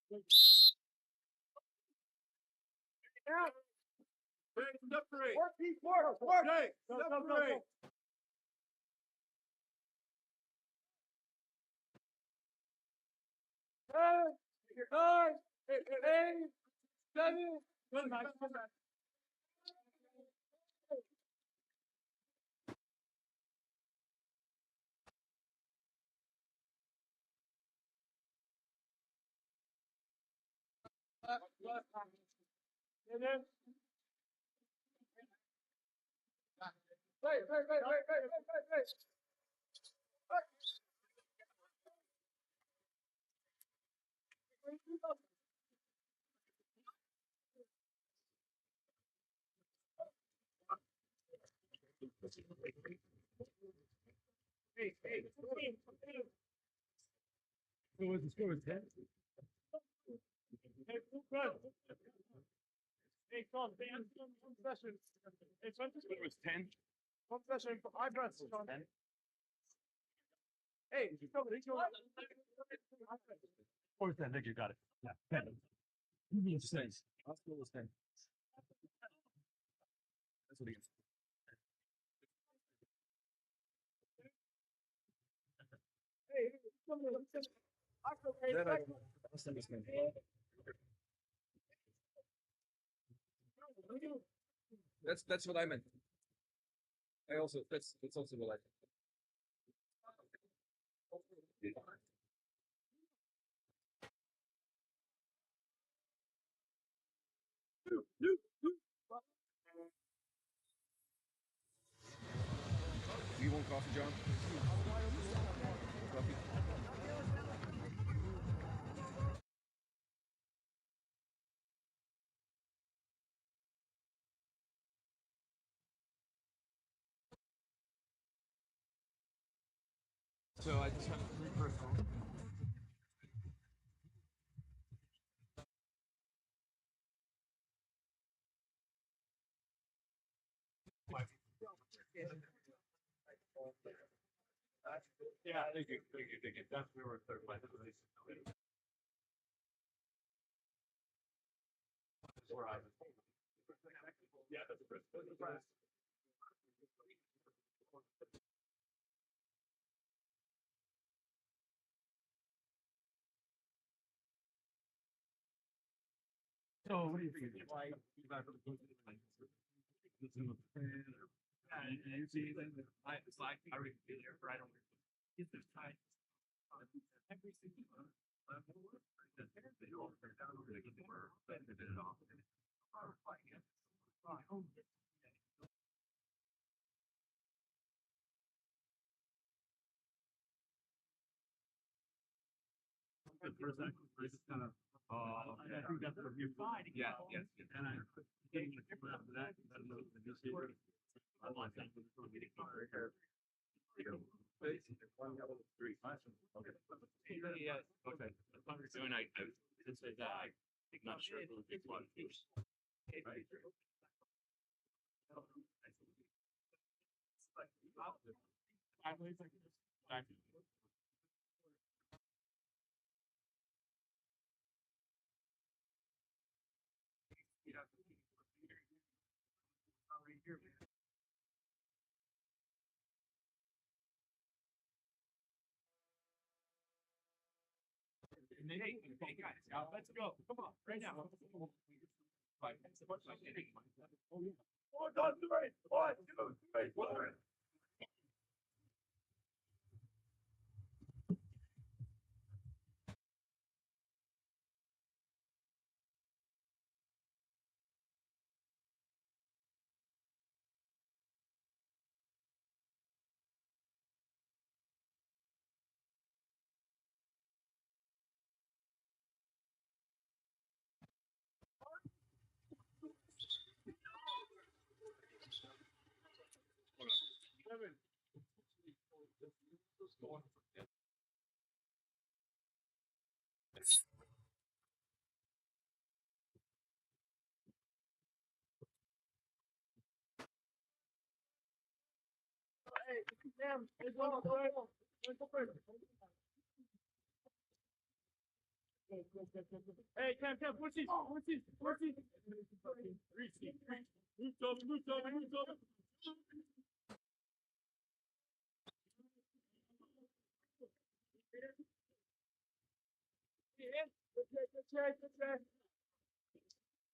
Separate. Separate. Separate. Nine, 8, 7. Come back. Come back. And then. Wait. Hey. What was the score? 10? Hey, good. Hey, Tom, one session. Hey, it was 10. One session for eyebrows. 10. Hey, come on, or 10, Nick, you got it. Yeah, 10. You mean 10. Hospital was 10. That's what he gets. Hey, come on, that's what I meant. That's also what I think. Do you want coffee, John? Coffee? So I just have 3 personal. Yeah, thank you. That's where we're third place. Yeah, that's the first. So what do you think? Why you guys are going to you see then it's like I already feel here, but I don't get this time. Every single one. They all turn down over to get the word, but they did it off. The first kind of, I think that's what you're fine. Yeah, yes. And I getting the camera after that, I don't know the newspaper. I want that for the meeting. Okay. Yeah, okay. And I just say that I'm not sure who gets what first. Right. I believe like this. Hey guys, let's go. Come on, right now. Right. Oh, yeah. 1, 2, 3. 1, 2, 3. 1. Seven. Hey, damn. Hey, go. Hey, Cam, push it. Move over. Good check.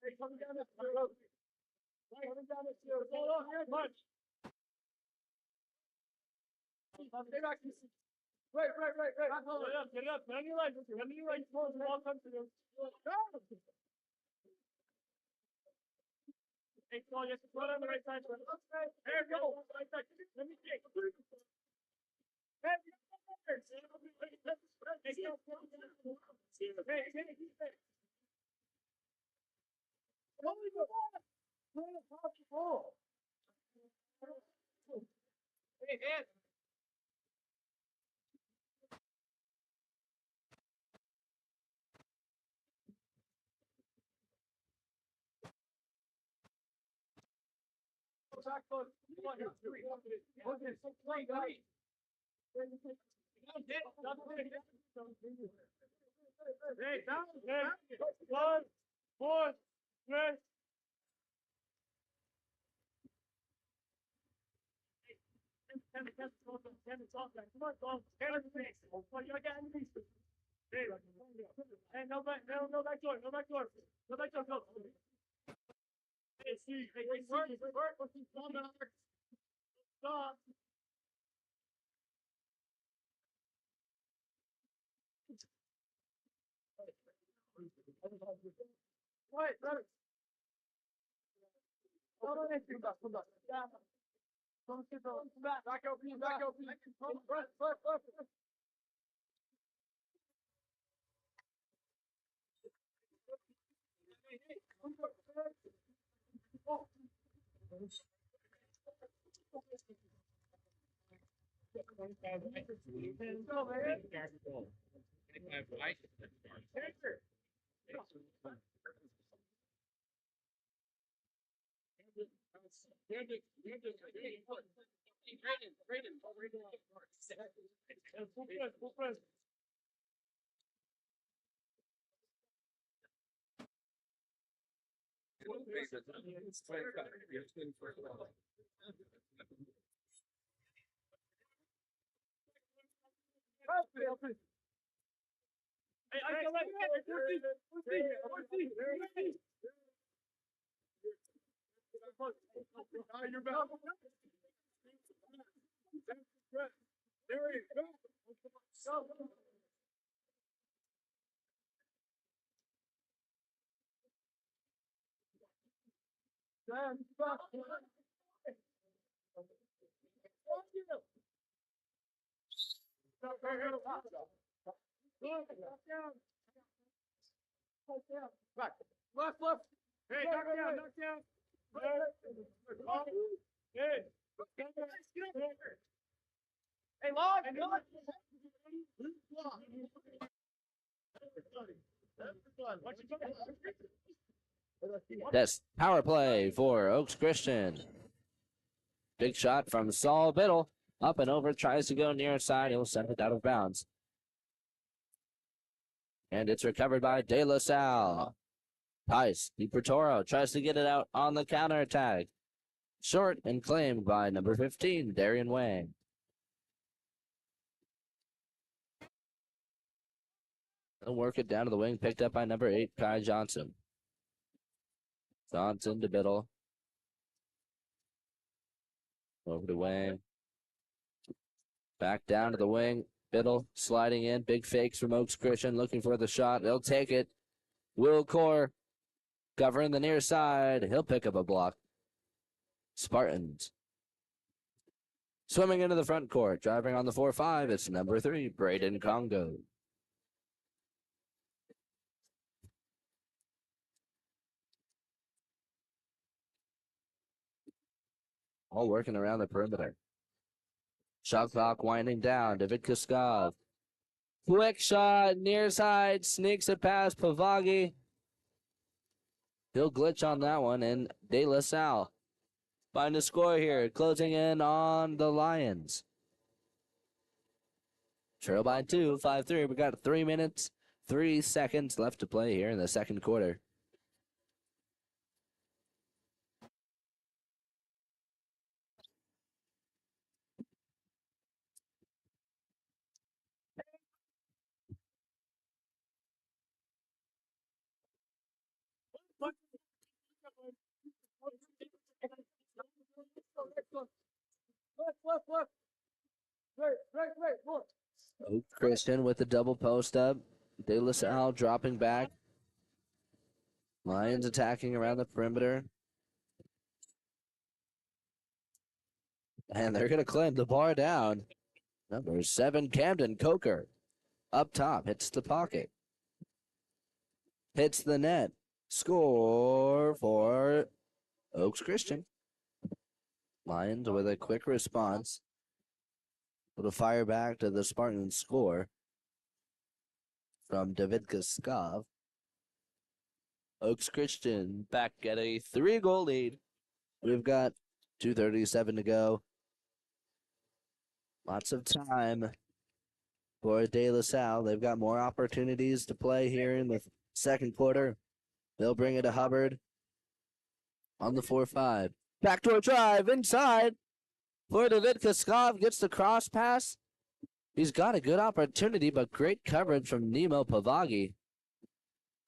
Hey, coming down this road. Coming down this road. Hold on, here, punch. Stay back. Right. Get it up. Get on your legs. Ball comes to you. Hey, Paul, you have to put on the right side. There you go. Right side. Let me take. Hey, Hey, down. One, four, three. Come on, Paul. Hey, no back door. Go. Hey, see, work. Stop. Wait, brother. Hold on, come back. Yeah. Come back. Back up. Hey, I like you're back. There you go. Back. Left. Hey, knock down. Hey. Hey, Log. That's power play for Oaks Christian. Big shot from Saul Biddle. Up and over, tries to go near side. He'll send it out of bounds. And it's recovered by De La Salle. Tice, DiPertoro tries to get it out on the counter attack. Short and claimed by number 15, Darian Wang. He'll work it down to the wing, picked up by number 8, Kai Johnson. Johnson to Biddle. Over to Wang. Back down to the wing. Biddle sliding in. Big fakes from Oaks Christian looking for the shot. They'll take it. Will Core covering the near side. He'll pick up a block. Spartans. Swimming into the front court. Driving on the 4-5. It's number 3, Braden Congo. All working around the perimeter. Shot clock winding down. David Kuskov. Quick shot, near side, sneaks it past Pavagi. He'll glitch on that one, and De La Salle find a score here, closing in on the Lions. Trail by 2, 5-3. We got 3 minutes, 3 seconds left to play here in the second quarter. Oak Christian with the double post up. De La Salle dropping back. Lions attacking around the perimeter. And they're going to claim the bar down. Number 7, Camden Coker. Up top, hits the pocket. Hits the net. Score for Oaks Christian. Lions with a quick response. With a fire back to the Spartans score from David Kaskov. Oaks Christian back at a 3-goal lead. We've got 2:37 to go. Lots of time for De La Salle. They've got more opportunities to play here in the second quarter. They'll bring it to Hubbard on the 4-5. Backdoor drive inside for David Kaskov. Gets the cross pass. He's got a good opportunity, but great coverage from Nemo Pavagi.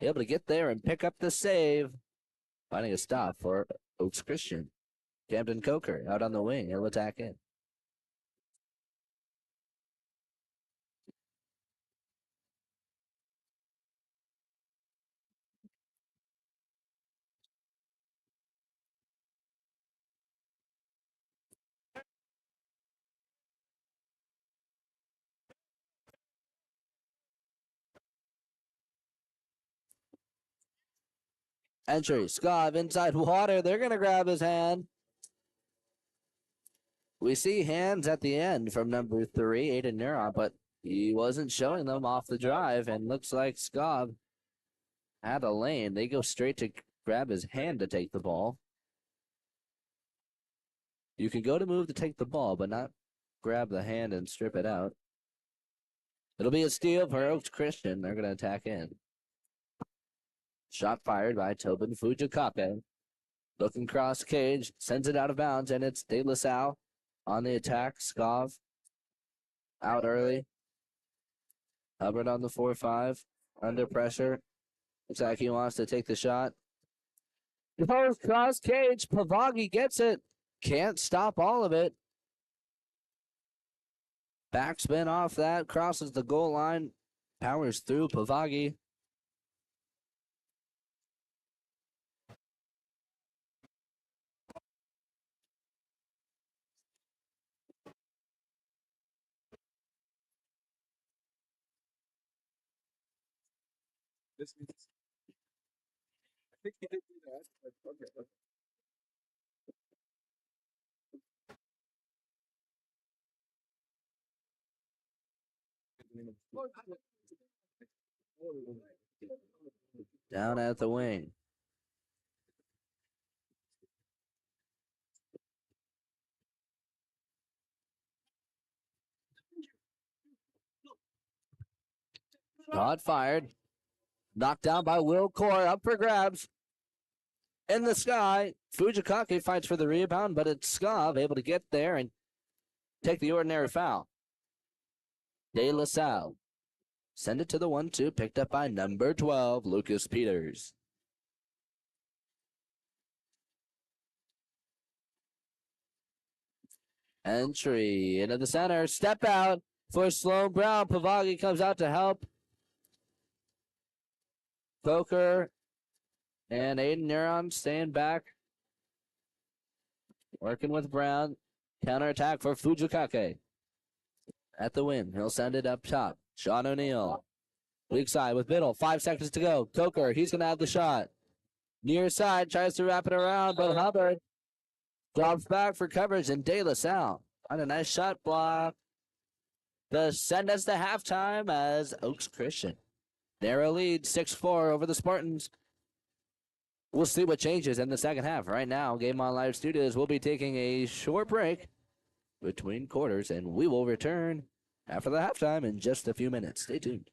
Able to get there and pick up the save. Finding a stop for Oaks Christian. Camden Coker out on the wing. He'll attack in. Entry. Skov inside water. They're going to grab his hand. We see hands at the end from number 3, Aiden Neuron, but he wasn't showing them off the drive, and looks like Skov had a lane. They go straight to grab his hand to take the ball. You can go to move to take the ball, but not grab the hand and strip it out. It'll be a steal for Oaks Christian. They're going to attack in. Shot fired by Tobin Fujikake. Looking cross cage, sends it out of bounds, and it's De La Salle on the attack. Skov out early. Hubbard on the 4-5. Under pressure. Looks like he wants to take the shot. Goes cross cage. Pavagi gets it. Can't stop all of it. Backspin off that. Crosses the goal line. Powers through Pavagi. This means I think he did do that, but okay. Down at the wing. Shot fired. Knocked down by Will Core. Up for grabs. In the sky. Fujikake fights for the rebound, but it's Skov able to get there and take the ordinary foul. De La Salle. Send it to the 1-2. Picked up by number 12, Lucas Peters. Entry into the center. Step out for Sloan Brown. Pavagi comes out to help. Coker and Aiden Neuron staying back. Working with Brown. Counterattack for Fujikake. At the win. He'll send it up top. Sean O'Neill. Weak side with Biddle. 5 seconds to go. Coker, he's going to have the shot. Near side, tries to wrap it around, but Hubbard drops back for coverage, and De La Salle on a nice shot block to send us to halftime as Oaks Christian. Narrow lead, 6-4 over the Spartans. We'll see what changes in the second half. Right now, Game On Live Studios will be taking a short break between quarters, and we will return after the halftime in just a few minutes. Stay tuned.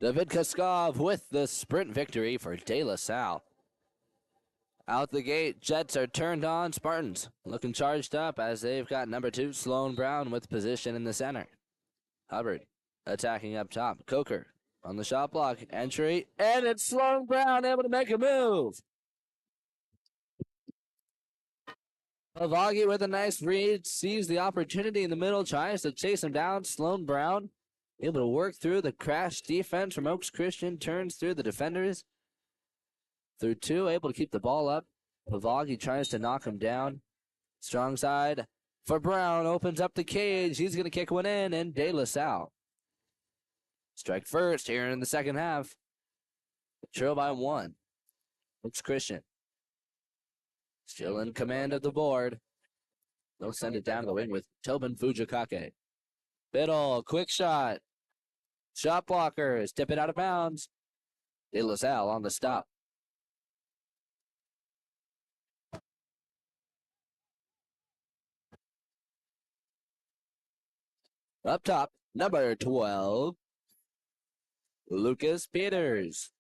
David Kaskov with the sprint victory for De La Salle. Out the gate, Jets are turned on. Spartans looking charged up as they've got number 2, Sloan Brown, with position in the center. Hubbard attacking up top. Coker on the shot block. Entry, and it's Sloan Brown able to make a move. Pavagi with a nice read, sees the opportunity in the middle, tries to chase him down. Sloan Brown able to work through the crash defense from Oaks Christian, turns through the defenders. Through 2, able to keep the ball up. Pavagi tries to knock him down. Strong side for Brown, opens up the cage. He's going to kick one in, and De La Salle strike first here in the second half. Trail by 1. Oaks Christian still in command of the board. They'll send it down the wing with Tobin Fujikake. Biddle, quick shot. Shot blockers, tip it out of bounds. De La Salle on the stop. Up top, number 12, Lucas Peters.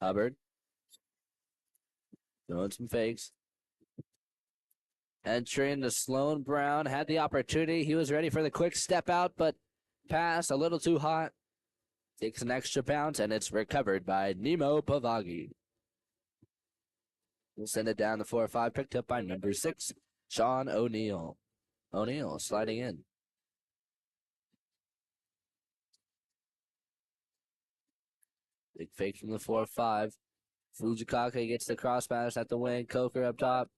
Hubbard doing some fakes. Entering to Sloan Brown, had the opportunity. He was ready for the quick step out, but pass a little too hot. Takes an extra bounce, and it's recovered by Nemo Pavagi. We'll send it down the 4-5, picked up by number 6, Sean O'Neill. O'Neill sliding in. Big fake from the 4-5. Fujikake gets the cross pass at the wing. Coker up top.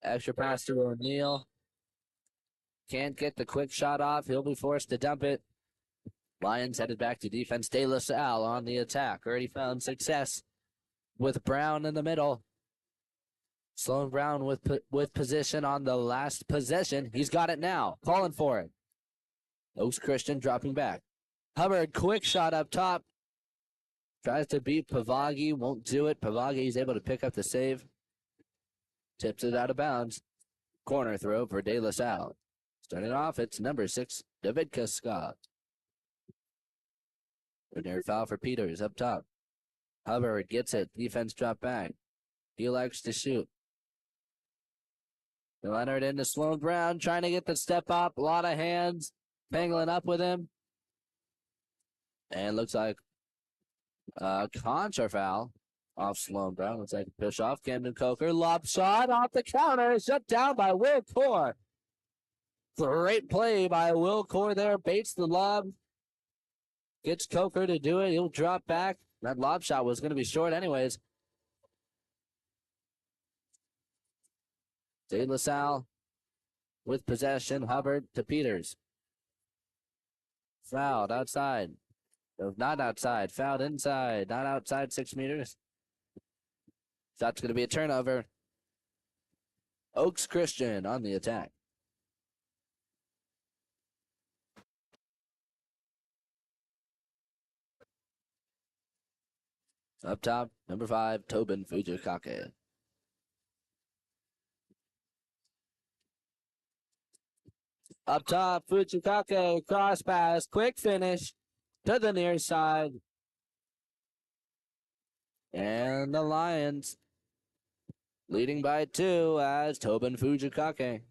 Extra pass to O'Neill. Can't get the quick shot off. He'll be forced to dump it. Lions headed back to defense. De La Salle on the attack. Already found success with Brown in the middle. Sloan Brown with position on the last possession. He's got it now. Calling for it. Oaks Christian dropping back. Hubbard, quick shot up top. Tries to beat Pavagi. Won't do it. Pavagi is able to pick up the save. Tips it out of bounds. Corner throw for De La Salle. Starting off, it's number 6, David Scott. Near foul for Peters up top. Hubbard gets it. Defense drop back. He likes to shoot. Leonard into Sloan Brown, trying to get the step up. A lot of hands tangling up with him. And looks like a contra foul off Sloan Brown. Looks like a push off. Camden Coker, lob shot off the counter. Shut down by Will Core. Great play by Will Core there. Baits the lob. Gets Coker to do it. He'll drop back. That lob shot was going to be short anyways. De La Salle with possession. Hubbard to Peters. Fouled outside. No, not outside. Fouled inside. Not outside 6 meters. That's going to be a turnover. Oaks Christian on the attack. Up top, number 5, Tobin Fujikake. Up top, Fujikake, cross pass, quick finish to the near side. And the Lions leading by 2 as Tobin Fujikake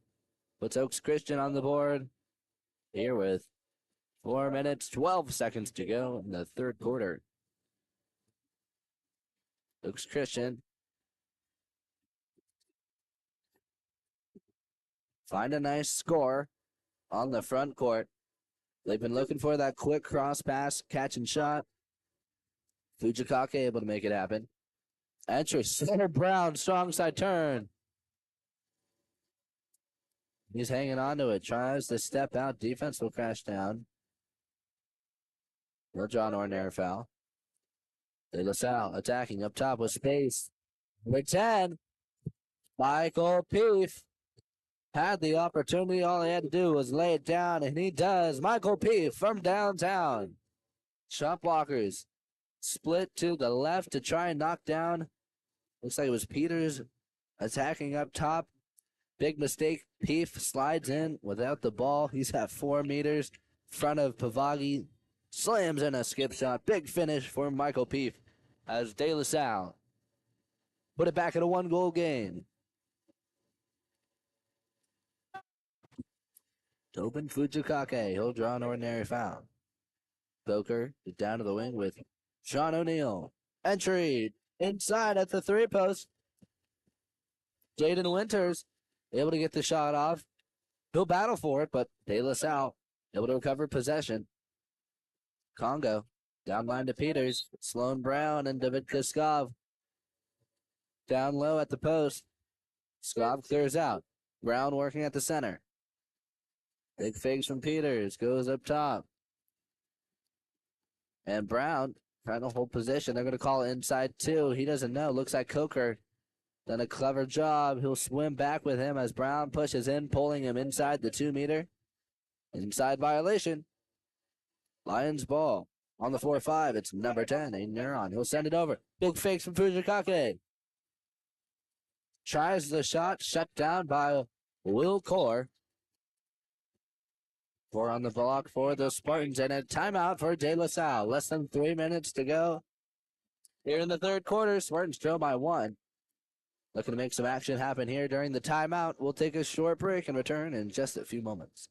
puts Oaks Christian on the board here with 4 minutes, 12 seconds to go in the third quarter. Oaks Christian find a nice score on the front court. They've been looking for that quick cross pass, catch and shot. Fujikake able to make it happen. Entry, center Brown, strong side turn. He's hanging on to it, tries to step out. Defense will crash down. They'll draw an ordinary foul. De La Salle attacking up top with space. Number 10, Michael Peef had the opportunity. All he had to do was lay it down, and he does. Michael Peef from downtown. Shot blockers split to the left to try and knock down. Looks like it was Peters attacking up top. Big mistake. Peef slides in without the ball. He's at 4 meters. Front of Pavagi. Slams in a skip shot. Big finish for Michael Peef as De La Salle put it back in a 1-goal game. Tobin Fujikake. He'll draw an ordinary foul. Boker is down to the wing with Sean O'Neill. Entry inside at the 3-post. Jaden Winters able to get the shot off. He'll battle for it, but De La Salle able to recover possession. Congo down line to Peters. Sloan Brown and David Kuskov down low at the post. Skov clears out. Brown working at the center. Big fakes from Peters. Goes up top. And Brown trying to hold position. They're going to call it inside 2. He doesn't know. Looks like Coker done a clever job. He'll swim back with him as Brown pushes in, pulling him inside the 2-meter. Inside violation. Lions ball on the 4-5. It's number 10, Aiden Neuron. He'll send it over. Big fakes from Fujikake. Tries the shot, shut down by Will Core. 4 on the block for the Spartans, and a timeout for De La Salle. Less than 3 minutes to go here in the third quarter. Spartans trail by 1. Looking to make some action happen here during the timeout. We'll take a short break and return in just a few moments.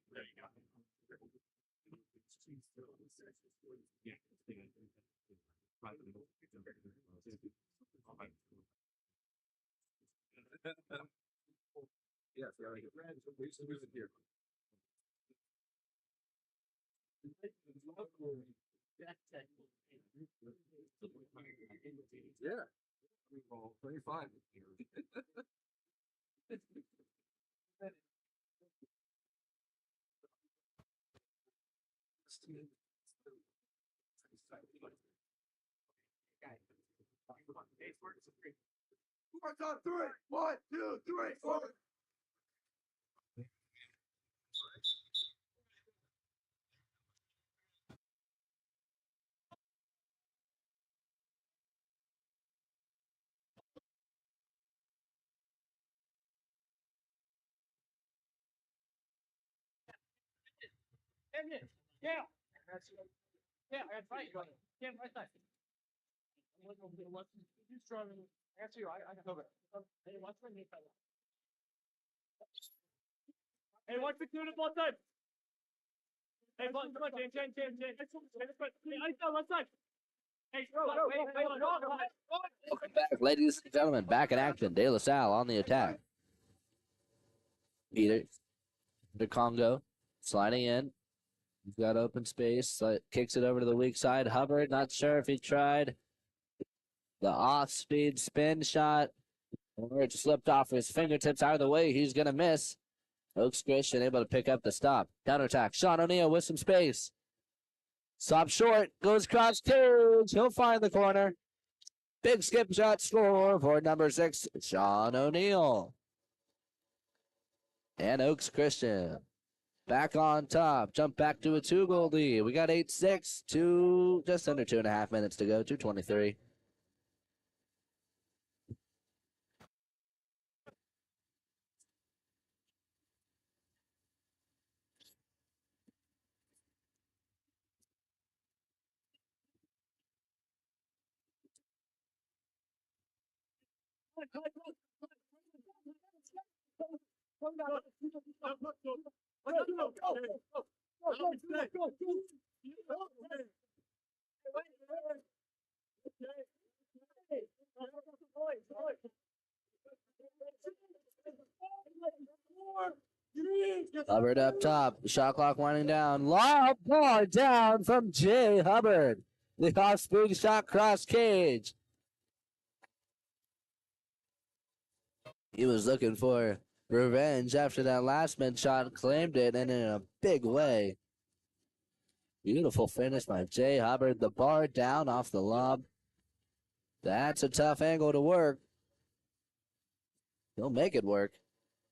There you go. Yes, yeah, like music here. Yeah. 25. Mark on 3. 1, 2, 3, 4. Yeah. Yeah, I got right. Yeah, right side. You strong. I got you. I got over. Hey, watch my knee. Hey, watch the tune both sides. Hey, come on, James. Hey, ice down one side. Hey, go. Welcome back, ladies and gentlemen. Back in action. De La Salle on the attack. Peter to Congo. Sliding in. He's got open space. Kicks it over to the weak side. Hubbard, not sure if he tried the off-speed spin shot. Or it slipped off his fingertips out of the way. He's going to miss. Oaks Christian able to pick up the stop. Counterattack. Sean O'Neill with some space. Stop short. Goes cross cage. He'll find the corner. Big skip shot score for number 6, Sean O'Neill. And Oaks Christian back on top. Jump back to a 2-goal lead. We got 8-6 to just under 2.5 minutes to go. 2:23. Hubbard up top. Shot clock winding down. Long ball down from Jay Hubbard. The off-speed shot cross cage. He was looking for revenge after that last man shot, claimed it, and in a big way. Beautiful finish by Jay Hubbard. The bar down off the lob. That's a tough angle to work. He'll make it work.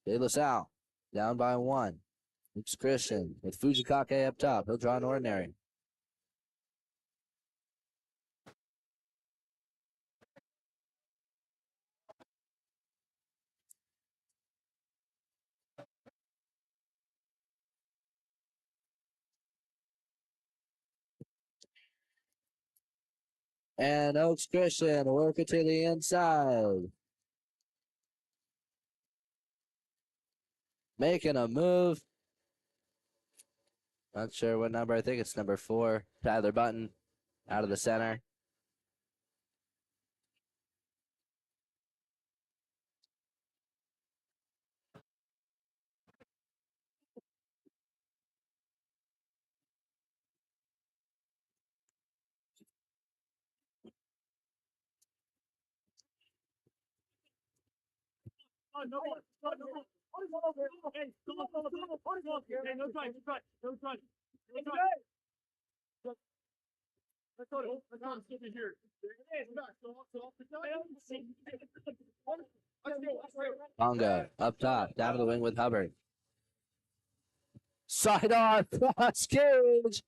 De La Salle down by 1. It's Christian with Fujikake up top. He'll draw an ordinary. And Oaks Christian work it to the inside. Making a move. Not sure what number. I think it's number 4. Tyler Button out of the center. Bongo up top, down to the wing with Hubbard. Sidearm cross cage.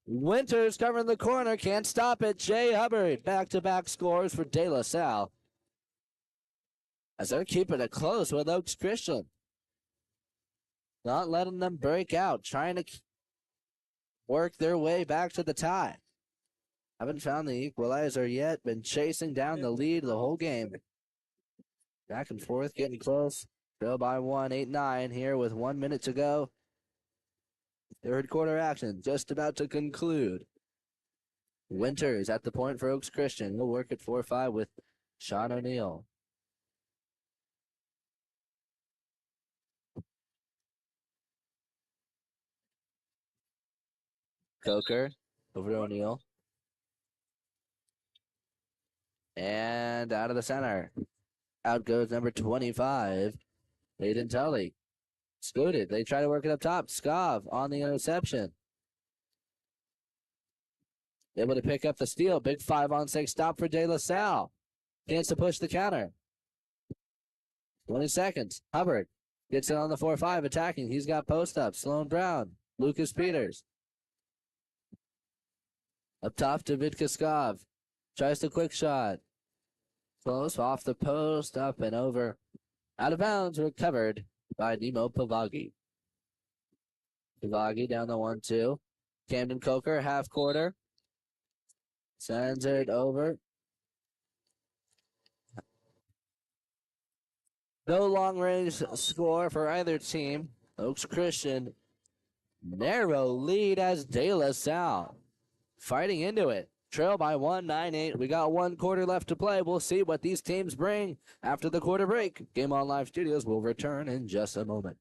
Winters covering the corner, can't stop it. Jay Hubbard, back-to-back scores for De La Salle. As they're keeping it close with Oaks Christian. Not letting them break out, trying to work their way back to the tie. Haven't found the equalizer yet, been chasing down the lead the whole game. Back and forth, getting close. Trail by 1, 8-9 here with 1 minute to go. Third quarter action just about to conclude. Winters at the point for Oaks Christian. He'll work at 4-5 with Sean O'Neill. Coker over to O'Neill. And out of the center. Out goes number 25, Hayden Tully. Scooted. They try to work it up top. Skov on the interception. Able to pick up the steal. Big 5-on-6 stop for De La Salle. Chance to push the counter. 20 seconds. Hubbard gets it on the 4-5 attacking. He's got post up. Sloan Brown. Lucas Peters. Up top to Vidka Skov. Tries the quick shot. Close off the post. Up and over. Out of bounds. Recovered by Nemo Pavagi. Pavagi down the 1-2. Camden Coker, half quarter. Sends it over. No long range score for either team. Oaks Christian, narrow lead as De La Salle fighting into it. Trail by 1, 9-8. We got 1 quarter left to play. We'll see what these teams bring after the quarter break. Game On Live Studios will return in just a moment.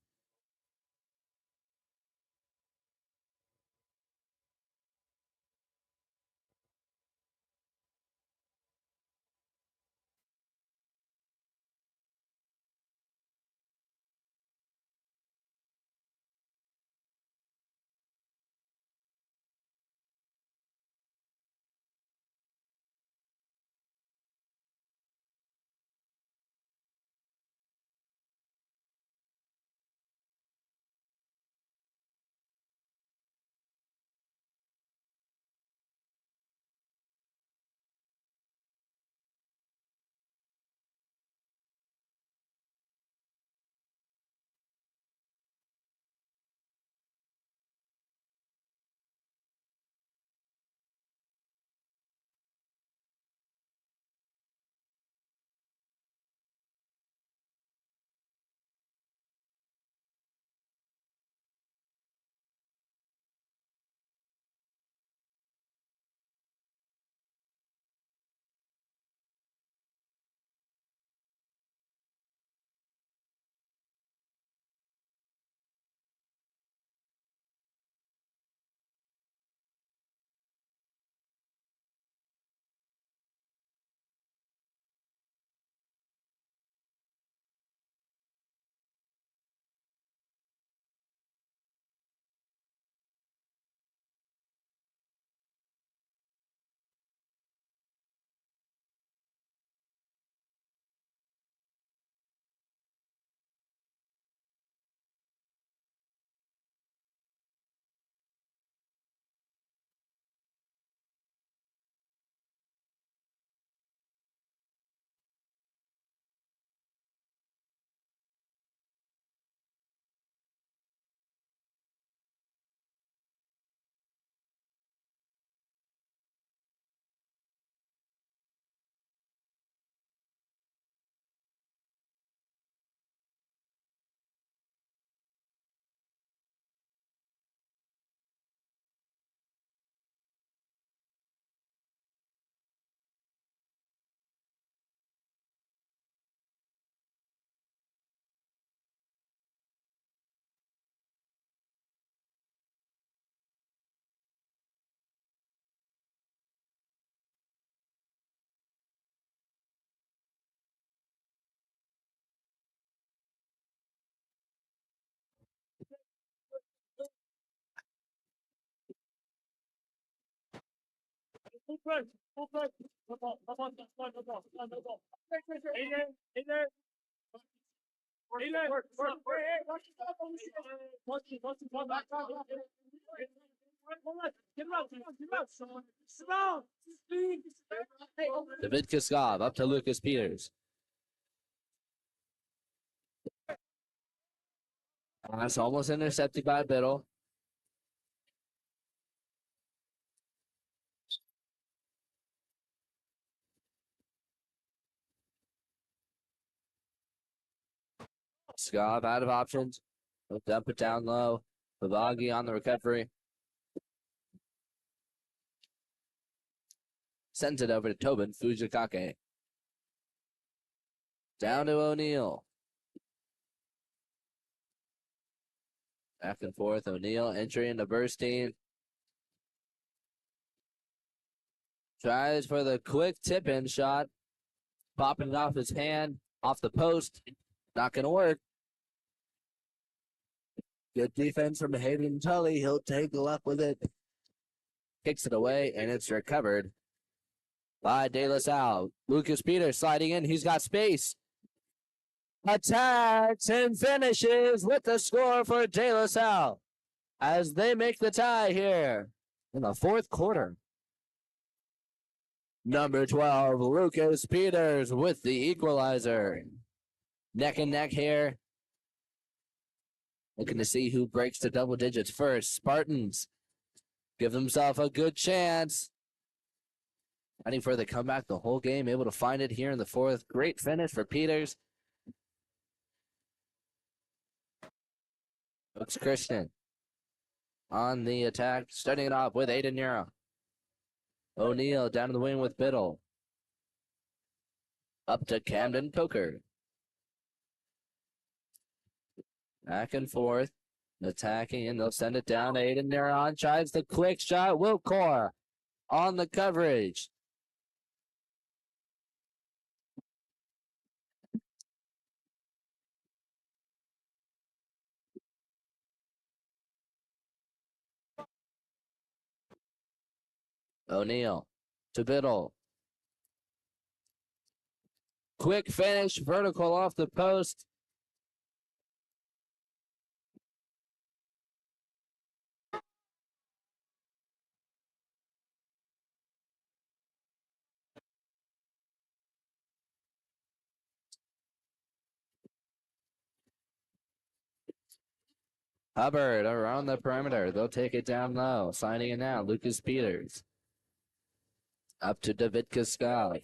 David Kiskov up to Lucas Peters. That's almost intercepted by Biddle. Skov out of options. Looked up and down low. Pavagi on the recovery. Sends it over to Tobin Fujikake. Down to O'Neal. Back and forth. O'Neal entry into Burstein. Tries for the quick tip-in shot. Popping it off his hand. Off the post. Not going to work. Good defense from Hayden Tully. He'll take a luck with it. Kicks it away, and it's recovered by De La Salle. Lucas Peters sliding in. He's got space. Attacks and finishes with the score for De La Salle as they make the tie here in the fourth quarter. Number 12, Lucas Peters with the equalizer. Neck and neck here. Looking to see who breaks the double digits first. Spartans give themselves a good chance. Fighting for the comeback the whole game, able to find it here in the fourth. Great finish for Peters. Looks Christian on the attack, starting it off with Aiden Nero. O'Neal down to the wing with Biddle. Up to Camden Coker. Back and forth. Attacking, and they'll send it down to Aiden Nero. Tries the quick shot. Wilcor on the coverage. O'Neal to Biddle. Quick finish, vertical off the post. Hubbard around the perimeter. They'll take it down low. Signing it now, Lucas Peters. Up to David Kaskov.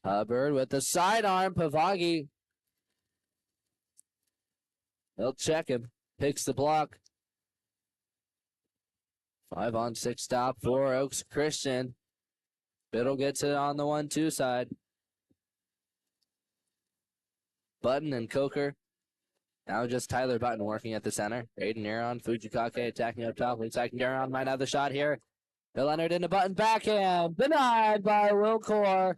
Hubbard with the sidearm. Pavagi. They'll check him. Picks the block. 5-on-6 stop for Oaks Christian. Biddle gets it on the 1-2 side. Button and Coker. Now just Tyler Button working at the center. Aiden Nero, Fujikake attacking up top. Looks like Nero might have the shot here. Bill Leonard into Button backhand. Denied by Wilcor.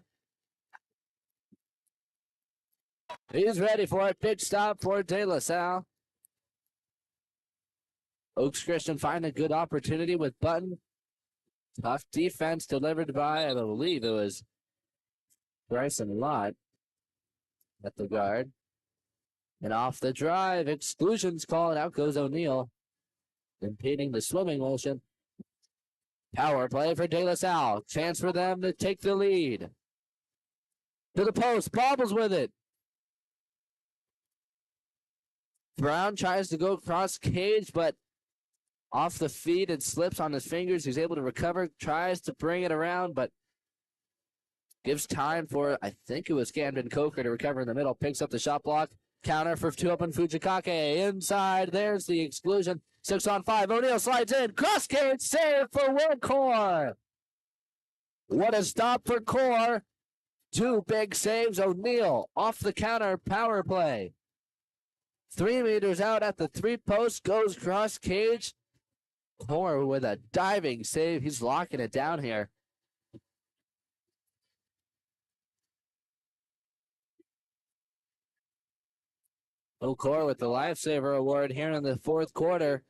He's ready for it. Big stop for De La Salle. Oaks Christian find a good opportunity with Button. Tough defense delivered by, I believe it was Bryson Lott at the guard. And off the drive, exclusions called. Out goes O'Neal, impeding the swimming motion. Power play for De La Salle. Chance for them to take the lead. To the post, bobbles with it. Brown tries to go across cage, but off the feet, it slips on his fingers. He's able to recover, tries to bring it around, but gives time for, I think it was Camden Coker to recover in the middle. Picks up the shot block. Counter for 2 open Fujikake. Inside, there's the exclusion. 6-on-5. O'Neal slides in. Cross cage save for Wilcor. What a stop for Core. 2 big saves. O'Neal off the counter power play. 3 meters out at the 3-post, goes cross cage. Core with a diving save. He's locking it down here. Core with the lifesaver award here in the fourth quarter.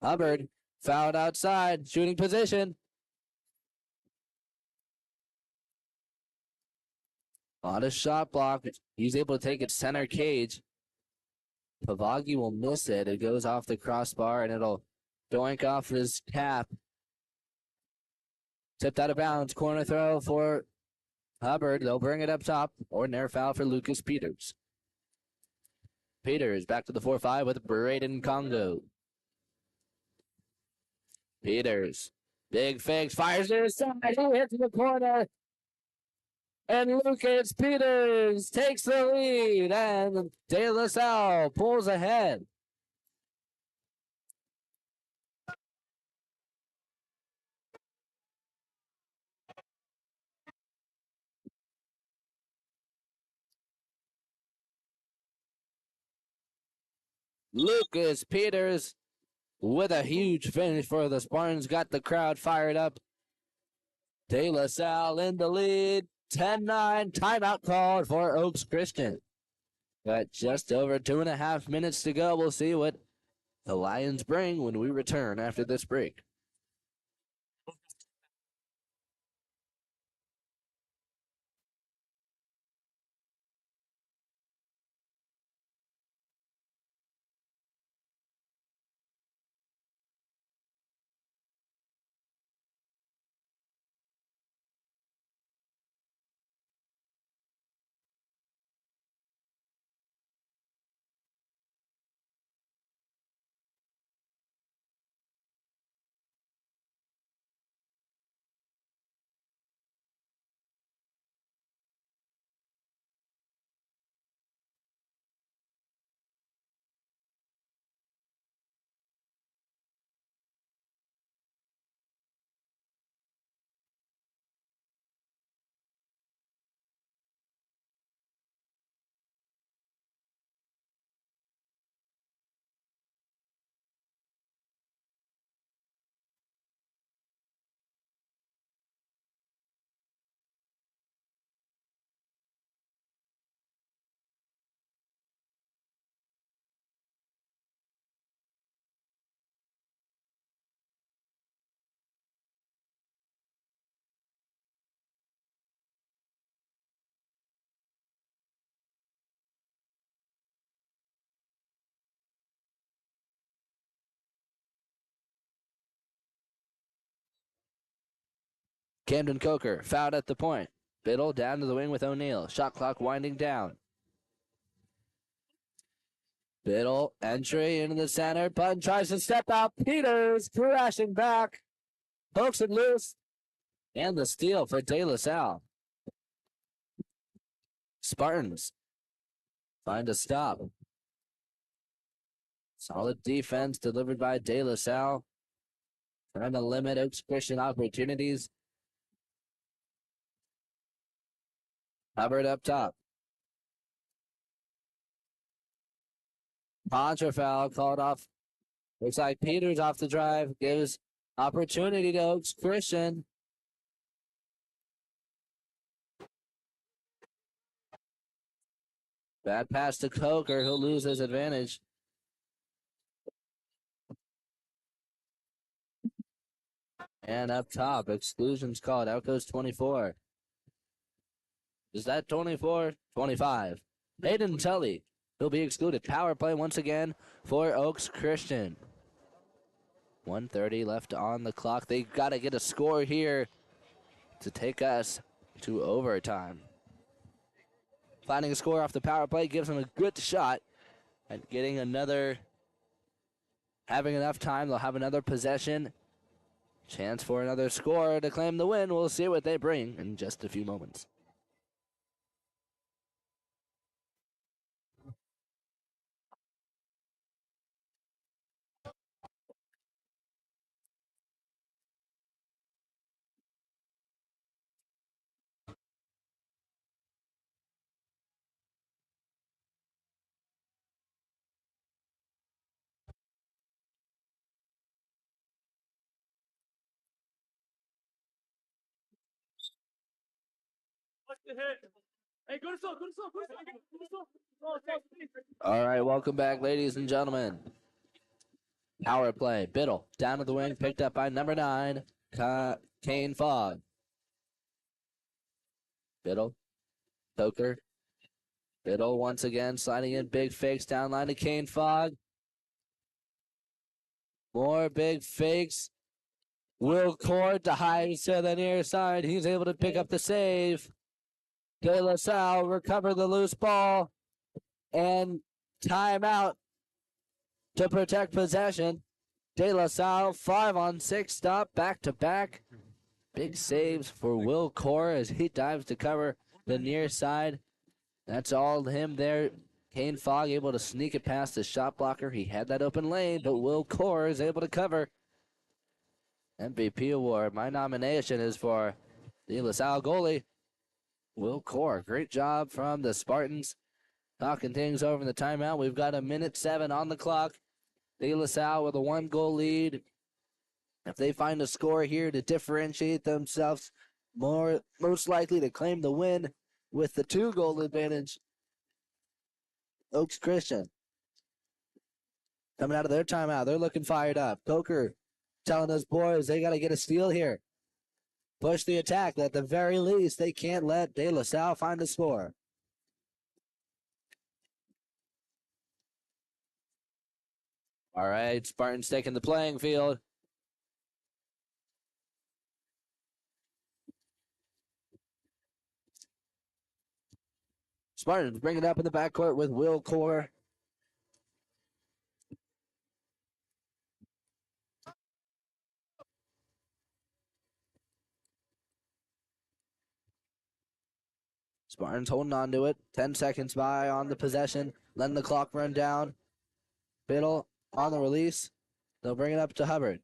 Hubbard fouled outside, shooting position. On a shot block, he's able to take it center cage. Pavagi will miss it. It goes off the crossbar and it'll doink off his cap. Tipped out of bounds. Corner throw for Hubbard. They'll bring it up top. Ordinary foul for Lucas Peters. Peters back to the 4-5 with Braden Congo. Peters. Big fakes. Fires to his side. He hits the corner. And Lucas Peters takes the lead. And De La Salle pulls ahead. Lucas Peters with a huge finish for the Spartans. Got the crowd fired up. De La Salle in the lead. 10-9. Timeout called for Oaks Christian. Got just over 2.5 minutes to go. We'll see what the Lions bring when we return after this break. Camden Coker fouled at the point. Biddle down to the wing with O'Neal. Shot clock winding down. Biddle entry into the center. Button tries to step out. Peters crashing back. Hooks it loose. And the steal for De La Salle. Spartans find a stop. Solid defense delivered by De La Salle. Trying to limit Oaks Christian opportunities. Hubbard up top. Contra foul called off. Looks like Peters off the drive. Gives opportunity to Oaks Christian. Bad pass to Coker. He'll lose his advantage. And up top, exclusions called. Out goes 24. Is that 24? 25. Hayden Tully will be excluded. Power play once again for Oaks Christian. 1:30 left on the clock. They got to get a score here to take us to overtime. Finding a score off the power play gives them a good shot at getting another, having enough time. They'll have another possession. Chance for another score to claim the win. We'll see what they bring in just a few moments. Hey, go to Soul, go to Soul, go to Soul, go to Soul. All right, welcome back, ladies and gentlemen. Power play. Biddle down to the wing, picked up by number 9, Kane Fogg. Biddle Coker. Biddle once again sliding in big fakes down line to Kane Fogg. More big fakes. Will Cord dives to the near side. He's able to pick up the save. De La Salle recover the loose ball. And timeout to protect possession. De La Salle 5-on-6 stop back to back. Big saves for Will Core as he dives to cover the near side. That's all him there. Kane Fogg able to sneak it past the shot blocker. He had that open lane, but Will Core is able to cover. MVP award. My nomination is for the LaSalle goalie, Will Core. Great job from the Spartans. Talking things over in the timeout. We've got 1:07 on the clock. De La Salle with a 1-goal lead. If they find a score here to differentiate themselves, most likely to claim the win with the 2-goal advantage. Oaks Christian coming out of their timeout. They're looking fired up. Coker telling those boys they got to get a steal here. Push the attack. At the very least, they can't let De La Salle find a score. All right, Spartans taking the playing field. Spartans bring it up in the backcourt with Will Core. Spartans holding on to it. 10 seconds by on the possession. Letting the clock run down. Biddle on the release. They'll bring it up to Hubbard.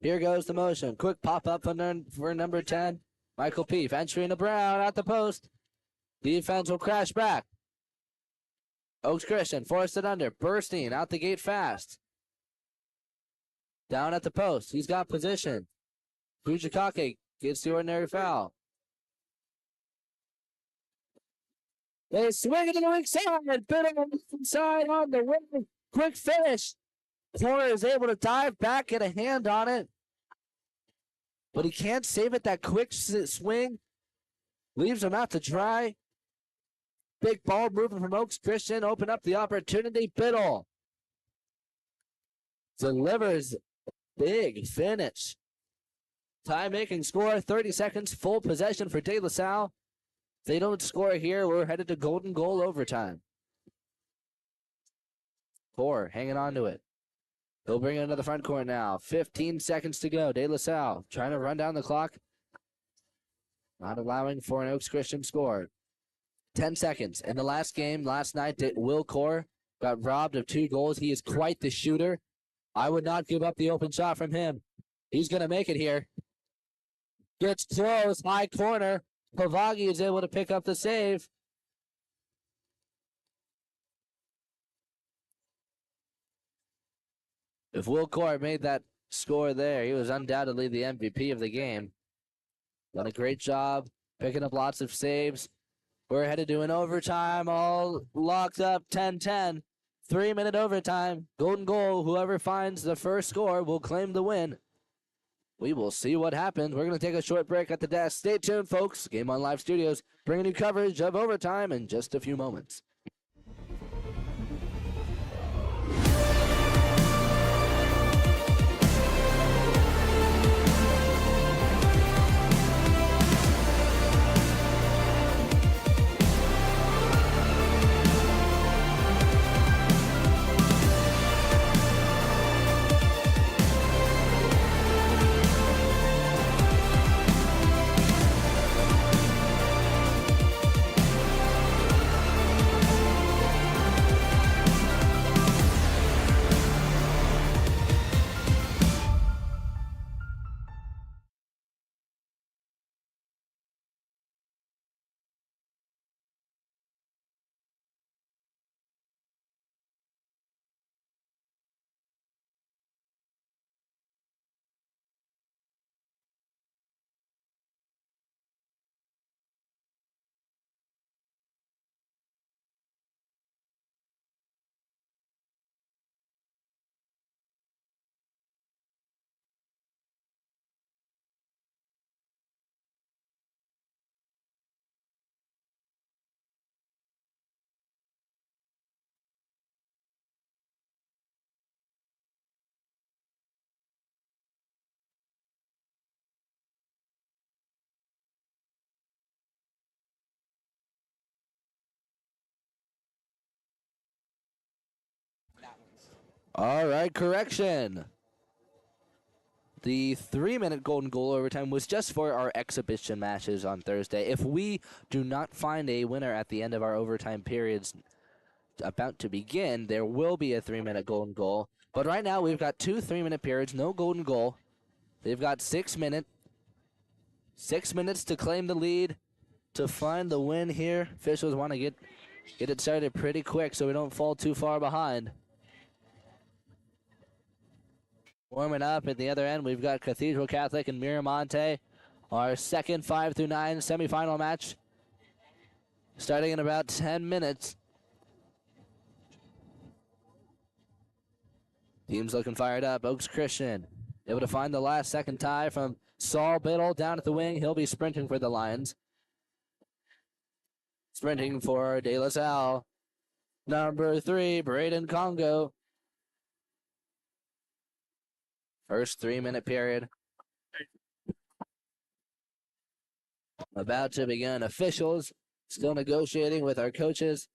Here goes the motion. Quick pop-up for number 10. Michael Peef entering to Brown at the post. Defense will crash back. Oaks Christian forced it under. Bursting out the gate fast. Down at the post. He's got position. Fujikake gets the ordinary foul. They swing it to the weak side. Biddle on the side on the wing. Quick finish. Core is able to dive back, get a hand on it. But he can't save it. That quick swing leaves him out to dry. Big ball moving from Oaks Christian. Open up the opportunity. Biddle delivers. Big finish. Tie-making score. 30 seconds. Full possession for De La Salle. If they don't score here, we're headed to golden goal overtime. Core hanging on to it. He'll bring it into the front court now. 15 seconds to go. De La Salle trying to run down the clock. Not allowing for an Oaks Christian score. 10 seconds. In the last game, last night, Will Core got robbed of 2 goals. He is quite the shooter. I would not give up the open shot from him. He's going to make it here. Gets close. High corner. Pavagi is able to pick up the save. If Will Core made that score there, he was undoubtedly the MVP of the game. Done a great job picking up lots of saves. We're headed to an overtime, all locked up, 10-10. 3-minute overtime. Golden goal. Whoever finds the first score will claim the win. We will see what happens. We're going to take a short break at the desk. Stay tuned, folks. Game On Live Studios bringing you coverage of overtime in just a few moments. All right, correction. The 3-minute golden goal overtime was just for our exhibition matches on Thursday. If we do not find a winner at the end of our overtime periods about to begin, there will be a 3-minute golden goal. But right now, we've got 2 3-minute periods, no golden goal. They've got 6 minutes. 6 minutes to claim the lead, to find the win here. Officials want to get it started pretty quick so we don't fall too far behind. Warming up at the other end, we've got Cathedral Catholic and Miramonte. Our second 5 through 9 semifinal match starting in about 10 minutes. Teams looking fired up. Oaks Christian able to find the last second tie from Saul Biddle down at the wing. He'll be sprinting for the Lions. Sprinting for De La Salle. Number 3, Braden Congo. First 3-minute period about to begin. Officials still negotiating with our coaches.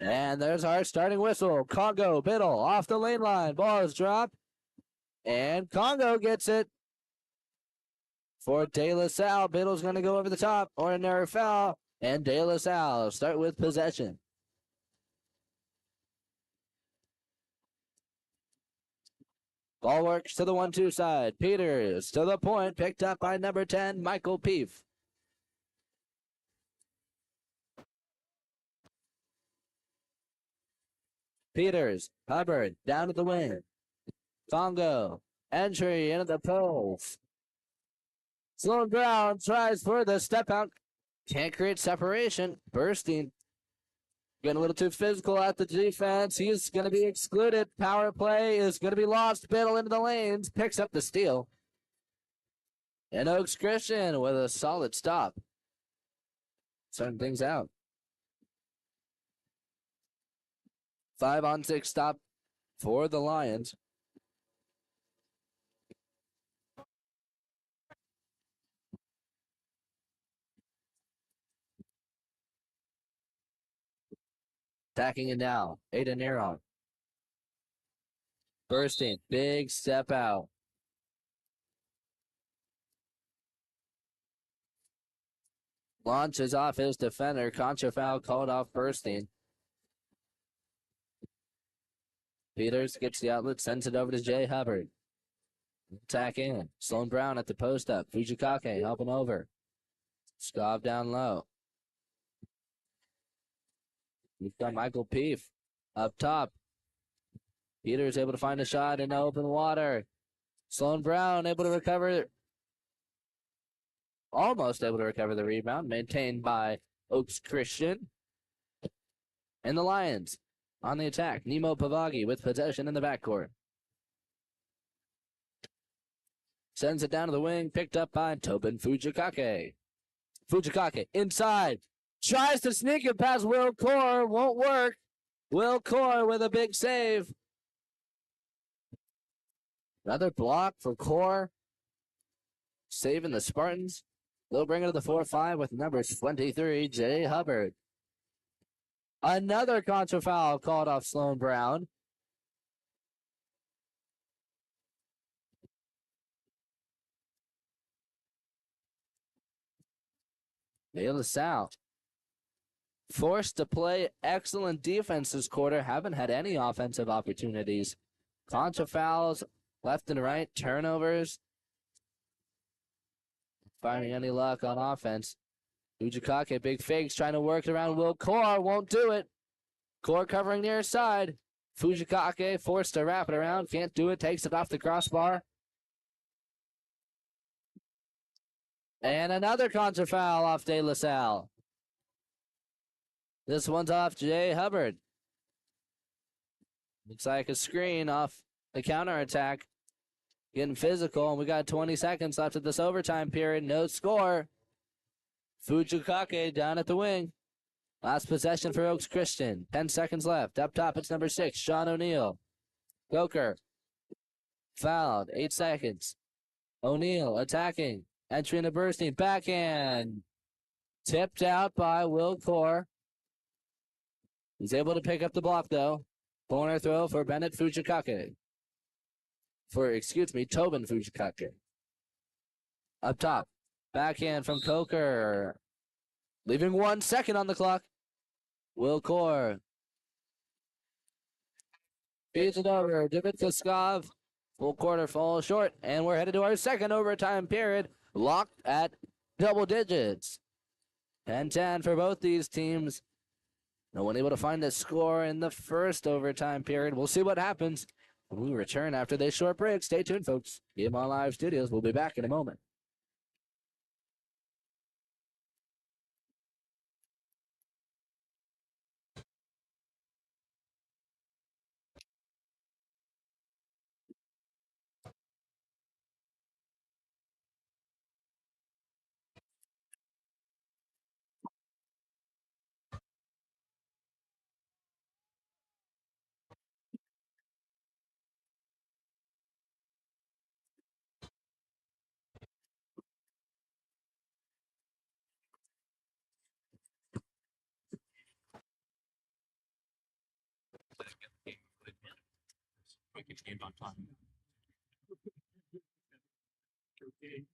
And there's our starting whistle. Congo, Biddle, off the lane line. Ball is dropped. And Congo gets it for De La Salle. Biddle's going to go over the top. Ordinary foul. And De La Salle start with possession. Ball works to the 1-2 side. Peters to the point. Picked up by number 10, Michael Peef. Peters, Hubbard, down to the wing. Congo, entry into the post. Sloan Brown tries for the step out. Can't create separation. Bursting. Getting a little too physical at the defense. He's going to be excluded. Power play is going to be lost. Biddle into the lanes. Picks up the steal. And Oaks Christian with a solid stop. Starting things out. 5-on-6 stop for the Lions. Attacking it now. Aiden Neron. Bursting. Big step out. Launches off his defender. Contra foul called off Bursting. Peters gets the outlet, sends it over to Jay Hubbard. Attack in. Sloan Brown at the post up. Fujikake helping over. Scov down low. We've got Michael Peef up top. Peters able to find a shot in open water. Sloan Brown able to recover. Almost able to recover the rebound. Maintained by Oaks Christian. And the Lions on the attack. Nemo Pavagi with possession in the backcourt. Sends it down to the wing. Picked up by Tobin Fujikake. Fujikake inside. Tries to sneak it past Will Core. Won't work. Will Core with a big save. Another block for Core. Saving the Spartans. They'll bring it to the 4-5 with number 23, Jay Hubbard. Another contra foul called off Sloan Brown. De La Salle forced to play excellent defense this quarter. Haven't had any offensive opportunities. Contra fouls left and right. Turnovers. Finding any luck on offense. Fujikake, big fakes, trying to work it around Will Core. Won't do it. Core covering near side. Fujikake forced to wrap it around. Can't do it. Takes it off the crossbar. And another contra foul off De La Salle. This one's off Jay Hubbard. Looks like a screen off the counterattack. Getting physical, and we got 20 seconds left of this overtime period. No score. Fujikake down at the wing. Last possession for Oaks Christian. 10 seconds left. Up top, it's number 6, Sean O'Neill. Coker. Fouled. 8 seconds. O'Neill attacking. Entry into bursting. Backhand. Tipped out by Will Core. He's able to pick up the block, though. Corner throw for Bennett Fujikake. Tobin Fujikake. Up top. Backhand from Coker. Leaving 1 second on the clock. Will Core. Feeds it over. David Koskov. Full quarter falls short. And we're headed to our second overtime period. Locked at double digits. 10-10 for both these teams. No one able to find a score in the first overtime period. We'll see what happens when we return after this short break. Stay tuned, folks. Game On Live Studios. We'll be back in a moment. Game on time. Okay.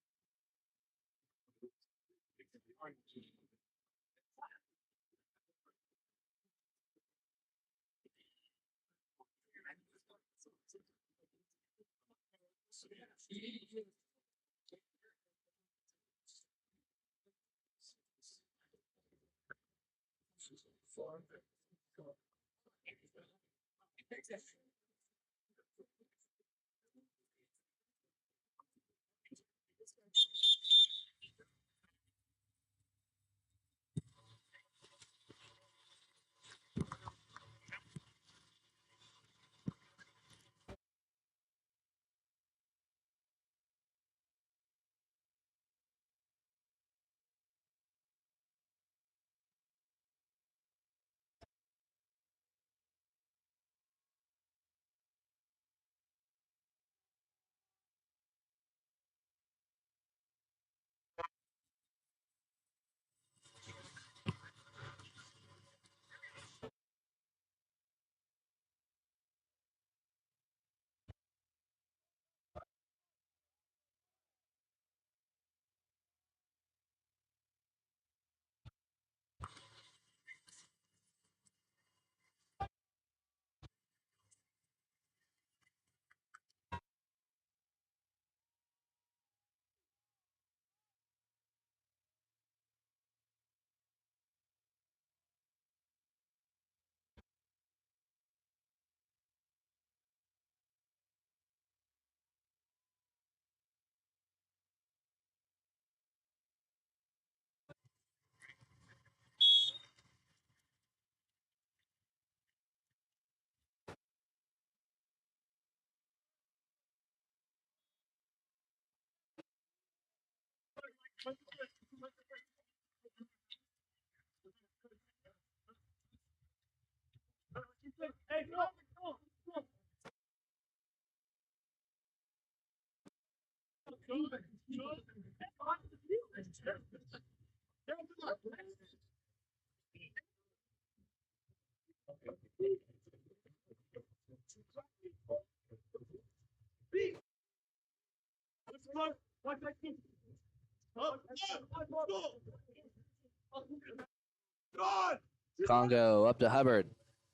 Congo up to Hubbard.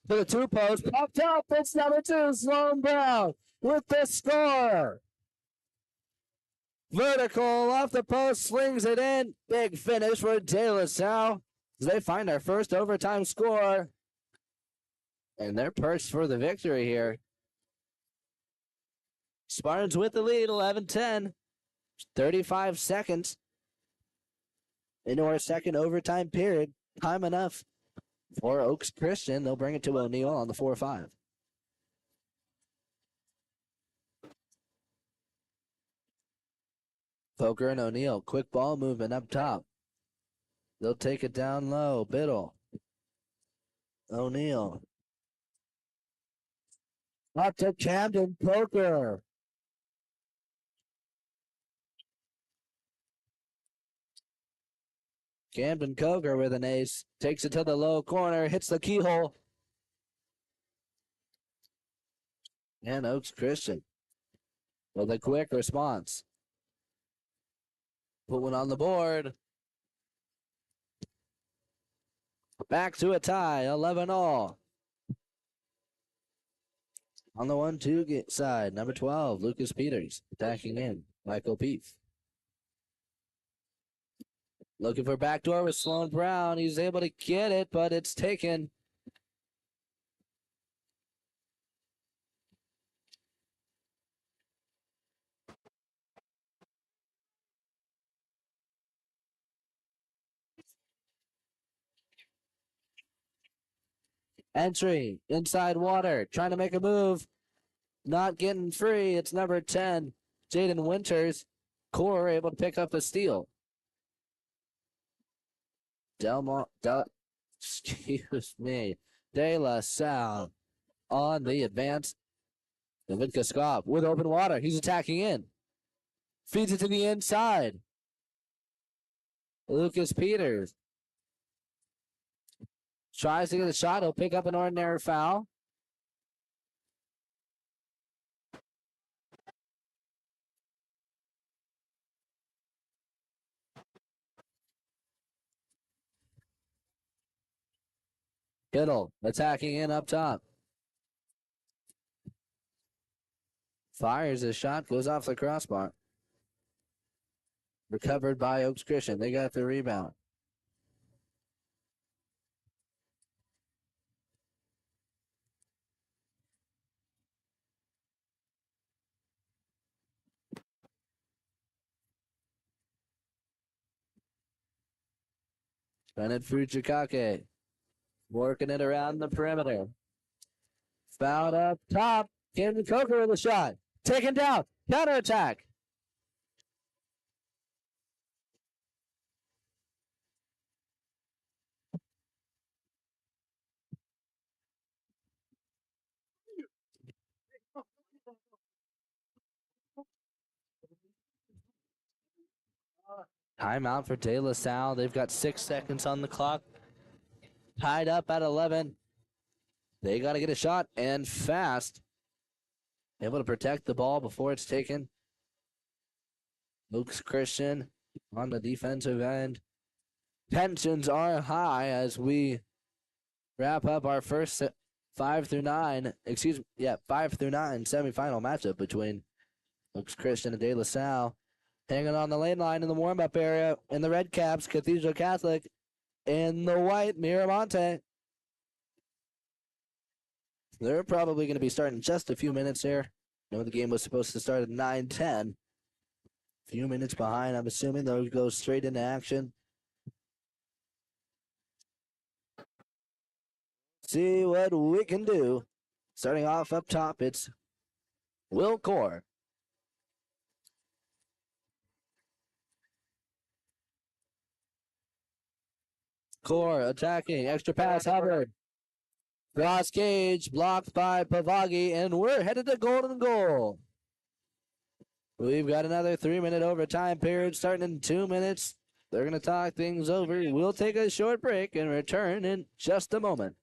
To the 2 post. Popped up. It's number 2, Sloan Brown with the score. Vertical off the post, slings it in. Big finish for De La Salle as they find their first overtime score. And they're perched for the victory here. Spartans with the lead, 11-10. 35 seconds into our second overtime period. Time enough for Oaks Christian. They'll bring it to O'Neill on the 4-5. Poker and O'Neill, quick ball movement up top. They'll take it down low. Biddle O'Neal. Up to Camden Poker. Camden Coker with an ace. Takes it to the low corner. Hits the keyhole. And Oaks Christian with a quick response. Put one on the board. Back to a tie, 11 all. On the 1-2 side, number 12, Lucas Peters, attacking in. Michael Peace. Looking for backdoor with Sloan Brown. He's able to get it, but it's taken. Entry, inside water, trying to make a move. Not getting free. It's number 10, Jaden Winters. Core able to pick up the steal. Excuse me. De La Salle on the advance. David Kaskov with open water. He's attacking in. Feeds it to the inside. Lucas Peters tries to get a shot. He'll pick up an ordinary foul. Kittle attacking in up top. Fires his shot, goes off the crossbar. Recovered by Oaks Christian. They got the rebound. Bennett Fujikake working it around the perimeter. Fouled up top. Camden Coker with a shot. Taken down. Counterattack. Timeout for De La Salle. They've got 6 seconds on the clock. Tied up at 11. They got to get a shot and fast. Able to protect the ball before it's taken. Oaks Christian on the defensive end. Tensions are high as we wrap up our first 5 through 9 semifinal matchup between Oaks Christian and De La Salle. Hanging on the lane line in the warm-up area in the red caps, Cathedral Catholic. In the white, Miramonte. They're probably going to be starting just a few minutes here. I know the game was supposed to start at 9:10. A few minutes behind, I'm assuming they'll go straight into action. See what we can do. Starting off up top, it's Will Core. Core attacking, extra pass, Hubbard. Cross cage, blocked by Pavagi, and we're headed to golden goal. We've got another 3-minute overtime period starting in 2 minutes. They're going to talk things over. We'll take a short break and return in just a moment.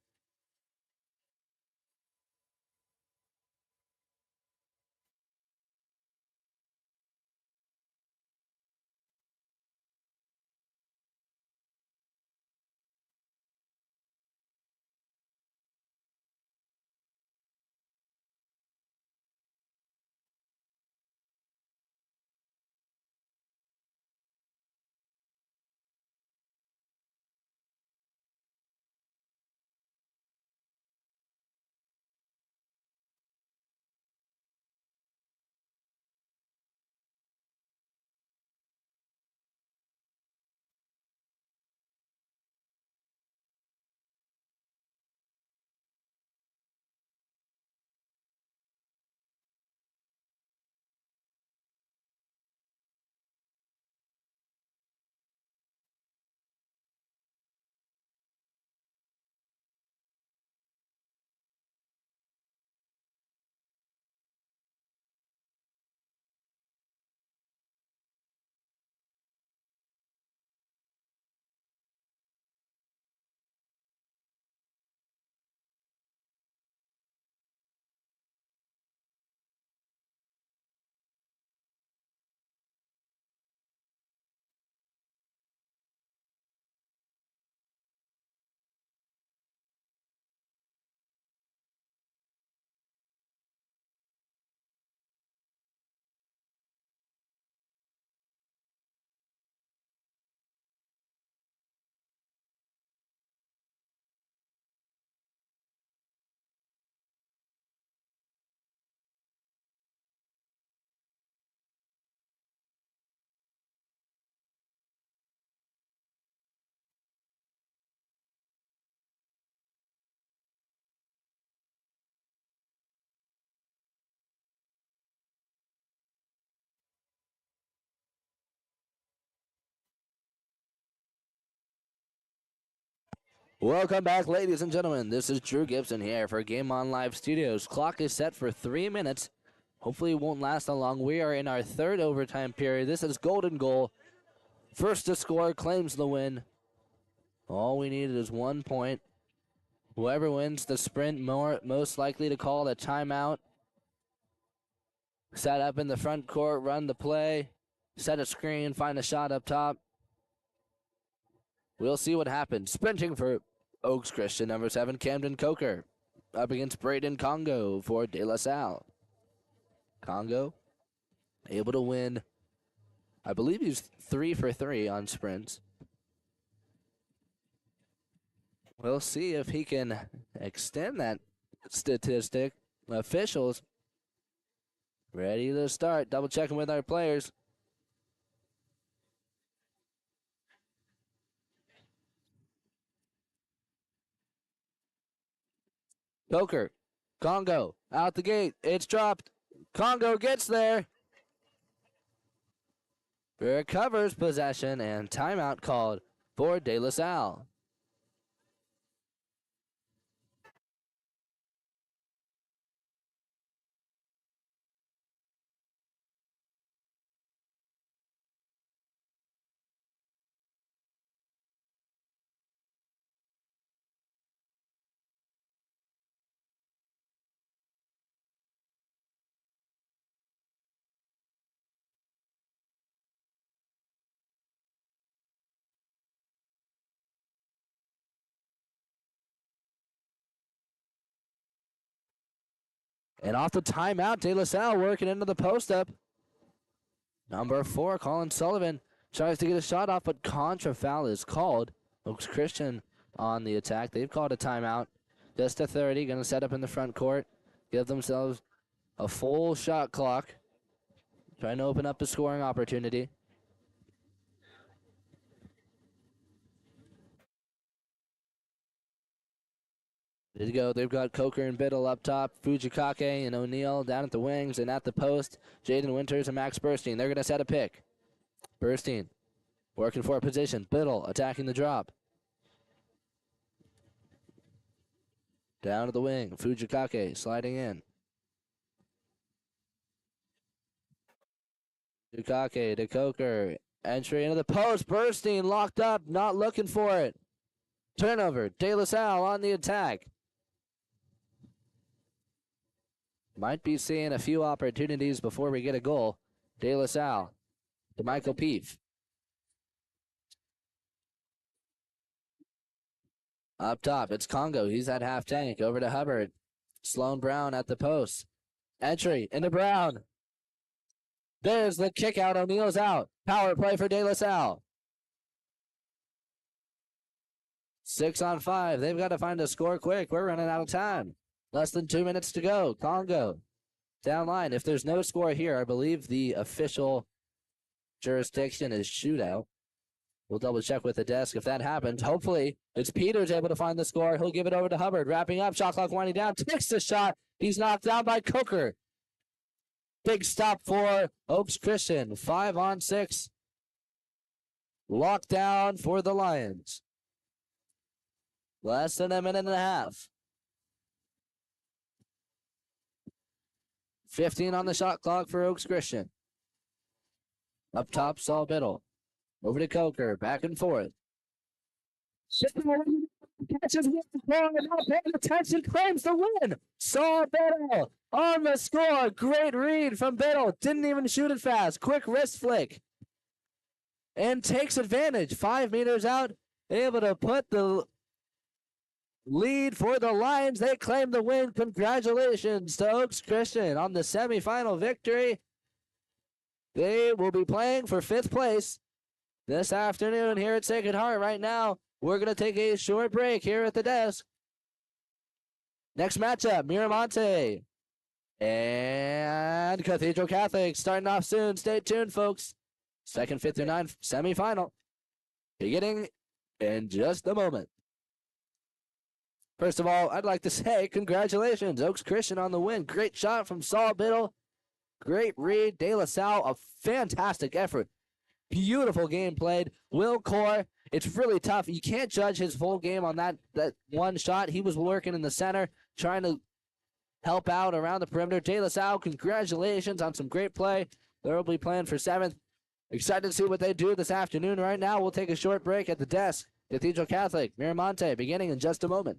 Welcome back, ladies and gentlemen. This is Drew Gibson here for Game On Live Studios. Clock is set for 3 minutes. Hopefully it won't last that long. We are in our third overtime period. This is golden goal. First to score claims the win. All we needed is 1 point. Whoever wins the sprint most likely to call a timeout. Set up in the front court, run the play, set a screen, find a shot up top. We'll see what happens. Sprinting for Oaks Christian, number 7, Camden Coker. Up against Braden Congo for De La Salle. Congo able to win. I believe he's 3 for 3 on sprints. We'll see if he can extend that statistic. Officials ready to start. Double checking with our players. Coker, Congo, out the gate. It's dropped. Congo gets there. Recovers possession and timeout called for De La Salle. And off the timeout, De La Salle working into the post-up. Number 4, Colin Sullivan, tries to get a shot off, but contra foul is called. Oaks Christian on the attack. They've called a timeout. Just a 30, going to set up in the front court. Give themselves a full shot clock. Trying to open up a scoring opportunity. There you go. They've got Coker and Biddle up top. Fujikake and O'Neal down at the wings and at the post. Jaden Winters and Max Burstein. They're going to set a pick. Burstein working for a position. Biddle attacking the drop. Down to the wing. Fujikake sliding in. Fujikake to Coker. Entry into the post. Burstein locked up. Not looking for it. Turnover. De La Salle on the attack. Might be seeing a few opportunities before we get a goal. De La Salle to Michael Peeve. Up top, it's Congo. He's at half tank. Over to Hubbard. Sloan Brown at the post. Entry into Brown. There's the kick out. O'Neal's out. Power play for De La Salle. 6 on 5. They've got to find a score quick. We're running out of time. Less than 2 minutes to go. Congo down line. If there's no score here, I believe the official jurisdiction is shootout. We'll double check with the desk if that happens. Hopefully, it's Peters able to find the score. He'll give it over to Hubbard. Wrapping up. Shot clock winding down. Takes the shot. He's knocked down by Coker. Big stop for Oaks Christian. 5 on 6. Lockdown for the Lions. Less than a minute and a half. 15 on the shot clock for Oaks Christian. Up top, Saul Biddle. Over to Coker. Back and forth. Catches with the ball and not paying attention. Claims the win. Saul Biddle on the score. Great read from Biddle. Didn't even shoot it fast. Quick wrist flick. And takes advantage. 5 meters out. Able to put the lead for the Lions. They claim the win. Congratulations to Oaks Christian on the semifinal victory. They will be playing for 5th place this afternoon here at Sacred Heart. Right now, we're going to take a short break here at the desk. Next matchup, Miramonte and Cathedral Catholic starting off soon. Stay tuned, folks. 2nd, 5th, through 9th semifinal beginning in just a moment. First of all, I'd like to say congratulations, Oaks Christian on the win. Great shot from Saul Biddle. Great read. De La Salle, a fantastic effort. Beautiful game played. Will Core it's really tough. You can't judge his full game on that one shot. He was working in the center, trying to help out around the perimeter. De La Salle, congratulations on some great play. They'll be playing for 7th. Excited to see what they do this afternoon. Right now, we'll take a short break at the desk. Cathedral Catholic, Miramonte, beginning in just a moment.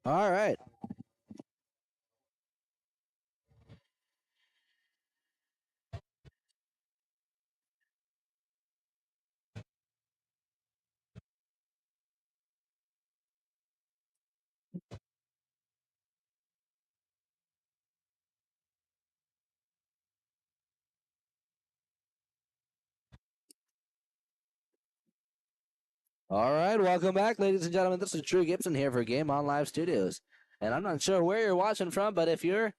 All right. All right, welcome back, ladies and gentlemen. This is Drew Gibson here for Game On Live Studios. And I'm not sure where you're watching from, but if you're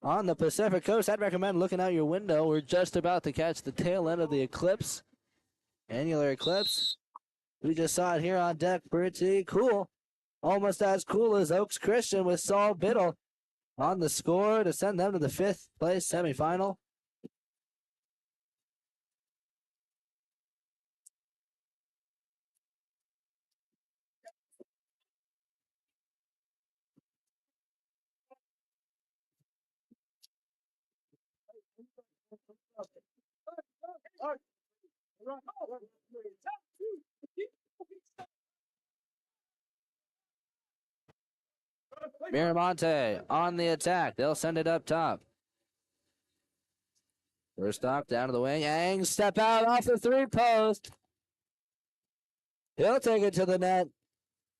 on the Pacific Coast, I'd recommend looking out your window. We're just about to catch the tail end of the eclipse, annular eclipse. We just saw it here on deck. Pretty cool. Almost as cool as Oaks Christian with Saul Biddle on the score to send them to the 5th place semifinal. Miramonte on the attack. They'll send it up top. First stop down to the wing. Yang step out off the 3-post. He'll take it to the net.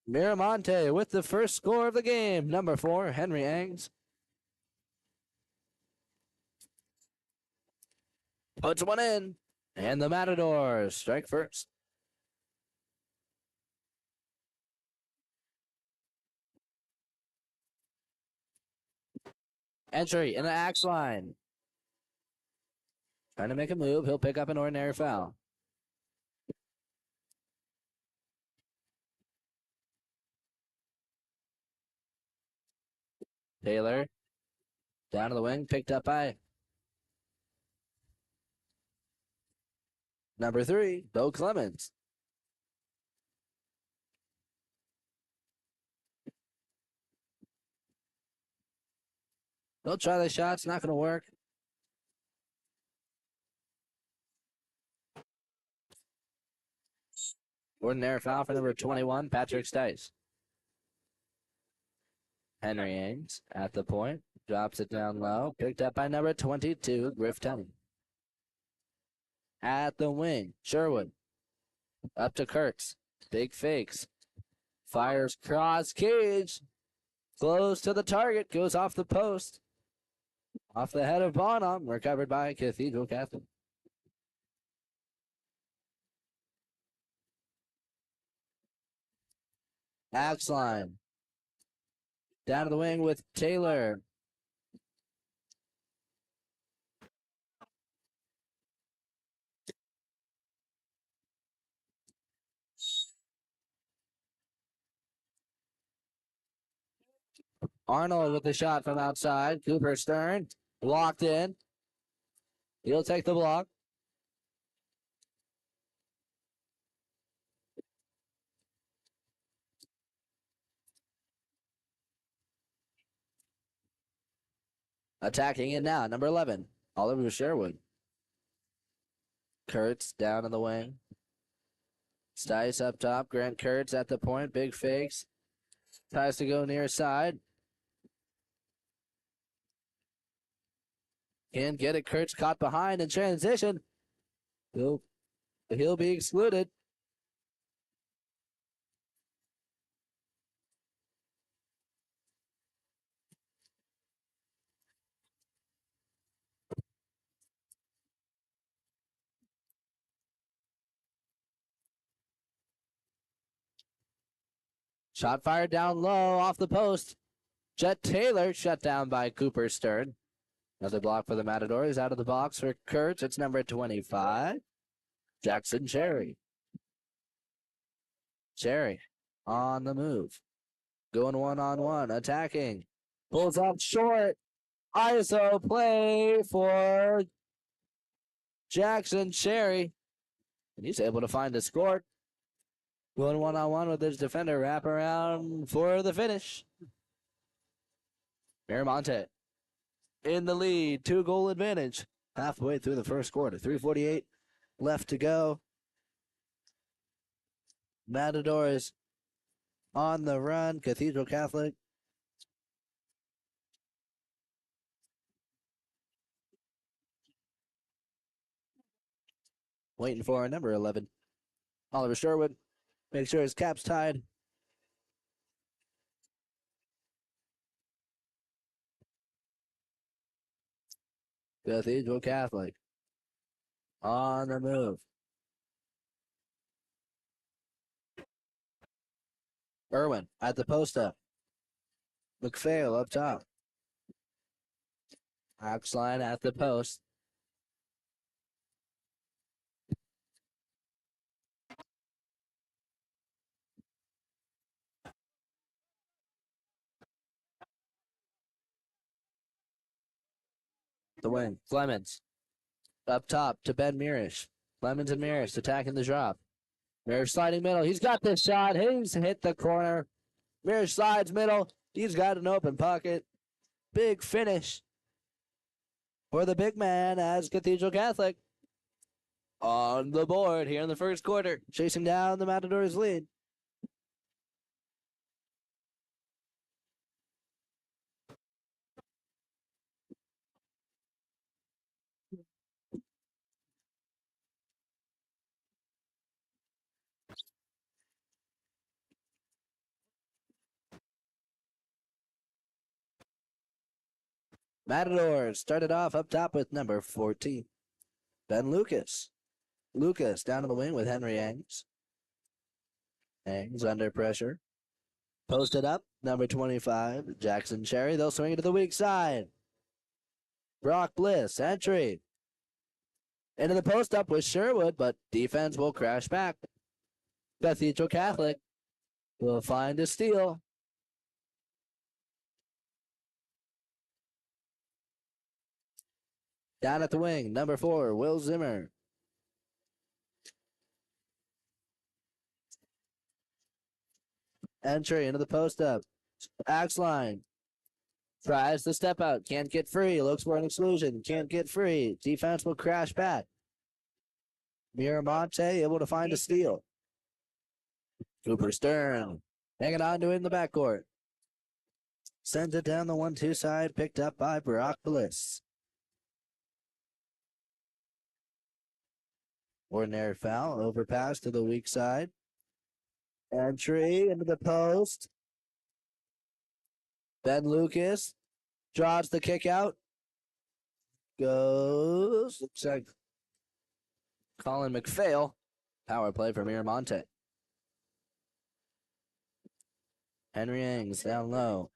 Miramonte with the first score of the game. Number 4, Henry Angs. Puts one in. And the Matadors strike first. Entry in the axe line. Trying to make a move. He'll pick up an ordinary foul. Taylor down to the wing. Picked up by number 3, Bo Clemens. They'll try the shot. It's not going to work. Ordinary foul for number 21, Patrick Stice. Henry Ames at the point. Drops it down low. Picked up by number 22, Griff Tenney. At the wing, Sherwood. Up to Kurtz. Big fakes. Fires cross cage. Close to the target. Goes off the post. Off the head of Bonham. Recovered by Cathedral Catholic. Axe line. Down to the wing with Taylor. Arnold with the shot from outside. Cooper Stern. Locked in. He'll take the block. Attacking it now, number 11, Oliver Sherwood. Kurtz down in the wing. Stice up top. Grant Kurtz at the point. Big fakes. Tries to go near side. Can't get it. Kurtz caught behind in transition. He'll be excluded. Shot fired down low off the post. Jet Taylor shut down by Cooper Stern. Another block for the Matadors. Out of the box for Kurtz. It's number 25, Jackson Cherry. Cherry on the move. Going one-on-one. Attacking. Pulls up short. ISO play for Jackson Cherry. And he's able to find the score. Going one-on-one with his defender. Wrap around for the finish. Miramonte in the lead. 2-goal advantage. Halfway through the first quarter. 3:48 left to go. Matadors on the run. Cathedral Catholic. Waiting for number 11, Oliver Sherwood. Make sure his cap's tied. Cathedral Catholic on the move. Irwin at the post up. McPhail up top. Axline at the post. The wing. Clemens up top to Ben Mirish. Clemens and Mirish attacking the drop. Mirish sliding middle. He's got this shot. He's hit the corner. Mirish slides middle. He's got an open pocket. Big finish for the big man as Cathedral Catholic on the board here in the first quarter, chasing down the Matadors' lead. Matadors started off up top with number 14, Ben Lucas. Lucas down to the wing with Henry Angs. Angs under pressure. Posted up, number 25, Jackson Cherry. They'll swing it to the weak side. Brock Bliss, entry. Into the post up with Sherwood, but defense will crash back. Cathedral Catholic will find a steal. Down at the wing, number 4, Will Zimmer. Entry into the post up. Axline tries the step out. Can't get free. Looks for an exclusion. Can't get free. Defense will crash back. Miramonte able to find a steal. Cooper Stern hanging on to it in the backcourt. Sends it down the 1-2 side. Picked up by Brock Bliss. Ordinary foul. Overpass to the weak side. Entry into the post. Ben Lucas draws the kick out. Goes. Looks like Colin McPhail. Power play for Miramonte. Henry Angs down low.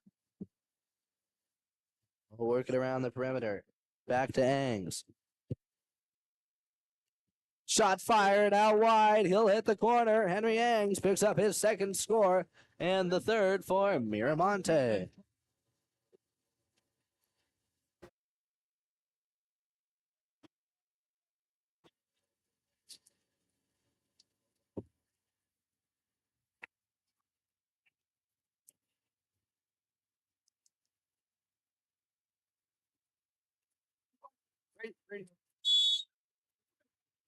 We'll work it around the perimeter. Back to Angs. Shot fired out wide. He'll hit the corner. Henry Angs picks up his second score and the third for Miramonte.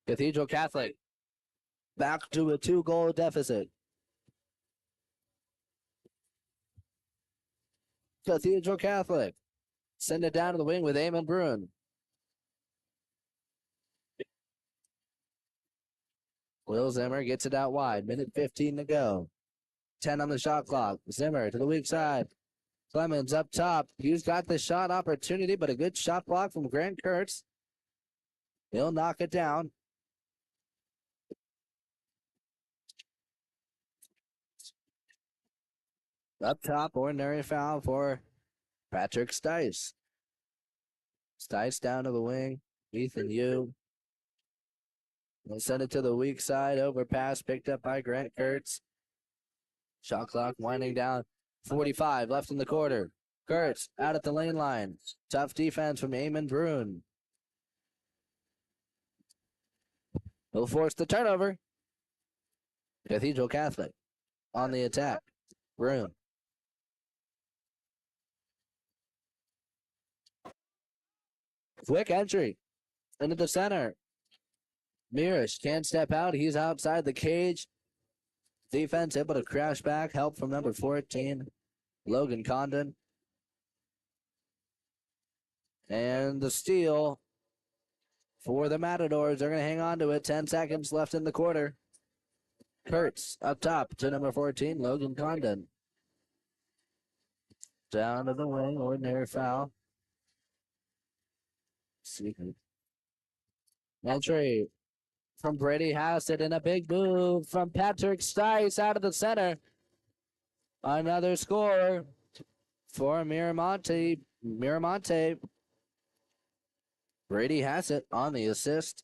Cathedral Catholic back to a 2-goal deficit. Cathedral Catholic send it down to the wing with Eamon Bruin. Will Zimmer gets it out wide. Minute 15 to go. 10 on the shot clock. Zimmer to the weak side. Clemens up top. He's got the shot opportunity, but a good shot block from Grant Kurtz. He'll knock it down. Up top, ordinary foul for Patrick Stice. Stice down to the wing. Ethan Yu. They'll send it to the weak side. Overpass picked up by Grant Kurtz. Shot clock winding down. 45 left in the quarter. Kurtz out at the lane line. Tough defense from Eamon Bruin. He'll force the turnover. Cathedral Catholic on the attack. Bruin. Quick entry into the center. Mirish can't step out. He's outside the cage. Defense able to crash back. Help from number 14, Logan Condon. And the steal for the Matadors. They're going to hang on to it. 10 seconds left in the quarter. Kurtz up top to number 14, Logan Condon. Down to the wing. Ordinary foul. Entry from Brady Hassett and a big move from Patrick Stice out of the center. Another score for Miramonte. Miramonte. Brady has it on the assist.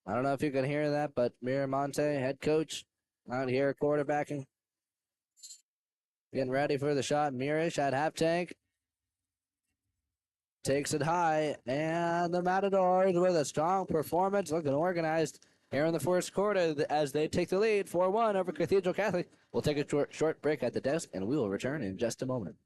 I don't know if you can hear that, but Miramonte, head coach, out here quarterbacking. Getting ready for the shot. Mirish at half tank. Takes it high. And the Matadors with a strong performance, looking organized here in the first quarter as they take the lead 4-1 over Cathedral Catholic. We'll take a short break at the desk, and we will return in just a moment.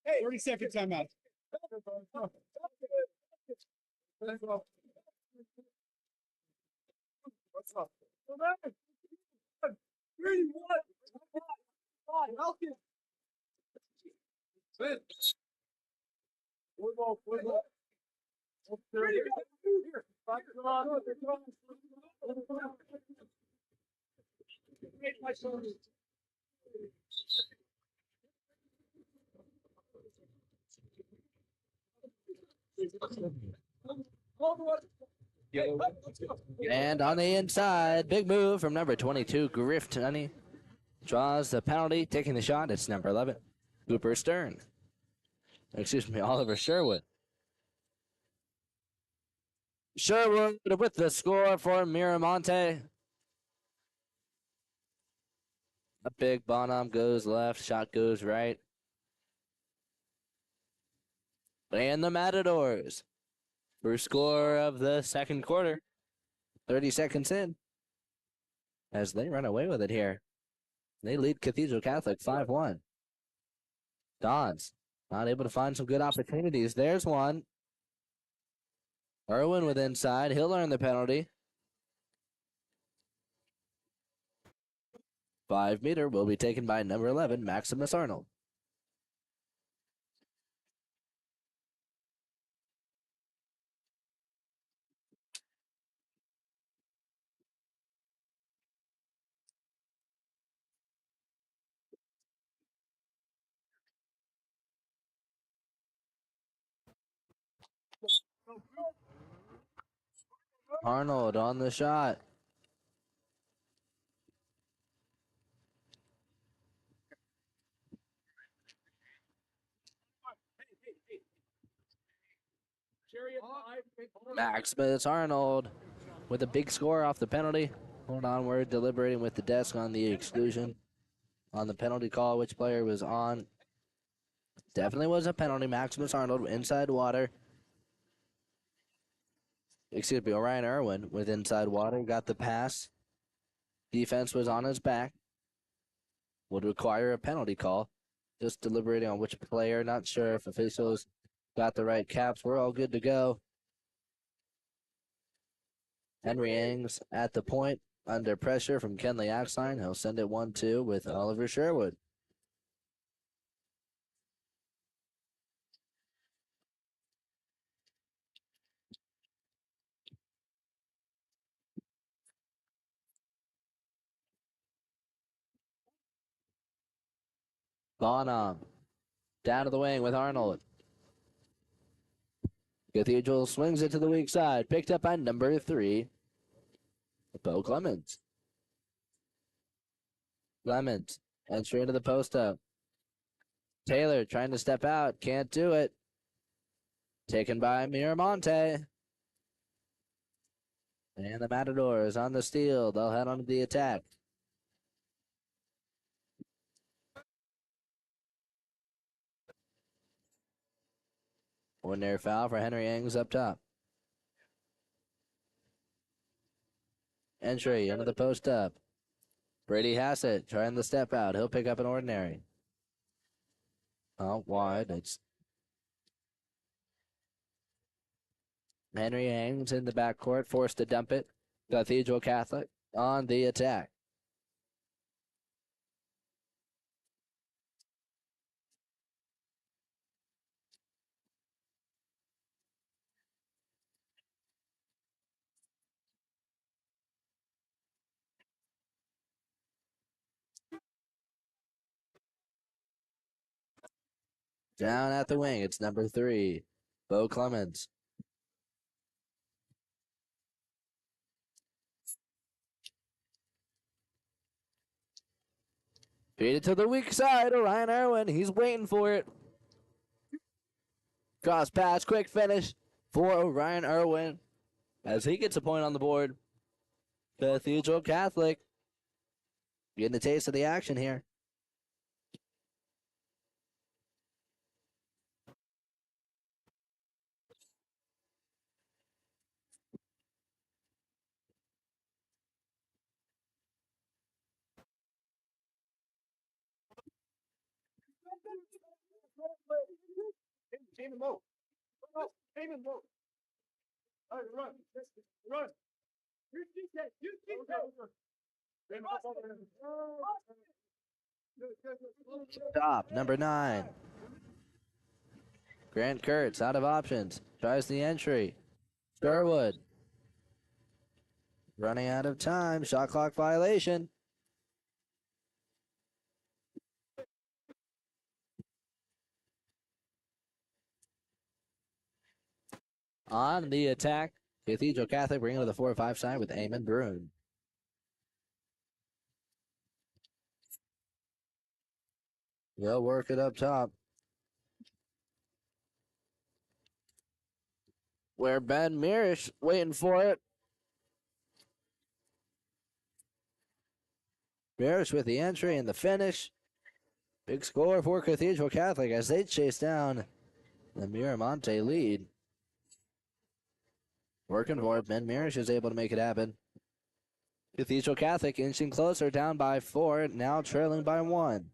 Hey, 30-second timeout. What's up? And on the inside, big move from number 22, Griff Tunney. Draws the penalty, taking the shot. It's number 11, Cooper Stern. Excuse me, Oliver Sherwood. Sherwood with the score for Miramonte. A big Bonham goes left, shot goes right. And the Matadors. First score of the second quarter. 30 seconds in. As they run away with it here. They lead Cathedral Catholic 5-1. Dons not able to find some good opportunities. There's one. Irwin with inside. He'll earn the penalty. 5-meter will be taken by number 11, Maximus Arnold. Arnold on the shot. Maximus Arnold with a big score off the penalty. Hold on, we're deliberating with the desk on the exclusion on the penalty call. Which player was on? Definitely was a penalty. Maximus Arnold inside water. Excuse me, Orion Irwin with inside water. Got the pass. Defense was on his back. Would require a penalty call. Just deliberating on which player. Not sure if officials got the right caps. We're all good to go. Henry Ings at the point under pressure from Kenley Axline. He'll send it 1-2 with Oliver Sherwood. Bonham down to the wing with Arnold. Cathedral swings it to the weak side. Picked up by number 3, Bo Clemens. Clemens entry into the post up. Taylor trying to step out. Can't do it. Taken by Miramonte. And the Matadors on the steal. They'll head on to the attack. Ordinary foul for Henry Ings up top. Entry into the post up. Brady Hassett trying to step out. He'll pick up an ordinary. Out wide. It's Henry Ings in the backcourt, forced to dump it. Cathedral Catholic on the attack. Down at the wing, it's number 3, Bo Clemens. Feed it to the weak side. Orion Irwin, he's waiting for it. Cross pass, quick finish for Orion Irwin as he gets a point on the board. Cathedral Catholic getting a taste of the action here. Stop, number 9. Grant Kurtz out of options. Tries the entry. Sherwood running out of time. Shot clock violation. On the attack, Cathedral Catholic bringing to the 4-5 side with Eamon Bruin. They'll work it up top. Where Ben Mirish waiting for it. Mirish with the entry and the finish. Big score for Cathedral Catholic as they chase down the Miramonte lead. Working for it. Ben Mirish is able to make it happen. Cathedral Catholic inching closer, down by 4, now trailing by 1.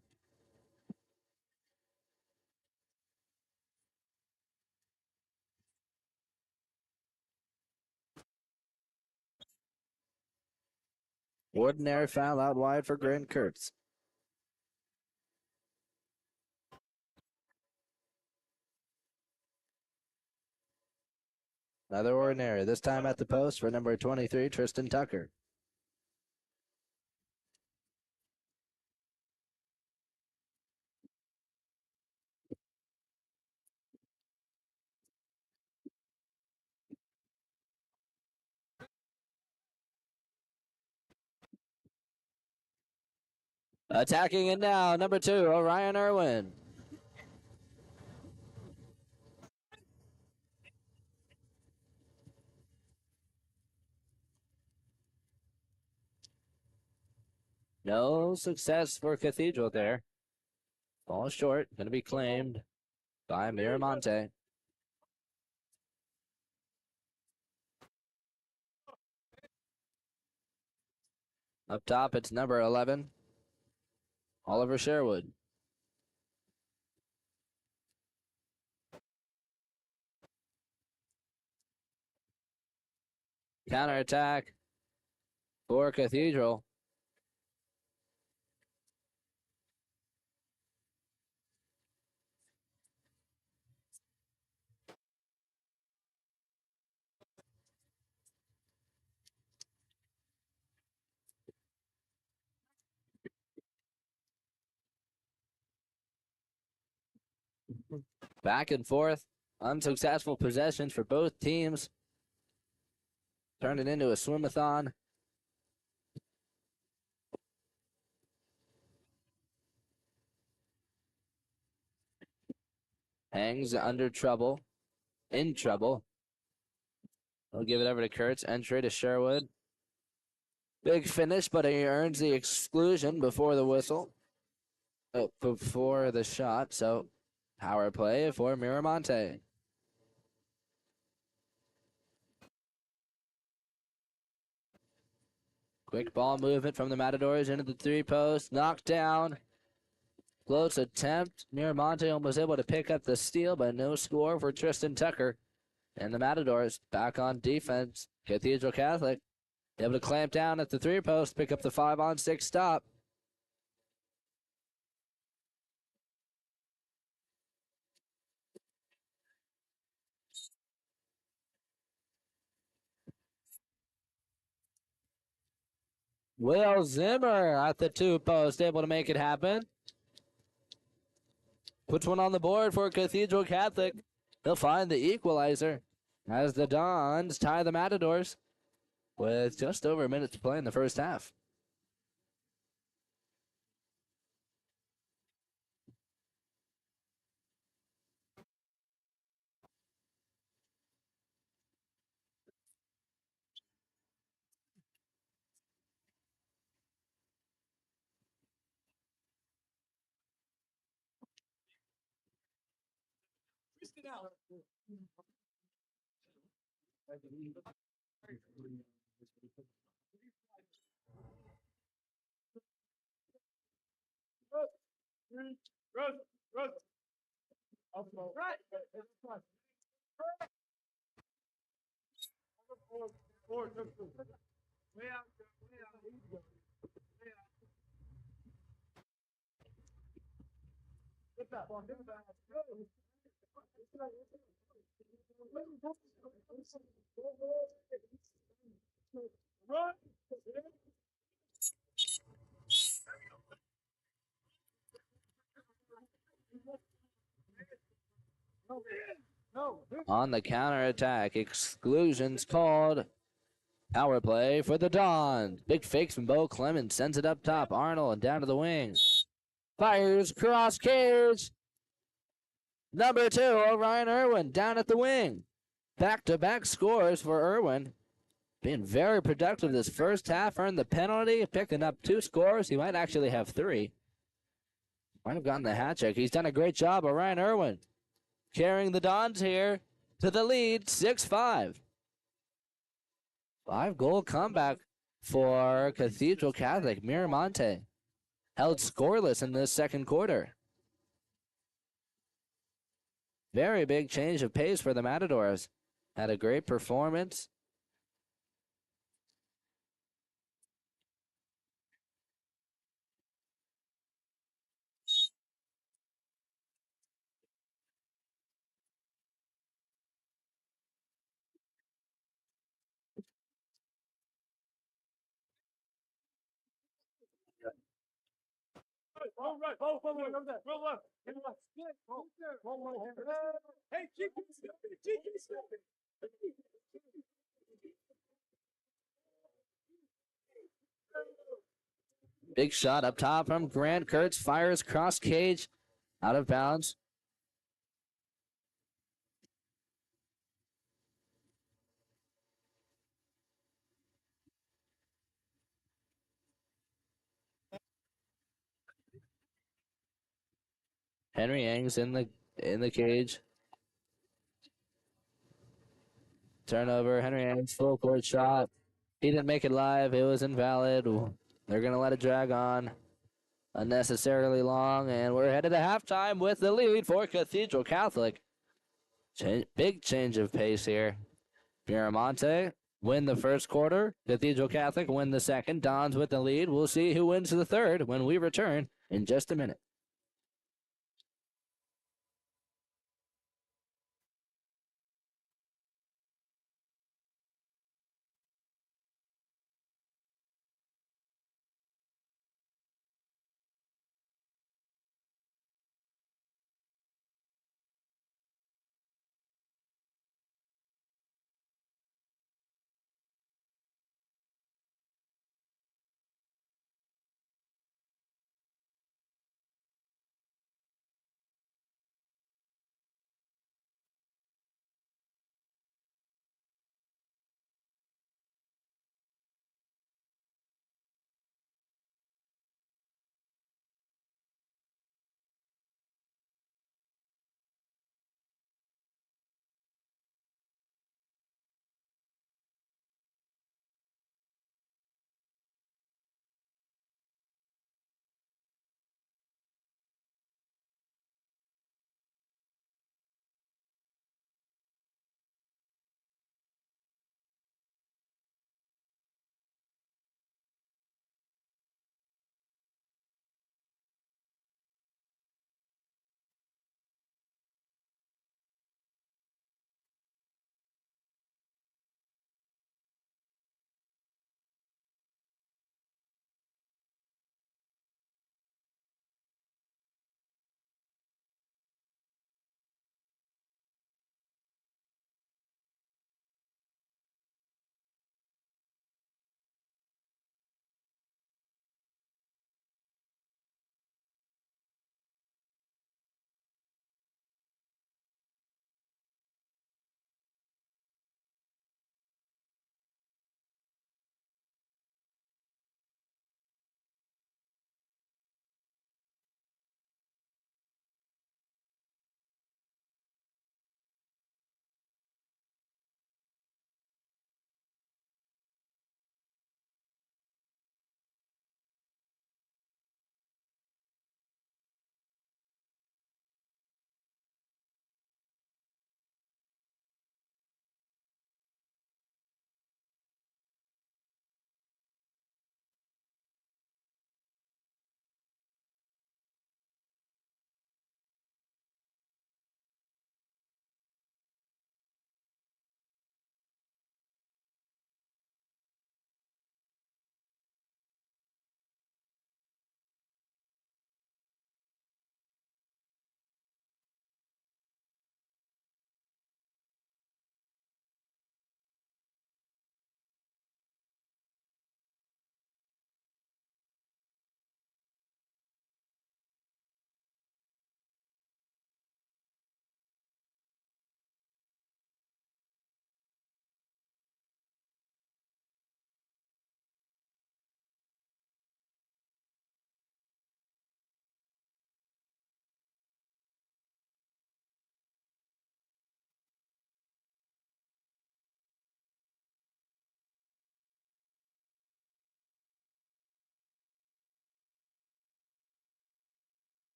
Ordinary foul out wide for Grant Kurtz. Another ordinary, this time at the post for number 23, Tristan Tucker. Attacking it now, number 2, Orion Irwin. No success for Cathedral there. Ball short, going to be claimed by Miramonte. Up top, it's number 11, Oliver Sherwood. Counterattack for Cathedral. Back and forth. Unsuccessful possessions for both teams. Turned it into a swim-a-thon. Hangs under trouble. In trouble. We'll give it over to Kurtz. Entry to Sherwood. Big finish, but he earns the exclusion before the whistle. Before the shot. So, power play for Miramonte. Quick ball movement from the Matadors into the 3-post. Knocked down. Close attempt. Miramonte almost able to pick up the steal, but no score for Tristan Tucker. And the Matadors back on defense. Cathedral Catholic able to clamp down at the 3-post, pick up the 5-on-6 stop. Will Zimmer at the 2-post, able to make it happen. Puts one on the board for Cathedral Catholic. He'll find the equalizer as the Dons tie the Matadors with just over a minute to play in the first half. On the counterattack, exclusions called. Power play for the Dons. Big fakes from Bo Clemens. Sends it up top. Arnold down to the wing. Fires cross cage. Number 2, Orion Irwin down at the wing. Back-to-back scores for Irwin. Being very productive this first half. Earned the penalty. Picking up 2 scores. He might actually have 3. Might have gotten the hat trick. He's done a great job. Orion Irwin carrying the Dons here to the lead, 6-5. 5-goal comeback for Cathedral Catholic. Miramonte held scoreless in this second quarter. Very big change of pace for the Matadors. Had a great performance. Big shot up top from Grant. Kurtz fires cross cage, out of bounds. Henry Ang's in the cage. Turnover. Henry Ang's full court shot. He didn't make it live. It was invalid. They're gonna let it drag on unnecessarily long, and we're headed to halftime with the lead for Cathedral Catholic. Big change of pace here. Miramonte win the first quarter. Cathedral Catholic win the second. Dons with the lead. We'll see who wins the third when we return in just a minute.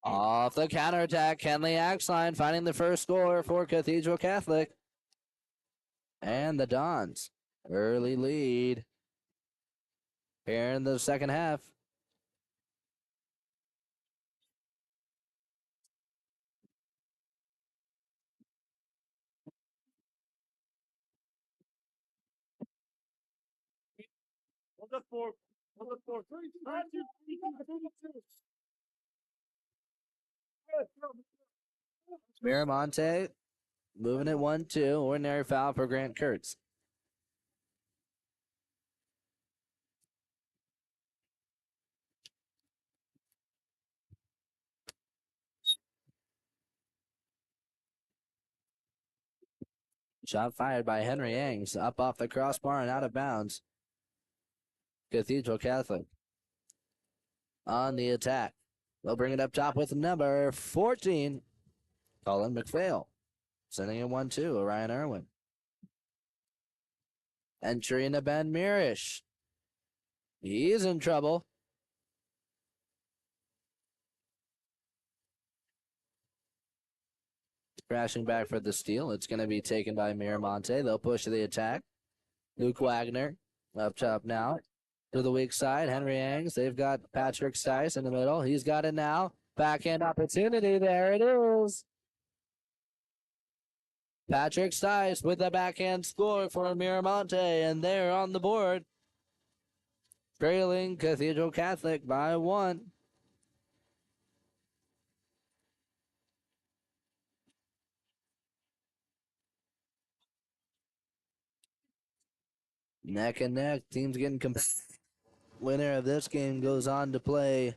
Off the counterattack, Kenley Axline finding the first score for Cathedral Catholic. And the Dons, early lead here in the second half. Miramonte moving it 1-2. Ordinary foul for Grant Kurtz. Shot fired by Henry Yangs, up off the crossbar and out of bounds. Cathedral Catholic on the attack. They'll bring it up top with number 14, Colin McPhail. Sending it 1-2, Orion Irwin. Entry into Ben Mirish. He's in trouble. Crashing back for the steal. It's going to be taken by Miramonte. They'll push to the attack. Luke Wagner up top now. To the weak side, Henry Yangs. They've got Patrick Stice in the middle. He's got it now. Backhand opportunity. There it is. Patrick Stice with the backhand score for Miramonte, and they're on the board. Trailing Cathedral Catholic by 1. Neck and neck. Teams getting winner of this game goes on to play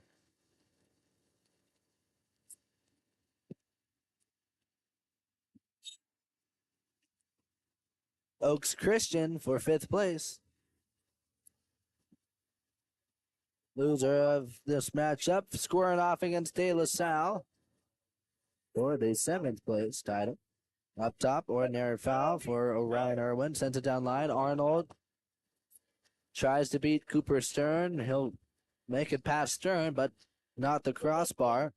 Oaks Christian for 5th place. Loser of this matchup scoring off against De La Salle for the 7th place title. Up top, ordinary foul for Orion Irwin. Sends it down line. Arnold tries to beat Cooper Stern. He'll make it past Stern, but not the crossbar.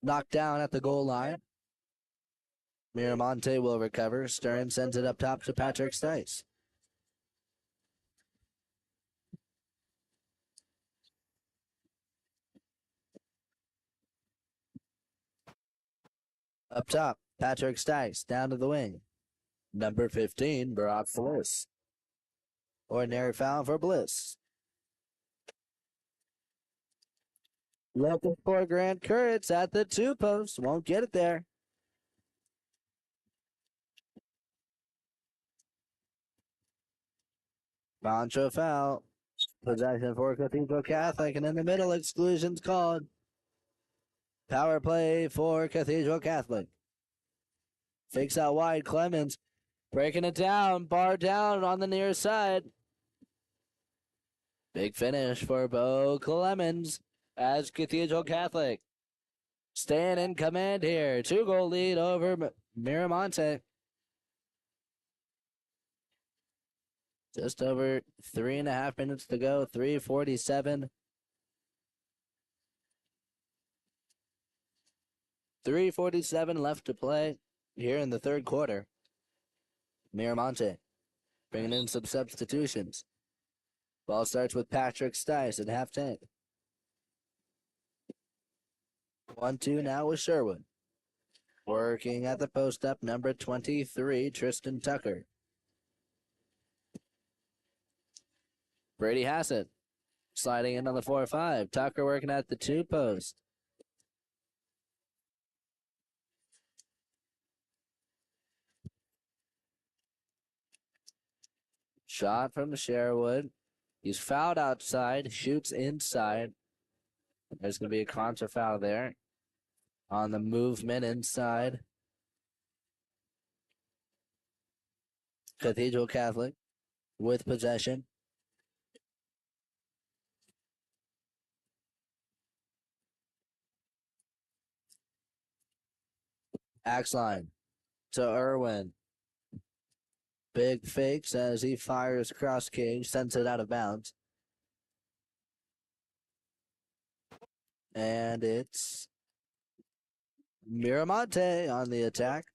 Knocked down at the goal line. Miramonte will recover. Stern sends it up top to Patrick Stice. Up top, Patrick Stice down to the wing. Number 15, Brock Bliss. Ordinary foul for Bliss. Looking for Grant Kurtz at the 2 post. Won't get it there. Boncho foul. Possession for Cathedral Catholic, and in the middle, exclusions called. Power play for Cathedral Catholic. Fakes out wide. Clemens breaking it down. Bar down on the near side. Big finish for Bo Clemens as Cathedral Catholic staying in command here. 2-goal lead over Miramonte. Just over 3.5 minutes to go. 3:47. 3:47 left to play here in the third quarter. Miramonte bringing in some substitutions. Ball starts with Patrick Stice at half tank. 1-2 now with Sherwood. Working at the post up, number 23, Tristan Tucker. Brady Hassett sliding in on the 4-5. Tucker working at the 2 post. Shot from Sherwood. He's fouled outside, shoots inside. There's going to be a contra foul there on the movement inside. Cathedral Catholic with possession. Axline to Irwin. Big fakes as he fires cross cage, sends it out of bounds. And it's Miramonte on the attack.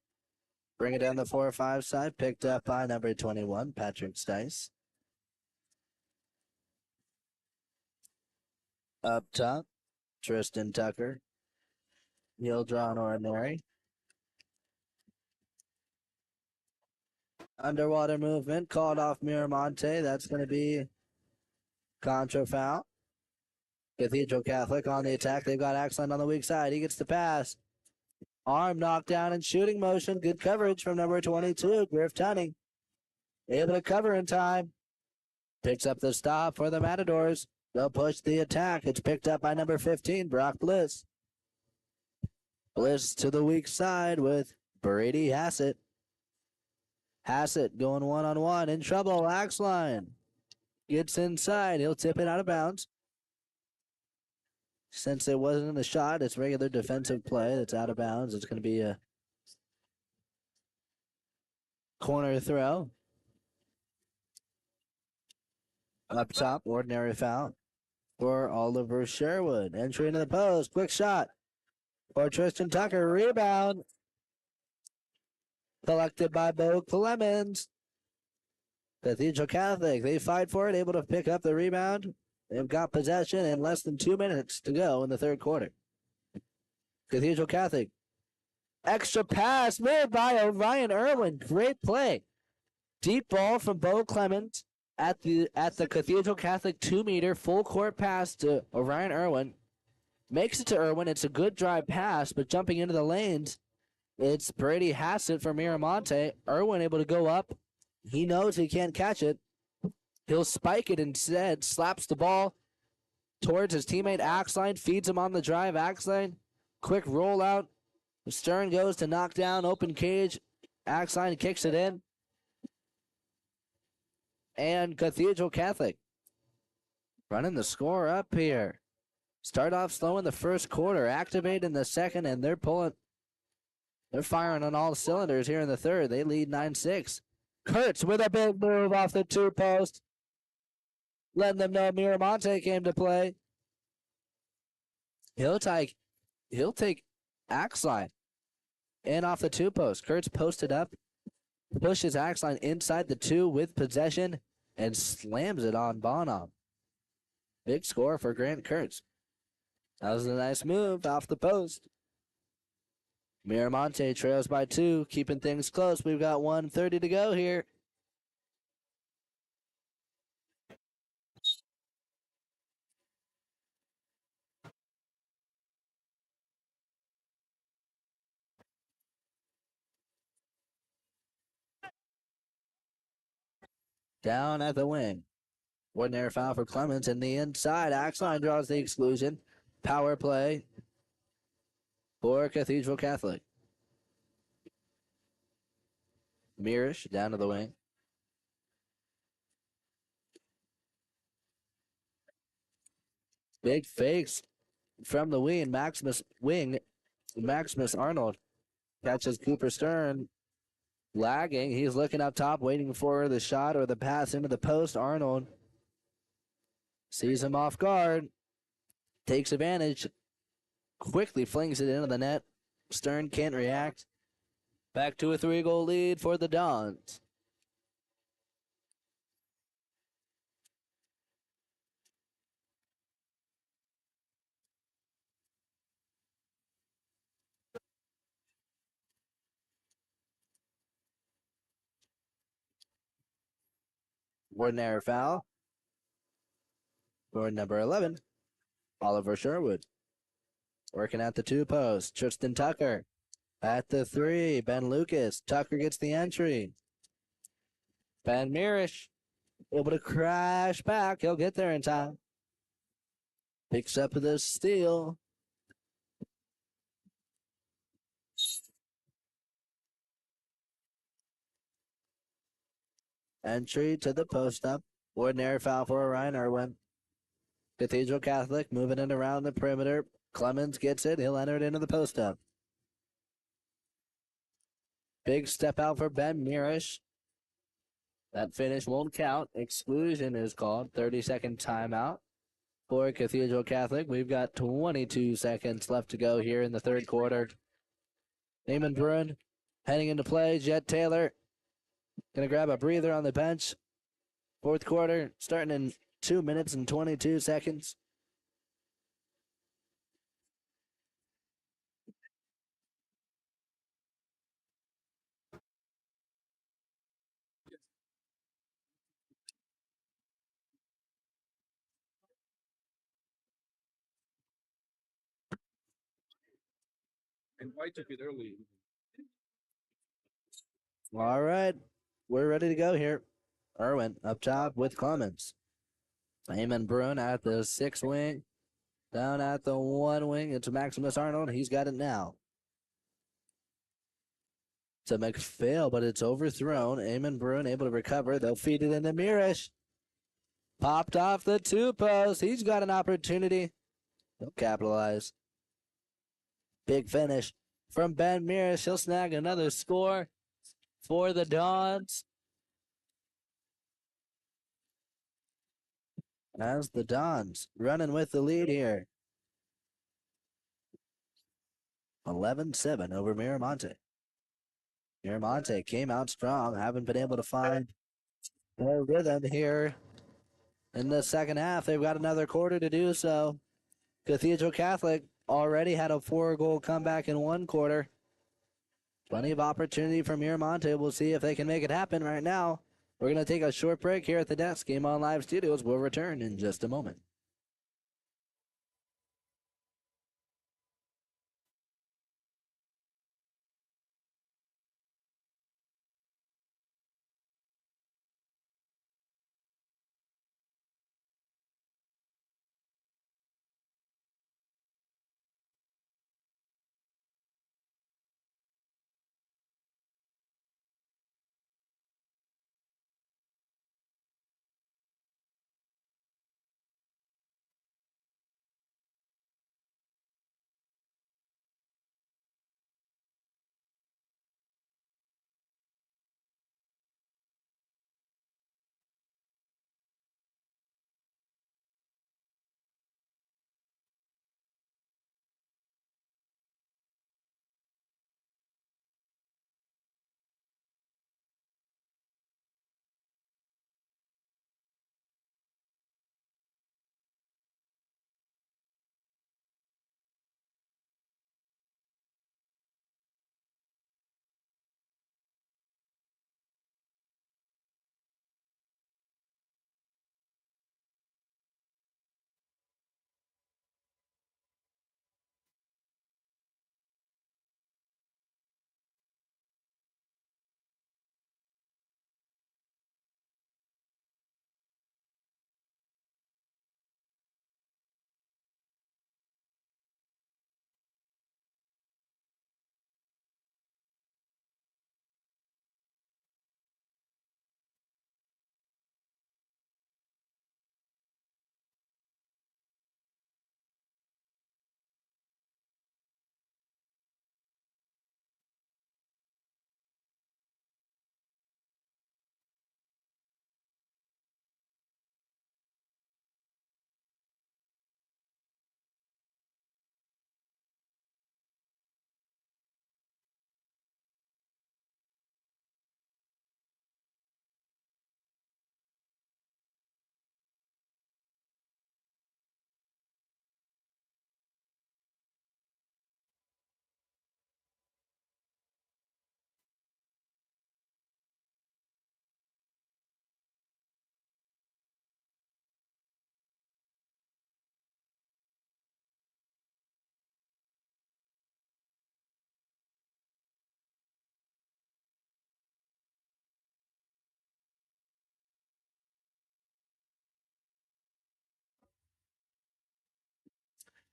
Bring it down the 4-5 side. Picked up by number 21, Patrick Stice. Up top, Tristan Tucker. He'll draw an ordinary. Underwater movement called off Miramonte. That's going to be contra foul. Cathedral Catholic on the attack. They've got Axline on the weak side. He gets the pass. Arm knockdown and shooting motion. Good coverage from number 22, Griff Tunning. Able to cover in time. Picks up the stop for the Matadors. They'll push the attack. It's picked up by number 15, Brock Bliss. Bliss to the weak side with Brady Hassett. Hassett going one-on-one. In trouble. Axline gets inside. He'll tip it out of bounds. Since it wasn't a shot, it's regular defensive play that's out of bounds. It's going to be a corner throw. Up top, ordinary foul for Oliver Sherwood. Entry into the post. Quick shot for Tristan Tucker. Rebound. Collected by Bo Clemens. Cathedral Catholic, they fight for it, able to pick up the rebound. They've got possession in less than 2 minutes to go in the third quarter. Cathedral Catholic. Extra pass made by Orion Irwin. Great play. Deep ball from Bo Clemens at the Cathedral Catholic 2-meter full court pass to Orion Irwin. Makes it to Irwin. It's a good drive pass, but jumping into the lanes, it's Brady Hassett for Miramonte. Irwin able to go up. He knows he can't catch it. He'll spike it instead, slaps the ball towards his teammate Axline, feeds him on the drive. Axline, quick rollout. Stern goes to knock down, open cage. Axline kicks it in. And Cathedral Catholic running the score up here. Start off slow in the first quarter, activate in the second, and they're firing on all cylinders here in the third. They lead 9-6. Kurtz with a big move off the 2-post. Letting them know Miramonte came to play. He'll take Axline in off the 2-post. Kurtz posted up, pushes Axline inside the 2 with possession, and slams it on Bonham. Big score for Grant Kurtz. That was a nice move off the post. Miramonte trails by 2, keeping things close. We've got 1:30 to go here. Down at the wing. Ordinary foul for Clemens in the inside. Axline draws the exclusion. Power play for Cathedral Catholic. Mirish down to the wing. Big fakes from the wing. Maximus Arnold catches Cooper Stern lagging. He's looking up top, waiting for the shot or the pass into the post. Arnold sees him off guard, takes advantage, quickly flings it into the net. Stern can't react. Back to a 3-goal lead for the Dons. Ordinary foul for number 11, Oliver Sherwood. Working at the 2-post. Tristan Tucker at the 3. Ben Lucas. Tucker gets the entry. Ben Mirish able to crash back. He'll get there in time. Picks up the steal. Entry to the post up. Ordinary foul for Orion Irwin. Cathedral Catholic moving it around the perimeter. Clemens gets it. He'll enter it into the post up. Big step out for Ben Mirish. That finish won't count. Exclusion is called. 30-second timeout for Cathedral Catholic. We've got 22 seconds left to go here in the third quarter. Eamon Bruin heading into play. Jet Taylor going to grab a breather on the bench. Fourth quarter starting in 2 minutes and 22 seconds. And White took it early. All right, we're ready to go here. Irwin up top with Clemens. Eamon Bruin at the 6 wing. Down at the 1 wing, it's Maximus Arnold. He's got it now. To McPhail, but it's overthrown. Eamon Bruin able to recover. They'll feed it into Mirish. Popped off the 2 post. He's got an opportunity. He'll capitalize. Big finish from Ben Mirish. He'll snag another score for the Dons. As the Dons running with the lead here. 11-7 over Miramonte. Miramonte came out strong. Haven't been able to find their rhythm here in the second half. They've got another quarter to do so. Cathedral Catholic already had a 4-goal comeback in 1 quarter. Plenty of opportunity for Miramonte. We'll see if they can make it happen right now. We're going to take a short break here at the desk. Game On Live Studios will return in just a moment.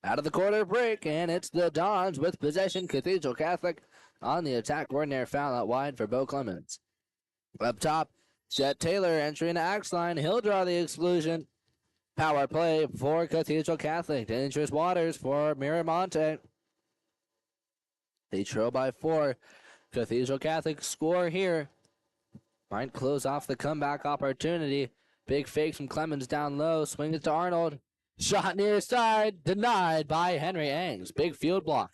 Out of the quarter break, and it's the Dons with possession. Cathedral Catholic on the attack. Ordinary foul out wide for Bo Clemens. Up top, Jet Taylor entering the axe line. He'll draw the exclusion. Power play for Cathedral Catholic. Dangerous waters for Miramonte. They trail by 4. Cathedral Catholic score here. Might close off the comeback opportunity. Big fake from Clemens down low. Swing it to Arnold. Shot near side. Denied by Henry Angs. Big field block.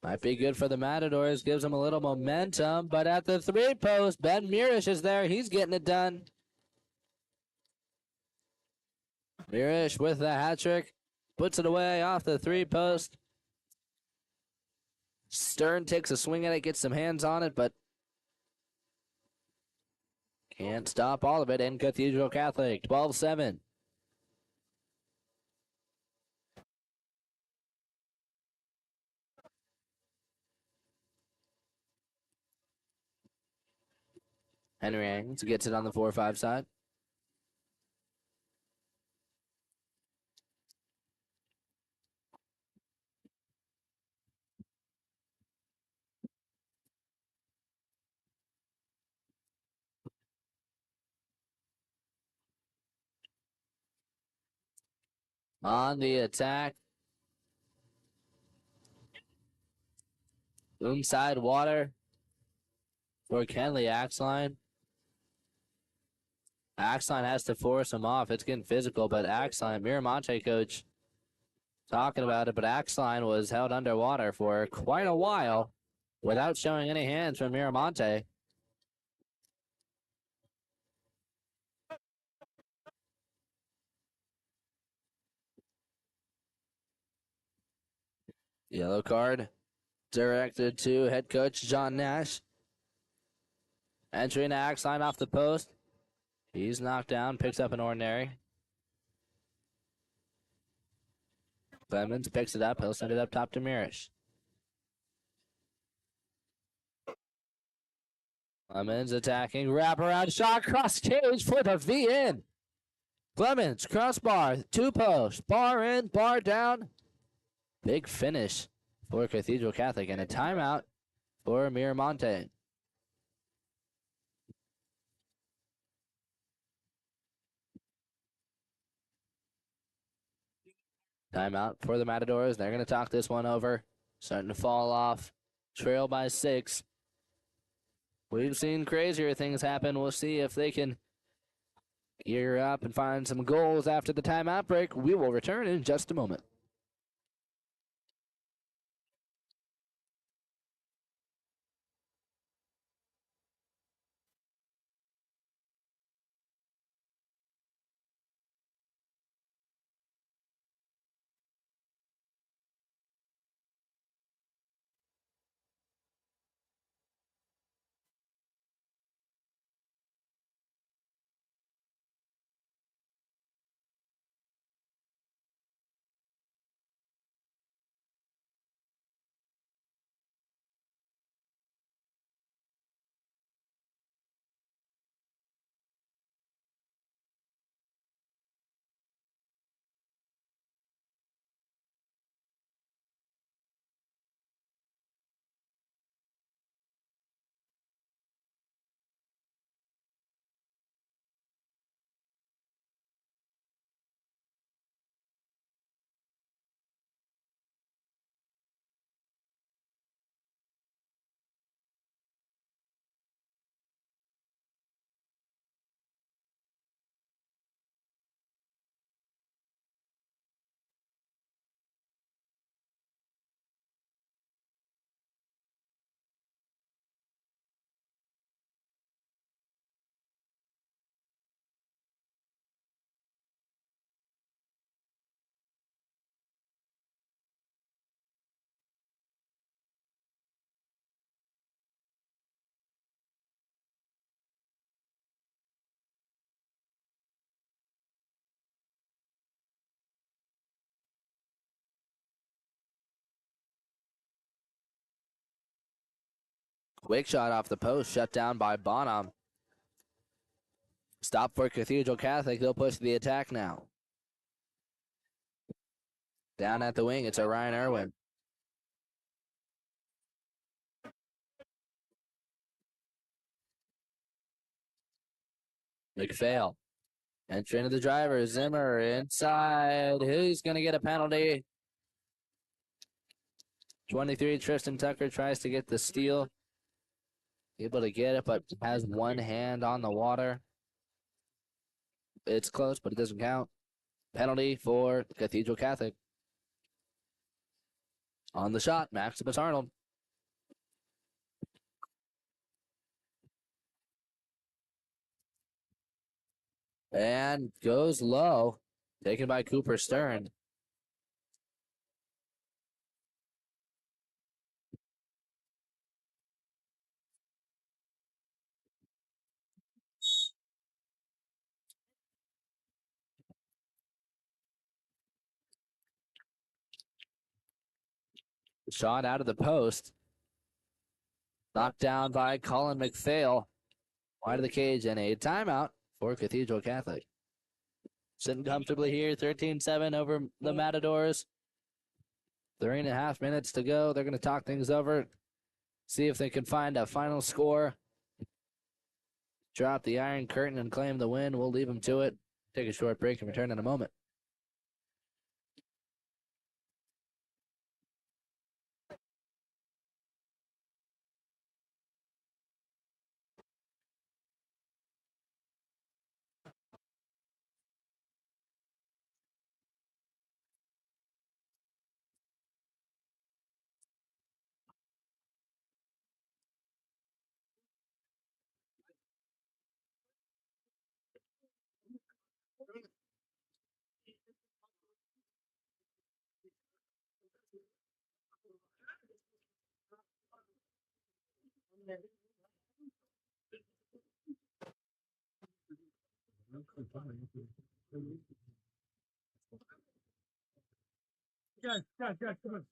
Might be good for the Matadors. Gives them a little momentum. But at the 3-post, Ben Mirish is there. He's getting it done. Mirish with the hat trick. Puts it away off the 3-post. Stern takes a swing at it, gets some hands on it, but can't stop all of it. And Cathedral Catholic, 12-7. Henry Angles gets it on the 4-5 side. On the attack. Inside water for Kenley. Axline. Axline has to force him off. It's getting physical, but Axline, Miramonte coach, talking about it, but Axline was held underwater for quite a while without showing any hands from Miramonte. Yellow card directed to head coach John Nash. Entering Axline off the post. He's knocked down, picks up an ordinary. Clemens picks it up. He'll send it up top to Mirish. Clemens attacking. Wraparound shot. Cross cage for the V-in. Clemens, crossbar. 2-post. Bar in, bar down. Big finish for Cathedral Catholic. And a timeout for Miramonte. Timeout for the Matadors. They're going to talk this one over. Starting to fall off. Trail by 6. We've seen crazier things happen. We'll see if they can gear up and find some goals after the timeout break. We will return in just a moment. Quick shot off the post, shut down by Bonham. Stop for Cathedral Catholic. They'll push the attack now. Down at the wing, it's Orion Irwin. McPhail. Entering to the driver, Zimmer inside. He's going to get a penalty. 23, Tristan Tucker tries to get the steal. Able to get it, but has one hand on the water. It's close, but it doesn't count. Penalty for Cathedral Catholic. On the shot, Maximus Arnold. And goes low. Taken by Cooper Stern. Shot out of the post. Knocked down by Colin McPhail. Wide of the cage and a timeout for Cathedral Catholic. Sitting comfortably here, 13-7 over the Matadors. 3.5 minutes to go. They're going to talk things over, see if they can find a final score. Drop the Iron Curtain and claim the win. We'll leave them to it. Take a short break and return in a moment. Guys, come on.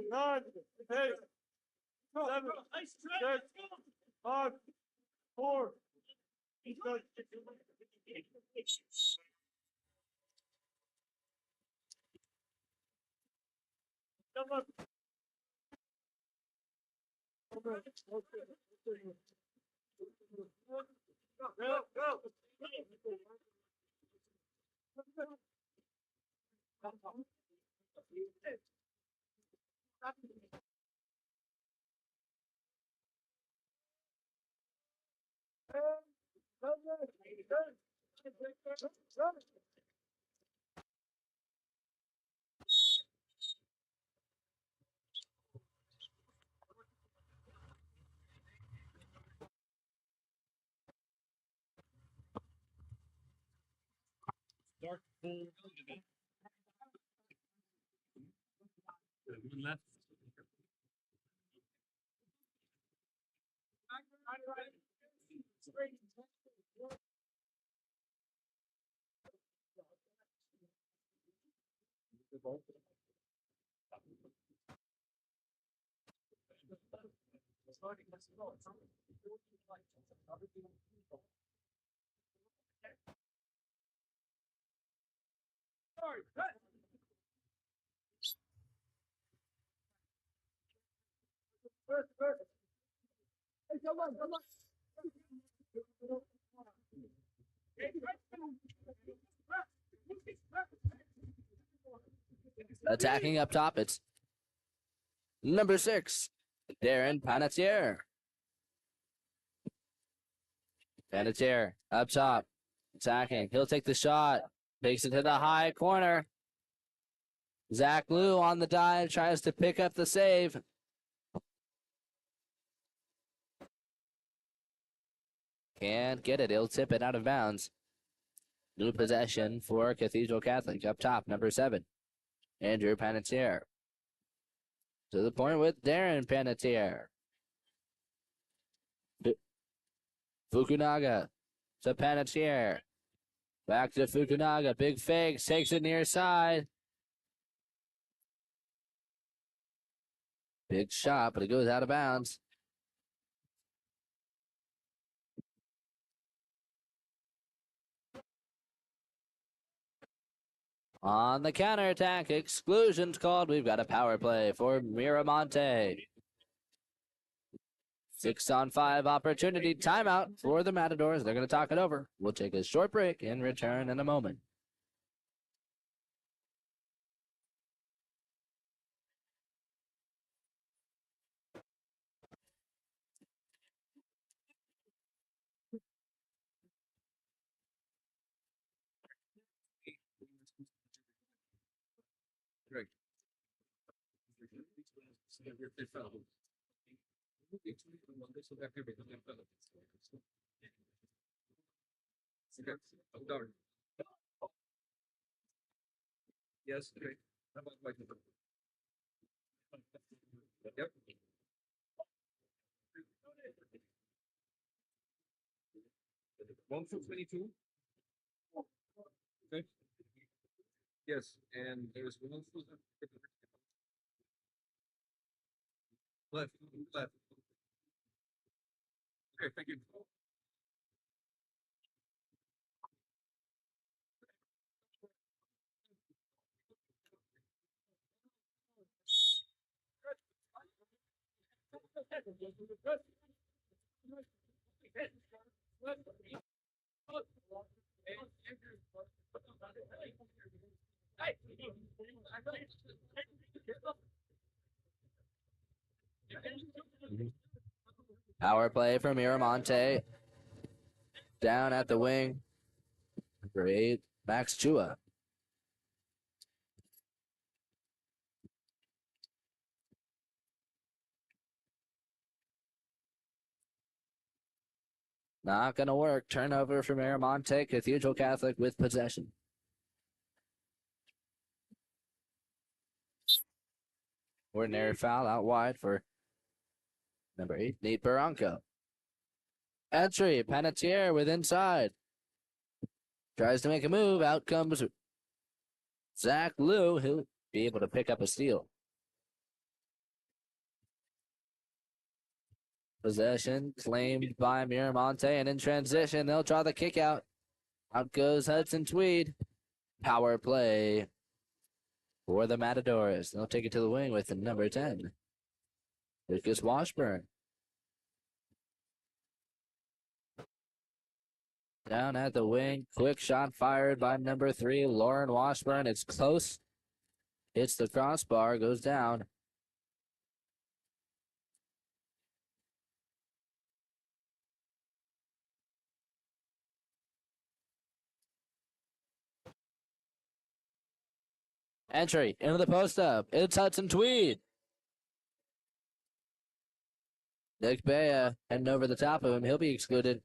Nine, 8, 7, 6, 5, 4. Come on. Go. Dark full. Left. Attacking up top, it's number 6, Darren Panettiere. Panettiere up top, attacking. He'll take the shot, takes it to the high corner. Zach Lou on the dive, tries to pick up the save. Can't get it. He'll tip it out of bounds. New possession for Cathedral Catholic. Up top, number 7, Andrew Panettiere. To the point with Darren Panettiere. Fukunaga to Panettiere. Back to Fukunaga. Big fakes. Takes it near side. Big shot, but it goes out of bounds. On the counterattack, exclusions called. We've got a power play for Miramonte. 6-on-5 opportunity timeout for the Matadors. They're going to talk it over. We'll take a short break and return in a moment. Yes. Yep. One for 22. Okay. Yes, and there's one for left. Left. Okay, thank you. Power play from Miramonte. Down at the wing. Number 8, Max Chua. Not going to work. Turnover from Miramonte. Cathedral Catholic with possession. Ordinary foul out wide for number 8, Nate Barranco. Entry, Panettiere with inside. Tries to make a move. Out comes Zach Liu. He'll be able to pick up a steal. Possession claimed by Miramonte, and in transition, they'll draw the kick out. Out goes Hudson Tweed. Power play for the Matadors. They'll take it to the wing with the number 10, Lucas Washburn. Down at the wing, quick shot fired by number 3, Lauren Washburn. It's close. Hits the crossbar, goes down. Entry into the post up. It's Hudson Tweed. Nick Bea heading over the top of him. He'll be excluded.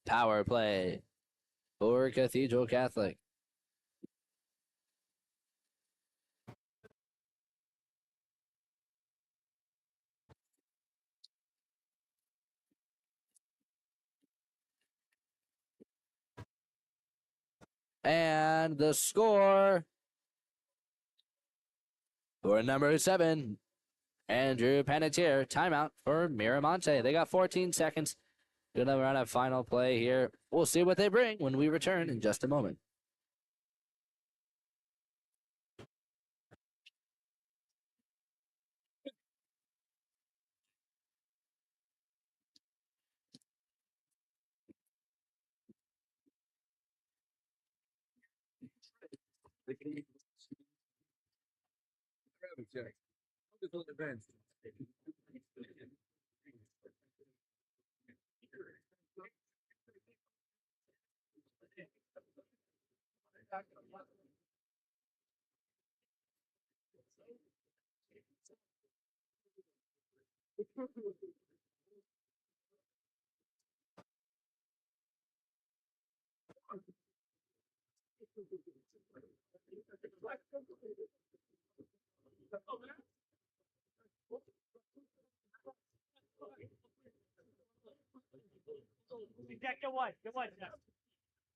Power play for Cathedral Catholic. And the score for number 7, Andrew Panettiere. Timeout for Miramonte. They got 14 seconds. Gonna run a final play here. We'll see what they bring when we return in just a moment.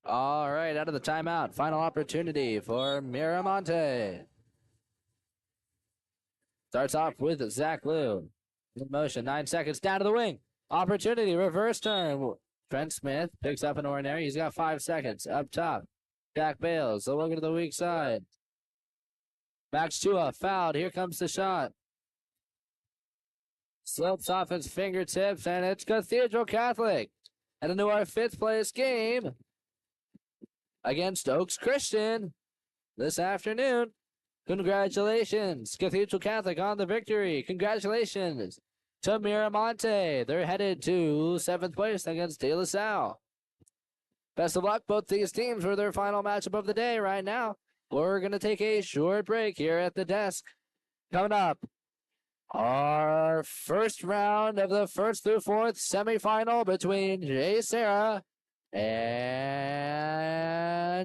All right, out of the timeout. Final opportunity for Miramonte. Starts off with Zach Liu. In motion, 9 seconds down to the wing. Opportunity, reverse turn. Trent Smith picks up an ordinary. He's got 5 seconds up top. Jack Bales, the look to the weak side. Max Chua fouled. Here comes the shot. Slips off its fingertips, and it's Cathedral Catholic. And into our 5th place game against Oaks Christian this afternoon. Congratulations, Cathedral Catholic on the victory. Congratulations to Miramonte. They're headed to 7th place against De La Salle. Best of luck, both these teams for their final matchup of the day right now. We're going to take a short break here at the desk. Coming up, our first round of the 1st through 4th semifinal between J. Sarah and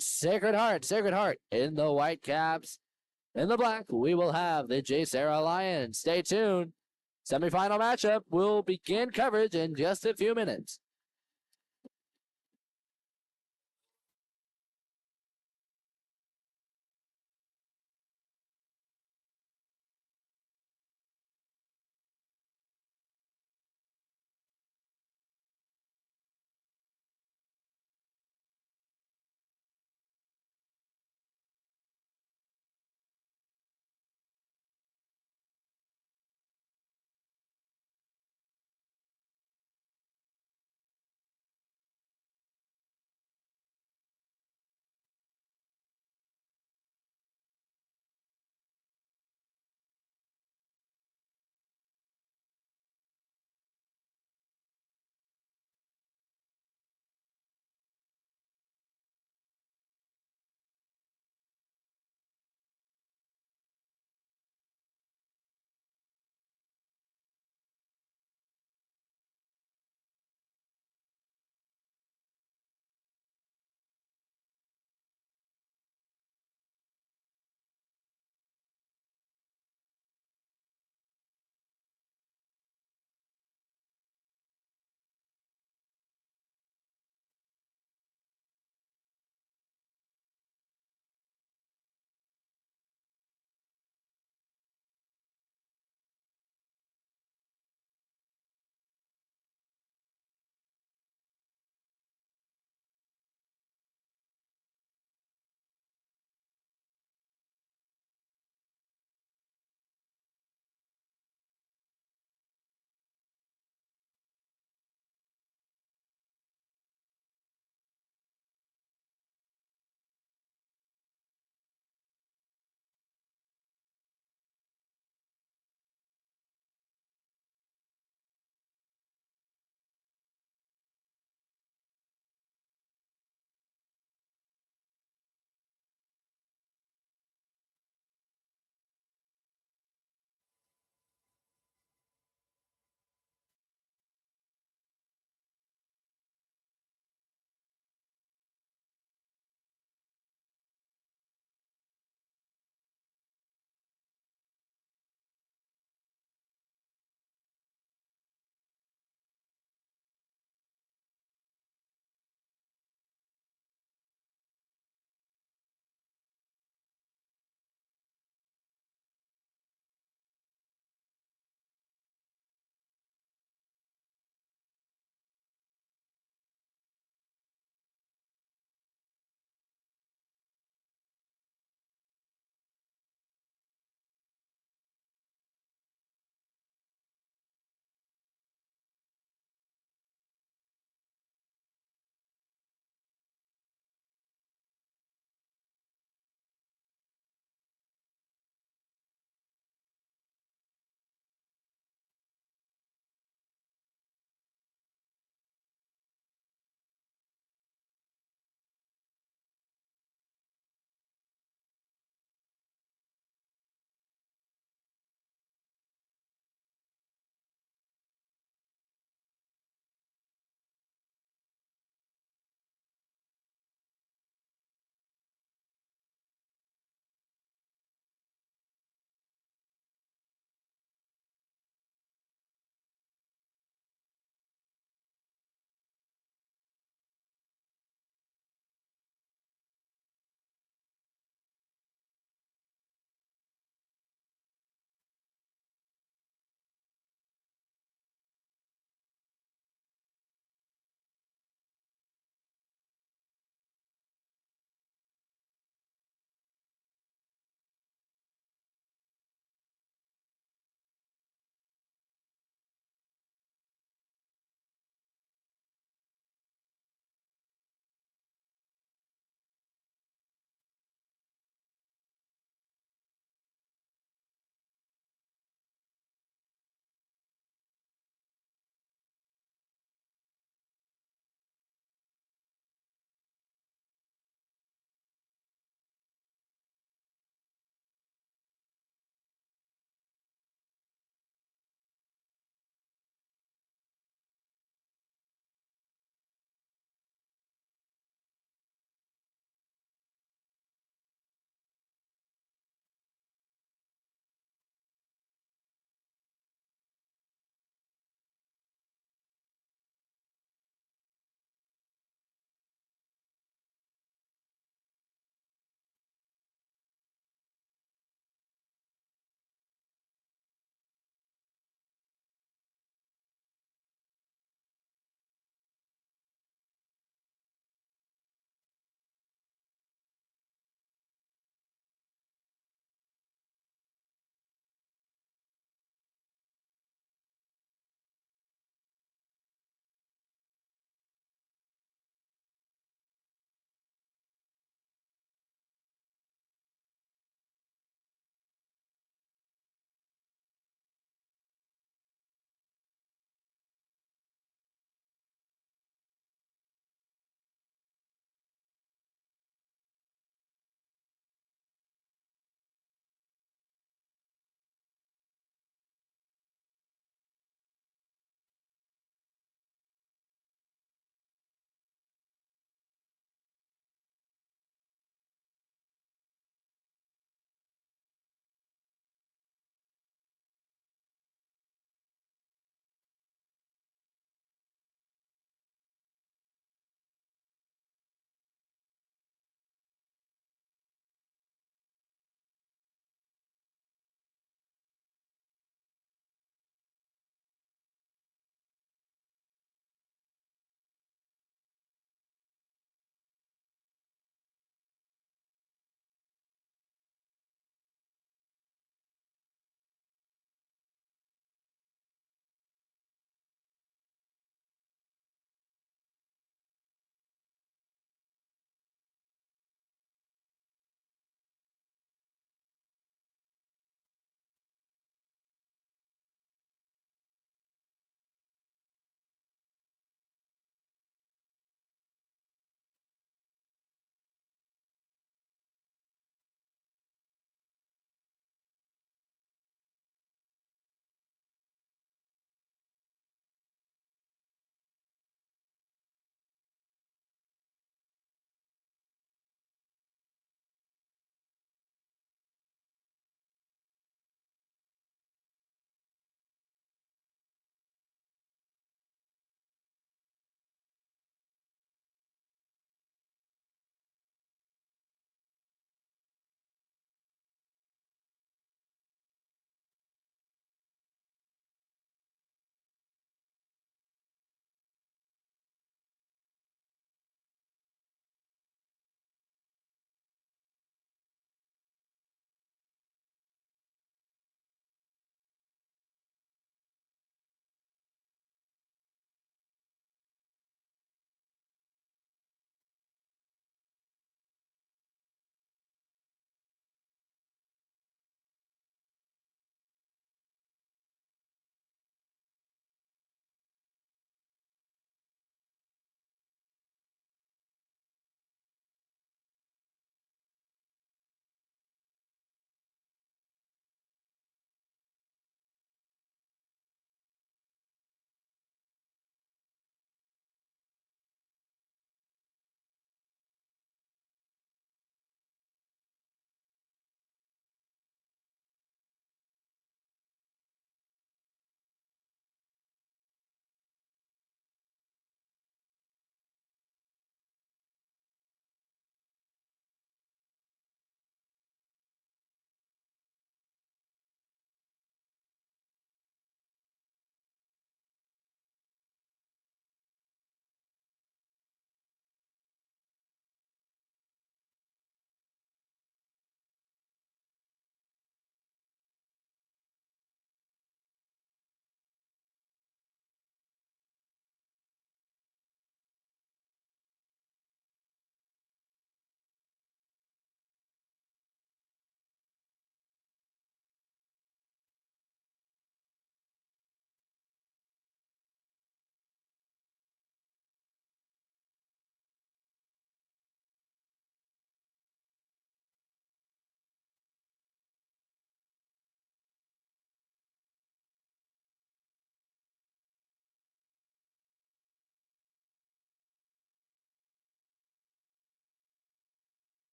Sacred Heart. Sacred Heart in the white caps. In the black, we will have the J. Sarah Lions. Stay tuned. Semifinal matchup will begin coverage in just a few minutes.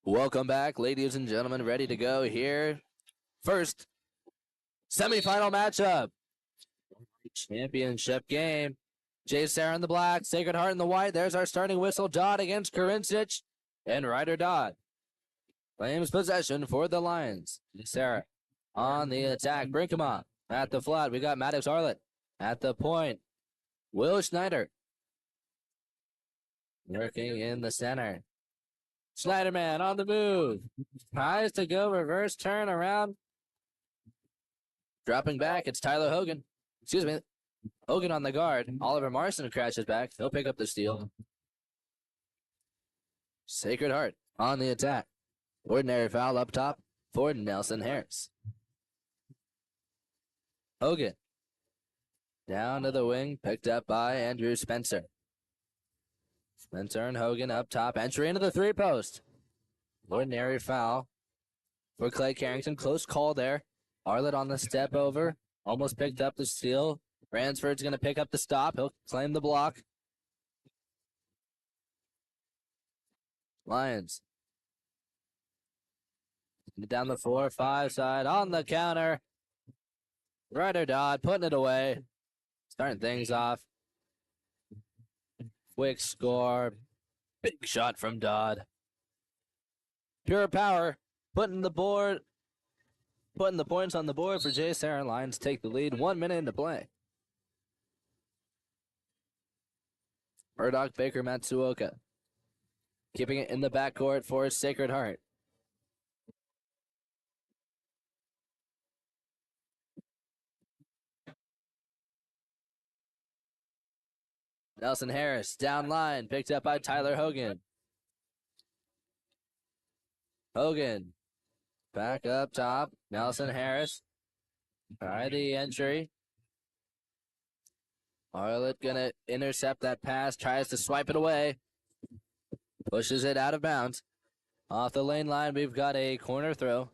Welcome back, ladies and gentlemen. Ready to go here. First semifinal matchup. Championship game. Jay Sarah in the black, Sacred Heart in the white. There's our starting whistle. Dodd against Karincic and Ryder Dodd claims possession for the Lions. Jay Sarah on the attack. Brinkema at the flat. We got Maddox Arlett at the point. Will Schneider working in the center. Schneiderman on the move. Tries to go reverse turn around. Dropping back, it's Tyler Hogan. Excuse me. Hogan on the guard. Oliver Marson crashes back. He'll pick up the steal. Sacred Heart on the attack. Ordinary foul up top for Nelson Harris. Hogan down to the wing, picked up by Andrew Spencer. Spencer and Hogan up top. Entry into the three post. Ordinary foul for Clay Carrington. Close call there. Arlett on the step over. Almost picked up the steal. Ransford's going to pick up the stop. He'll claim the block. Lions. Down the 4-5 side on the counter. Ryder Dodd putting it away. Starting things off. Quick score. Big shot from Dodd. Pure power. Putting the points on the board for Jay Sarah. Lions take the lead. 1 minute into play. Murdoch, Baker, Matsuoka. Keeping it in the backcourt for Sacred Heart. Nelson Harris down line, picked up by Tyler Hogan. Hogan back up top. Nelson Harris. Try the entry. Arlett gonna intercept that pass, tries to swipe it away. Pushes it out of bounds. Off the lane line, we've got a corner throw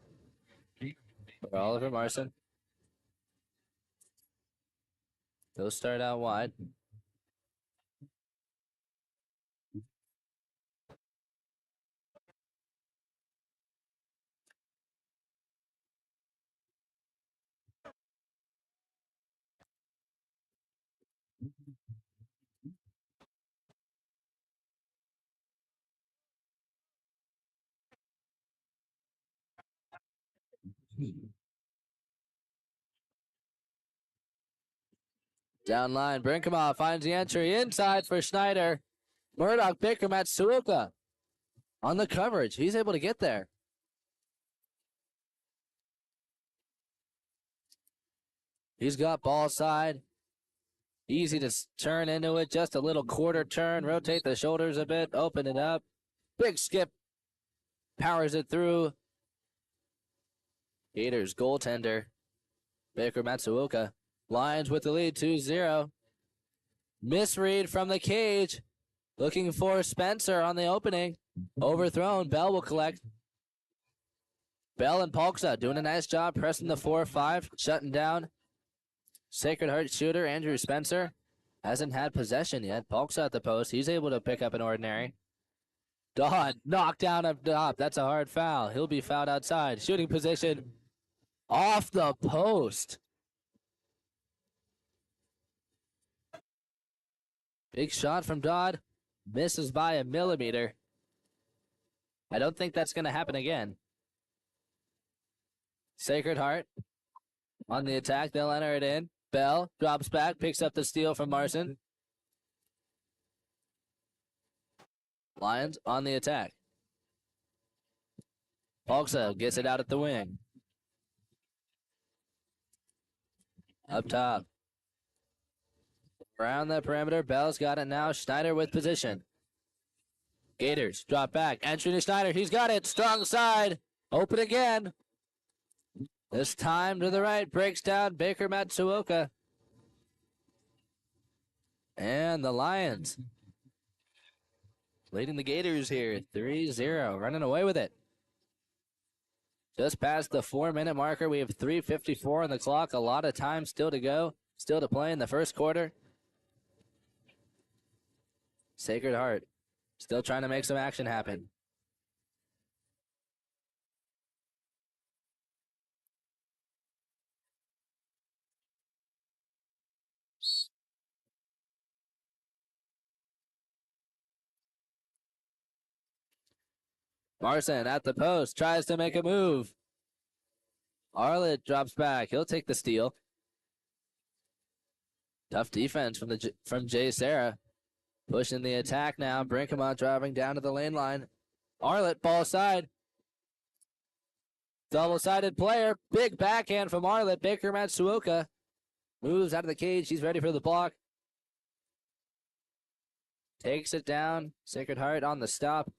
for Oliver Marson. He'll start out wide. Down line, Brinkema finds the entry inside for Schneider. Murdoch, Baker, Matsuoka on the coverage. He's able to get there. He's got ball side. Easy to turn into it. Just a little quarter turn. Rotate the shoulders a bit. Open it up. Big skip. Powers it through. Gators goaltender. Baker Matsuoka. Lions with the lead 2-0. Misread from the cage. Looking for Spencer on the opening. Overthrown. Bell will collect. Bell and Polksa doing a nice job pressing the 4-5. Shutting down Sacred Heart shooter Andrew Spencer. Hasn't had possession yet. Polksa at the post. He's able to pick up an ordinary. Dodd knocked down up top. That's a hard foul. He'll be fouled outside. Shooting position off the post. Big shot from Dodd. Misses by a millimeter. I don't think that's going to happen again. Sacred Heart on the attack. They'll enter it in. Bell drops back. Picks up the steal from Marson. Lions on the attack. Polksa gets it out at the wing. Up top. Around the perimeter. Bell's got it now. Schneider with position. Gators drop back. Entry to Schneider. He's got it. Strong side. Open again. This time to the right. Breaks down Baker Matsuoka. And the Lions leading the Gators here. 3-0. Running away with it. Just past the 4-minute marker. We have 3:54 on the clock. A lot of time still to go. Still to play in the first quarter. Sacred Heart still trying to make some action happen. Marson at the post, tries to make a move. Arlett drops back. He'll take the steal. Tough defense from Jay Sarah. Pushing the attack now. Brinkema driving down to the lane line. Arlett, ball side. Double-sided player. Big backhand from Arlett. Baker Matsuoka moves out of the cage. He's ready for the block. Takes it down. Sacred Heart on the stop.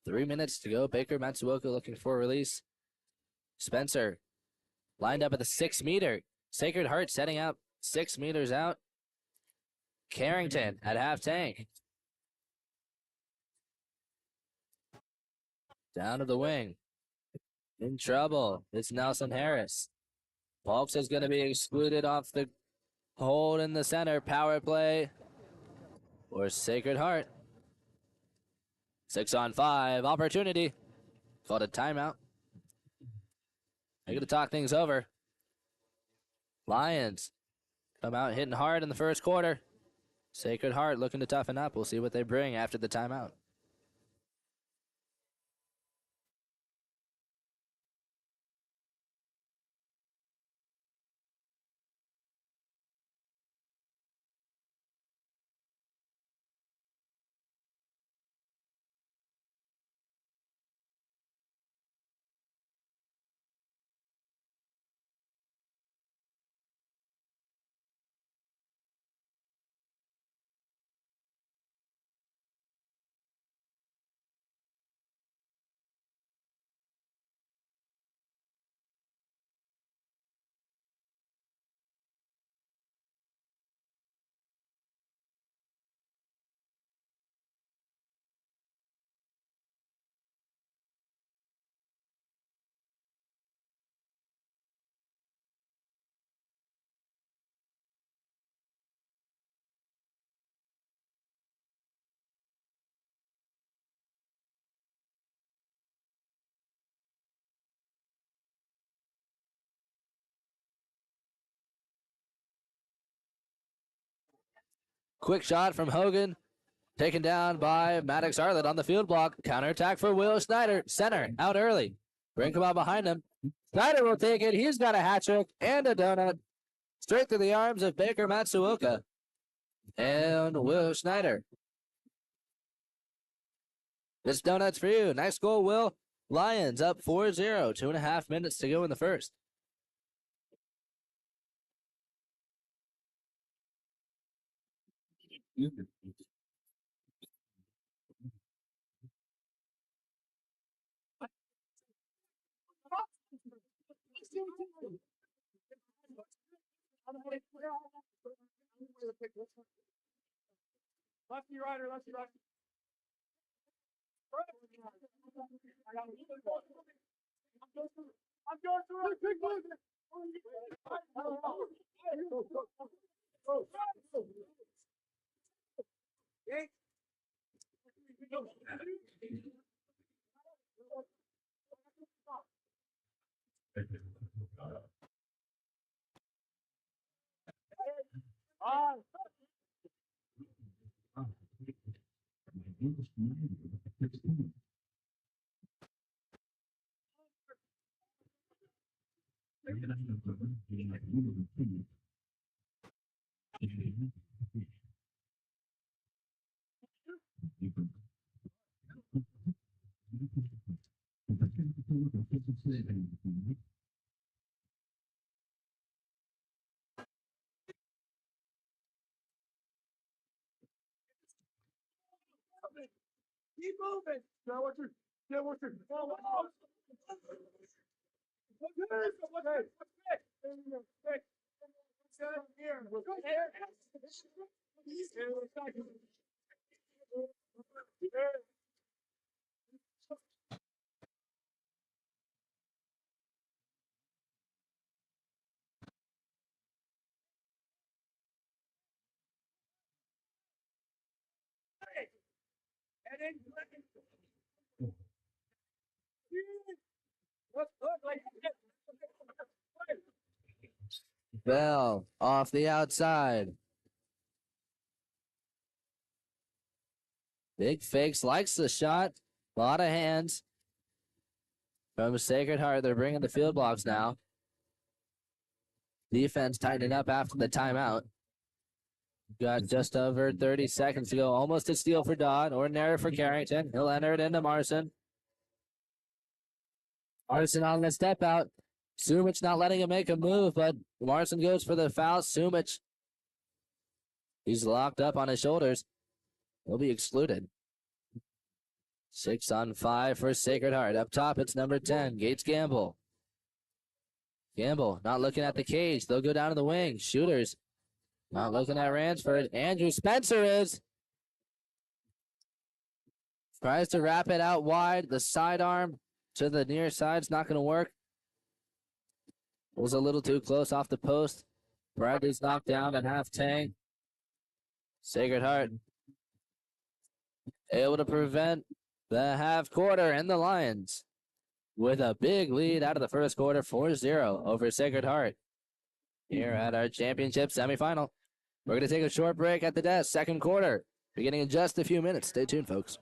3 minutes to go. Baker Matsuoka looking for a release. Spencer lined up at the 6 meter. Sacred Heart setting up 6 meters out. Carrington at half tank. Down to the wing. In trouble. It's Nelson Harris. Polks is going to be excluded off the hold in the center. Power play for Sacred Heart. 6-on-5. Opportunity. Called a timeout. They're going to talk things over. Lions come out hitting hard in the first quarter. Sacred Heart looking to toughen up. We'll see what they bring after the timeout. Quick shot from Hogan. Taken down by Maddox Arlett on the field block. Counterattack for Will Snyder. Center out early. Brinkema behind him. Snyder will take it. He's got a hat trick and a donut. Straight through the arms of Baker Matsuoka. And Will Snyder. This donut's for you. Nice goal, Will. Lions up 4-0. 2.5 minutes to go in the first. Lefty rider, lefty rider. I'm going through. Keep moving. Now what's your? Yeah, what's your? Bell off the outside. Big Fakes likes the shot. A lot of hands from Sacred Heart. They're bringing the field blocks now. Defense tightening up after the timeout. Got just over 30 seconds to go. Almost a steal for Dodd. Ordinary for Carrington. He'll enter it into Marson. Marson on the step out. Sumich not letting him make a move, but Marson goes for the foul. Sumich, he's locked up on his shoulders. He'll be excluded. 6 on 5 for Sacred Heart. Up top, it's number 10, Gates Gamble. Gamble not looking at the cage. They'll go down to the wing. Shooters not looking at Ransford. Andrew Spencer is. Tries to wrap it out wide. The sidearm to the near side's not going to work. Was a little too close off the post. Bradley's knocked down at half tank. Sacred Heart able to prevent the half quarter, and the Lions with a big lead out of the first quarter, 4-0 over Sacred Heart here at our championship semifinal. We're going to take a short break at the desk. Second quarter beginning in just a few minutes. Stay tuned, folks.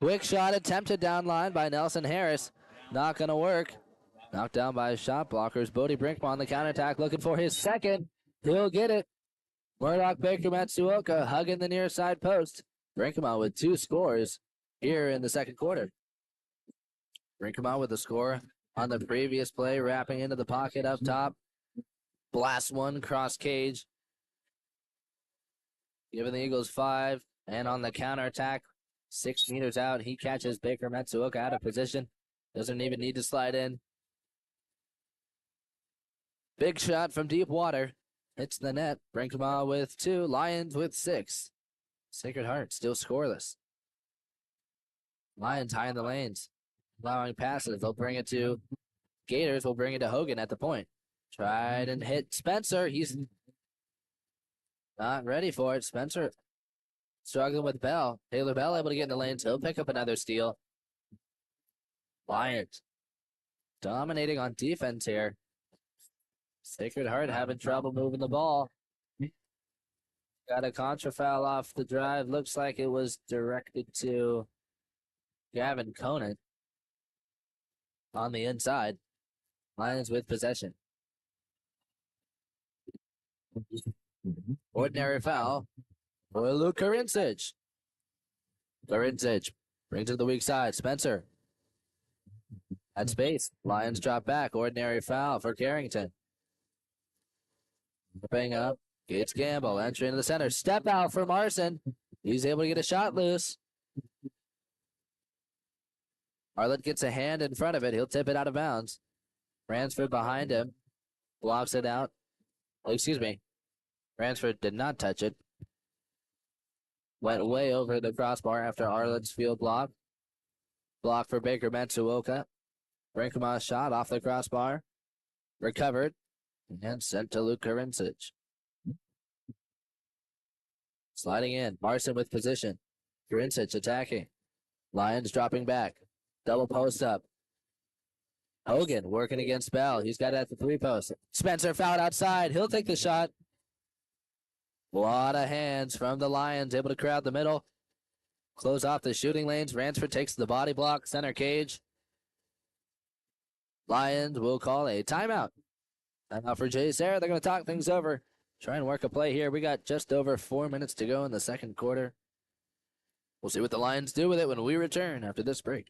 Quick shot attempted down line by Nelson Harris. Not going to work. Knocked down by shot blockers. Bodie Brinkma on the counterattack looking for his second. He'll get it. Murdoch Baker Matsuoka hugging the near side post. Brinkma with 2 scores here in the second quarter. Brinkma with the score on the previous play, wrapping into the pocket up top. Blast one cross cage. Giving the Eagles 5. And on the counterattack, 6 meters out, he catches Baker Matsuoka out of position. Doesn't even need to slide in. Big shot from deep water. Hits the net. Brinkma with 2. Lions with 6. Sacred Heart still scoreless. Lions high in the lanes. Allowing passes. They'll bring it to Gators. Will bring it to Hogan at the point. Tried and hit Spencer. He's not ready for it. Spencer struggling with Bell. Taylor Bell able to get in the lanes. He'll pick up another steal. Lions dominating on defense here. Sacred Heart having trouble moving the ball. Got a contra foul off the drive. Looks like it was directed to Gavin Conant on the inside. Lions with possession. Ordinary foul for Luke Karincic. Karincic brings it to the weak side. Spencer at space. Lions drop back. Ordinary foul for Carrington. Ripping up. Gates Gamble entering into the center. Step out for Marson. He's able to get a shot loose. Arlett gets a hand in front of it. He'll tip it out of bounds. Ransford behind him. Blocks it out. Oh, excuse me. Ransford did not touch it. Went way over the crossbar after Arlett's field block. Block for Baker Matsuoka. Brinkma's shot off the crossbar. Recovered. And sent to Luke Karincic. Sliding in. Marson with position. Karincic attacking. Lions dropping back. Double post up. Hogan working against Bell. He's got it at the 3 post. Spencer fouled outside. He'll take the shot. A lot of hands from the Lions. Able to crowd the middle. Close off the shooting lanes. Ransford takes the body block. Center cage. Lions will call a timeout. Timeout for Jay Sarah. They're going to talk things over. Try and work a play here. We got just over 4 minutes to go in the second quarter. We'll see what the Lions do with it when we return after this break.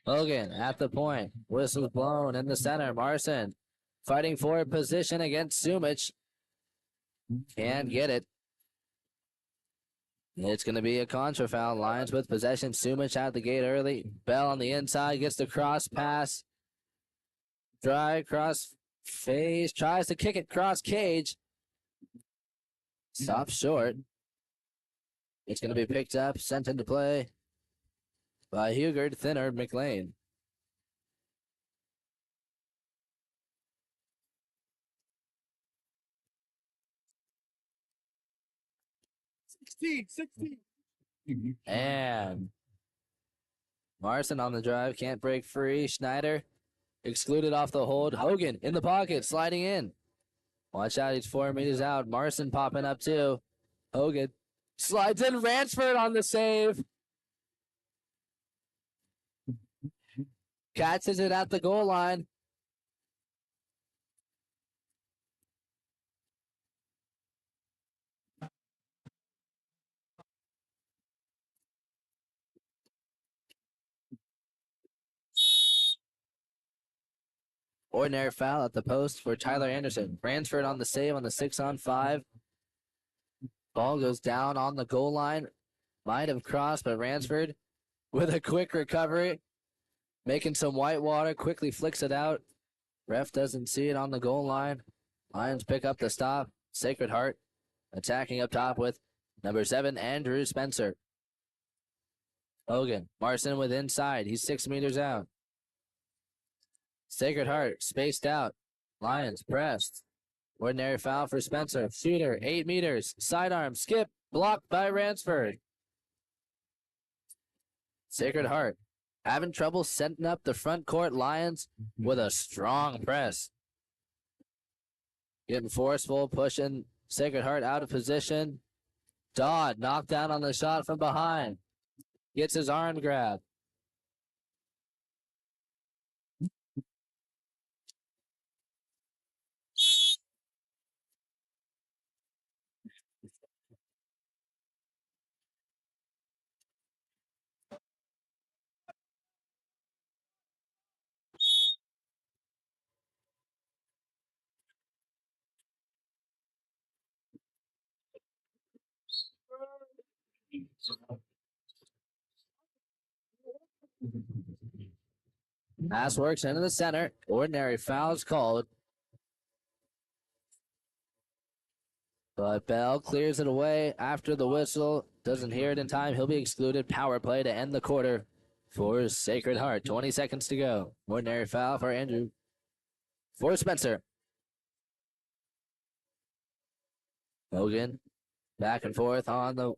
Hogan at the point. Whistle blown in the center. Marson fighting for position against Sumich. Can't get it. It's going to be a contra foul. Lions with possession. Sumich out the gate early. Bell on the inside gets the cross pass. Dry cross face. Tries to kick it cross cage. Stops short. It's going to be picked up. Sent into play by Hugard. Thinner McLean. And Marson on the drive. Can't break free. Schneider excluded off the hold. Hogan in the pocket. Sliding in. Watch out. He's 4 meters out. Marson popping up too. Hogan slides in. Ransford on the save. Catches it at the goal line. Ordinary foul at the post for Tyler Anderson. Ransford on the save on the 6-on-5. Ball goes down on the goal line. Might have crossed, but Ransford with a quick recovery. Making some white water. Quickly flicks it out. Ref doesn't see it on the goal line. Lions pick up the stop. Sacred Heart attacking up top with number 7, Andrew Spencer. Hogan. Marson with inside. He's 6 meters out. Sacred Heart spaced out. Lions pressed. Ordinary foul for Spencer. Shooter, 8 meters. Sidearm, skip, blocked by Ransford. Sacred Heart having trouble setting up the front court. Lions with a strong press. Getting forceful, pushing Sacred Heart out of position. Dodd knocked down on the shot from behind. Gets his arm grab. Pass works into the center. Ordinary fouls called. But Bell clears it away after the whistle. Doesn't hear it in time. He'll be excluded. Power play to end the quarter for Sacred Heart. 20 seconds to go. Ordinary foul for Andrew. For Spencer. Hogan back and forth on the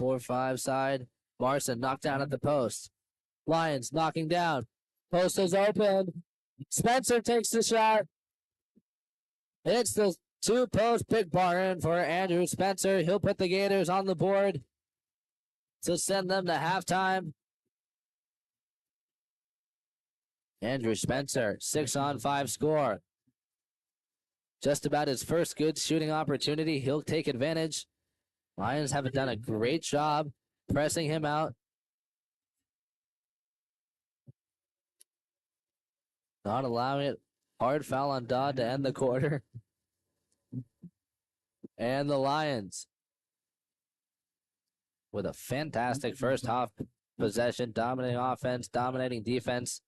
4-5 side. Marson knocked down at the post. Lions knocking down. Post is open. Spencer takes the shot. It's the two-post big barn for Andrew Spencer. He'll put the Gators on the board to send them to halftime. Andrew Spencer, 6-on-5 score. Just about his first good shooting opportunity. He'll take advantage. Lions haven't done a great job pressing him out. Not allowing it. Hard foul on Dodd to end the quarter. And the Lions with a fantastic first half possession, dominating offense, dominating defense.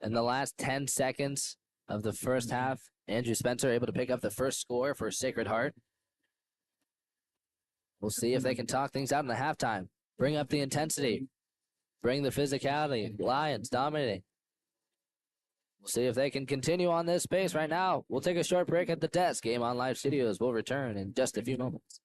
In the last 10 seconds of the first half, Andrew Spencer able to pick up the first score for Sacred Heart. We'll see if they can talk things out in the halftime. Bring up the intensity. Bring the physicality. Lions dominating. We'll see if they can continue on this pace right now. We'll take a short break at the desk. Game On Live Studios will return in just a few moments.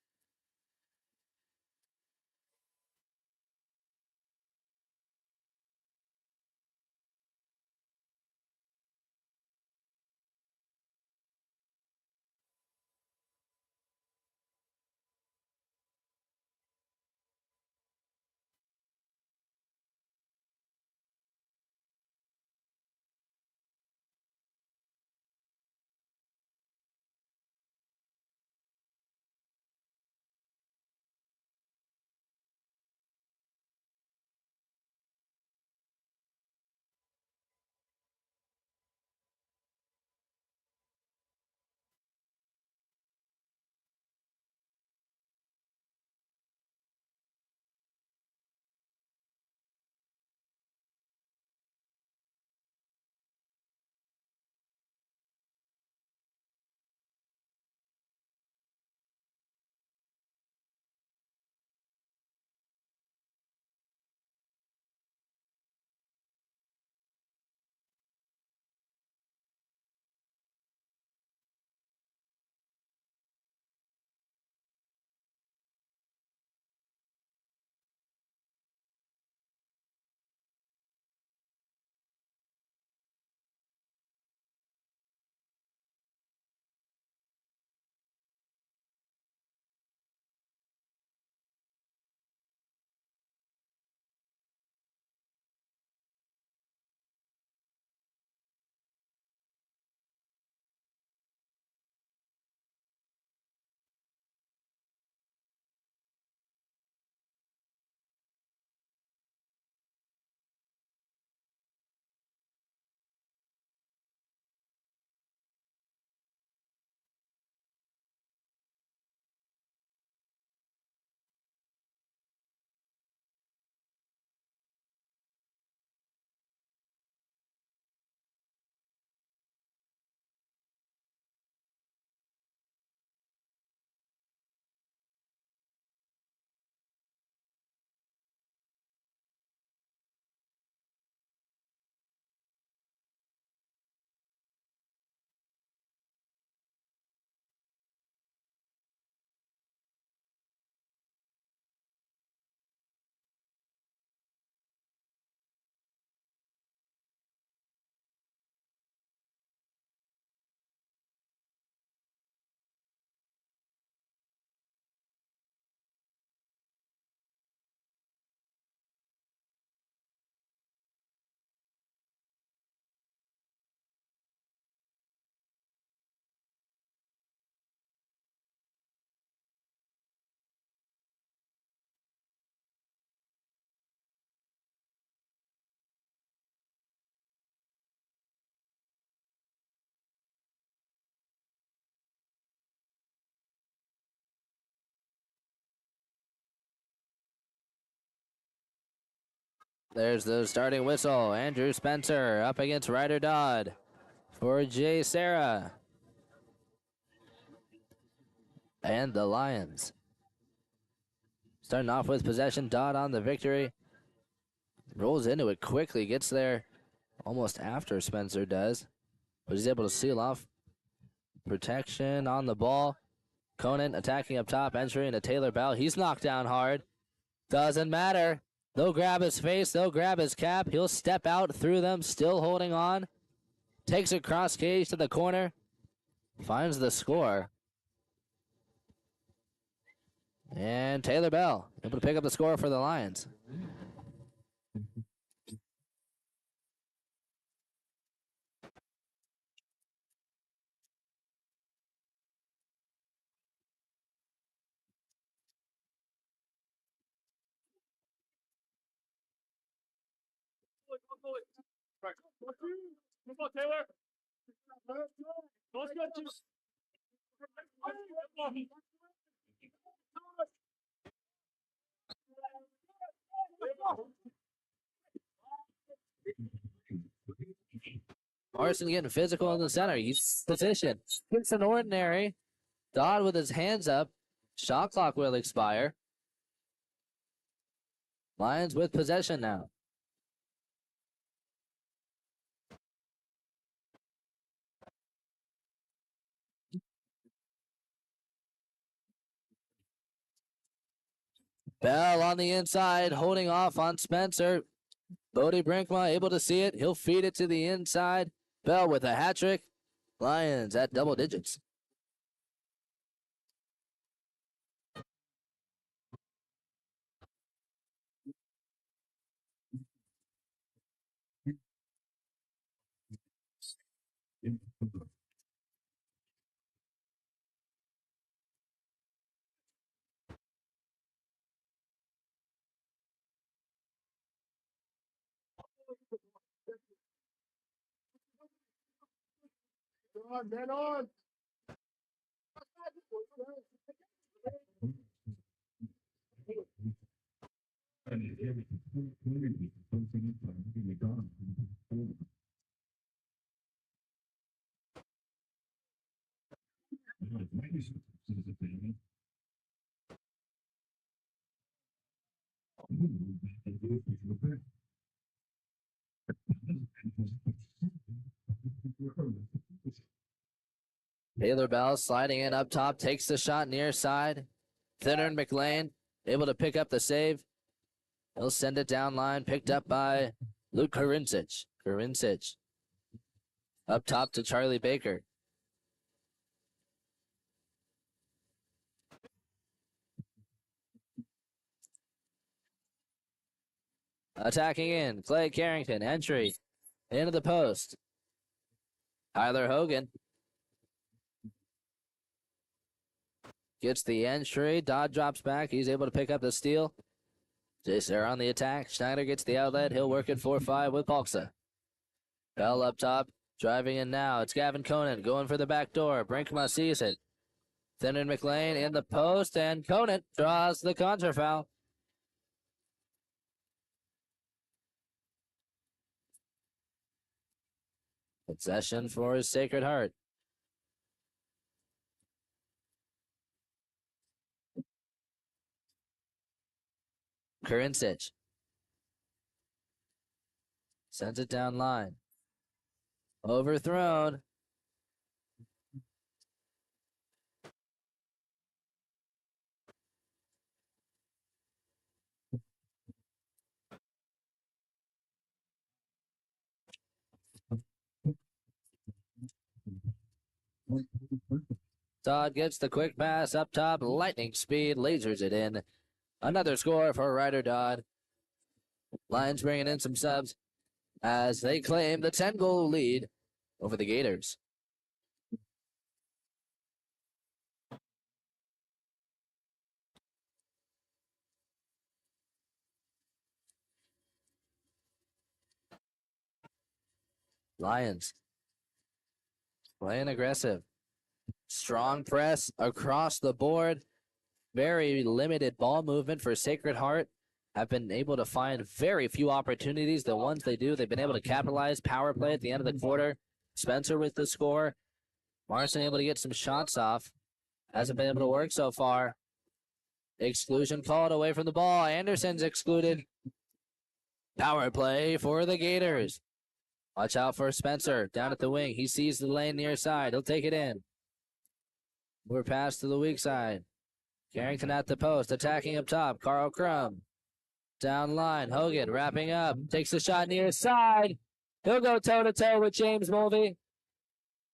There's the starting whistle. Andrew Spencer up against Ryder Dodd for Jay Sarah and the Lions. Starting off with possession, Dodd on the victory. Rolls into it quickly, gets there almost after Spencer does. But he's able to seal off. Protection on the ball. Conan attacking up top, entering into Taylor Bell. He's knocked down hard. Doesn't matter. They'll grab his face. They'll grab his cap. He'll step out through them, still holding on. Takes it cross cage to the corner. Finds the score. And Taylor Bell able to pick up the score for the Lions. Come on, Taylor. Let's go. Marson getting physical in the center. He's positioned. It's an ordinary. Dodd with his hands up. Shot clock will expire. Lions with possession now. Bell on the inside, holding off on Spencer. Bodie Brinkma able to see it. He'll feed it to the inside. Bell with a hat trick. Lions at double digits. Man on. Taylor Bell sliding in up top, takes the shot near side. Thinner and McLean able to pick up the save. He'll send it down line, picked up by Luke Karincic. Karincic up top to Charlie Baker. Attacking in, Clay Carrington, entry into the post. Tyler Hogan gets the entry. Dodd drops back. He's able to pick up the steal. Jaser on the attack. Schneider gets the outlet. He'll work it 4-5 with Balksa. Bell up top. Driving in now. It's Gavin Conan going for the back door. Brinkma sees it. Thinner and McLean in the post, and Conan draws the contra foul. Possession for his Sacred Heart. Karincic sends it down line. Overthrown. Dodd gets the quick pass up top. Lightning speed, lasers it in. Another score for Ryder Dodd. Lions bringing in some subs as they claim the 10-goal lead over the Gators. Lions playing aggressive. Strong press across the board. Very limited ball movement for Sacred Heart have been able to find very few opportunities. The ones they do, they've been able to capitalize. Power play at the end of the quarter. Spencer with the score. Marson able to get some shots off. Hasn't been able to work so far. Exclusion called away from the ball. Anderson's excluded. Power play for the Gators. Watch out for Spencer down at the wing. He sees the lane near side. He'll take it in. We're pass to the weak side. Carrington at the post, attacking up top. Carl Crum. Down line. Hogan wrapping up. Takes the shot near side. He'll go toe-to-toe with James Mulvey.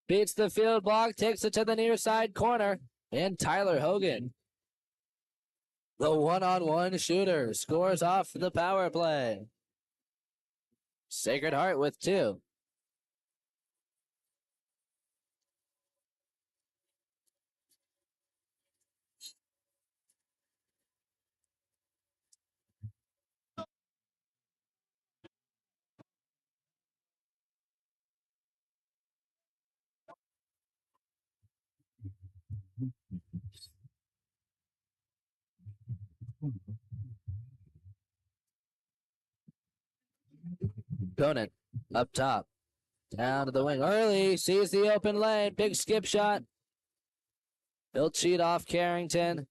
Beats the field block. Takes it to the near side corner. And Tyler Hogan, the one-on-one shooter, scores off the power play. Sacred Heart with 2. Conant up top. Down to the wing early. Sees the open lane. Big skip shot. He'll cheat off Carrington.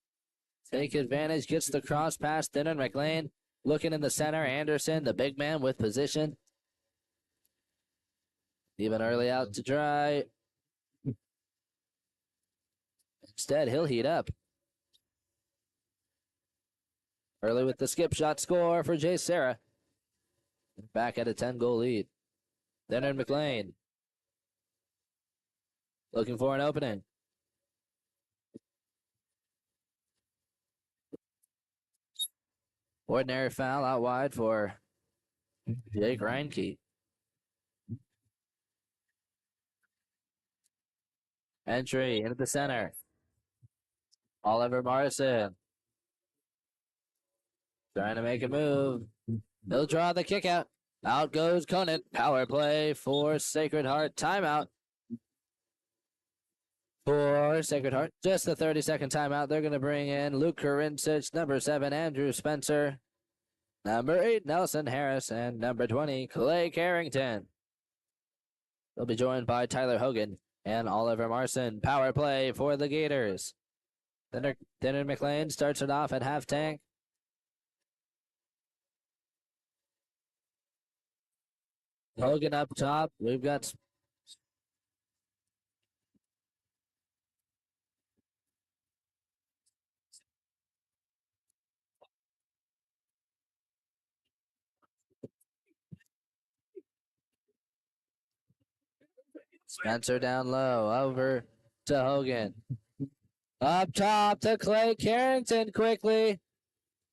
Take advantage. Gets the cross pass. Thinner McLean looking in the center. Anderson, the big man with position. Even early out to dry. Instead, he'll heat up. Early with the skip shot score for Jay Serra. Back at a 10-goal lead. Leonard McLean looking for an opening. Ordinary foul out wide for Jake Reinke. Entry into the center. Oliver Morrison trying to make a move. He'll draw the kick out. Out goes Conant. Power play for Sacred Heart. Timeout for Sacred Heart. Just a 30-second timeout. They're going to bring in Luke Karincic, number 7, Andrew Spencer, number 8, Nelson Harris, and number 20, Clay Carrington. They'll be joined by Tyler Hogan and Oliver Marson. Power play for the Gators. Leonard McLean starts it off at half tank. Hogan up top. We've got Spencer down low. Over to Hogan. Up top to Clay Carrington quickly.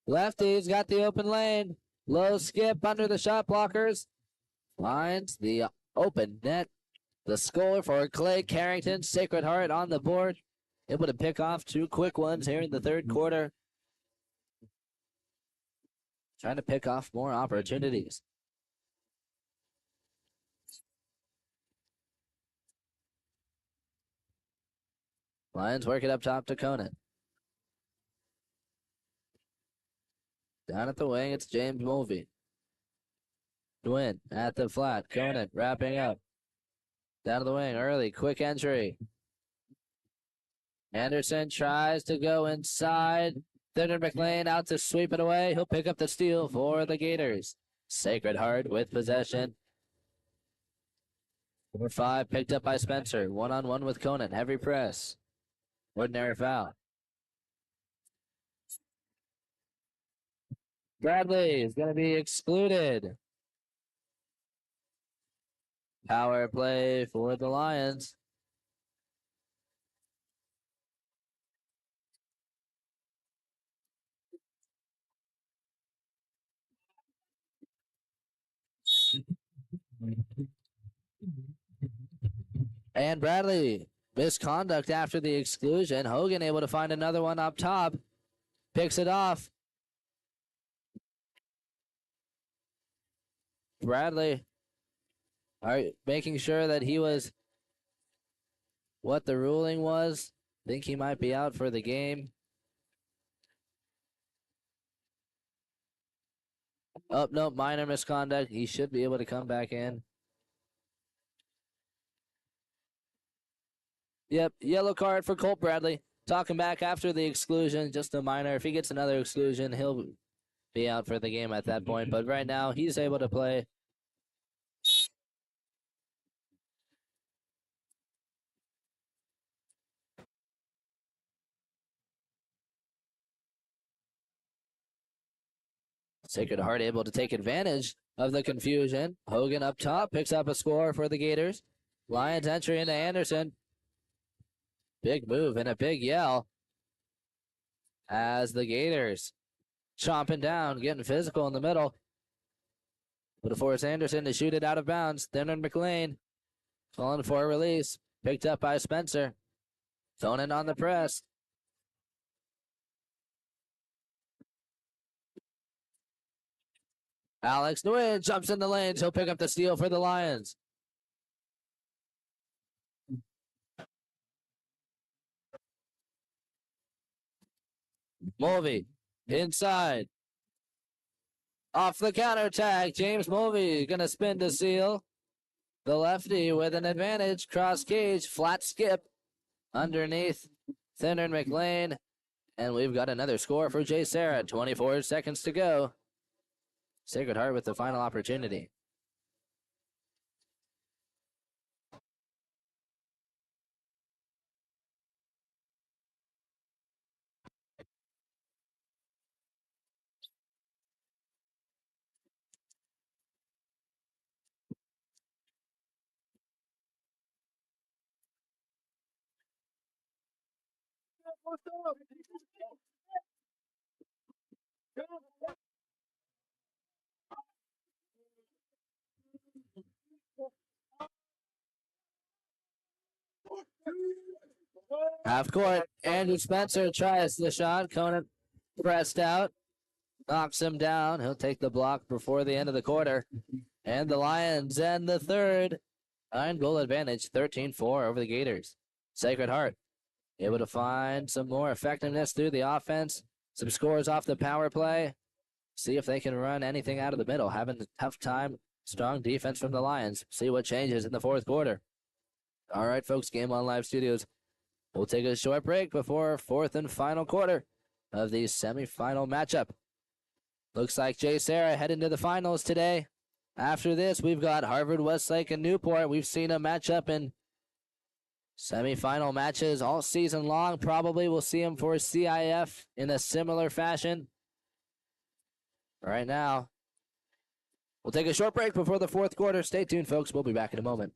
Lefty's got the open lane. Low skip under the shot blockers. Finds the open net. The score for Clay Carrington. Sacred Heart on the board. Able to pick off 2 quick ones here in the third quarter. Trying to pick off more opportunities. Lions work it up top to Conant. Down at the wing, it's James Mulvey. Dwin at the flat. Conant wrapping up. Down to the wing, early, quick entry. Anderson tries to go inside. Leonard McLean out to sweep it away. He'll pick up the steal for the Gators. Sacred Heart with possession. 4-5 picked up by Spencer. One-on-one with Conant. Heavy press. Ordinary foul. Bradley is going to be excluded. Power play for the Lions. And Bradley, misconduct after the exclusion. Hogan able to find another one up top. Picks it off. Bradley making sure that he was what the ruling was. Think he might be out for the game. Oh, no, minor misconduct. He should be able to come back in. Yep, yellow card for Colt Bradley. Talking back after the exclusion, just a minor. If he gets another exclusion, he'll be out for the game at that point. But right now, he's able to play. Sacred Heart able to take advantage of the confusion. Hogan up top picks up a score for the Gators. Lions entry into Anderson. Big move and a big yell as the Gators chomping down, getting physical in the middle. But force Anderson to shoot it out of bounds. Thinner McLean calling for a release. Picked up by Spencer. Conan on the press. Alex Nguyen jumps in the lanes. He'll pick up the steal for the Lions. Mulvey inside. Off the counter tag. James Mulvey going to spin to seal. The lefty with an advantage. Cross cage. Flat skip underneath Thinner McLean. And we've got another score for Jay Sarah. 24 seconds to go. Sacred Heart with the final opportunity. Half court. Andrew Spencer tries the shot. Conan pressed out. Knocks him down. He'll take the block before the end of the quarter. And the Lions end the third. 9-goal advantage. 13-4 over the Gators. Sacred Heart able to find some more effectiveness through the offense. Some scores off the power play. See if they can run anything out of the middle. Having a tough time. Strong defense from the Lions. See what changes in the fourth quarter. All right, folks. Game On Live Studios. We'll take a short break before fourth and final quarter of the semifinal matchup. Looks like Jay Sarah heading to the finals today. After this, we've got Harvard, Westlake, and Newport. We've seen a matchup in semifinal matches all season long. Probably we'll see them for CIF in a similar fashion. Right now, we'll take a short break before the fourth quarter. Stay tuned, folks. We'll be back in a moment.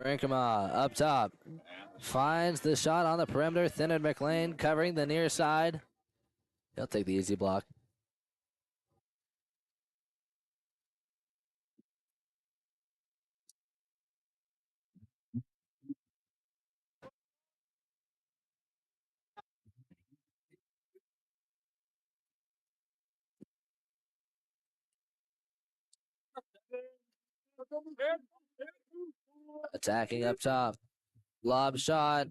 Brinkema up top. Finds the shot on the perimeter. Thinner McLean covering the near side. He'll take the easy block. Attacking up top. Lob shot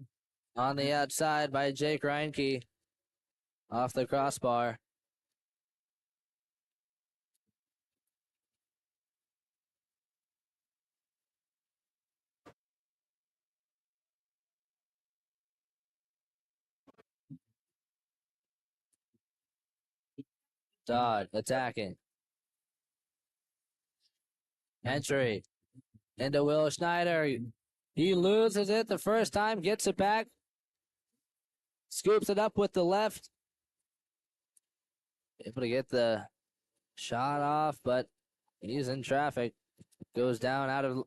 on the outside by Jake Reinke. Off the crossbar. Dodd attacking. Entry into Will Schneider. He loses it the first time, gets it back. Scoops it up with the left. Able to get the shot off, but he's in traffic. Goes down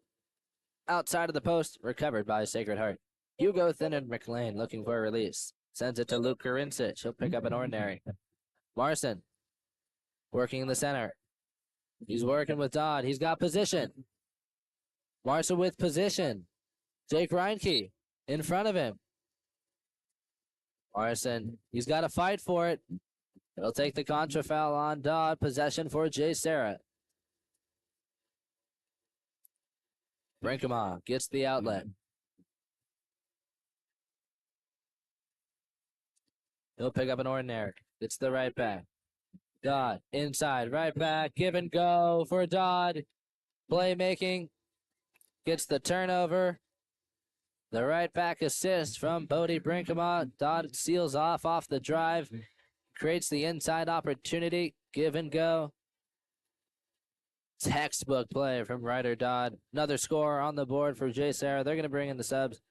outside of the post. Recovered by Sacred Heart. Hugo Thinner McLean looking for a release. Sends it to Luke Karincic. He'll pick up an ordinary. Marson working in the center. He's working with Dodd. He's got position. Marson with position. Jake Reinke in front of him. Marson, he's got to fight for it. He'll take the contra foul on Dodd. Possession for Jay Sarah. Brinkema gets the outlet. He'll pick up an ordinary. It's the right back. Dodd inside, right back, give and go for Dodd. Playmaking. Gets the turnover. The right back assist from Bodie Brinkema. Dodd seals off the drive. Creates the inside opportunity. Give and go. Textbook play from Ryder Dodd. Another score on the board for Jay Sarah. They're going to bring in the subs.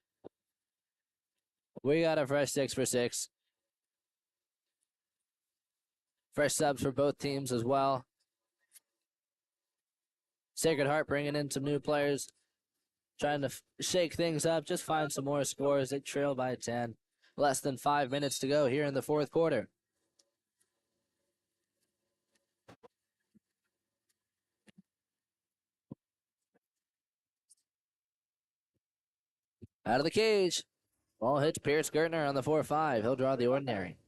We got a fresh 6 for 6. Fresh subs for both teams as well. Sacred Heart bringing in some new players. Trying to shake things up, just find some more scores. They trail by 10. Less than 5 minutes to go here in the fourth quarter. Out of the cage. Ball hits Pierce Gertner on the 4-5. He'll draw the ordinary.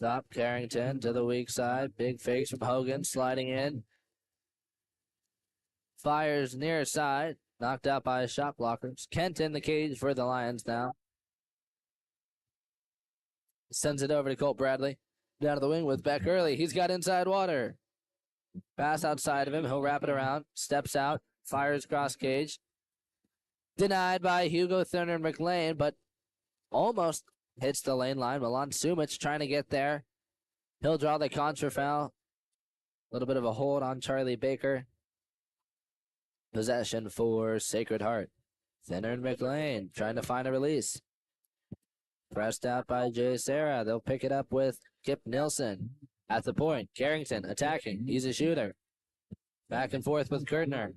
Top Carrington to the weak side. Big fakes from Hogan sliding in. Fires near side. Knocked out by shot blockers. Kent in the cage for the Lions now. Sends it over to Colt Bradley. Down to the wing with Beck early. He's got inside water. Pass outside of him. He'll wrap it around. Steps out. Fires cross cage. Denied by Hugo Thinner McLean, but almost hits the lane line. Milan Sumic trying to get there. He'll draw the contra foul. A little bit of a hold on Charlie Baker. Possession for Sacred Heart. Thinner McLean trying to find a release. Pressed out by Jay Sarah. They'll pick it up with Kip Nilsson. At the point, Carrington attacking. He's a shooter. Back and forth with Gertner.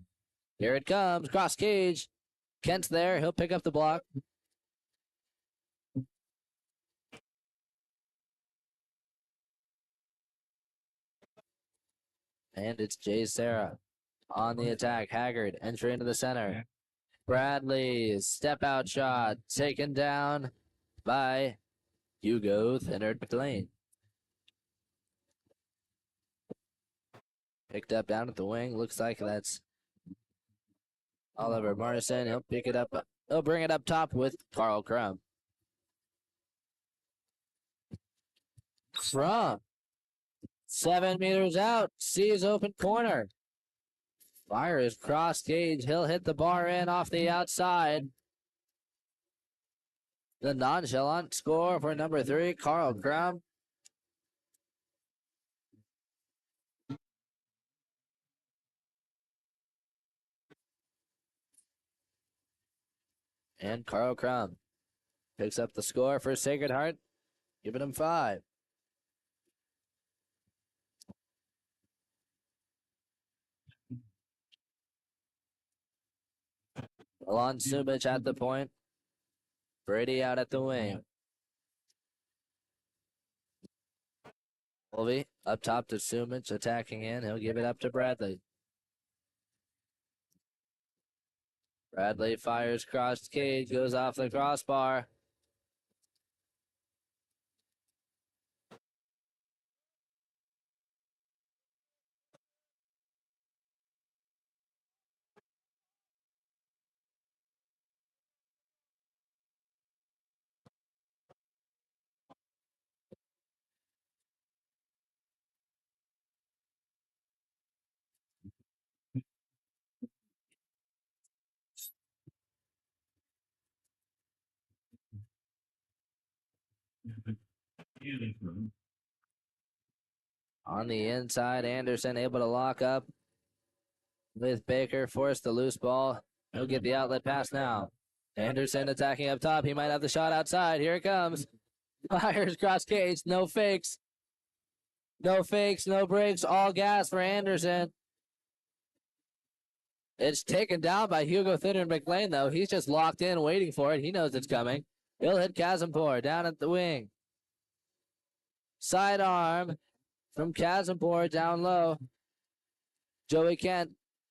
Here it comes. Cross cage. Kent's there. He'll pick up the block. And it's Jay Sarah on the attack. Haggard entry into the center. Bradley's step out shot taken down by Hugo Thinner McLean. Picked up down at the wing. Looks like that's Oliver Morrison. He'll pick it up. He'll bring it up top with Carl Crum. Crum. 7 meters out. Sees open corner. Fires cross cage. He'll hit the bar in off the outside. The nonchalant score for number 3, Carl Crum. And Carl Crum picks up the score for Sacred Heart, giving him 5. Alon Sumich at the point. Brady out at the wing. Mulvey up top to Sumich, attacking in. He'll give it up to Bradley. Bradley fires cross cage, goes off the crossbar. On the inside, Anderson able to lock up with Baker, force the loose ball. He'll get the outlet pass now. Anderson attacking up top. He might have the shot outside. Here it comes. Fires cross cage. No fakes. No fakes, no breaks. All gas for Anderson. It's taken down by Hugo Thinner and McLean, though. He's just locked in, waiting for it. He knows it's coming. He'll hit Kazimpor down at the wing. Sidearm from Kazimpor down low. Joey Kent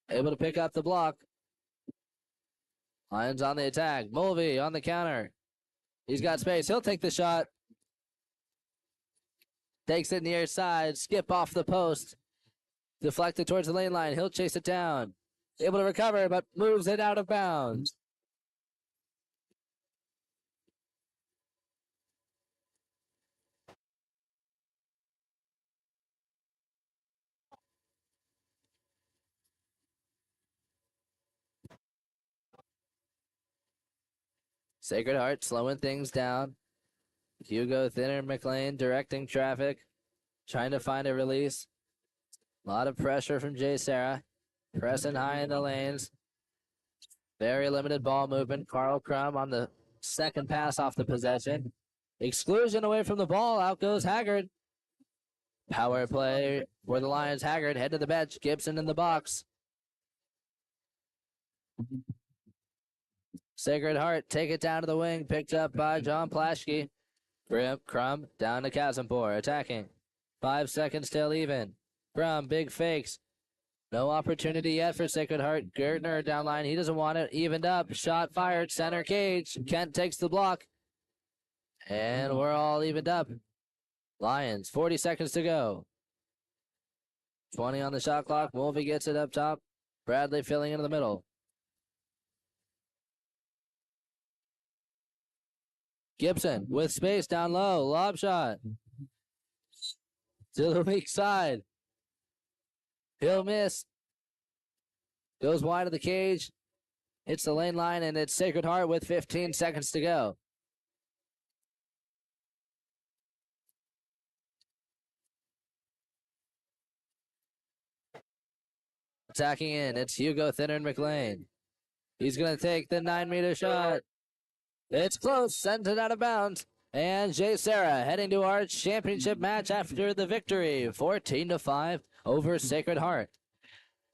able to pick up the block. Lions on the attack. Mulvey on the counter. He's got space. He'll take the shot. Takes it near side. Skip off the post. Deflected towards the lane line. He'll chase it down. Able to recover, but moves it out of bounds. Sacred Heart slowing things down. Hugo Thinner McLean directing traffic. Trying to find a release. A lot of pressure from Jay Sarah. Pressing high in the lanes. Very limited ball movement. Carl Crum on the second pass off the possession. Exclusion away from the ball. Out goes Haggard. Power play for the Lions. Haggard head to the bench. Gibson in the box. Sacred Heart take it down to the wing. Picked up by John Plaschke. Crum down to Kazimpor. Attacking. 5 seconds till even. Crum, big fakes. No opportunity yet for Sacred Heart. Gertner down line. He doesn't want it. Evened up. Shot fired. Center cage. Kent takes the block. And we're all evened up. Lions, 40 seconds to go. 20 on the shot clock. Mulvey gets it up top. Bradley filling into the middle. Gibson with space down low. Lob shot. To the weak side. He'll miss. Goes wide of the cage. Hits the lane line, and it's Sacred Heart with 15 seconds to go. Attacking in. It's Hugo Thinner and McLean. He's going to take the 9-meter shot. It's close. Sends it out of bounds. And Jay Sarah heading to our championship match after the victory. 14-5 over Sacred Heart.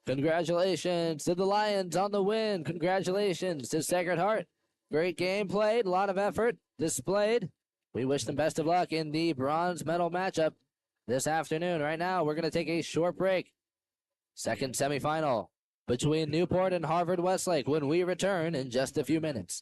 Congratulations to the Lions on the win. Congratulations to Sacred Heart. Great game played. A lot of effort displayed. We wish them best of luck in the bronze medal matchup this afternoon. Right now, we're going to take a short break. Second semifinal between Newport and Harvard Westlake when we return in just a few minutes.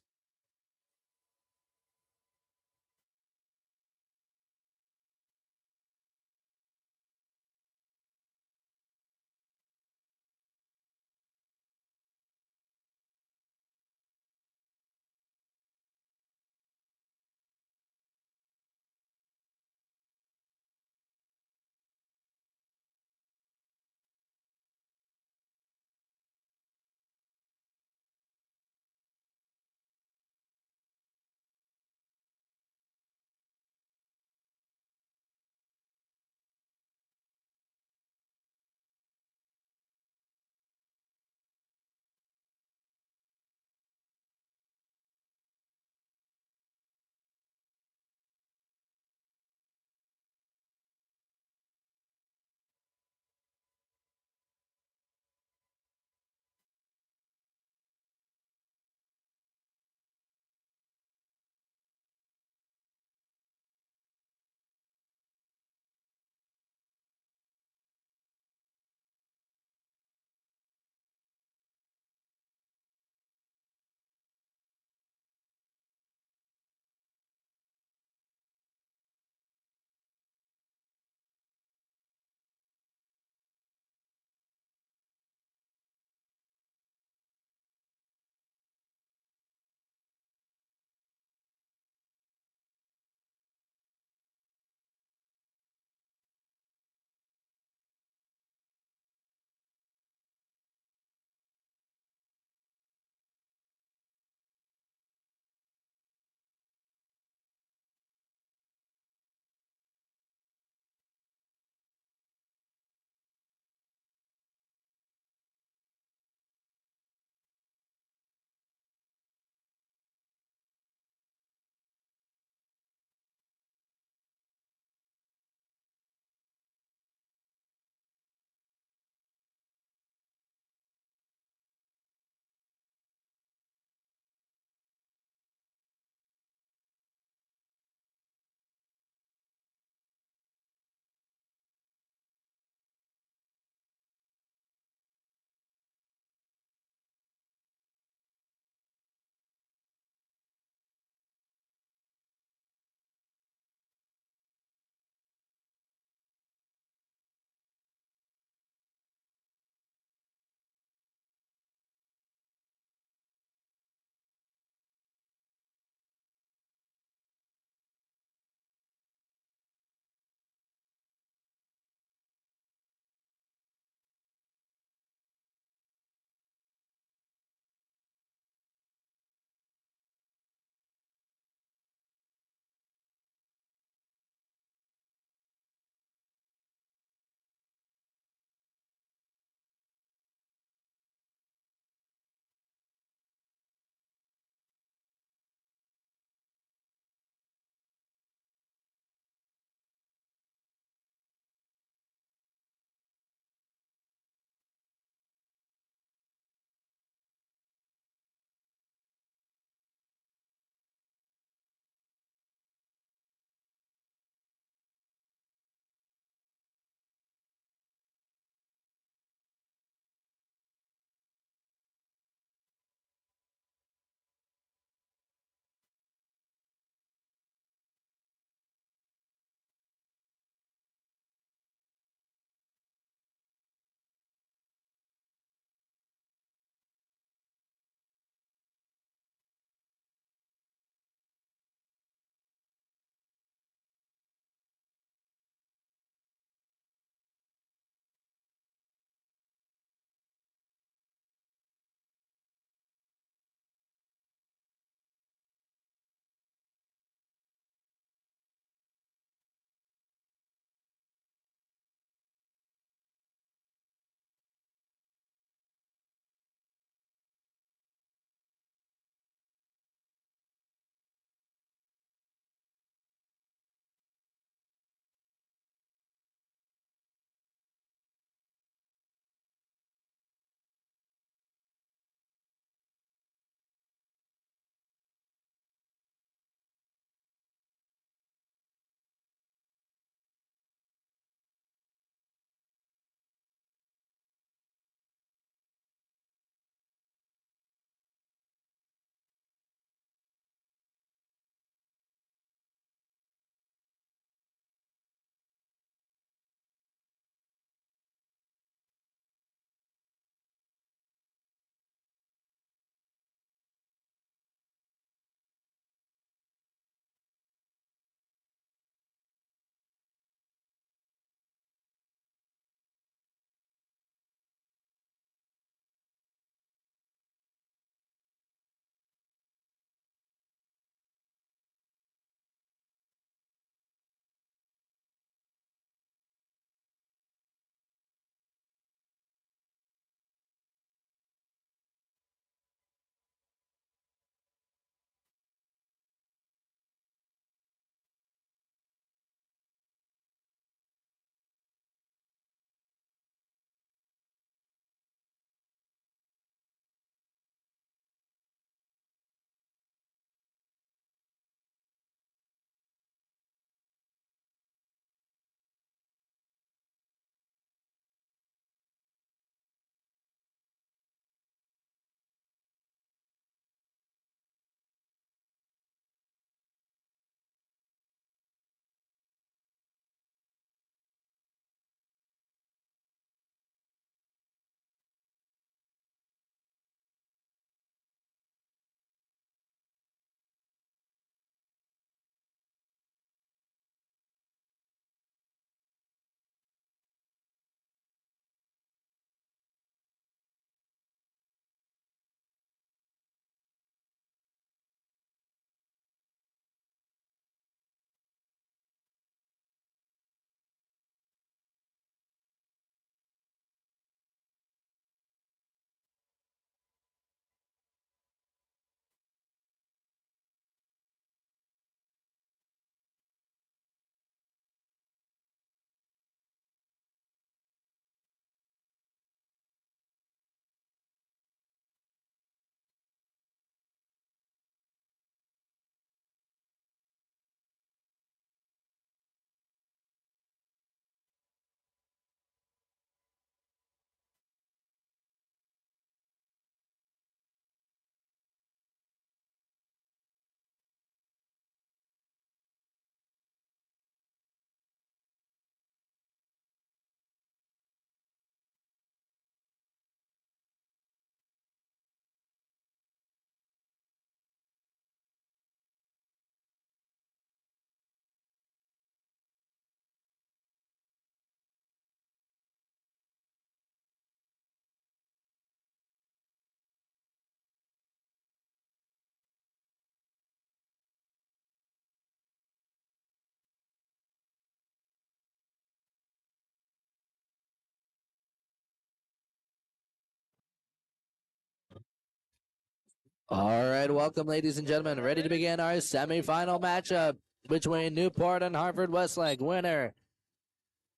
All right, welcome, ladies and gentlemen. Ready to begin our semifinal matchup between Newport and Harvard Westlake. Winner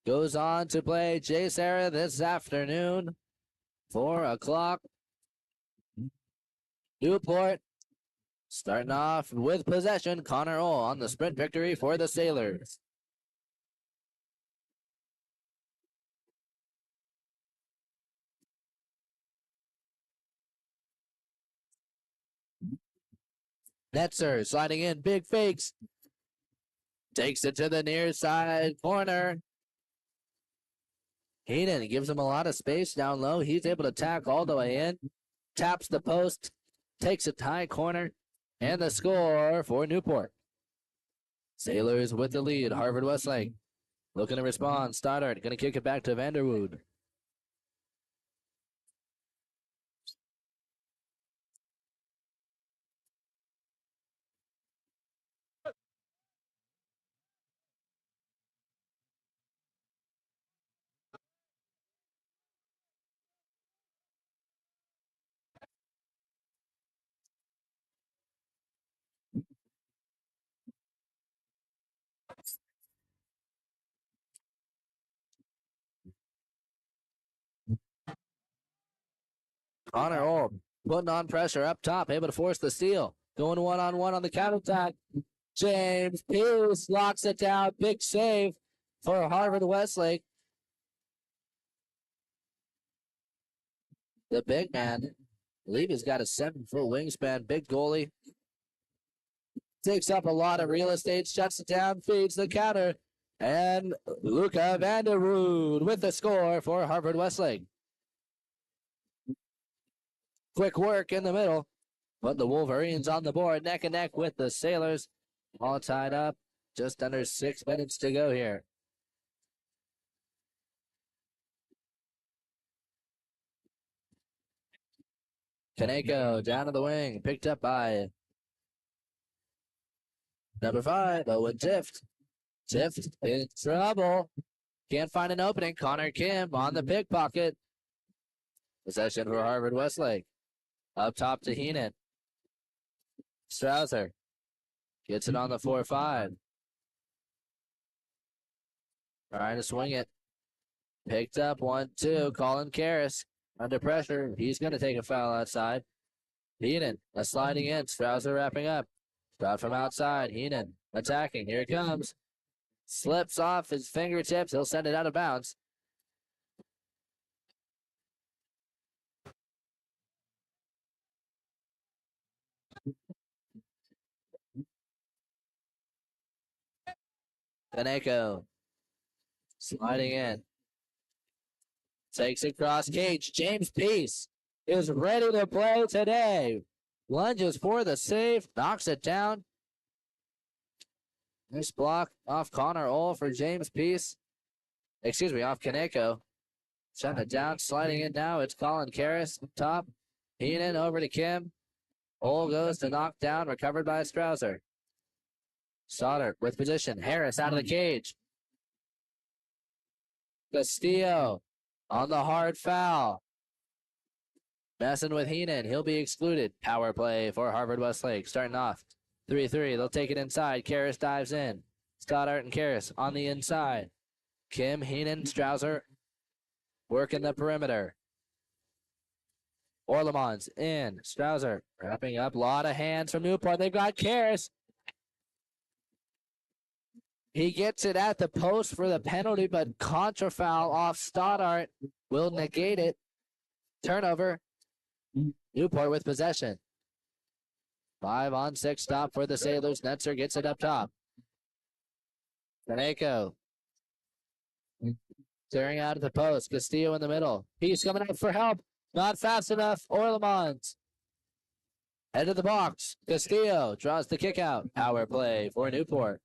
goes on to play Jay Sarah this afternoon, 4 o'clock. Newport starting off with possession. Connor Ohl on the sprint victory for the Sailors. Netzer sliding in, big fakes. Takes it to the near side corner. Hayden gives him a lot of space down low. He's able to tack all the way in. Taps the post. Takes it high corner. And the score for Newport. Sailors with the lead. Harvard Westlake looking to respond. Stoddard going to kick it back to Vanderwood. Connor Ohl putting on pressure up top, able to force the steal. Going one-on-one on the counterattack. James Peace locks it down. Big save for Harvard Westlake. The big man, I believe he's got a 7-foot wingspan. Big goalie. Takes up a lot of real estate, shuts it down, feeds the counter. And Luca Vanderwood with the score for Harvard Westlake. Quick work in the middle. But the Wolverines on the board, neck and neck with the Sailors. All tied up. Just under 6 minutes to go here. Kaneko down to the wing. Picked up by number 5, Owen Tift. Tift in trouble. Can't find an opening. Connor Kim on the pickpocket. Possession for Harvard Westlake. Up top to Heenan. Strausser gets it on the 4-5. Trying to swing it. Picked up 1-2. Colin Karras under pressure. He's going to take a foul outside. Heenan sliding in. Strausser wrapping up. Shot from outside. Heenan attacking. Here it comes. Slips off his fingertips. He'll send it out of bounds. Kaneko sliding in. Takes it cross cage. James Peace is ready to play today. Lunges for the save. Knocks it down. Nice block off Connor Ohl for James Peace. Excuse me, off Kaneko. Shutting it down. Sliding in now. It's Colin Karras up top. Heenan over to Kim. Ohl goes to knock down. Recovered by Strausser. Stoddard with position. Harris out of the cage. Castillo on the hard foul. Messing with Heenan. He'll be excluded. Power play for Harvard Westlake. Starting off 3-3. They'll take it inside. Karras dives in. Stoddard and Karras on the inside. Kim, Heenan, Strausser working the perimeter. Orleman's in. Strausser wrapping up. A lot of hands from Newport. They've got Karras. He gets it at the post for the penalty, but contra foul off Stoddard will negate it. Turnover. Newport with possession. 5-on-6 stop for the Sailors. Netzer gets it up top. Kaneko. Tearing out of the post. Castillo in the middle. He's coming out for help. Not fast enough. Orlemans. Head of the box. Castillo draws the kick out. Power play for Newport.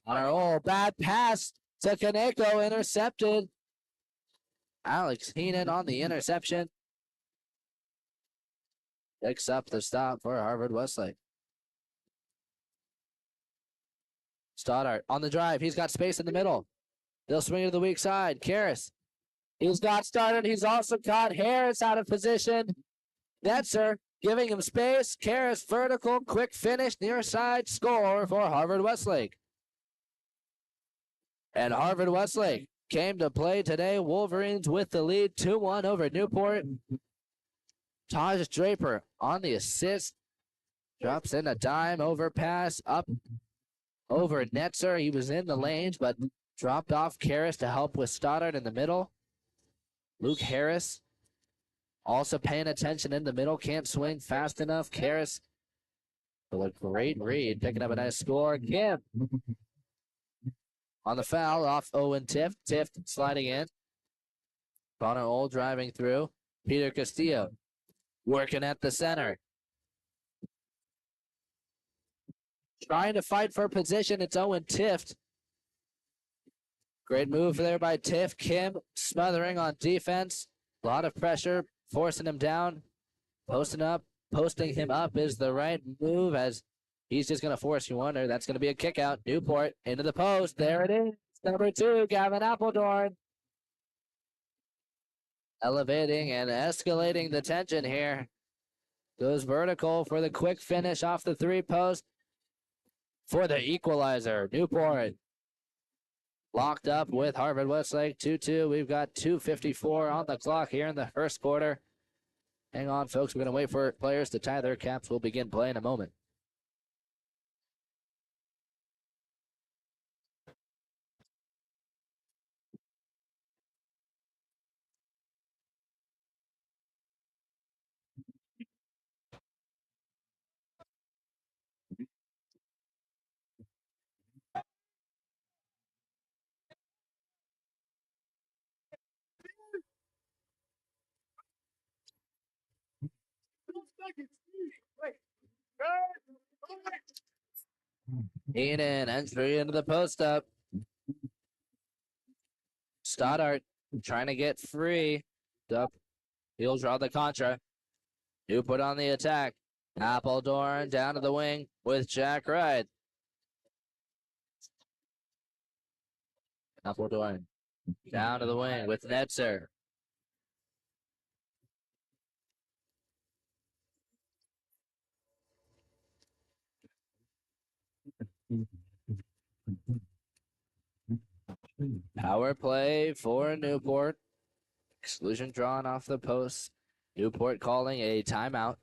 Connor Ohl, bad pass to Kaneko, intercepted. Alex Heenan on the interception. Picks up the stop for Harvard Westlake. Stoddard on the drive. He's got space in the middle. They'll swing to the weak side. Karras He's got started. He's also caught Harris out of position. Netzer giving him space. Karras vertical, quick finish, near side score for Harvard Westlake. And Harvard Westlake came to play today. Wolverines with the lead 2-1 over Newport. Taj Draper on the assist. Drops in a dime overpass up over Netzer. He was in the lanes, but dropped off Karras to help with Stoddard in the middle. Luke Harris also paying attention in the middle. Can't swing fast enough. Karras with a great read, picking up a nice score. Kim on the foul off Owen Tift. Tift sliding in. Connor Old driving through. Peter Castillo working at the center. Trying to fight for position. It's Owen Tift. Great move there by Tift. Kim smothering on defense. A lot of pressure, forcing him down. Posting him up is the right move as he's just going to force you under. That's going to be a kick out. Newport into the post. There it is. Number 2, Gavin Appledorn. Elevating and escalating the tension here. Goes vertical for the quick finish off the 3 post. For the equalizer, Newport locked up with Harvard Westlake 2-2. We've got 2:54 on the clock here in the first quarter. Hang on, folks. We're going to wait for players to tie their caps. We'll begin play in a moment. Eden entry into the post up. Stoddard trying to get free. Up. He'll draw the contra. Newport on the attack. Appledorn down to the wing with Jack Wright. Appledorn down to the wing with Netzer. Power play for Newport. Exclusion drawn off the post. Newport calling a timeout.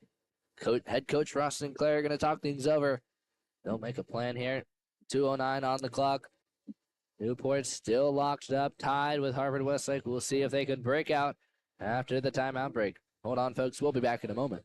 Head coach Ross Sinclair going to talk things over. They'll make a plan here. 2:09 on the clock. Newport still locked up, tied with Harvard Westlake. We'll see if they can break out after the timeout break. Hold on, folks. We'll be back in a moment.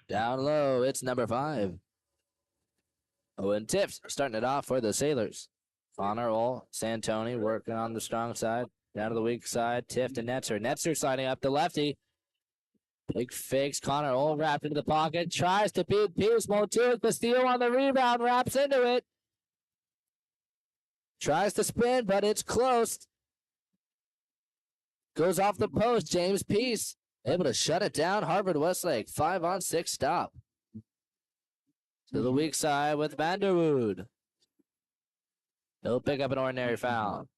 Down low, it's number 5. Owen Tift starting it off for the Sailors. Connor Oll, Santoni working on the strong side. Down to the weak side, Tift and Netzer. Netzer sliding up the lefty. Big fakes. Connor Oll wrapped into the pocket. Tries to beat Pearsmore too. Castillo on the rebound. Wraps into it. Tries to spin, but it's close. Goes off the post. James Peace able to shut it down. Harvard Westlake 5-on-6 stop. To the weak side with Vanderwood. He'll pick up an ordinary foul.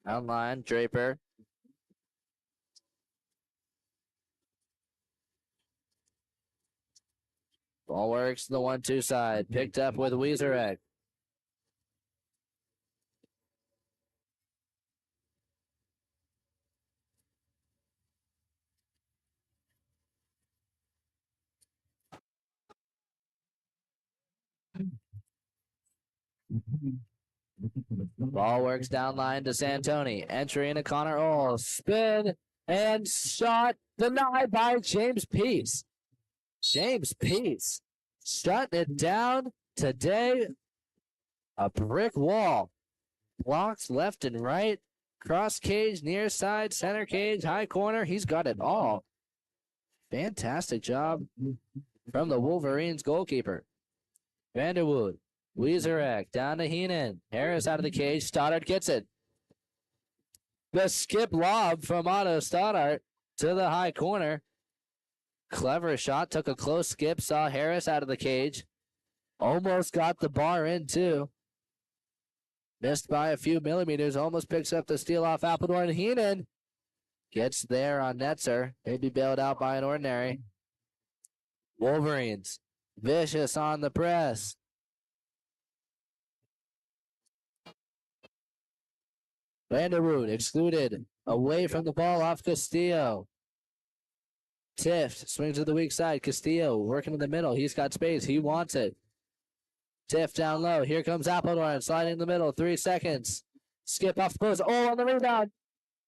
Outline, Draper. Ball works the 1-2 side. Picked up with Weezerek. Ball works down line to Santoni. Entry into Connor Ohl. Spin and shot denied by James Peace. James Peace shutting it down today. A brick wall. Blocks left and right. Cross cage, near side, center cage, high corner. He's got it all. Fantastic job from the Wolverines goalkeeper. Vanderwood. Weezerek down to Heenan. Harris out of the cage. Stoddard gets it. The skip lob from Otto Stoddard to the high corner. Clever shot. Took a close skip. Saw Harris out of the cage. Almost got the bar in, too. Missed by a few millimeters. Almost picks up the steal off Appledorn. Heenan gets there on Netzer. Maybe bailed out by an ordinary. Wolverines. Vicious on the press. Vanderwood excluded. Away from the ball off Castillo. Tift swings to the weak side. Castillo working in the middle. He's got space. He wants it. Tift down low. Here comes Appledorn sliding in the middle. 3 seconds. Skip off the post. Oh, on the rebound.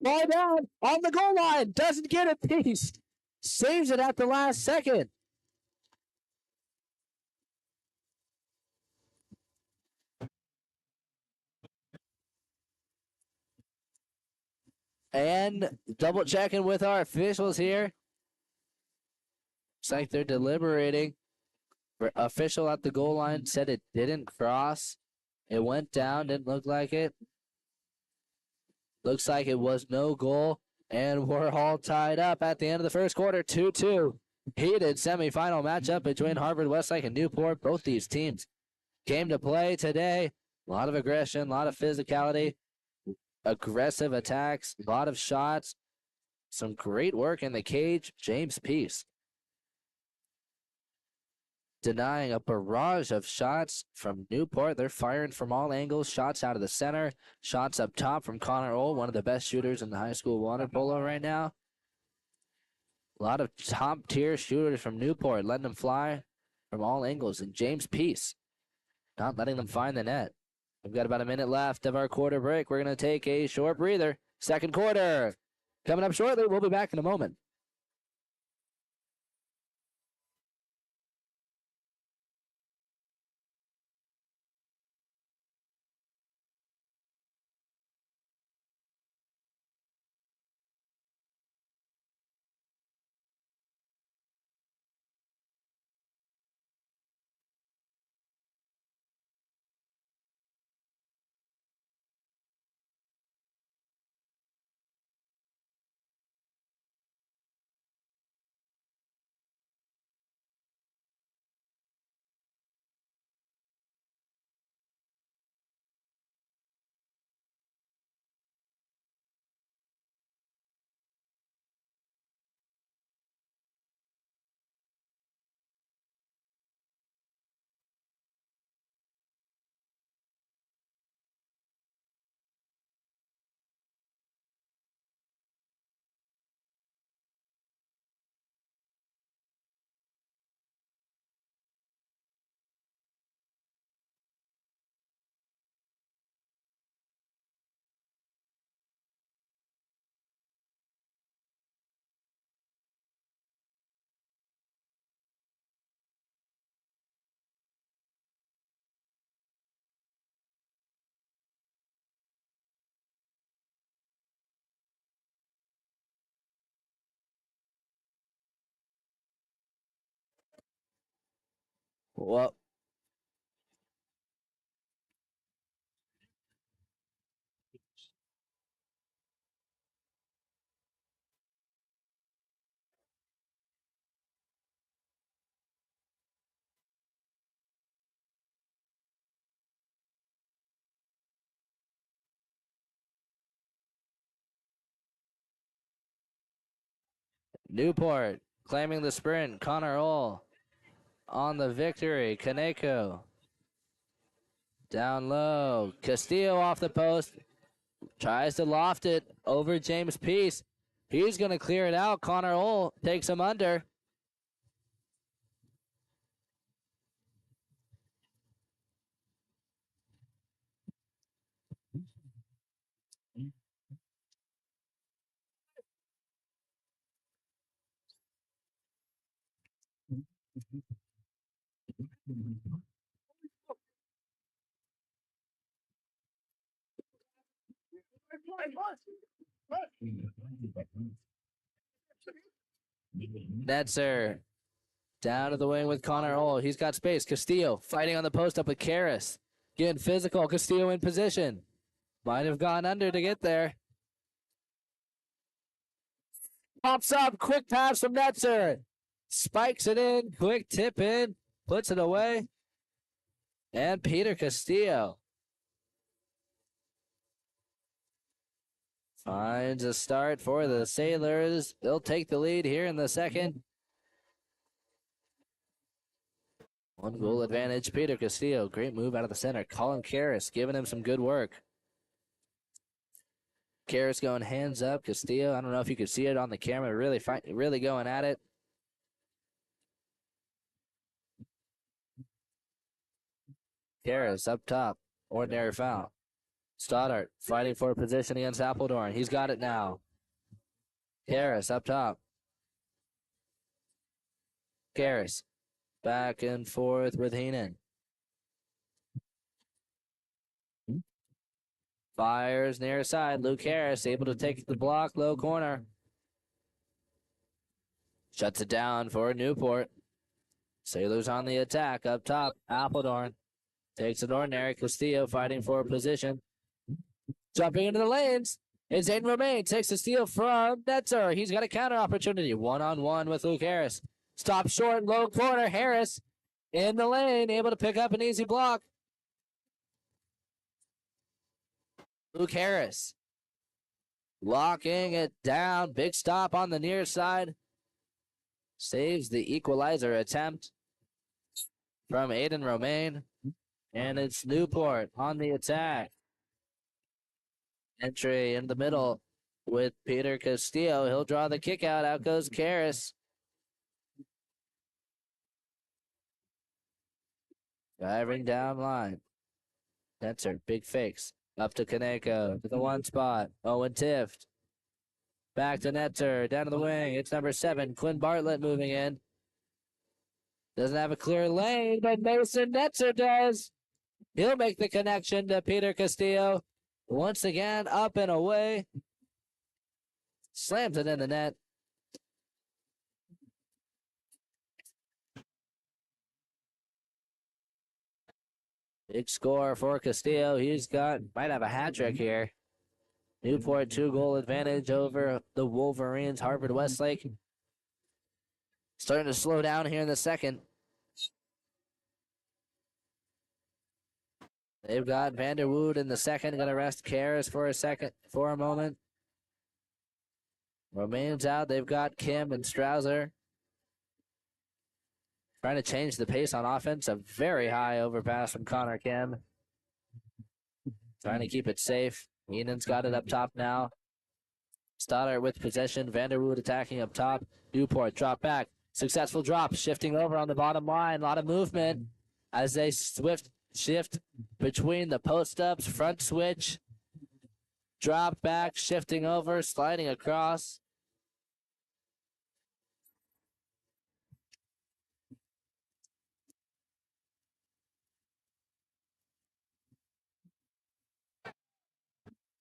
Ball down on the goal line. Doesn't get a piece. Saves it at the last second. And double checking with our officials here. Looks like they're deliberating. Official at the goal line said it didn't cross. It went down, didn't look like it. Looks like it was no goal. And we're all tied up at the end of the first quarter, 2-2. Heated semifinal matchup between Harvard Westlake and Newport. Both these teams came to play today. A lot of aggression, a lot of physicality, aggressive attacks, a lot of shots. Some great work in the cage. James Peace denying a barrage of shots from Newport. They're firing from all angles. Shots out of the center. Shots up top from Connor Ohl, one of the best shooters in the high school water polo right now. A lot of top-tier shooters from Newport letting them fly from all angles. And James Peace not letting them find the net. We've got about a minute left of our quarter break. We're going to take a short breather. Second quarter coming up shortly. We'll be back in a moment. Well, Newport claiming the sprint. Connor Oll on the victory. Kaneko down low. Castillo off the post. Tries to loft it over James Peace. He's going to clear it out. Connor Oll takes him under. Netzer down to the wing with Connor Oll. He's got space. Castillo fighting on the post up with Karras. Getting physical. Castillo in position. Might have gone under to get there. Pops up. Quick pass from Netzer. Spikes it in. Quick tip in. Puts it away. And Peter Castillo finds a start for the Sailors. They'll take the lead here in the second. 1 goal advantage. Peter Castillo. Great move out of the center. Colin Karras giving him some good work. Karras going hands up. Castillo, I don't know if you could see it on the camera. Really going at it. Karras up top. Ordinary foul. Stoddart fighting for a position against Appledorn. He's got it now. Karras up top. Karras back and forth with Heenan. Fires near side. Luke Harris able to take the block. Low corner. Shuts it down for Newport. Sailors on the attack up top. Appledorn takes it ordinary. Castillo fighting for a position. Jumping into the lanes. It's Aiden Romaine. Takes the steal from Netzer. He's got a counter opportunity. 1-on-1 with Luke Harris. Stop short. Low corner. Harris in the lane. Able to pick up an easy block. Luke Harris locking it down. Big stop on the near side. Saves the equalizer attempt from Aiden Romaine. And it's Newport on the attack. Entry in the middle with Peter Castillo. He'll draw the kick out. Out goes Karras. Driving down line. Netzer, big fakes. Up to Kaneko, to the one spot. Owen Tift. Back to Netzer, down to the wing. It's number 7, Quinn Bartlett moving in. Doesn't have a clear lane, but Mason Netzer does. He'll make the connection to Peter Castillo. Once again, up and away. Slams it in the net. Big score for Castillo. Might have a hat trick here. Newport 2-goal advantage over the Wolverines. Harvard Westlake starting to slow down here in the second. They've got Vanderwood in the second. Going to rest Karras for a moment. Romaine's out. They've got Kim and Strouser. Trying to change the pace on offense. A very high overpass from Connor Kim. Trying to keep it safe. Enan's got it up top now. Stoddart with possession. Vanderwood attacking up top. Newport drop back. Successful drop. Shifting over on the bottom line. A lot of movement as they shift between the post-ups. Front switch. Drop back. Shifting over. Sliding across.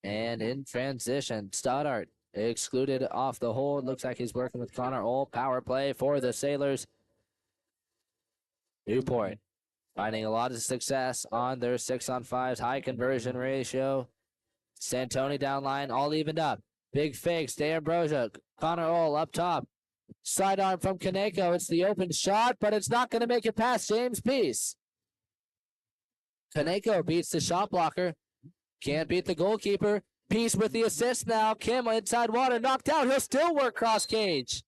And in transition, Stoddart excluded off the hold. Looks like he's working with Connor Oll. Power play for the Sailors. Newport finding a lot of success on their 6-on-5s. High conversion ratio. Santoni down line, all evened up. Big fakes. D'Ambrosia. Connor Oll up top. Sidearm from Kaneko. It's the open shot, but it's not going to make it past James Peace. Kaneko beats the shot blocker. Can't beat the goalkeeper. Peace with the assist now. Kim inside water, knocked out. He'll still work cross cage.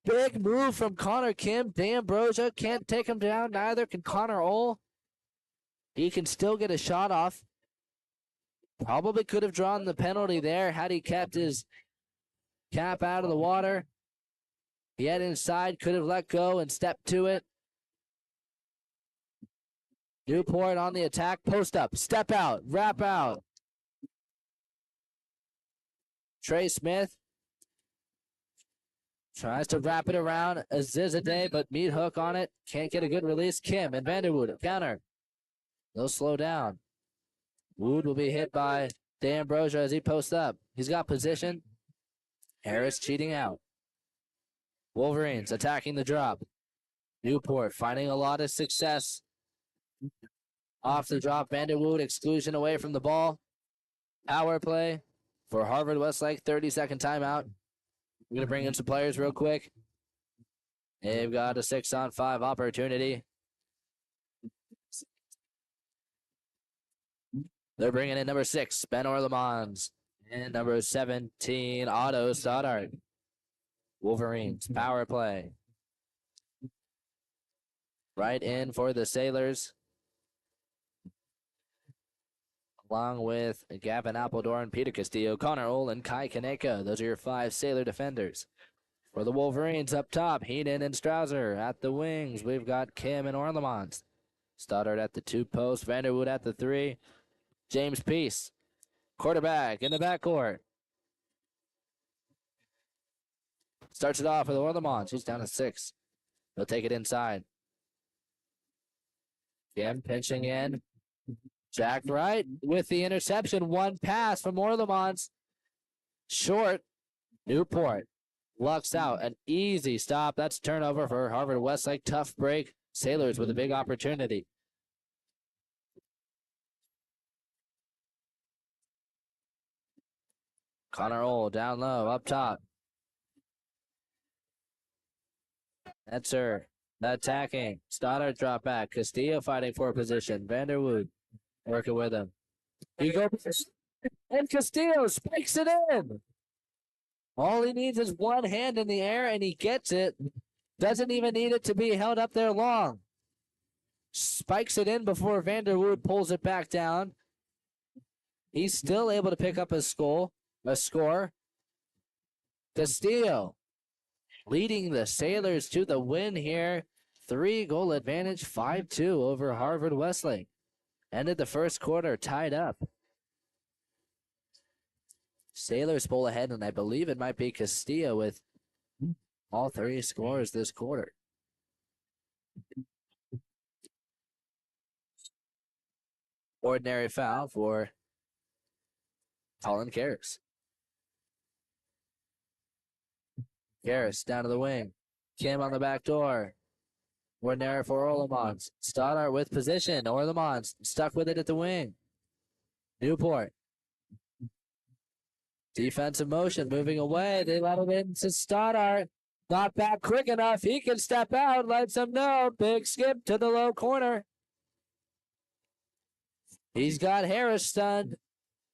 Big move from Connor Kim. D'Ambrosia can't take him down. Neither can Connor Ole. He can still get a shot off. Probably could have drawn the penalty there had he kept his cap out of the water. He had inside, could have let go and stepped to it. Newport on the attack. Post up. Step out. Wrap out. Trey Smith tries to wrap it around Azizadeh, but meat hook on it. Can't get a good release. Kim and Vanderwood counter. They'll slow down. Wood will be hit by D'Ambrosia as he posts up. He's got position. Harris cheating out. Wolverines attacking the drop. Newport finding a lot of success. Off the drop, Vanderwood exclusion away from the ball. Power play for Harvard Westlake. 30-second timeout. We're going to bring in some players real quick. They've got a 6-on-5 opportunity. They're bringing in number 6, Ben Orlemans, and number 17, Otto Stoddard. Wolverines, power play. Right in for the Sailors. Along with Gavin Appledorn, Peter Castillo, Connor Olin, Kai Kaneka. Those are your 5 Sailor defenders. For the Wolverines up top, Heenan and Strouser. At the wings, we've got Kim and Orlemans. Stoddard at the 2 posts, Vanderwood at the 3. James Peace, quarterback in the backcourt. Starts it off with Orlemans. He's down to 6. He'll take it inside. Kim pinching in. Jack Wright with the interception. 1 pass from Orlemans. Short. Newport lucks out. An easy stop. That's turnover for Harvard Westlake. Tough break. Sailors with a big opportunity. Connor Ole down low, up top. That's her. Attacking. Stoddard drop back. Castillo fighting for a position. Vanderwood working with him. He goes, and Castillo spikes it in. All he needs is one hand in the air, and he gets it. Doesn't even need it to be held up there long. Spikes it in before Vanderwood pulls it back down. He's still able to pick up a score. Castillo leading the Sailors to the win here. 3-goal advantage, 5-2 over Harvard Westlake. Ended the first quarter tied up. Sailors pull ahead, and I believe it might be Castillo with all 3 scores this quarter. Ordinary foul for Colin Karras. Karras down to the wing. Kim on the back door. Ordinary for Orlemans. Stoddard with position. Orlemans stuck with it at the wing. Newport. Defensive motion moving away. They let it in to Stoddard. Not back quick enough. He can step out. Lets him know. Big skip to the low corner. He's got Harris stunned.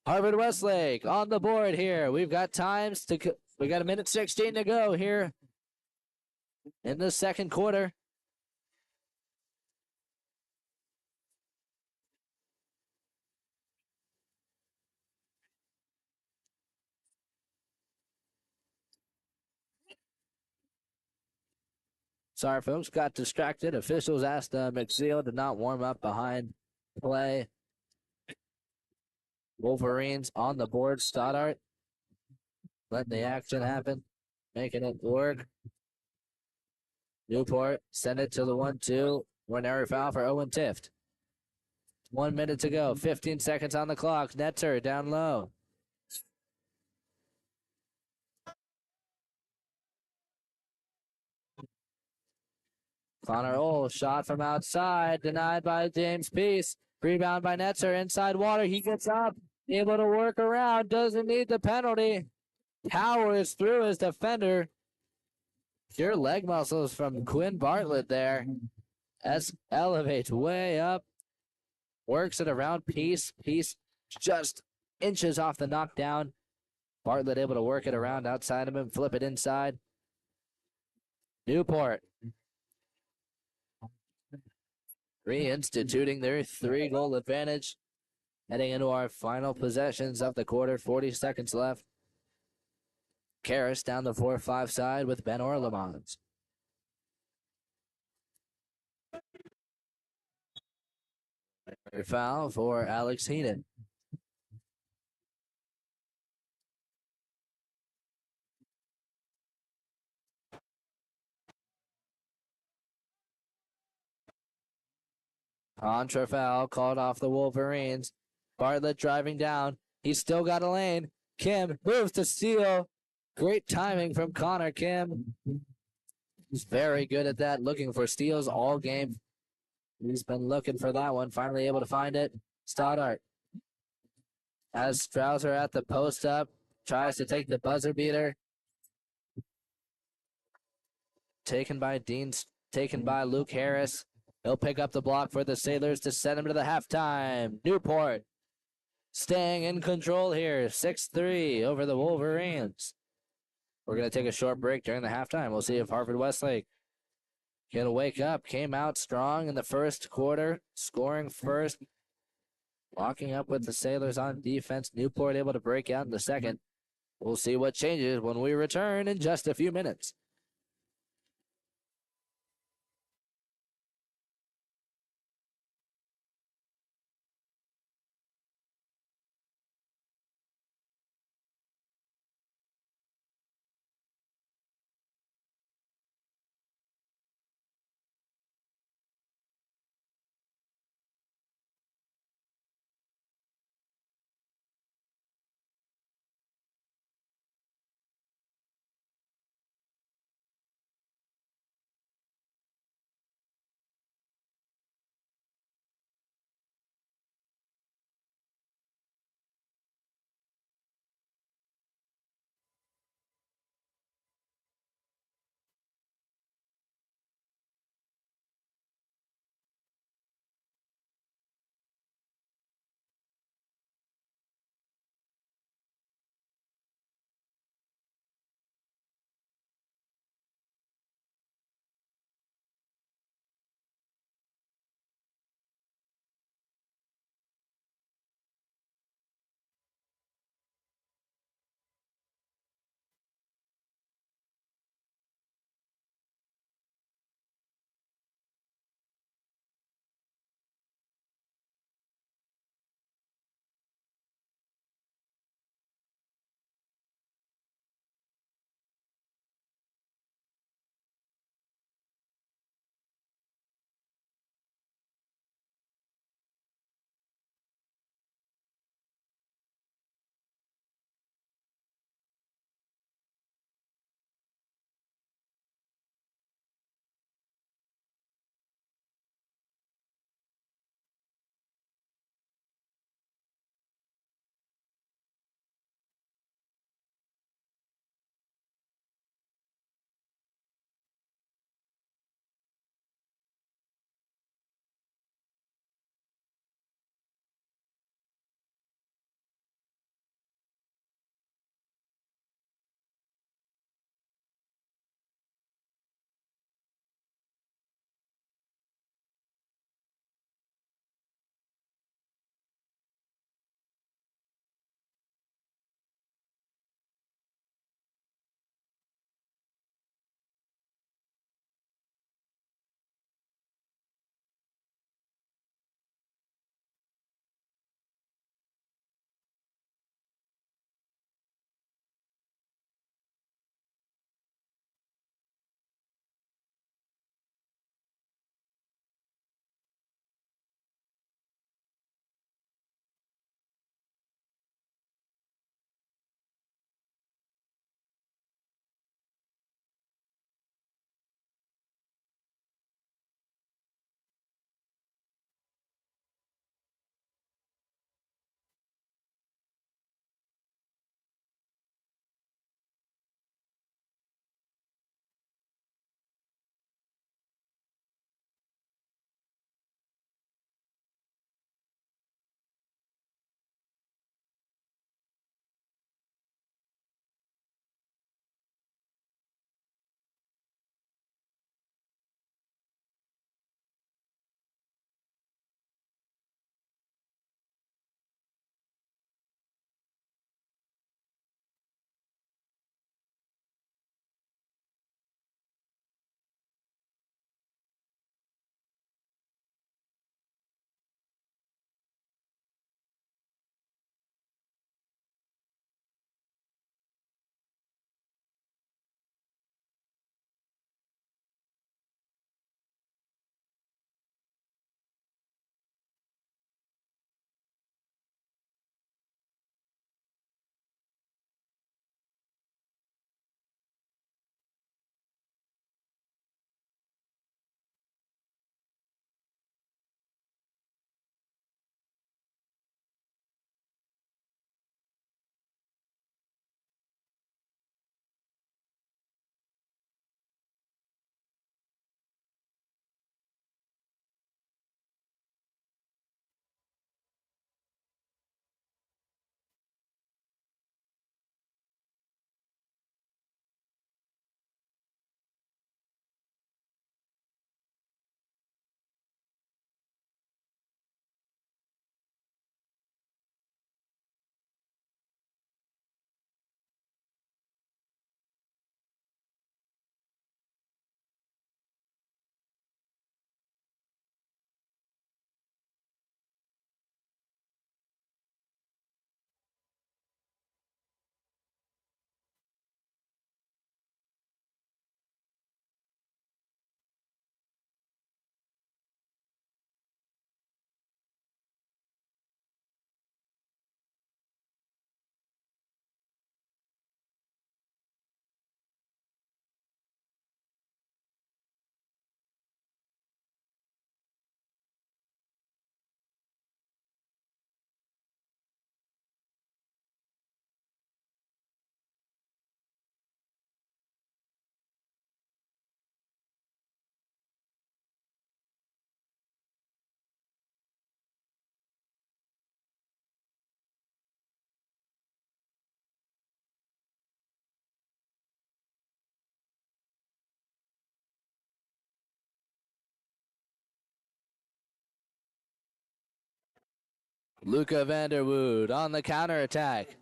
Harvard Westlake on the board here. We've got we got 1:16 to go here in the second quarter. Sorry, folks, got distracted. Officials asked McSeal to not warm up behind play. Wolverines on the board. Stoddard letting the action happen, making it work. Newport send it to the 1-2. Ordinary foul for Owen Tift. 1 minute to go. 15 seconds on the clock. Netzer down low. Connor Ole, shot from outside, denied by James Peace. Rebound by Netzer, inside water. He gets up, able to work around, doesn't need the penalty. Powers through his defender. Pure leg muscles from Quinn Bartlett there. Elevates way up. Works it around Peace. Peace just inches off the knockdown. Bartlett able to work it around outside of him, flip it inside. Newport reinstituting their 3-goal advantage. Heading into our final possessions of the quarter, 40 seconds left. Karras down the 4-5 side with Ben Orlemans. Foul for Alex Heenan. Contra foul called off the Wolverines. Bartlett driving down. He's still got a lane. Kim moves to steal. Great timing from Connor Kim. He's very good at that, looking for steals all game. He's been looking for that one, finally able to find it. Stoddart has Strouser at the post up, tries to take the buzzer beater. Taken by Luke Harris. He'll pick up the block for the Sailors to send him to the halftime. Newport staying in control here, 6-3 over the Wolverines. We're going to take a short break during the halftime. We'll see if Harvard Westlake can wake up. Came out strong in the first quarter, scoring first, locking up with the Sailors on defense. Newport able to break out in the second. We'll see what changes when we return in just a few minutes. Luca Vanderwood on the counterattack.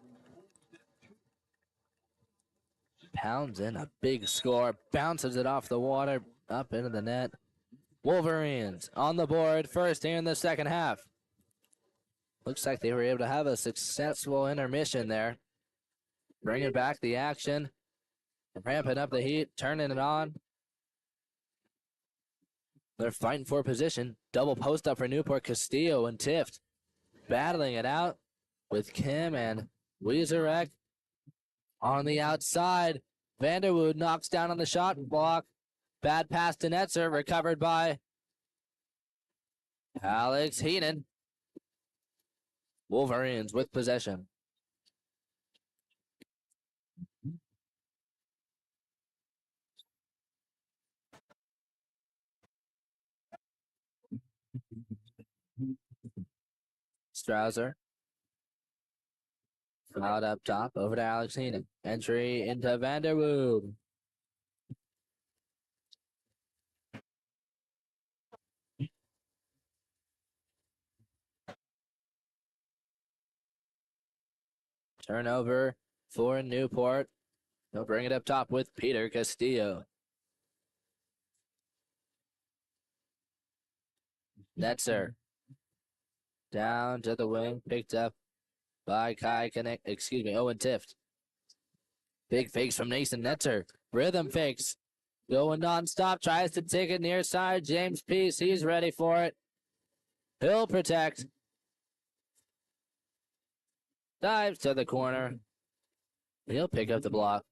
Pounds in a big score, bounces it off the water, up into the net. Wolverines on the board first here in the second half. Looks like they were able to have a successful intermission there. Bringing back the action, ramping up the heat, turning it on. They're fighting for position. Double post up for Newport. Castillo and Tift battling it out with Kim and Weezerek on the outside. Vanderwood knocks down on the shot block. Bad pass to Netzer, recovered by Alex Heenan. Wolverines with possession. Strouser. Out up top, over to Alex Heenan. Entry into Vanderwood. Turnover for Newport. They'll bring it up top with Peter Castillo. Netzer. Down to the wing, picked up by Owen Tift. Big fakes from Nathan Netzer. Rhythm fakes. Going non-stop, tries to take it near side. James Peace, he's ready for it. He'll protect. Dives to the corner. He'll pick up the block.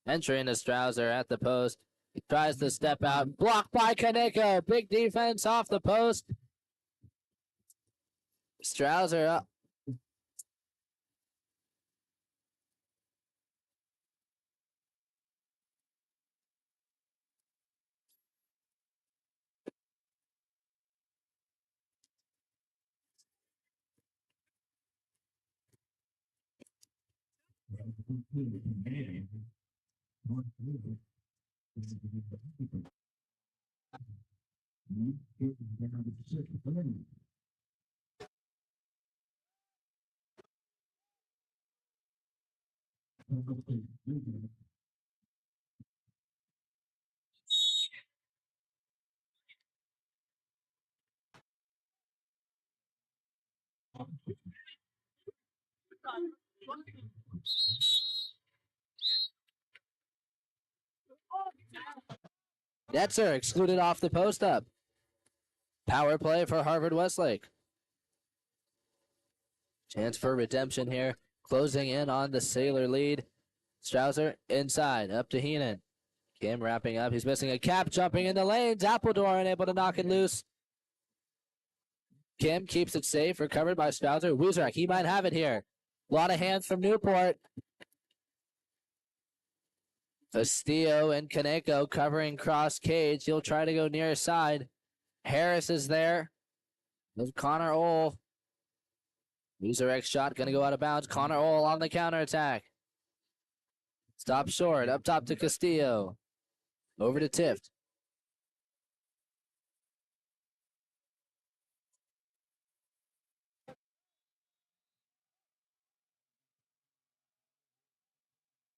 Entry into Strouser at the post. He tries to step out. Blocked by Kaneko. Big defense off the post. Strouser up. Netzer excluded off the post up. Power play for Harvard Westlake. Chance for redemption here. Closing in on the Sailor lead. Strouser inside, up to Heenan. Kim wrapping up. He's missing a cap, jumping in the lanes. Appledore unable to knock it loose. Kim keeps it safe, recovered by Strouser. Weezerek, he might have it here. A lot of hands from Newport. Castillo and Kaneko covering cross cage. He'll try to go near side. Harris is there. There's Connor Ohl. Weezerek's shot going to go out of bounds. Connor Ohl on the counterattack. Stop short. Up top to Castillo. Over to Tift.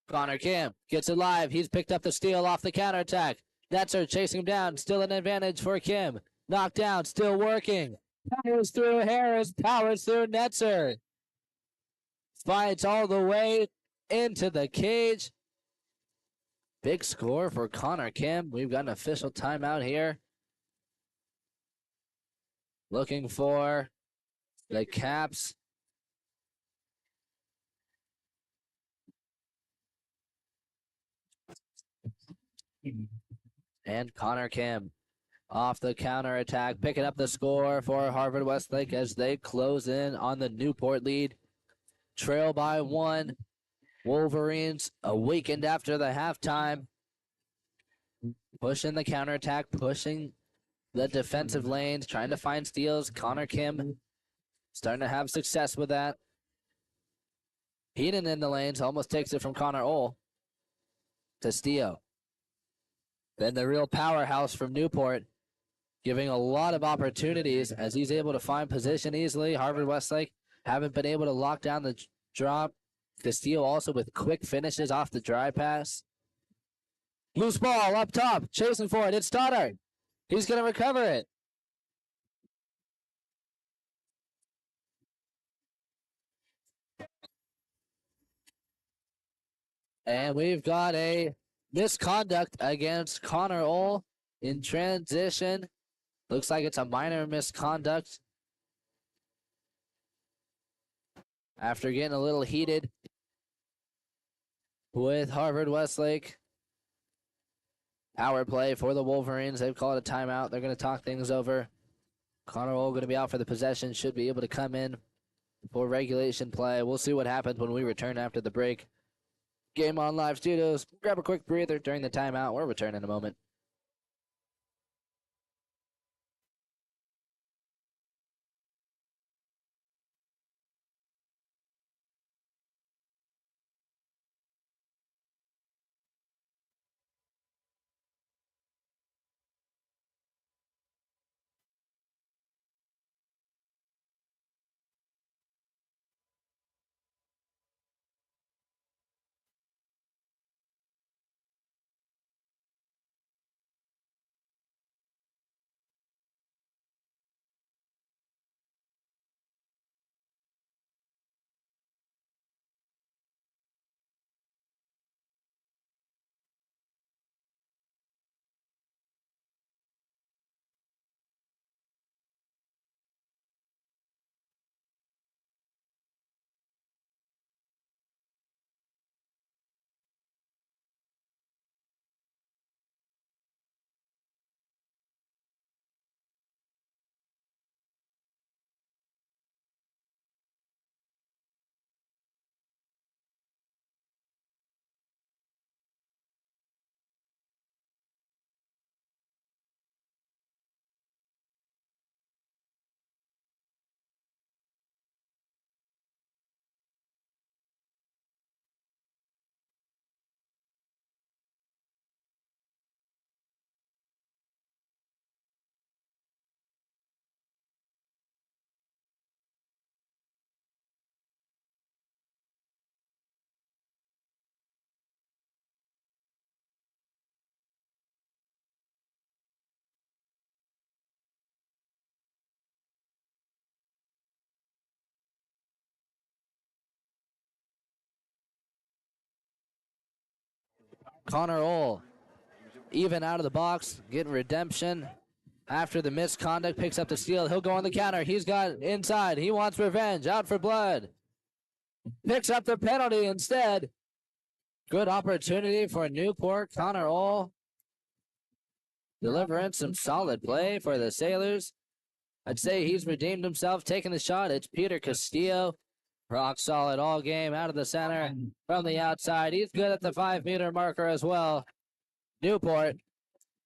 Connor Kim gets it live. He's picked up the steal off the counterattack. Netzer chasing him down. Still an advantage for Kim. Knocked down. Still working. Powers through Harris. Powers through Netzer. Fights all the way into the cage. Big score for Connor Kim. We've got an official timeout here. Looking for the Caps. And Connor Kim off the counterattack, picking up the score for Harvard Westlake as they close in on the Newport lead. Trail by 1. Wolverines awakened after the halftime. Pushing the counterattack, pushing the defensive lanes, trying to find steals. Connor Kim starting to have success with that. Heenan in the lanes, almost takes it from Connor Ohl. Castillo. Then the real powerhouse from Newport, giving a lot of opportunities as he's able to find position easily. Harvard Westlake haven't been able to lock down the drop. The steal also with quick finishes off the dry pass. Loose ball up top, chasing for it. It's Stoddard. He's going to recover it. And we've got a misconduct against Connor Ohl in transition. Looks like it's a minor misconduct. After getting a little heated with Harvard Westlake. Power play for the Wolverines. They've called a timeout. They're going to talk things over. Connor Ohl going to be out for the possession. Should be able to come in for regulation play. We'll see what happens when we return after the break. Game on Live Studios. Grab a quick breather during the timeout. We'll return in a moment. Connor Ohl, even out of the box, getting redemption. After the misconduct, picks up the steal. He'll go on the counter. He's got inside. He wants revenge. Out for blood. Picks up the penalty instead. Good opportunity for Newport. Connor Ohl delivering some solid play for the Sailors. I'd say he's redeemed himself, taking the shot. It's Peter Castillo. Rock solid all game out of the center from the outside. He's good at the 5-meter marker as well. Newport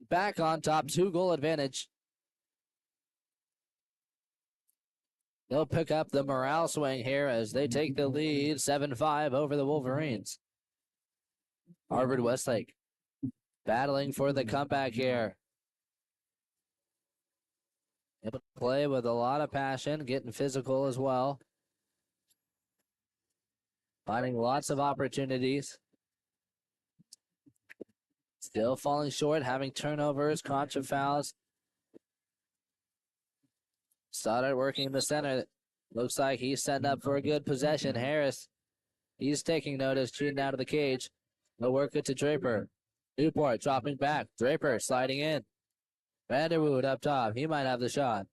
back on top, 2-goal advantage. They'll pick up the morale swing here as they take the lead 7-5 over the Wolverines. Harvard Westlake battling for the comeback here. Able to play with a lot of passion, getting physical as well. Finding lots of opportunities. Still falling short, having turnovers, contra fouls. Stoddard working in the center. Looks like he's setting up for a good possession. Harris, he's taking notice, shooting out of the cage. No work it to Draper. Newport dropping back. Draper sliding in. Vanderwood up top. He might have the shot.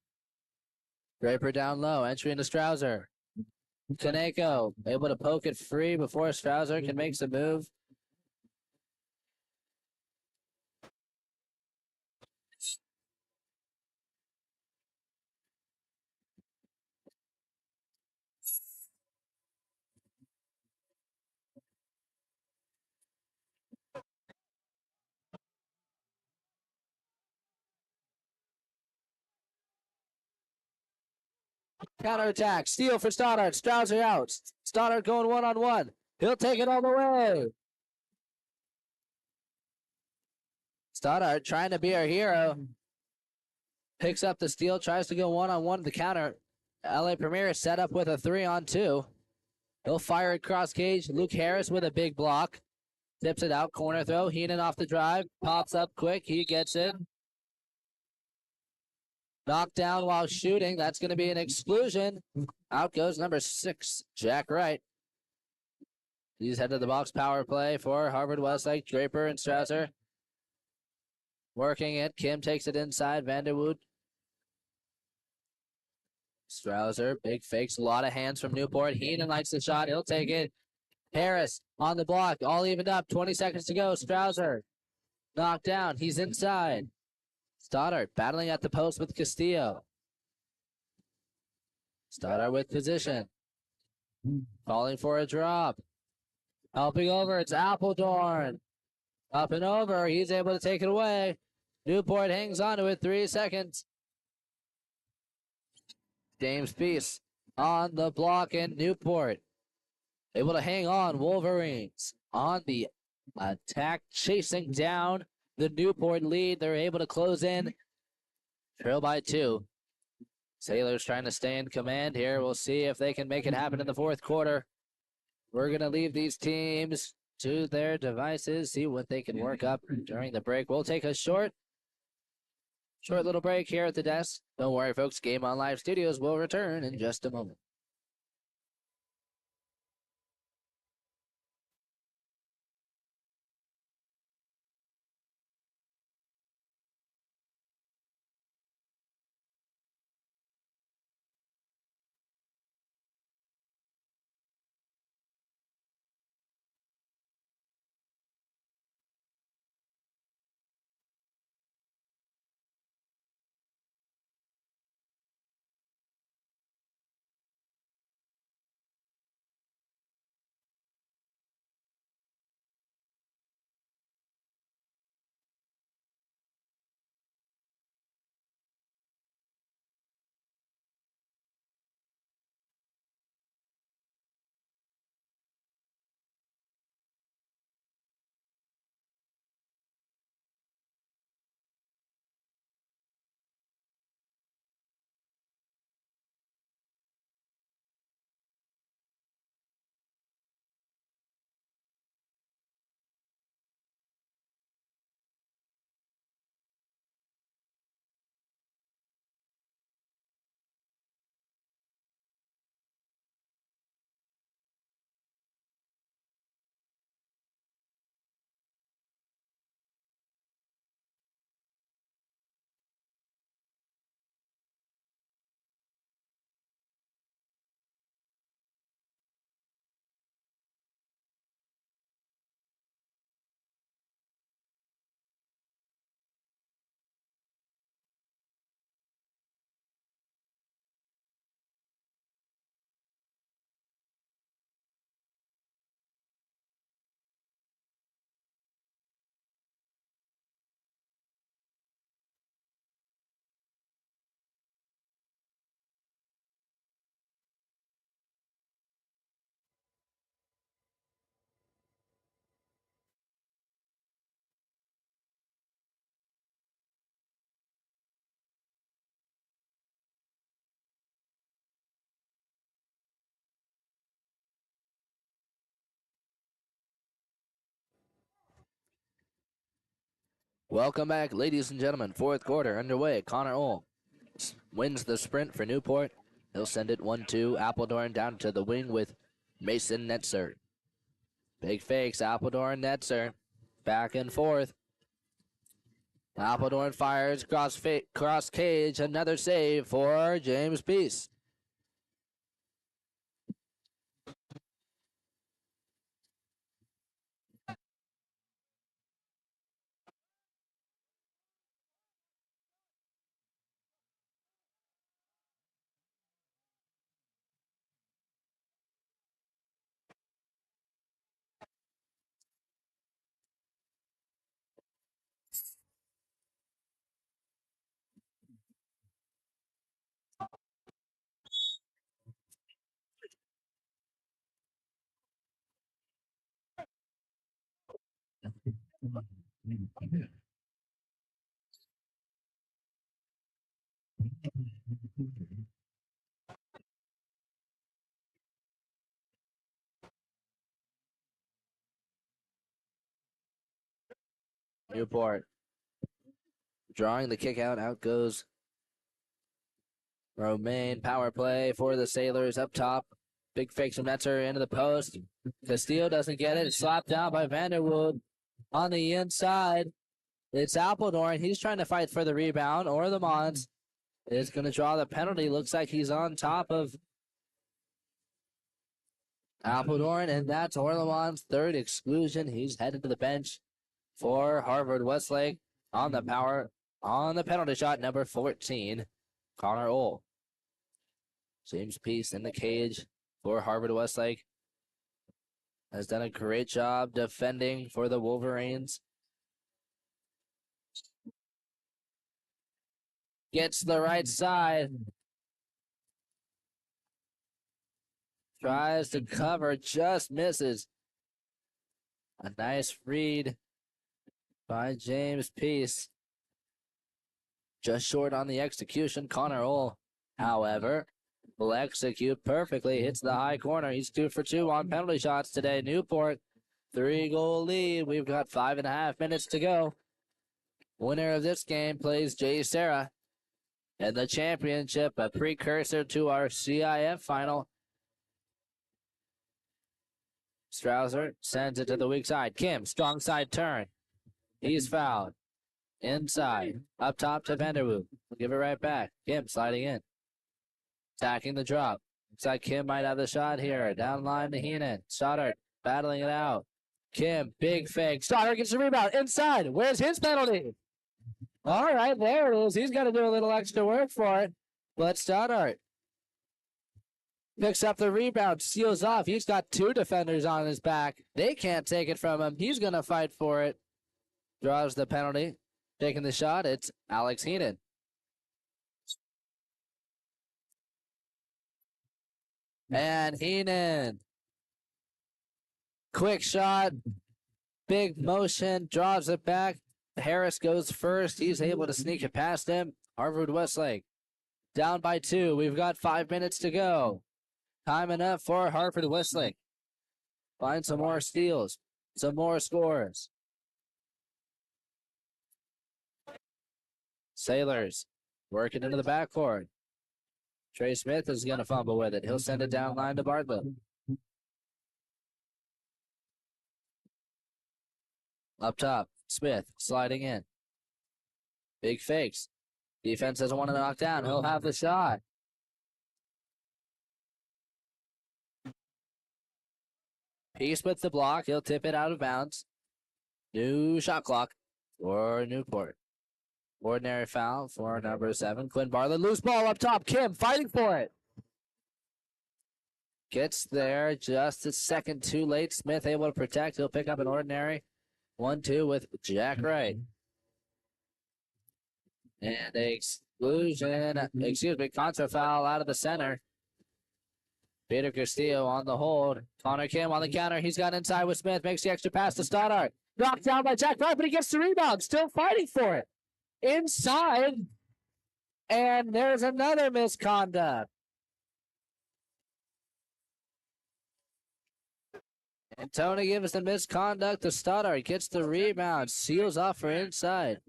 Draper down low. Entry into Strouser. Kaneko able to poke it free before Strouser can make the move. Counterattack. Steal for Stoddard. Strouser out. Stoddard going one-on-one. He'll take it all the way. Stoddard trying to be our hero. Picks up the steal. Tries to go one-on-one to the counter. LA Premier is set up with a 3-on-2. He'll fire it cross cage. Luke Harris with a big block. Tips it out. Corner throw. Heenan off the drive. Pops up quick. He gets it. Knocked down while shooting. That's going to be an exclusion. Out goes number 6, Jack Wright. He's head to the box power play for Harvard Westlake. Draper and Strausser working it. Kim takes it inside. Vanderwood. Strausser, big fakes, a lot of hands from Newport. Heenan likes the shot. He'll take it. Harris on the block, all evened up. 20 seconds to go. Strausser knocked down. He's inside. Stoddard battling at the post with Castillo. Stoddard with position. Calling for a drop. Helping over. It's Appledorn. Up and over. He's able to take it away. Newport hangs on to it. 3 seconds. James Peace on the block, and Newport able to hang on. Wolverines on the attack, chasing down the Newport lead. They're able to close in. Trail by 2. Sailors trying to stay in command here. We'll see if they can make it happen in the fourth quarter. We're going to leave these teams to their devices, see what they can work up during the break. We'll take a short little break here at the desk. Don't worry, folks. Game On Live Studios will return in just a moment. Welcome back, ladies and gentlemen. Fourth quarter underway. Connor Ohl wins the sprint for Newport. He'll send it 1-2. Appledorn down to the wing with Mason Netzer. Big fakes. Appledorn, Netzer. Back and forth. Appledorn fires cross cage. Another save for James Peace. Newport drawing the kick out. Out goes Romaine. Power play for the Sailors up top. Big fake from Netzer into the post. Castillo doesn't get it. It's slapped down by Vanderwood on the inside. It's Appledorn. He's trying to fight for the rebound, or the Mons is going to draw the penalty. Looks like he's on top of Appledorn, and that's Orlemon's third exclusion. He's headed to the bench for Harvard Westlake on the penalty shot, number 14, Connor Ohl. James Peace in the cage for Harvard Westlake. Has done a great job defending for the Wolverines. Gets the right side. Tries to cover, just misses. A nice read by James Peace. Just short on the execution. Connor Ohl, however, will execute perfectly. Hits the high corner. He's 2 for 2 on penalty shots today. Newport, 3-goal lead. We've got 5.5 minutes to go. Winner of this game plays Jay Sarah in the championship, a precursor to our CIF final. Strouser sends it to the weak side. Kim, strong side turn. He's fouled. Inside. Up top to Vanderwood. We'll give it right back. Kim sliding in. Attacking the drop. Looks like Kim might have the shot here. Down line to Heenan. Stoddard battling it out. Kim, big fake. Stoddard gets the rebound. Inside. Where's his penalty? All right, there it is. He's got to do a little extra work for it. But Stoddard picks up the rebound, seals off. He's got 2 defenders on his back. They can't take it from him. He's going to fight for it. Draws the penalty. Taking the shot, it's Alex Heenan. And Heenan. Quick shot. Big motion. Draws it back. Harris goes first. He's able to sneak it past him. Harvard Westlake down by 2. We've got 5 minutes to go. Time enough for Harvard Westlake. Find some more steals. Some more scores. Sailors working into the backcourt. Trey Smith is going to fumble with it. He'll send it down line to Bartlett. Up top, Smith sliding in. Big fakes. Defense doesn't want to knock down. He'll have the shot. Peace with the block. He'll tip it out of bounds. New shot clock for Newport. Ordinary foul for number 7, Quinn Bartlett. Loose ball up top. Kim fighting for it. Gets there just a second too late. Smith able to protect. He'll pick up an ordinary 1-2 with Jack Wright. And contra foul out of the center. Peter Castillo on the hold. Connor Kim on the counter. He's got inside with Smith. Makes the extra pass to Stoddard. Knocked down by Jack Wright, but he gets the rebound. Still fighting for it. Inside. And there's another misconduct. And Tony gives the misconduct to Stoddard. Gets the rebound. Seals off for inside.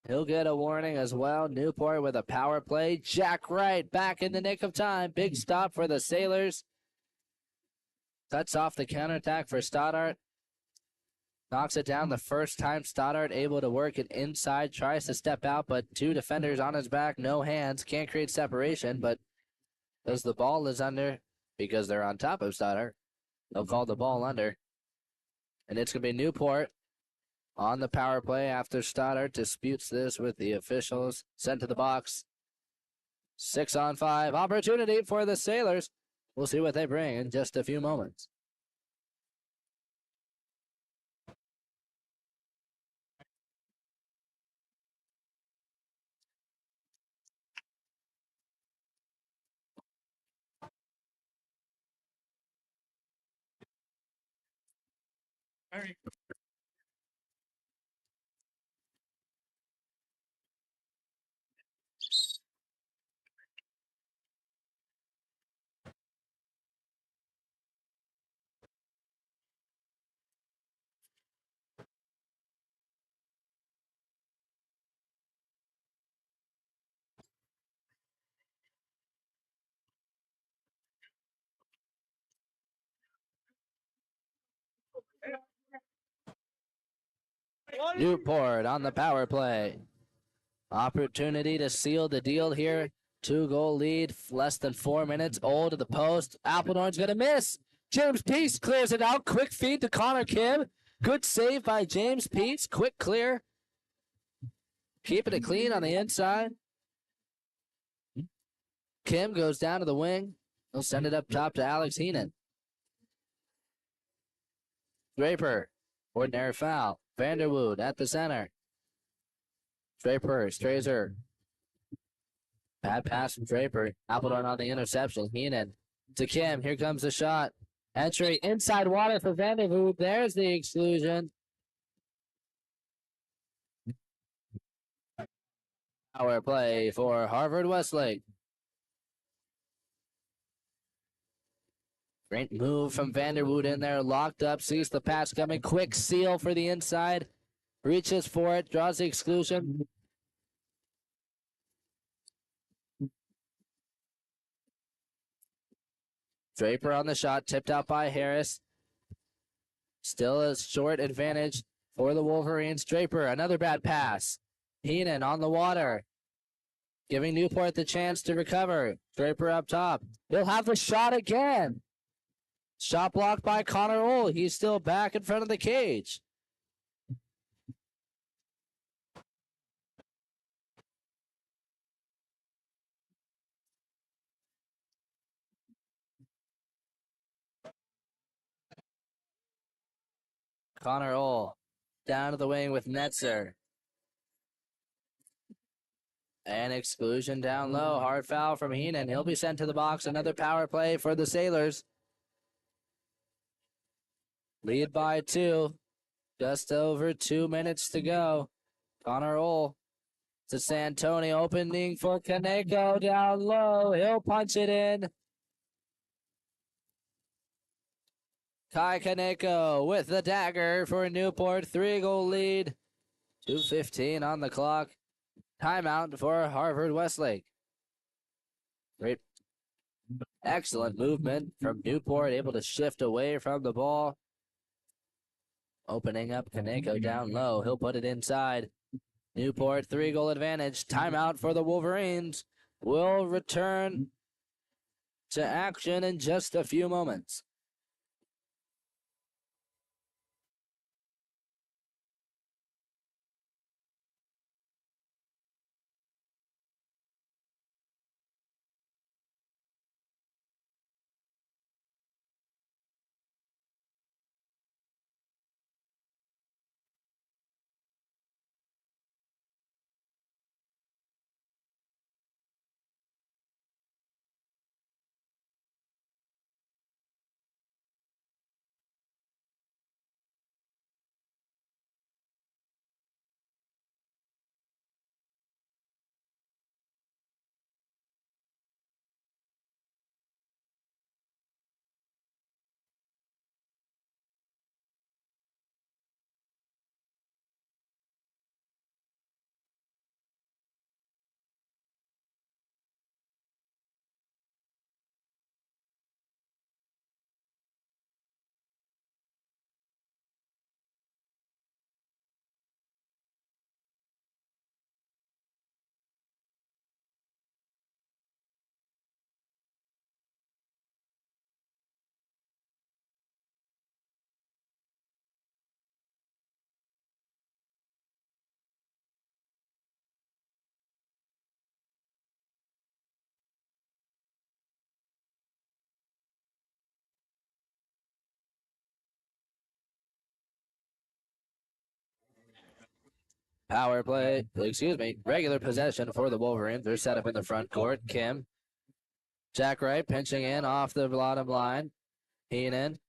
He'll get a warning as well. Newport with a power play. Jack Wright back in the nick of time. Big stop for the Sailors. Cuts off the counterattack for Stoddard. Knocks it down the first time. Stoddard able to work it inside. Tries to step out, but 2 defenders on his back. No hands. Can't create separation, but as the ball is under, because they're on top of Stoddard, they'll call the ball under. And it's going to be Newport on the power play after Stoddard disputes this with the officials. Sent to the box. 6-on-5. Opportunity for the Sailors. We'll see what they bring in just a few moments. All right. Newport on the power play. Opportunity to seal the deal here. 2-goal lead, less than 4 minutes. Old to the post. Appledorn's going to miss. James Peace clears it out. Quick feed to Connor Kim. Good save by James Peace. Quick clear. Keeping it clean on the inside. Kim goes down to the wing. He'll send it up top to Alex Heenan. Draper. Ordinary foul. Vanderwood at the center. Draper strays her. Bad pass from Draper. Appledorn on the interception. Heenan to Kim. Here comes the shot. Entry inside water for Vanderwood. There's the exclusion. Power play for Harvard Westlake. Great move from Vanderwood in there. Locked up. Sees the pass coming. Quick seal for the inside. Reaches for it. Draws the exclusion. Draper on the shot. Tipped out by Harris. Still a short advantage for the Wolverines. Draper, another bad pass. Heenan on the water. Giving Newport the chance to recover. Draper up top. He'll have the shot again. Shot blocked by Connor Ohl. He's still back in front of the cage. Connor Ohl down to the wing with Netzer. An exclusion down low. Hard foul from Heenan. He'll be sent to the box. Another power play for the Sailors. Lead by 2. Just over 2 minutes to go. Connor Ohl to Santoni. Opening for Kaneko down low. He'll punch it in. Kai Kaneko with the dagger for Newport. 3-goal lead. 2:15 on the clock. Timeout for Harvard Westlake. Great. Excellent movement from Newport, able to shift away from the ball. Opening up Kaneko down low. He'll put it inside. Newport, 3-goal advantage. Timeout for the Wolverines. Will return to action in just a few moments. Power play, regular possession for the Wolverines. They're set up in the front court. Kim. Jack Wright pinching in off the bottom line. Heenan.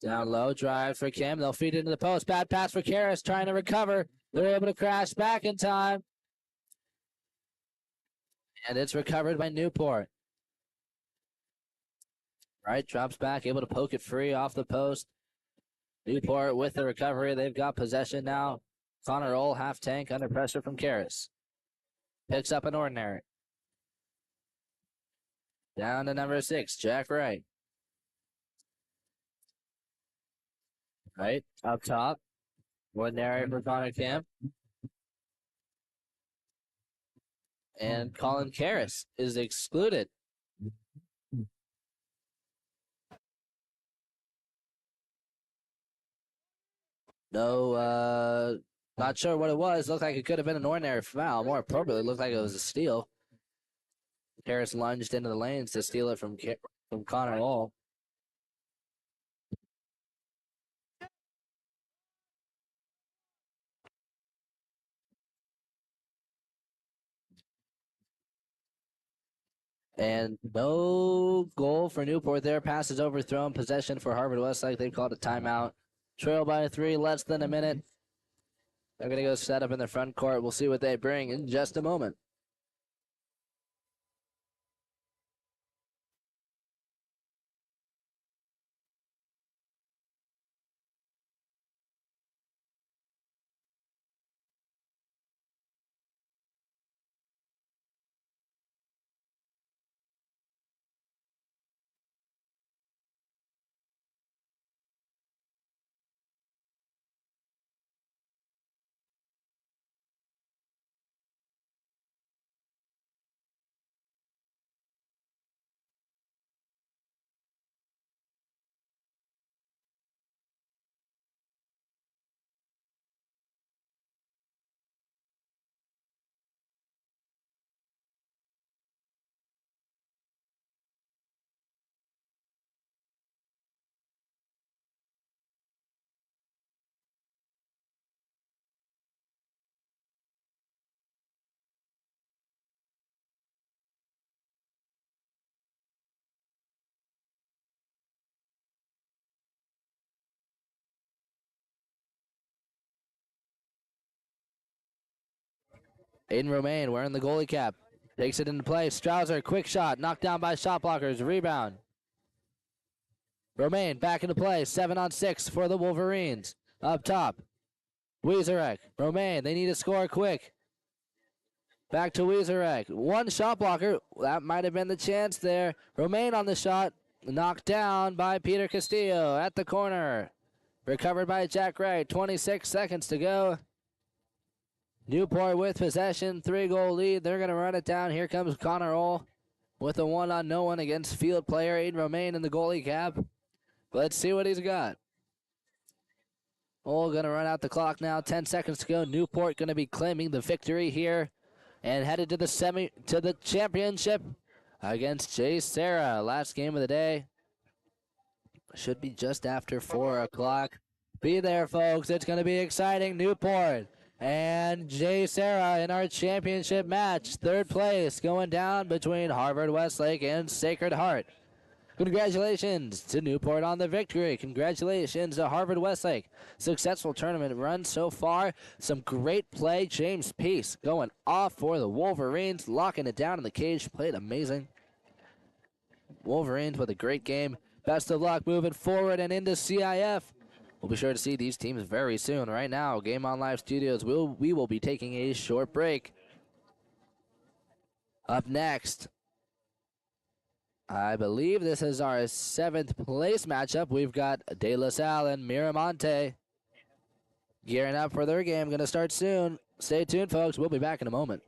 Down low, drive for Kim. They'll feed it into the post. Bad pass for Karras, trying to recover. They're able to crash back in time. And it's recovered by Newport. Wright drops back, able to poke it free off the post. Newport with the recovery. They've got possession now. Connor Ohl, half tank, under pressure from Karras. Picks up an ordinary. Down to number 6, Jack Wright. Right, up top. Ordinary for Connor Camp. And Colin Karras is excluded. No, not sure what it was. Looked like it could have been an ordinary foul. More appropriately, looked like it was a steal. Karras lunged into the lanes to steal it from Connor Hall. And no goal for Newport there. Pass is overthrown. Possession for Harvard Westlake. They've called a timeout. Trail by 3, less than a minute. They're going to go set up in the front court. We'll see what they bring in just a moment. Aiden Romaine wearing the goalie cap. Takes it into play. Strouser, quick shot. Knocked down by shot blockers. Rebound. Romaine back into play. 7-on-6 for the Wolverines. Up top. Wieserek. Romaine, they need to score quick. Back to Wieserek. One shot blocker. That might have been the chance there. Romaine on the shot. Knocked down by Peter Castillo at the corner. Recovered by Jack Wright. 26 seconds to go. Newport with possession, 3-goal lead. They're going to run it down. Here comes Connor Oll with a 1-on-no-one against field player Aiden Romaine in the goalie cap. Let's see what he's got. Oll going to run out the clock now. 10 seconds to go. Newport going to be claiming the victory here and headed to the championship against Jay Serra. Last game of the day. Should be just after 4 o'clock. Be there, folks. It's going to be exciting. Newport and Jay Serra in our championship match. Third place going down between Harvard Westlake and Sacred Heart. Congratulations to Newport on the victory. Congratulations to Harvard Westlake. Successful tournament run so far. Some great play. James Peace going off for the Wolverines, locking it down in the cage. Played amazing. Wolverines with a great game. Best of luck moving forward and into CIF. We'll be sure to see these teams very soon. Right now, Game On Live Studios, we will be taking a short break. Up next, I believe this is our 7th place matchup. We've got De La Salle and Miramonte gearing up for their game. Going to start soon. Stay tuned, folks. We'll be back in a moment.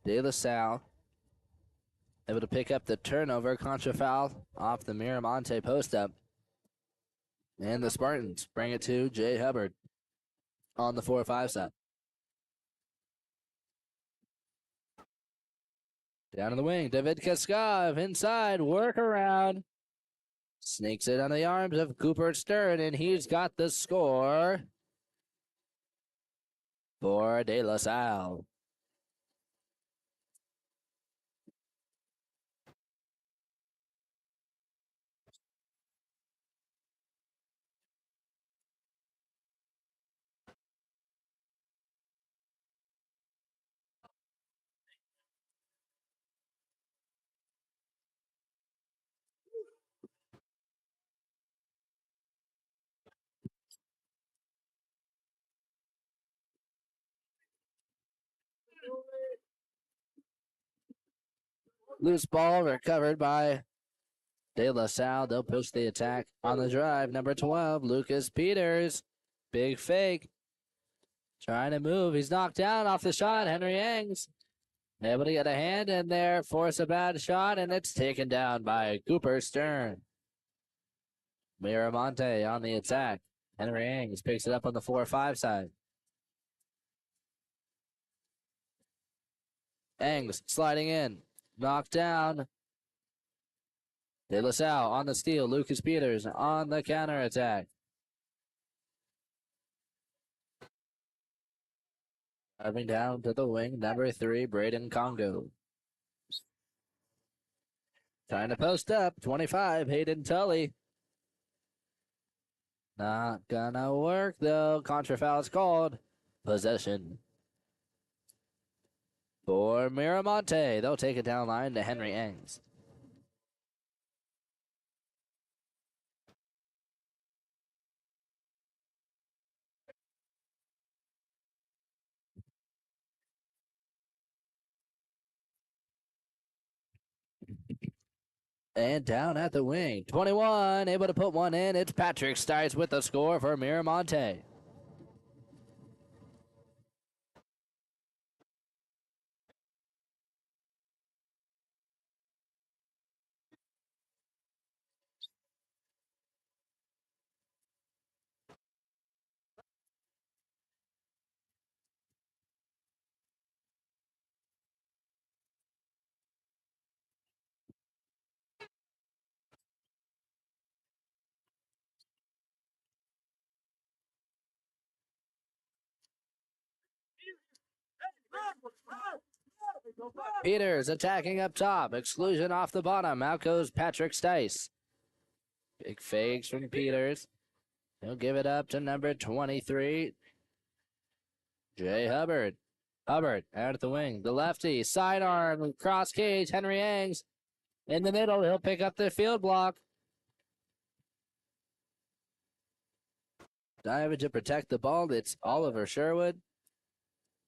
De La Salle able to pick up the turnover. Contra foul off the Miramonte post up. And the Spartans bring it to Jay Hubbard on the 4-5 set. Down in the wing, David Kaskov inside, work around. Sneaks it on the arms of Cooper Stern, and he's got the score for De La Salle. Loose ball recovered by De La Salle. They'll push the attack on the drive. Number 12, Lucas Peters. Big fake. Trying to move. He's knocked down off the shot. Henry Yangs able to get a hand in there, force a bad shot, and it's taken down by Cooper Stern. Miramonte on the attack. Henry Yangs picks it up on the 4-5 side. Yangs sliding in. Knocked down. De La Salle on the steal. Lucas Peters on the counter attack. Driving down to the wing, number 3, Braden Congo. Trying to post up, 25, Hayden Tully. Not gonna work though. Contra foul is called. Possession for Miramonte. They'll take it down line to Henry Yangs. And down at the wing, 21, able to put one in. It's Patrick Stites with the score for Miramonte. Peters attacking up top. Exclusion off the bottom. Out goes Patrick Stice. Big fakes from Peters. He'll give it up to number 23, Jay Hubbard. Hubbard out at the wing. The lefty. Sidearm. Cross cage. Henry Yangs in the middle. He'll pick up the field block. Diving to protect the ball. It's Oliver Sherwood.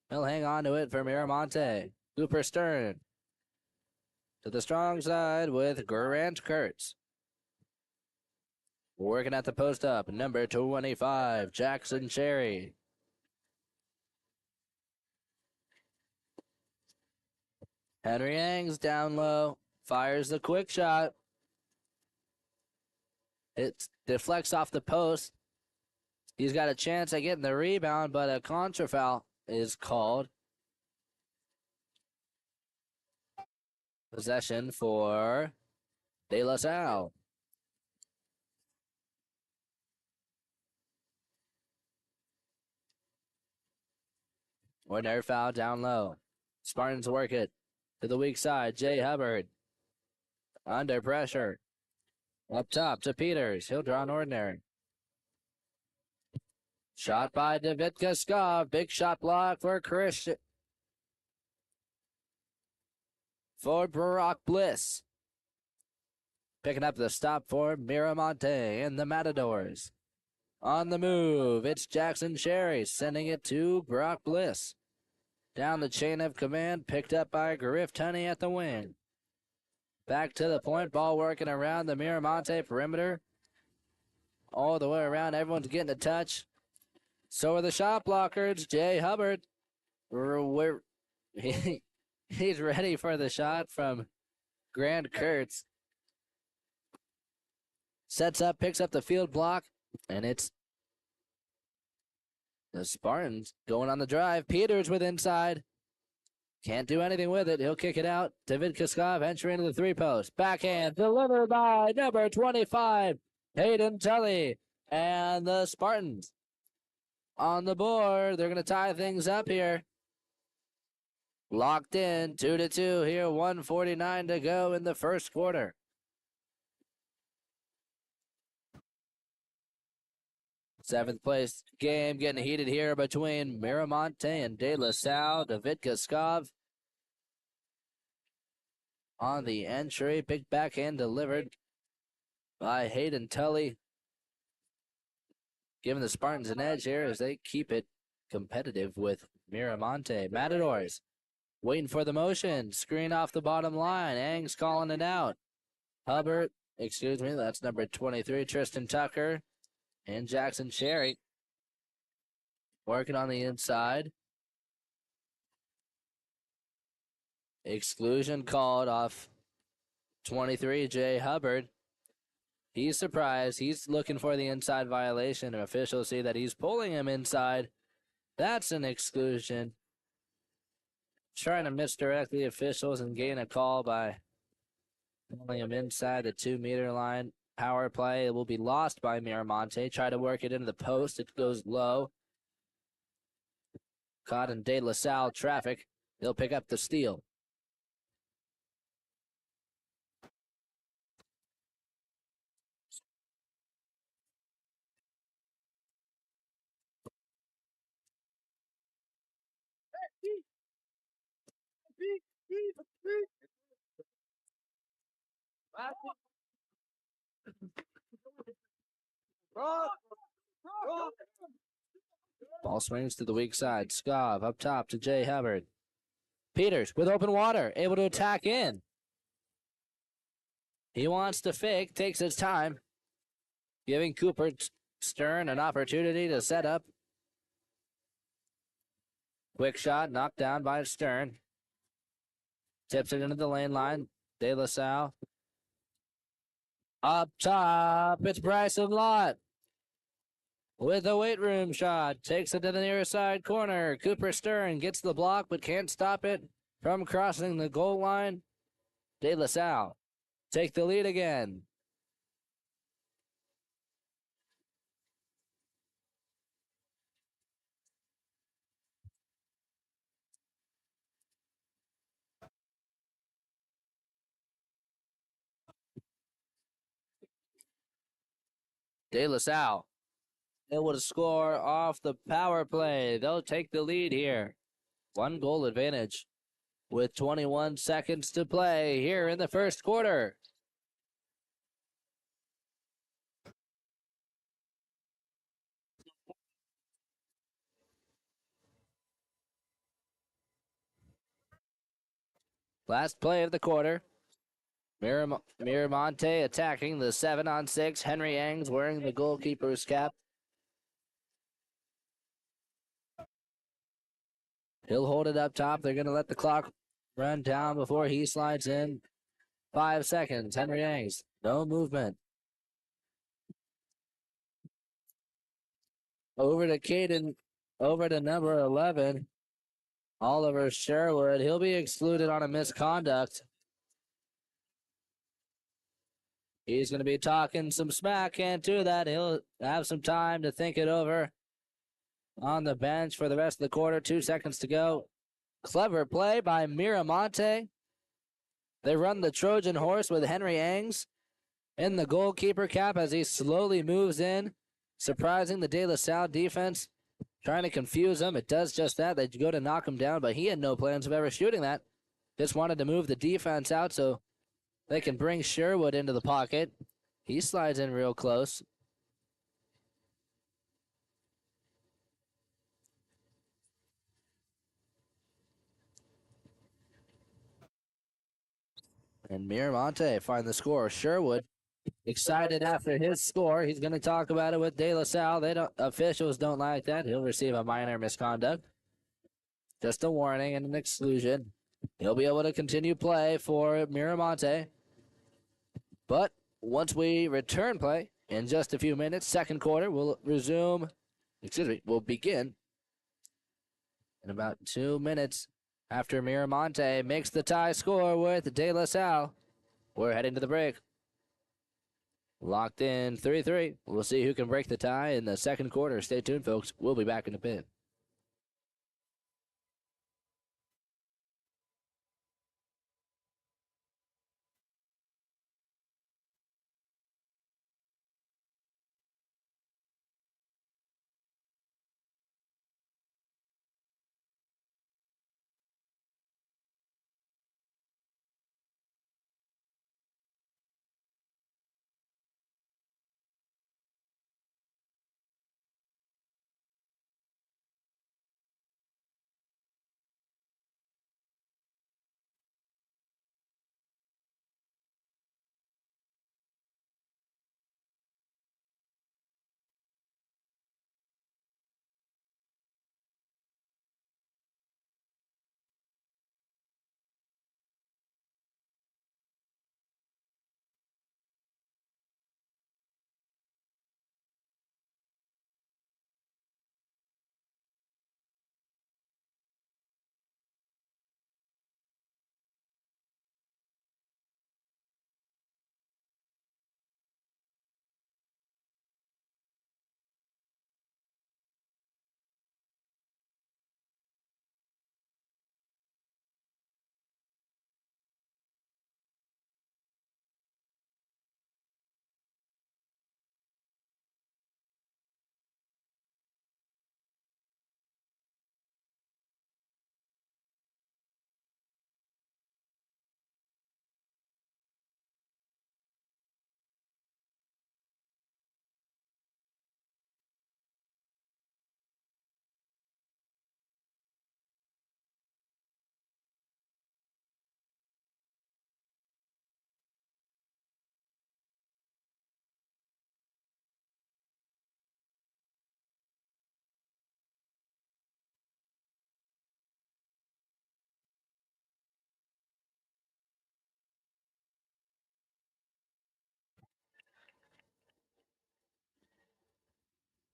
He'll hang on to it for Miramonte. Cooper Stern to the strong side with Grant Kurtz. Working at the post up, number 25, Jackson Cherry. Henry Yangs down low, fires the quick shot. It deflects off the post. He's got a chance at getting the rebound, but a contra foul is called. Possession for De La Salle. Ordinary foul down low. Spartans work it to the weak side. Jay Hubbard under pressure. Up top to Peters. He'll draw an ordinary. Shot by Davitka Skov. Big shot block for Christian. For Brock Bliss. Picking up the stop for Miramonte and the Matadors. On the move, it's Jackson Cherry sending it to Brock Bliss. Down the chain of command, picked up by Griff Tunney at the wing. Back to the point, ball working around the Miramonte perimeter. All the way around, everyone's getting a touch. So are the shot blockers. Jay Hubbard. He's ready for the shot from Grant Kurtz. Sets up, picks up the field block, and it's the Spartans going on the drive. Peters with inside. Can't do anything with it. He'll kick it out. David Kuskov entering into the three-post. Backhand delivered by number 25, Hayden Tully. And the Spartans on the board. They're going to tie things up here. Locked in, 2-2 here, 1:49 to go in the first quarter. Seventh place game getting heated here between Miramonte and De La Salle. David Kuskov on the entry. Big backhand delivered by Hayden Tully. Giving the Spartans an edge here as they keep it competitive with Miramonte. Matadors waiting for the motion. Screen off the bottom line. Ang's calling it out. Hubbard, that's number 23, Tristan Tucker. And Jackson Sherry working on the inside. Exclusion called off 23, Jay Hubbard. He's surprised. He's looking for the inside violation. And officials see that he's pulling him inside. That's an exclusion. Trying to misdirect the officials and gain a call by pulling him inside the 2-meter line. Power play, it will be lost by Miramonte. Try to work it into the post. It goes low. Caught in De La Salle traffic. They'll pick up the steal. Ball swings to the weak side. Skov up top to Jay Hubbard. Peters with open water, able to attack in. He wants to fake, takes his time, giving Cooper Stern an opportunity to set up. Quick shot, knocked down by Stern. Tips it into the lane line. De La Salle. Up top, it's Bryson Lott. With a weight room shot, takes it to the near side corner. Cooper Stern gets the block, but can't stop it from crossing the goal line. De La Salle take the lead again. De La Salle able to score off the power play. They'll take the lead here. 1 goal advantage with 21 seconds to play here in the first quarter. Last play of the quarter. Miramonte attacking the 7-on-6. Henry Ang's wearing the goalkeeper's cap. He'll hold it up top. They're going to let the clock run down before he slides in. 5 seconds. Henry Ang's. No movement. Over to Caden. Over to number 11. Oliver Sherwood. He'll be excluded on a misconduct. He's going to be talking some smack. Can't do that. He'll have some time to think it over. On the bench for the rest of the quarter. 2 seconds to go. Clever play by Miramonte. They run the Trojan horse with Henry Ang's in the goalkeeper cap as he slowly moves in, surprising the De La Salle defense, trying to confuse him. It does just that. They go to knock him down, but he had no plans of ever shooting that. Just wanted to move the defense out so they can bring Sherwood into the pocket. He slides in real close. And Miramonte find the score. Sherwood excited after his score. He's going to talk about it with De La Salle. Officials don't like that. He'll receive a minor misconduct. Just a warning and an exclusion. He'll be able to continue play for Miramonte. But once we return play in just a few minutes, second quarter, we'll begin in about 2 minutes after Miramonte makes the tie score with De La Salle. We're heading to the break. Locked in 3-3. We'll see who can break the tie in the second quarter. Stay tuned, folks. We'll be back in a bit.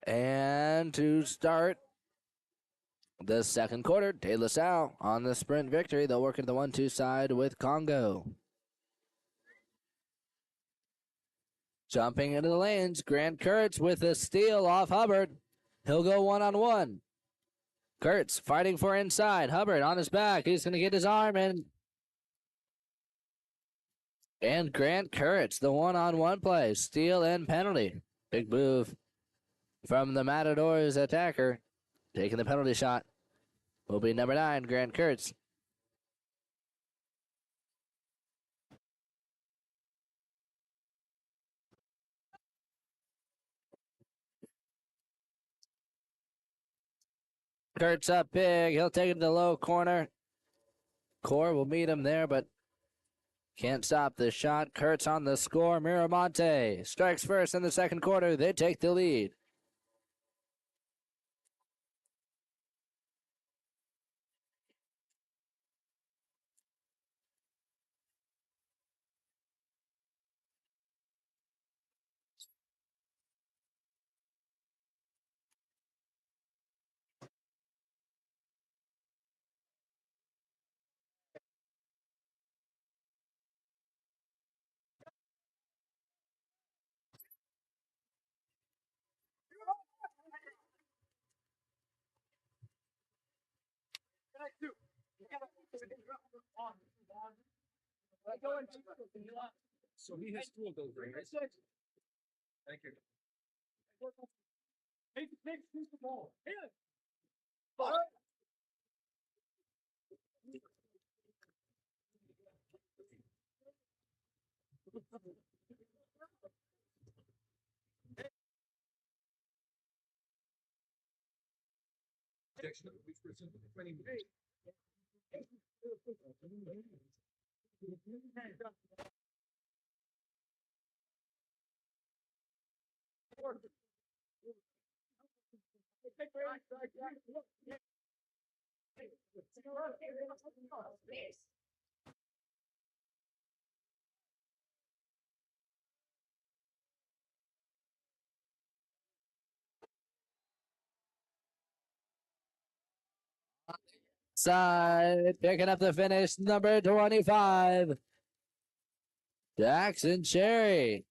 And to start the second quarter, De La Salle on the sprint victory. They'll work into the 1-2 side with Congo. Jumping into the lanes, Grant Kurtz with a steal off Hubbard. He'll go one-on-one. Kurtz fighting for inside. Hubbard on his back. He's going to get his arm in. And Grant Kurtz, the one-on-one play. Steal and penalty. Big move from the Matadors attacker. Taking the penalty shot will be number 9, Grant Kurtz. Kurtz up big. He'll take it to the low corner. Core will meet him there, but can't stop the shot. Kurtz on the score. Miramonte strikes first in the second quarter. They take the lead. So he has 2 of those rings. Thank you. Take the ball. Side picking up the finish, number 25, Jackson Cherry.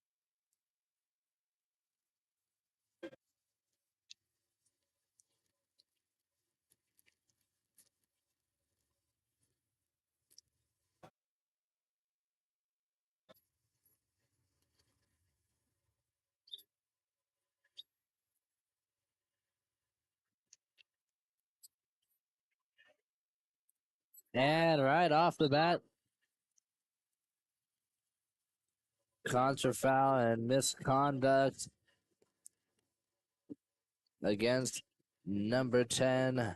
And right off the bat, contra foul and misconduct against number 10,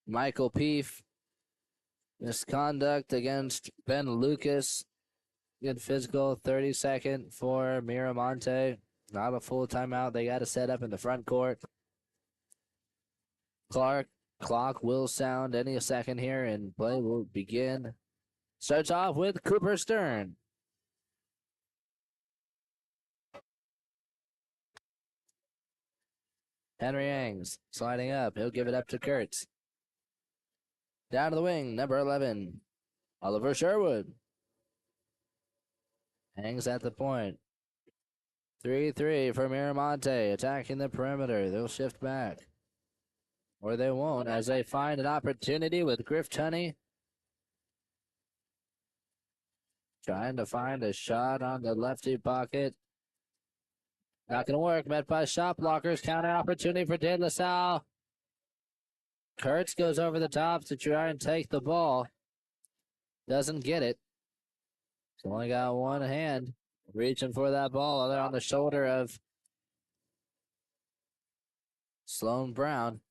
Michael Peef. Misconduct against Ben Lucas. Good physical, 30-second for Miramonte. Not a full timeout. They got to set up in the front court. Clock will sound any second here, and play will begin. Starts off with Cooper Stern. Henry Yangs sliding up. He'll give it up to Kurtz. Down to the wing, number 11, Oliver Sherwood. Hangs at the point. 3-3 for Miramonte, attacking the perimeter. They'll shift back. Or they won't, as they find an opportunity with Griff Tunney. Trying to find a shot on the lefty pocket. Not going to work. Met by shot blockers. Counter opportunity for De La Salle. Kurtz goes over the top to try and take the ball. Doesn't get it. He's only got one hand reaching for that ball. Other on the shoulder of Sloan Brown.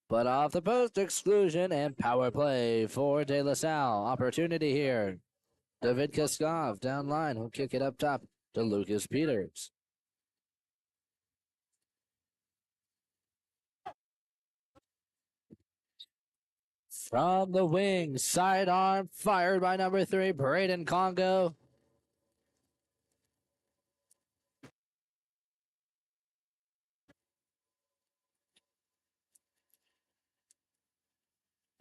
But off the post, exclusion and power play for De La Salle. Opportunity here. David Kaskov down line. He'll kick it up top to Lucas Peters. From the wing, sidearm fired by number 3, Braden Congo.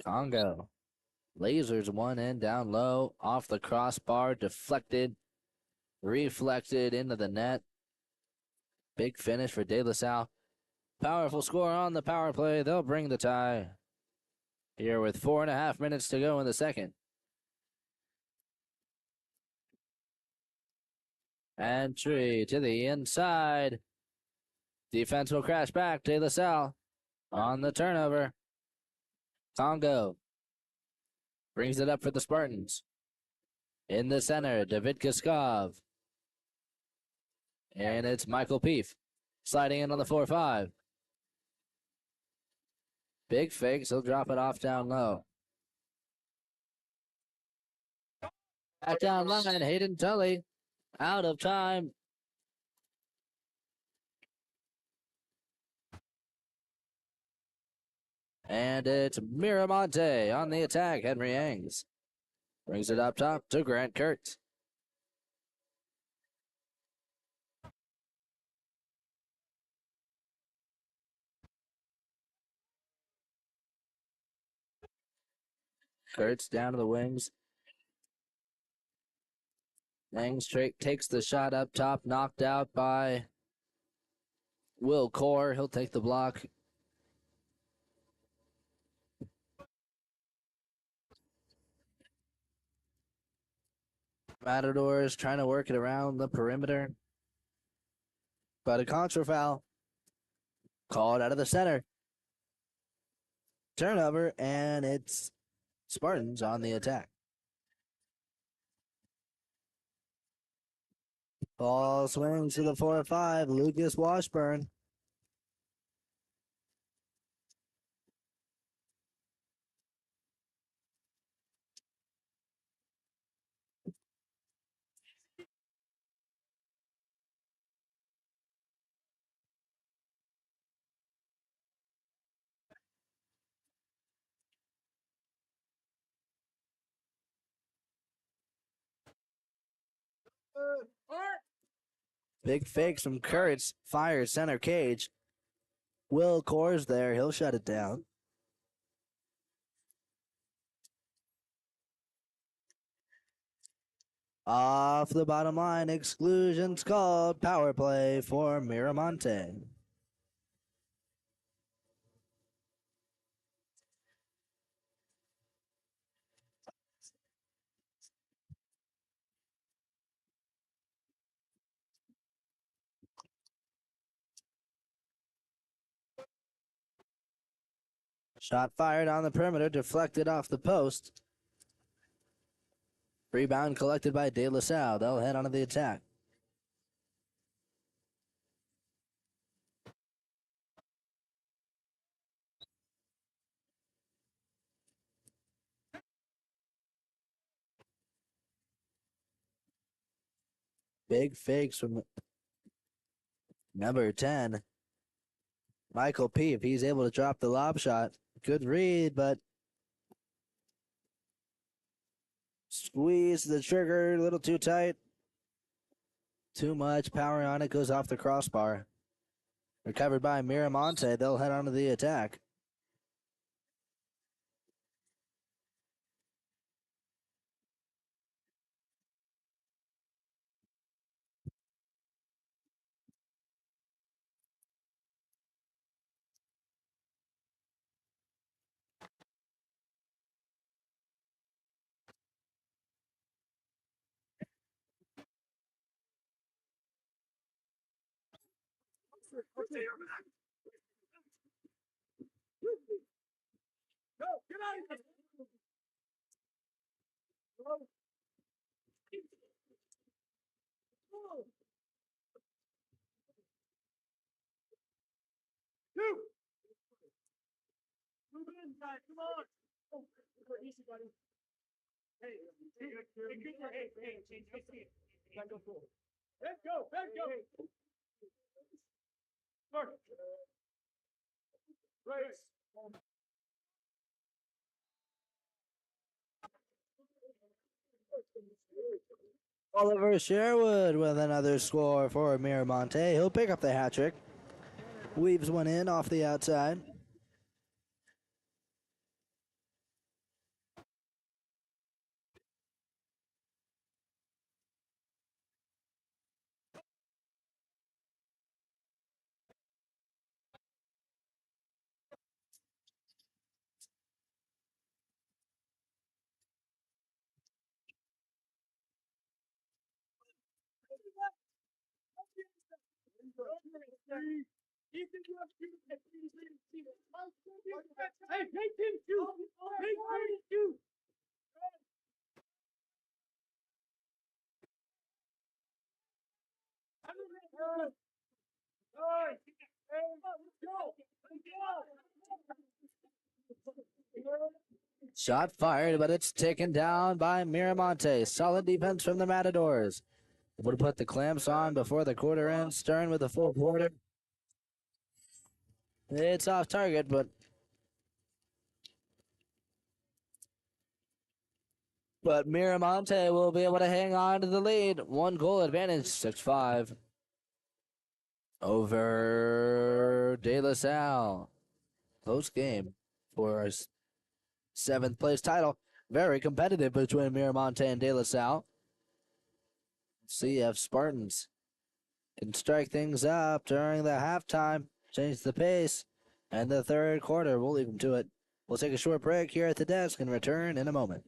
Congo lasers one in down low, off the crossbar, deflected, reflected into the net. Big finish for De La Salle. Powerful score on the power play. They'll bring the tie here with 4.5 minutes to go in the second. Entry to the inside. Defense will crash back. De La Salle on the turnover. Congo brings it up for the Spartans. In the center, David Kaskov. And it's Michael Peef sliding in on the 4-5. Big fakes. He'll drop it off down low. Back down line, Hayden Tully out of time. And it's Miramonte on the attack. Henry Yangs brings it up top to Grant Kurtz. Kurtz down to the wings. Yangs takes the shot up top, knocked out by Will Core. He'll take the block. Matadors trying to work it around the perimeter. But a contra foul called out of the center. Turnover, and it's Spartans on the attack. Ball swings to the 4-5. Lucas Washburn. Big fakes from Kurtz. Fires center cage. Will Core's there. He'll shut it down. Off the bottom line, exclusions called. Power play for Miramonte. Shot fired on the perimeter, deflected off the post. Rebound collected by De La Salle. They'll head onto the attack. Big fakes from number 10. Michael P. If he's able to drop the lob shot. Good read, but squeeze the trigger a little too tight. Too much power on it, goes off the crossbar. Recovered by Miramonte. They'll head onto the attack. Go, get out of here. Go. Go. Two. Move inside, come on. Oh, easy, buddy. Hey, change. Let's go forward. Let's go. Mark. Right. Oliver Sherwood with another score for Miramonte. He'll pick up the hat trick. Weaves one in off the outside. Hey, make him shoot. Make him shoot. Shot fired, but it's taken down by Miramonte. Solid defense from the Matadors. Able to put the clamps on before the quarter ends. Stern with a full quarter. It's off target, but Miramonte will be able to hang on to the lead. 1 goal advantage, 6-5 over De La Salle. Close game for our 7th place title. Very competitive between Miramonte and De La Salle. See if Spartans can strike things up during the halftime, change the pace, and the third quarter. We'll leave them to it. We'll take a short break here at the desk and return in a moment.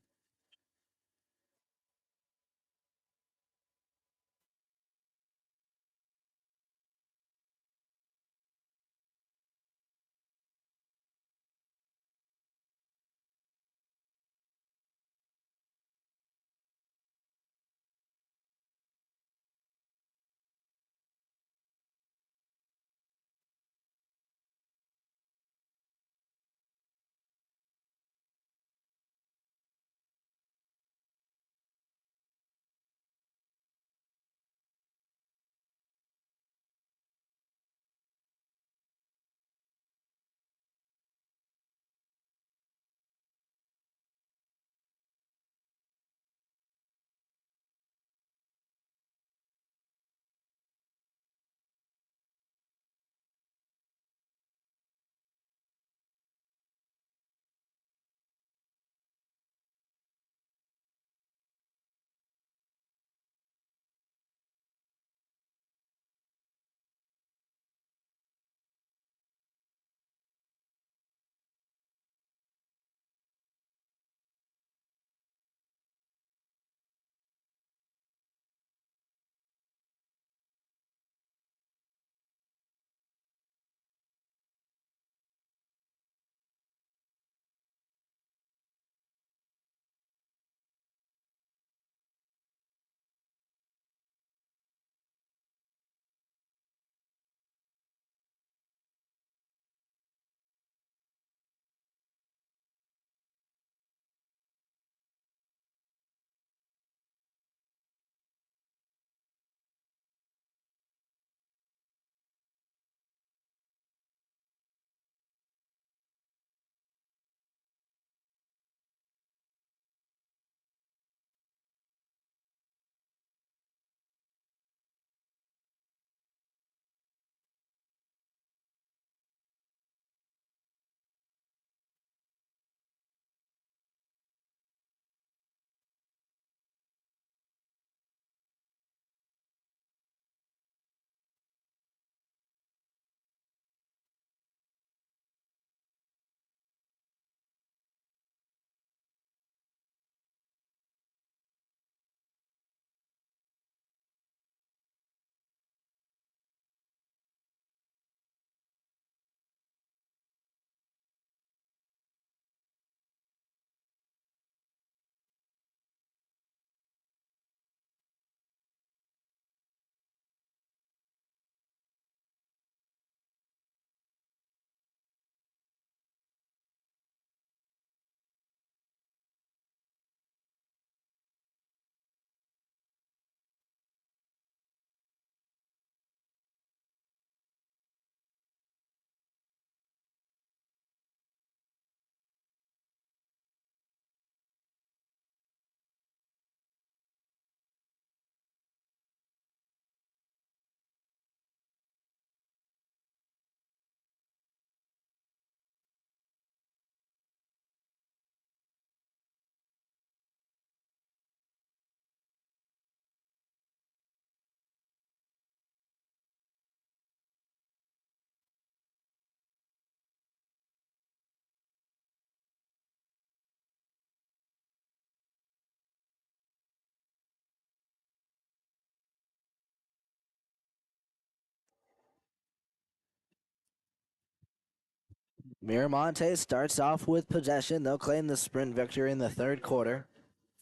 Miramonte starts off with possession. They'll claim the sprint victory in the third quarter.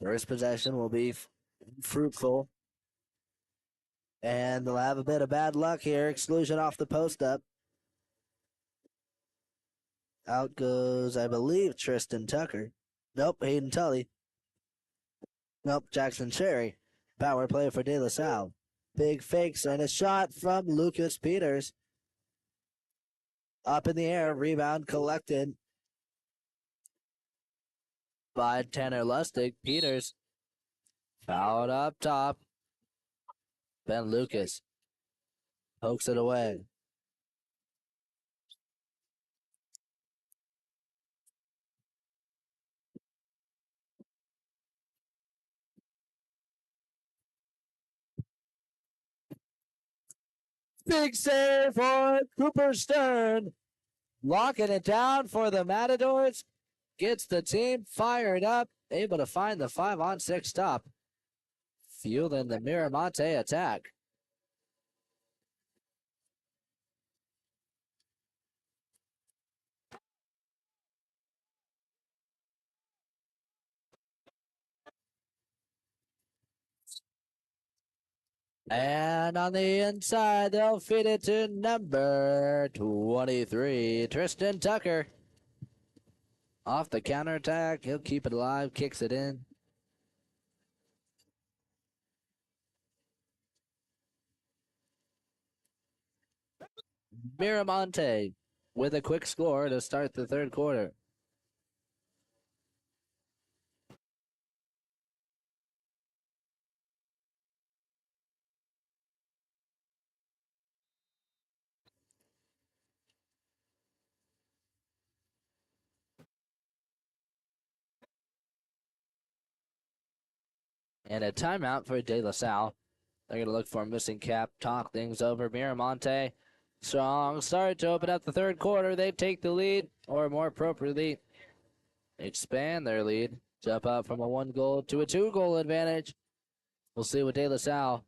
First possession will be fruitful. And they'll have a bit of bad luck here. Exclusion off the post up. Out goes, I believe, Tristan Tucker. Nope, Hayden Tully. Nope, Jackson Cherry. Power play for De La Salle. Big fakes and a shot from Lucas Peters. Up in the air, rebound collected by Tanner Lustig. Peters fouled up top. Ben Lucas pokes it away. Big save for Cooper Stern. Locking it down for the Matadors. Gets the team fired up. Able to find the 5-on-6 stop. Fueling the Miramonte attack. And on the inside, they'll feed it to number 23, Tristan Tucker. Off the counterattack, he'll keep it alive, kicks it in. Miramonte with a quick score to start the third quarter. And a timeout for De La Salle. They're going to look for a missing cap, talk things over. Miramonte, strong start to open up the third quarter. They take the lead, or more appropriately, expand their lead. Jump up from a 1-goal to a 2-goal advantage. We'll see what De La Salle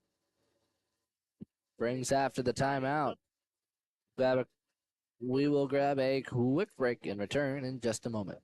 brings after the timeout. We will grab a quick break and return in just a moment.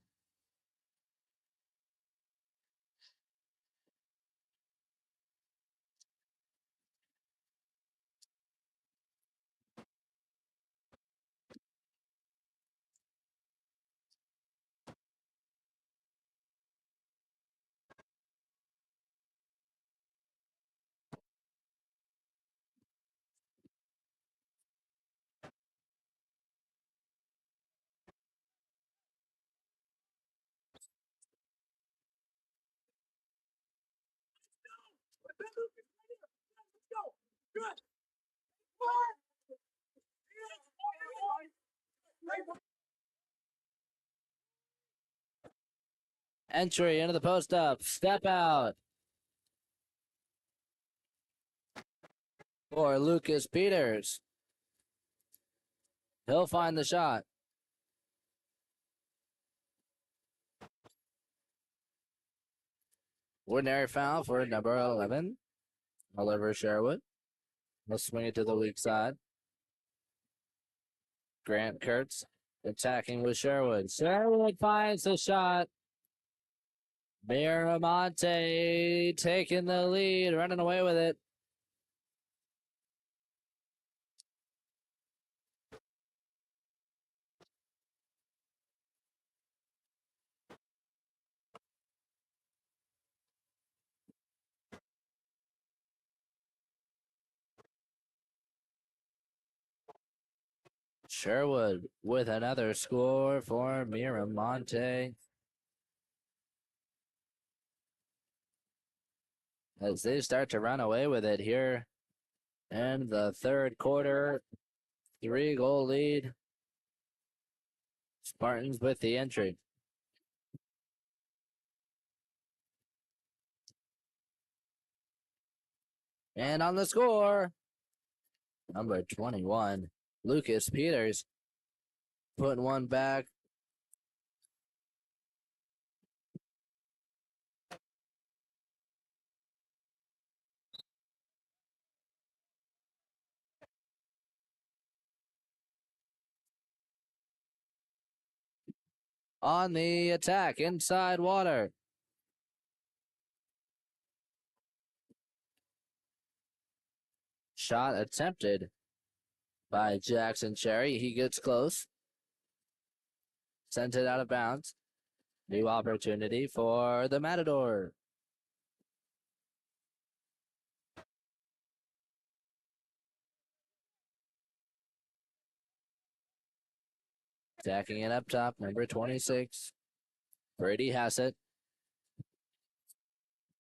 Entry into the post up. Step out for Lucas Peters. He'll find the shot. Ordinary foul for number 11, Oliver Sherwood. He'll swing it to the weak side. Grant Kurtz attacking with Sherwood. Sherwood finds the shot. Miramonte taking the lead, running away with it. Sherwood with another score for Miramonte. As they start to run away with it here in the third quarter. 3-goal lead. Spartans with the entry. And on the score, number 21, Lucas Peters, putting one back. on the attack inside water. Shot attempted by Jackson Cherry. He gets close. Sent it out of bounds. New opportunity for the Matador. Attacking it up top, number 26. Brady Hassett.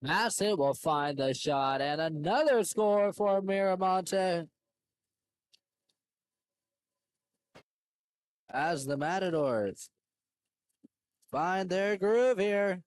Hassett will find the shot and another score for Miramonte. As the Matadors find their groove here.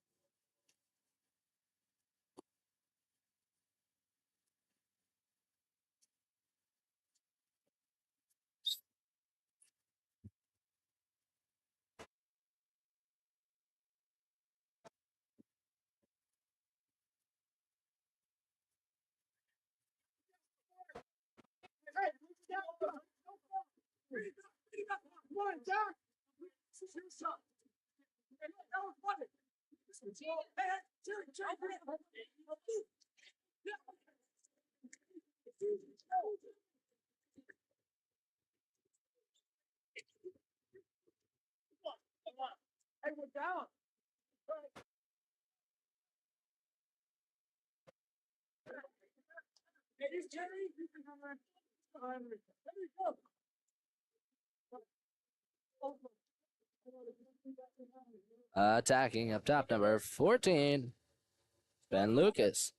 Attacking up top, number 14, Ben Lucas.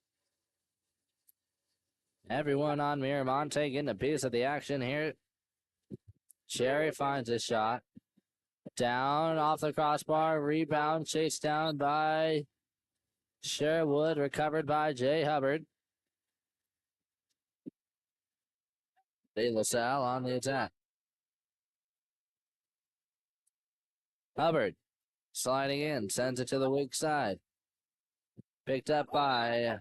Everyone on Miramonte getting a piece of the action here. Cherry finds a shot. Down off the crossbar, rebound, chased down by Sherwood, recovered by Jay Hubbard. De La Salle on the attack. Hubbard sliding in, sends it to the weak side. Picked up by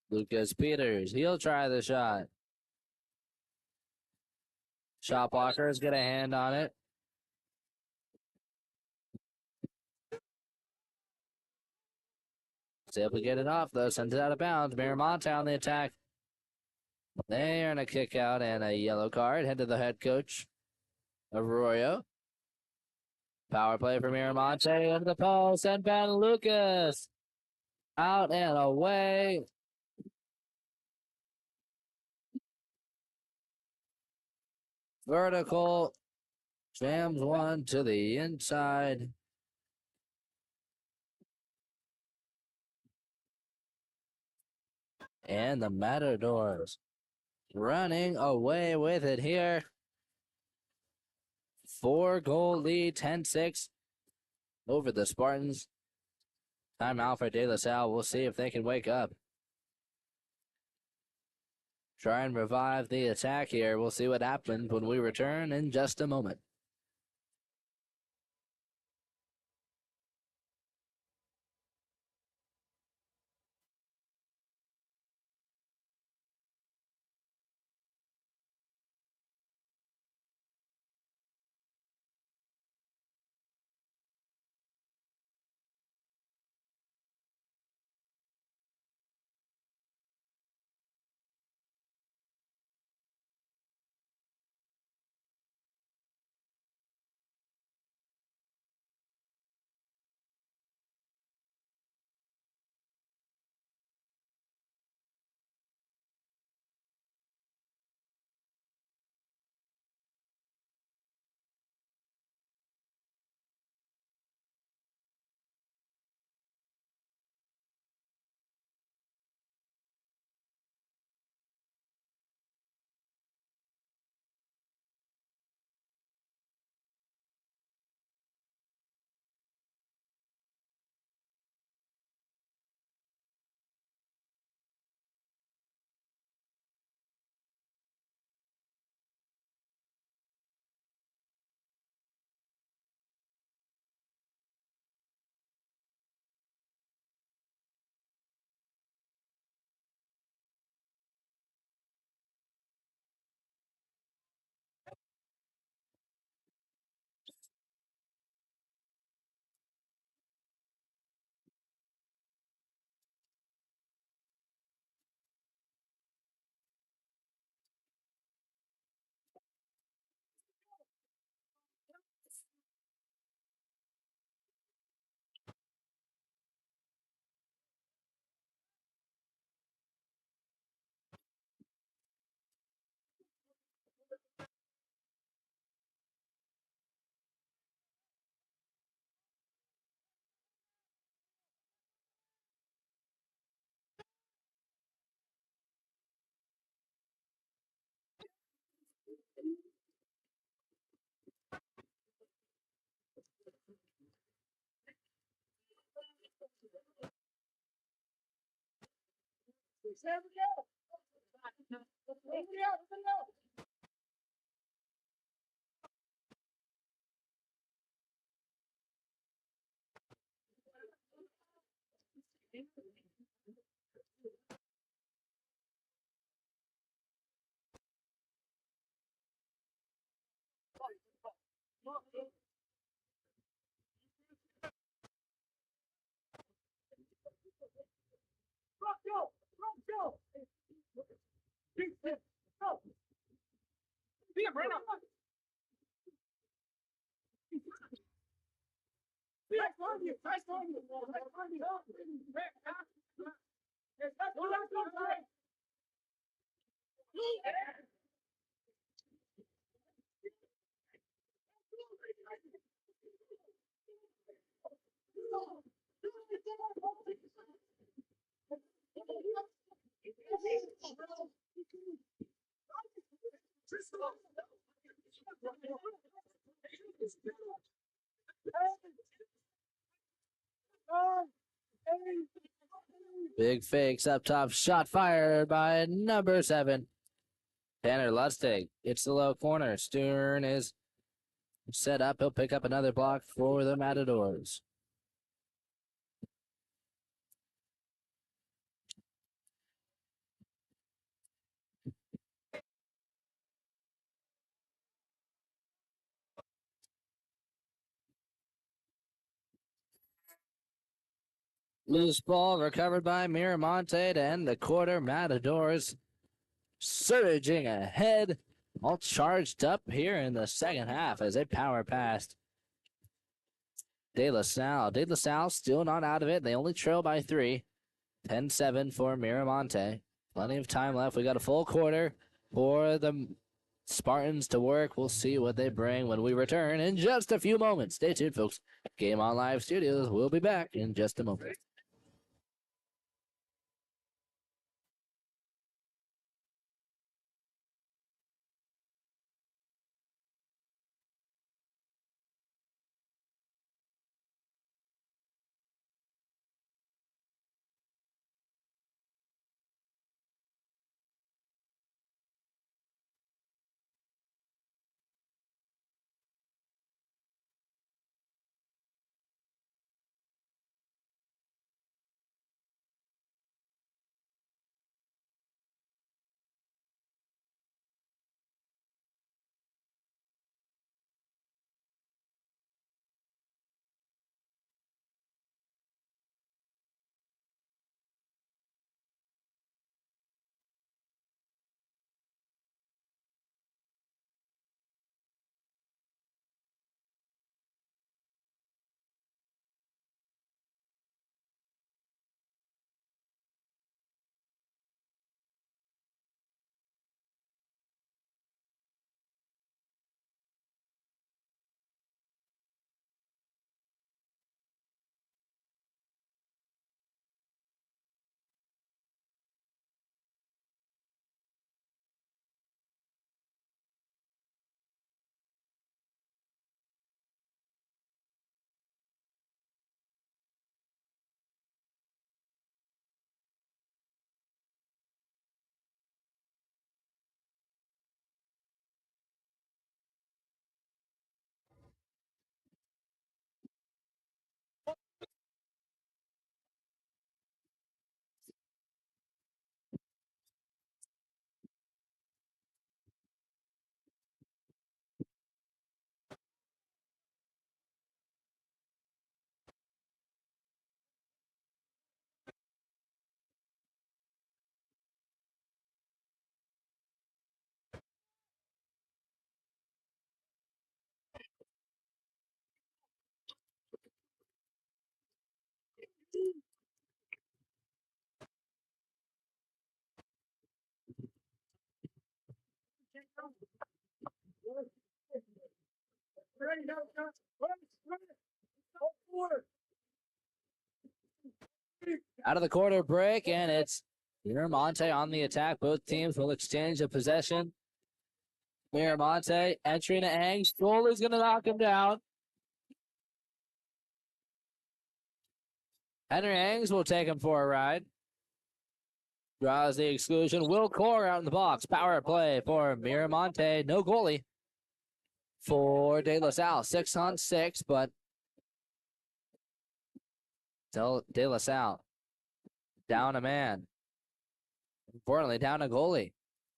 Lucas Peters. He'll try the shot. Shot blockers get a hand on it. He's able to get it off, though. Sends it out of bounds. Miramonte on the attack. They earn a kick out and a yellow card. Head to the head coach, Arroyo. Power play for Miramonte into the post, and Ben Lucas out and away. Vertical jams one to the inside. And the Matadors running away with it here. 4-goal lead, 10-6 over the Spartans. Timeout for De La Salle. We'll see if they can wake up. Try and revive the attack here. We'll see what happens when we return in just a moment. Big fakes up top. Shot fired by number 7. Tanner Lustig. It's the low corner. Stern is set up. He'll pick up another block for the Matadors. Loose ball recovered by Miramonte to end the quarter. Matadors surging ahead. All charged up here in the second half as they power past De La Salle. De La Salle still not out of it. They only trail by 3. 10-7 for Miramonte. Plenty of time left. We got a full quarter for the Spartans to work. We'll see what they bring when we return in just a few moments. Stay tuned, folks. Game On Live Studios. We'll be back in just a moment. Out of the quarter break, and it's Miramonte on the attack. Both teams will exchange a possession. Miramonte entering to Ang. Stroller's going to knock him down. Henry Hangs will take him for a ride. Draws the exclusion. Will Core out in the box. Power play for Miramonte. No goalie for De La Salle. 6-on-6, but De La Salle down a man. Importantly, down a goalie.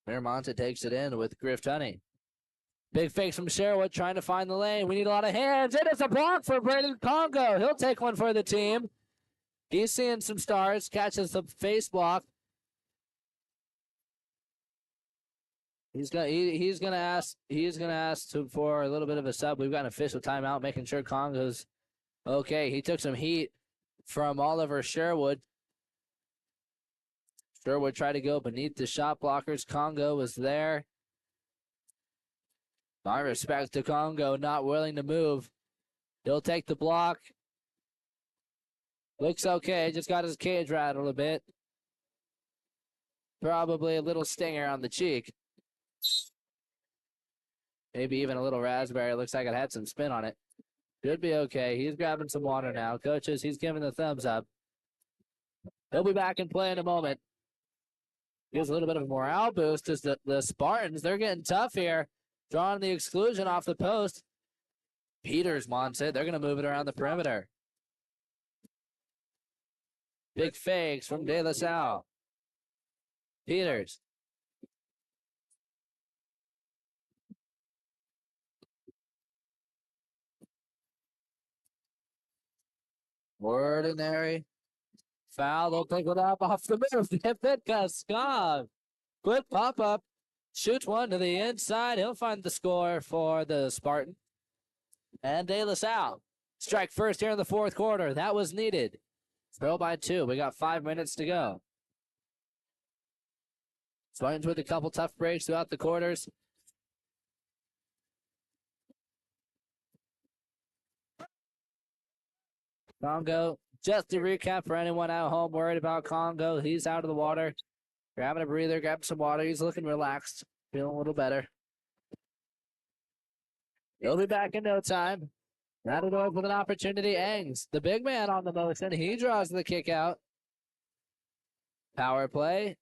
Miramonte takes it in with Griff Tunney. Big fakes from Sherwood trying to find the lane. We need a lot of hands. It is a block for Braden Congo. He'll take one for the team. He's seeing some stars. Catches the face block. He's gonna ask for a little bit of a sub. We've got an official timeout, making sure Congo's okay. He took some heat from Oliver Sherwood. Sherwood tried to go beneath the shot blockers. Congo was there. My respect to Congo, not willing to move. He'll take the block. Looks okay, just got his cage rattled a bit. Probably a little stinger on the cheek. Maybe even a little raspberry. Looks like it had some spin on it. Should be okay. He's grabbing some water now. Coaches, he's giving the thumbs up. He'll be back in play in a moment. Gives a little bit of a morale boost as the Spartans, they're getting tough here. Drawing the exclusion off the post. Peters wants it. They're going to move it around the perimeter. Big fakes from De La Salle. Peters. Ordinary. Foul. They'll pick it up off the move. David Scott. Quick pop up. Shoots one to the inside. He'll find the score for the Spartan. And De La Salle. Strike first here in the fourth quarter. That was needed. Throw by 2. We got 5 minutes to go. Spartans with a couple tough breaks throughout the quarters. Congo, just to recap for anyone at home worried about Congo, he's out of the water. Grabbing a breather, grabbing some water. He's looking relaxed, feeling a little better. He'll be back in no time. Matador with an opportunity. Engs, the big man on the motion. He draws the kick out. Power play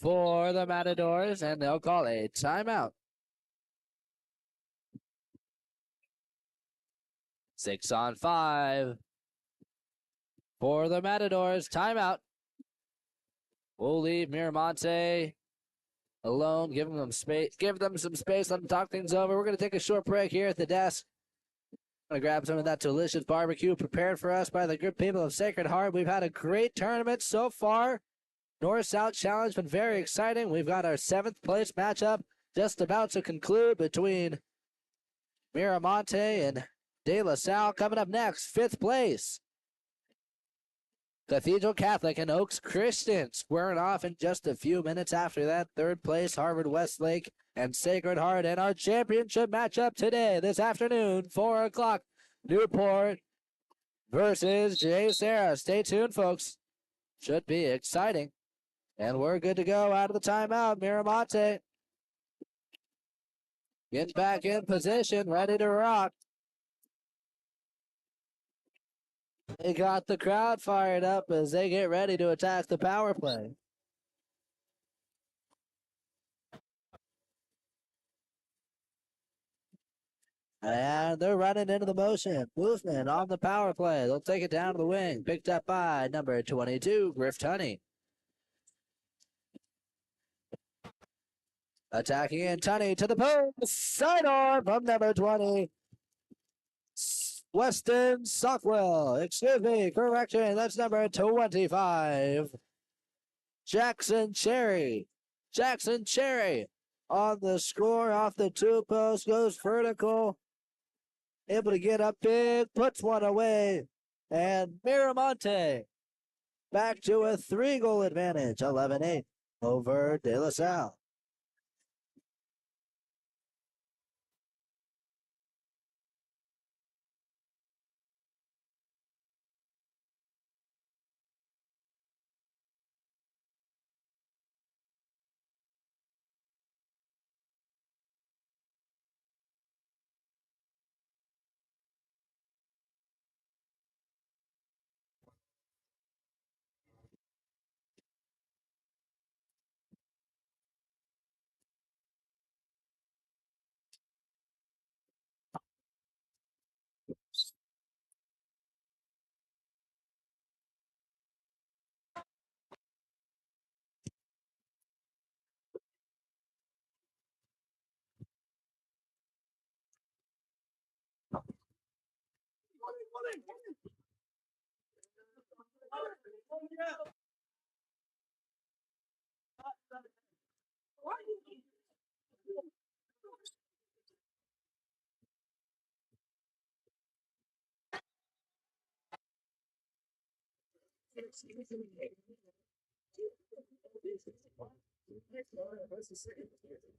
for the Matadors, and they'll call a timeout. 6-on-5 for the Matadors. Timeout. We'll leave Miramonte alone. Give them some space. Let them talk things over. We're going to take a short break here at the desk. I'm going to grab some of that delicious barbecue prepared for us by the good people of Sacred Heart. We've had a great tournament so far. North-South Challenge been very exciting. We've got our 7th place matchup just about to conclude between Miramonte and De La Salle. Coming up next, 5th place. Cathedral Catholic and Oaks Christian squaring off in just a few minutes after that. 3rd place, Harvard Westlake and Sacred Heart. And our championship matchup today, this afternoon, 4 o'clock, Newport versus J. Sarah. Stay tuned, folks. Should be exciting. And we're good to go out of the timeout. Miramonte gets back in position, ready to rock. They got the crowd fired up as they get ready to attack the power play. And they're running into the motion. Movement on the power play. They'll take it down to the wing. Picked up by number 22, Griff Tunney. Attacking in Tunney to the post. Sidearm from number 20. Weston Sockwell. Excuse me, correction. That's number 25. Jackson Cherry. Jackson Cherry on the score off the 2 post. Goes vertical. Able to get up big. Puts one away. And Miramonte back to a 3-goal advantage. 11-8 over De La Salle.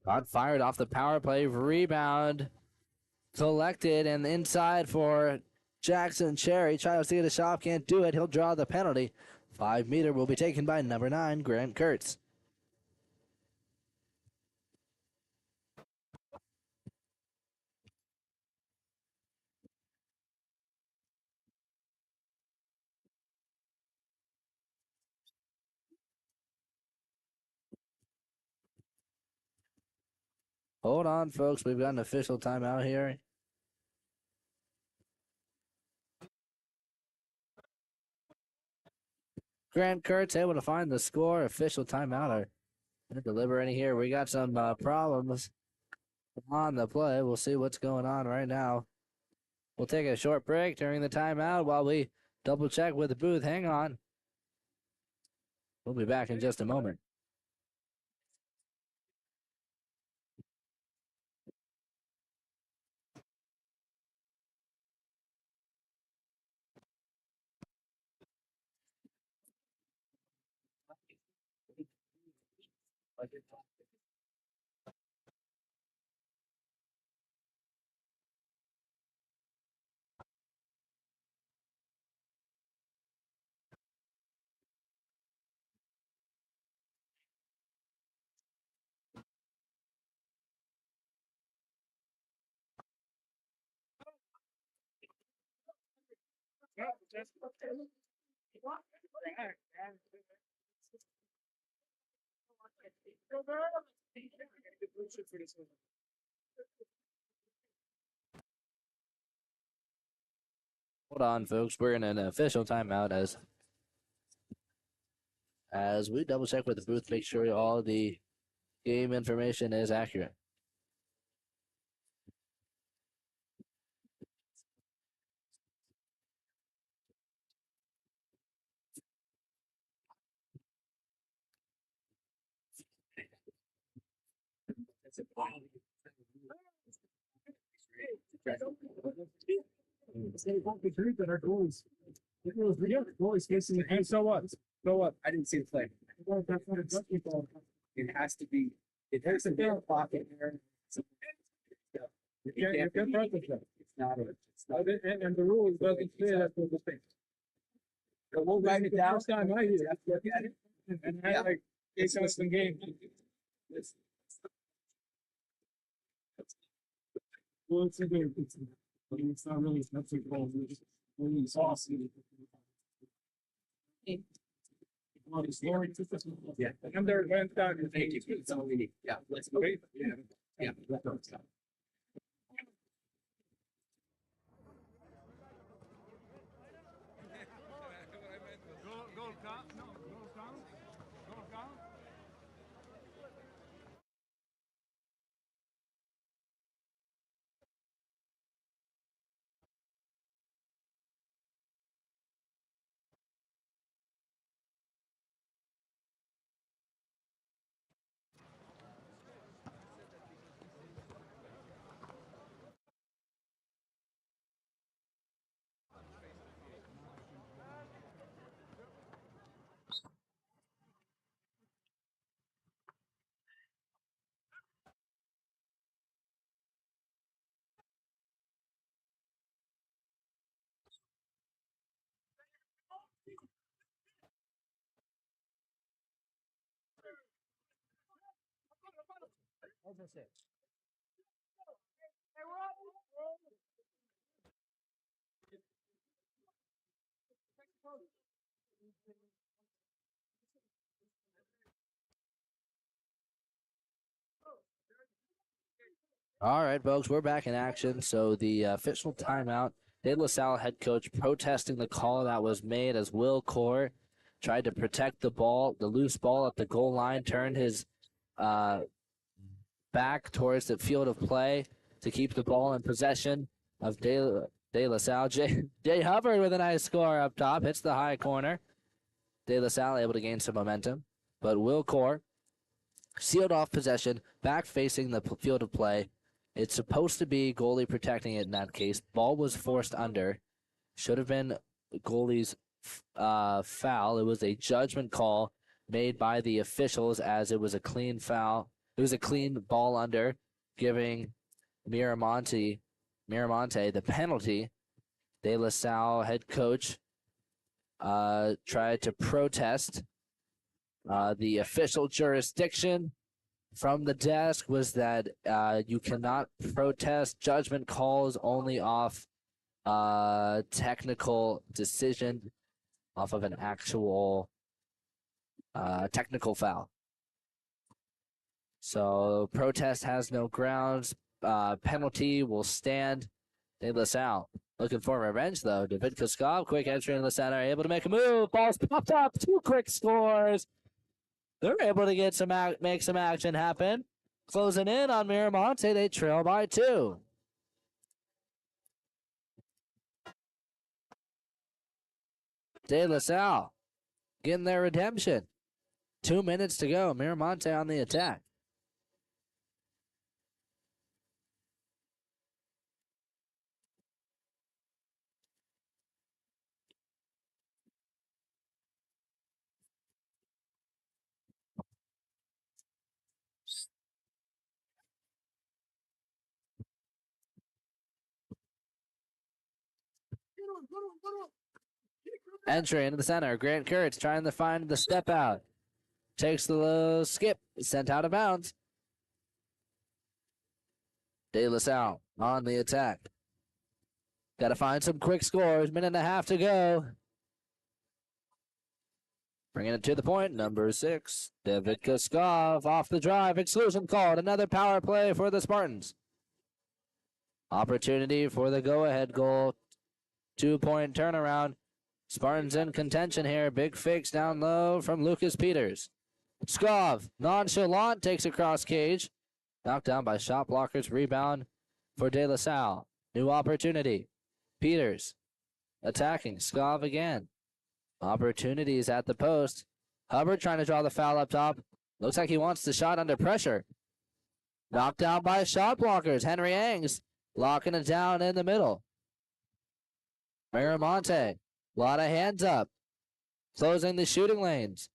Got fired off the power play. Rebound collected and inside for Jackson Cherry. Trying to see the shot, can't do it. He'll draw the penalty. 5-meter will be taken by number 9, Grant Kurtz. Hold on, folks. We've got an official timeout here. Grant Kurtz able to find the score. Official timeout. Or deliberating here. We got some problems on the play. We'll see what's going on right now. We'll take a short break during the timeout while we double check with the booth. Hang on. We'll be back in just a moment. Hold on, folks. We're in an official timeout as we double check with the booth, make sure all the game information is accurate. That our goals. Goalies facing the and so what? So what? I didn't see the play. It has to be. It has to be a pocket there. You can't run with that. It's not. It's not. And the rules doesn't say that's what the thing. So we'll write it down. First time I hear it. Look at it. And have like it's us in game. Well, it's a game. It's not really. It's not so cold. It's just really saucy. Yeah. And they're went down. Thank you. It's all we need. Yeah. Let's go. Yeah. Yeah. All right, folks, we're back in action. So the official timeout, De La Salle head coach protesting the call that was made as Will Core tried to protect the ball, the loose ball at the goal line, turned his back towards the field of play to keep the ball in possession of De De La Salle, Jay Hubbard with a nice score up top. Hits the high corner. De La Salle able to gain some momentum. But Will Core sealed off possession, back facing the field of play. It's supposed to be goalie protecting it in that case. Ball was forced under. Should have been goalie's foul. It was a judgment call made by the officials as it was a clean foul. It was a clean ball under, giving Miramonte the penalty. De La Salle head coach tried to protest. The official jurisdiction from the desk was that you cannot protest judgment calls only off technical decision, off of an actual technical foul. So protest has no grounds. Penalty will stand. De La Salle looking for revenge though. David Kuskov, quick entry in the center, able to make a move. Ball's popped up. 2 quick scores. They're able to get make some action happen. Closing in on Miramonte, they trail by 2. De La Salle getting their redemption. 2 minutes to go. Miramonte on the attack. Entry into the center. Grant Kurtz trying to find the step out. Takes the low skip. Sent out of bounds. De La Salle on the attack. Got to find some quick scores. Minute and a half to go. Bringing it to the point. Number 6. David Kuskov off the drive. Exclusion called. Another power play for the Spartans. Opportunity for the go-ahead goal. 2-point turnaround. Spartans in contention here. Big fakes down low from Lucas Peters. Skov, nonchalant, takes across cage. Knocked down by shot blockers. Rebound for De La Salle. New opportunity. Peters attacking. Skov again. Opportunities at the post. Hubbard trying to draw the foul up top. Looks like he wants the shot under pressure. Knocked down by shot blockers. Henry Angs locking it down in the middle. Miramonte, a lot of hands up. Closing the shooting lanes.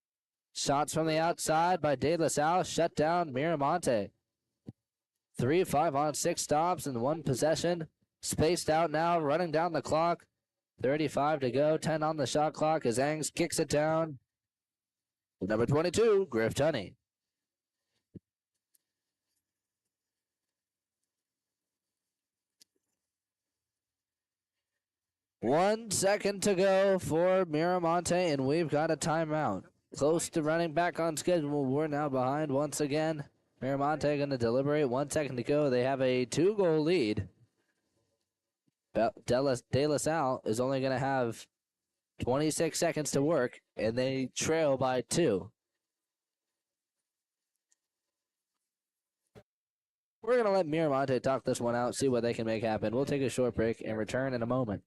Shots from the outside by De La Salle shut down Miramonte. 3 5-on-6 stops in 1 possession. Spaced out now, running down the clock. 35 to go, 10 on the shot clock as Angs kicks it down. Number 22, Griff Tunney. One second to go for Miramonte, and we've got a timeout. Close to running back on schedule. We're now behind once again. Miramonte going to deliberate. 1 second to go. They have a 2-goal lead. De La Salle is only going to have 26 seconds to work, and they trail by 2. We're going to let Miramonte talk this one out, see what they can make happen. We'll take a short break and return in a moment.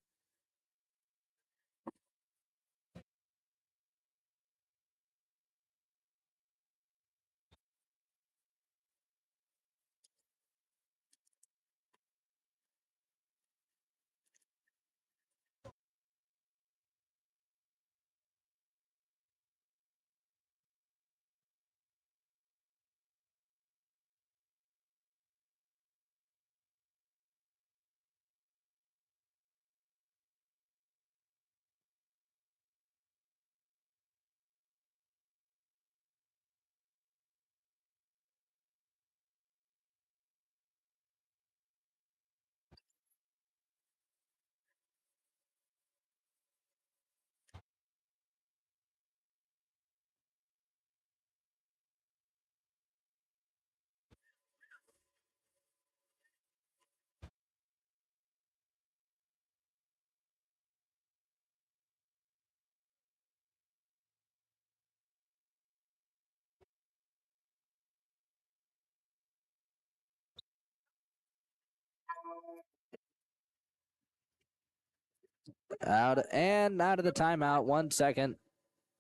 Out of the timeout. 1 second.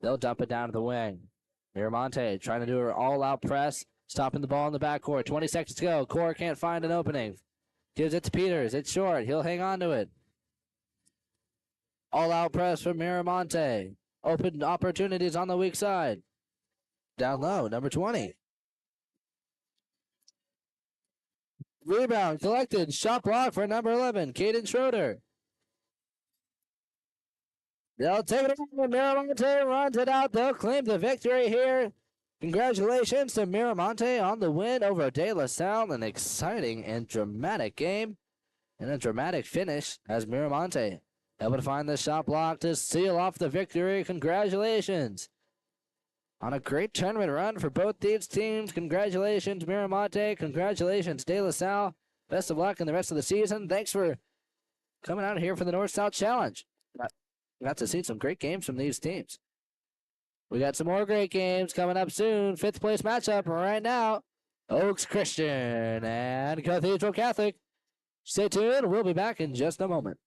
They'll dump it down to the wing. Miramonte trying to do her all-out press, stopping the ball in the backcourt. 20 seconds to go. Core can't find an opening. Gives it to Peters. It's short. He'll hang on to it. All-out press from Miramonte. Open opportunities on the weak side. Down low, number 20. Rebound collected. Shot block for number 11, Caden Schroeder. They'll take it over. Miramonte runs it out. They'll claim the victory here. Congratulations to Miramonte on the win over De La Salle. An exciting and dramatic game and a dramatic finish as Miramonte able to find the shot block to seal off the victory. Congratulations on a great tournament run for both these teams. Congratulations, Miramonte. Congratulations, De La Salle. Best of luck in the rest of the season. Thanks for coming out here for the North-South Challenge. Got to see some great games from these teams. We got some more great games coming up soon. 5th place matchup right now. Oaks Christian and Cathedral Catholic. Stay tuned. We'll be back in just a moment.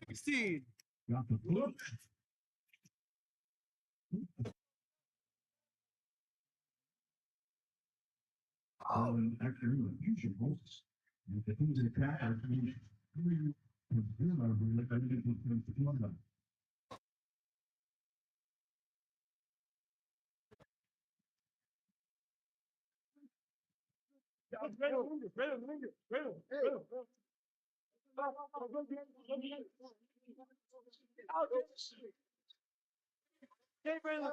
16. Hey, Brandon,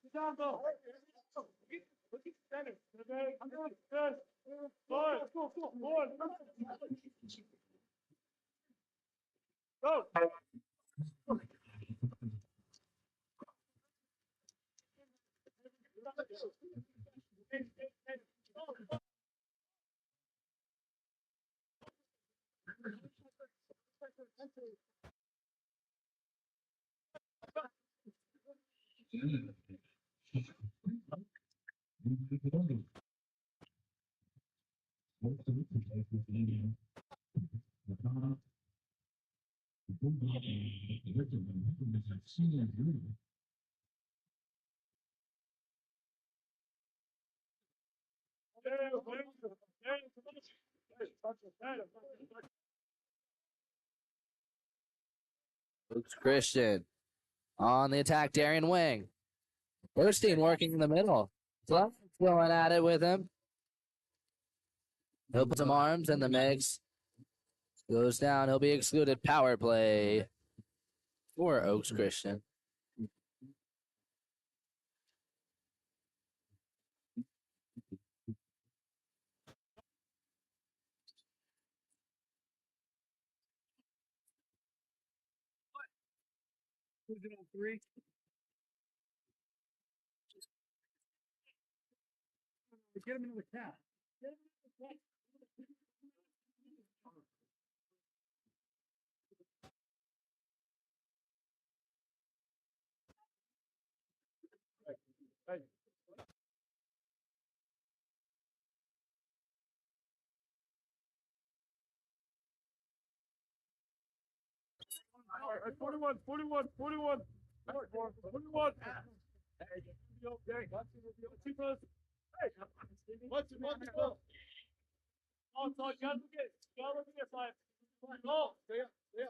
good job, bro. Good. Good. Go. Luke's Christian on the attack. Darian Wing. Burstein working in the middle. Fluff going at it with him. He'll put some arms in the mix. Goes down. He'll be excluded. Power play for Oaks Christian. Who's it on 3? Get him another cat. Hey. All right, 41. 41. 41. Hey, okay. Two brothers. Hey, what's it? Oh, so you gotta look at this side. Oh, yeah.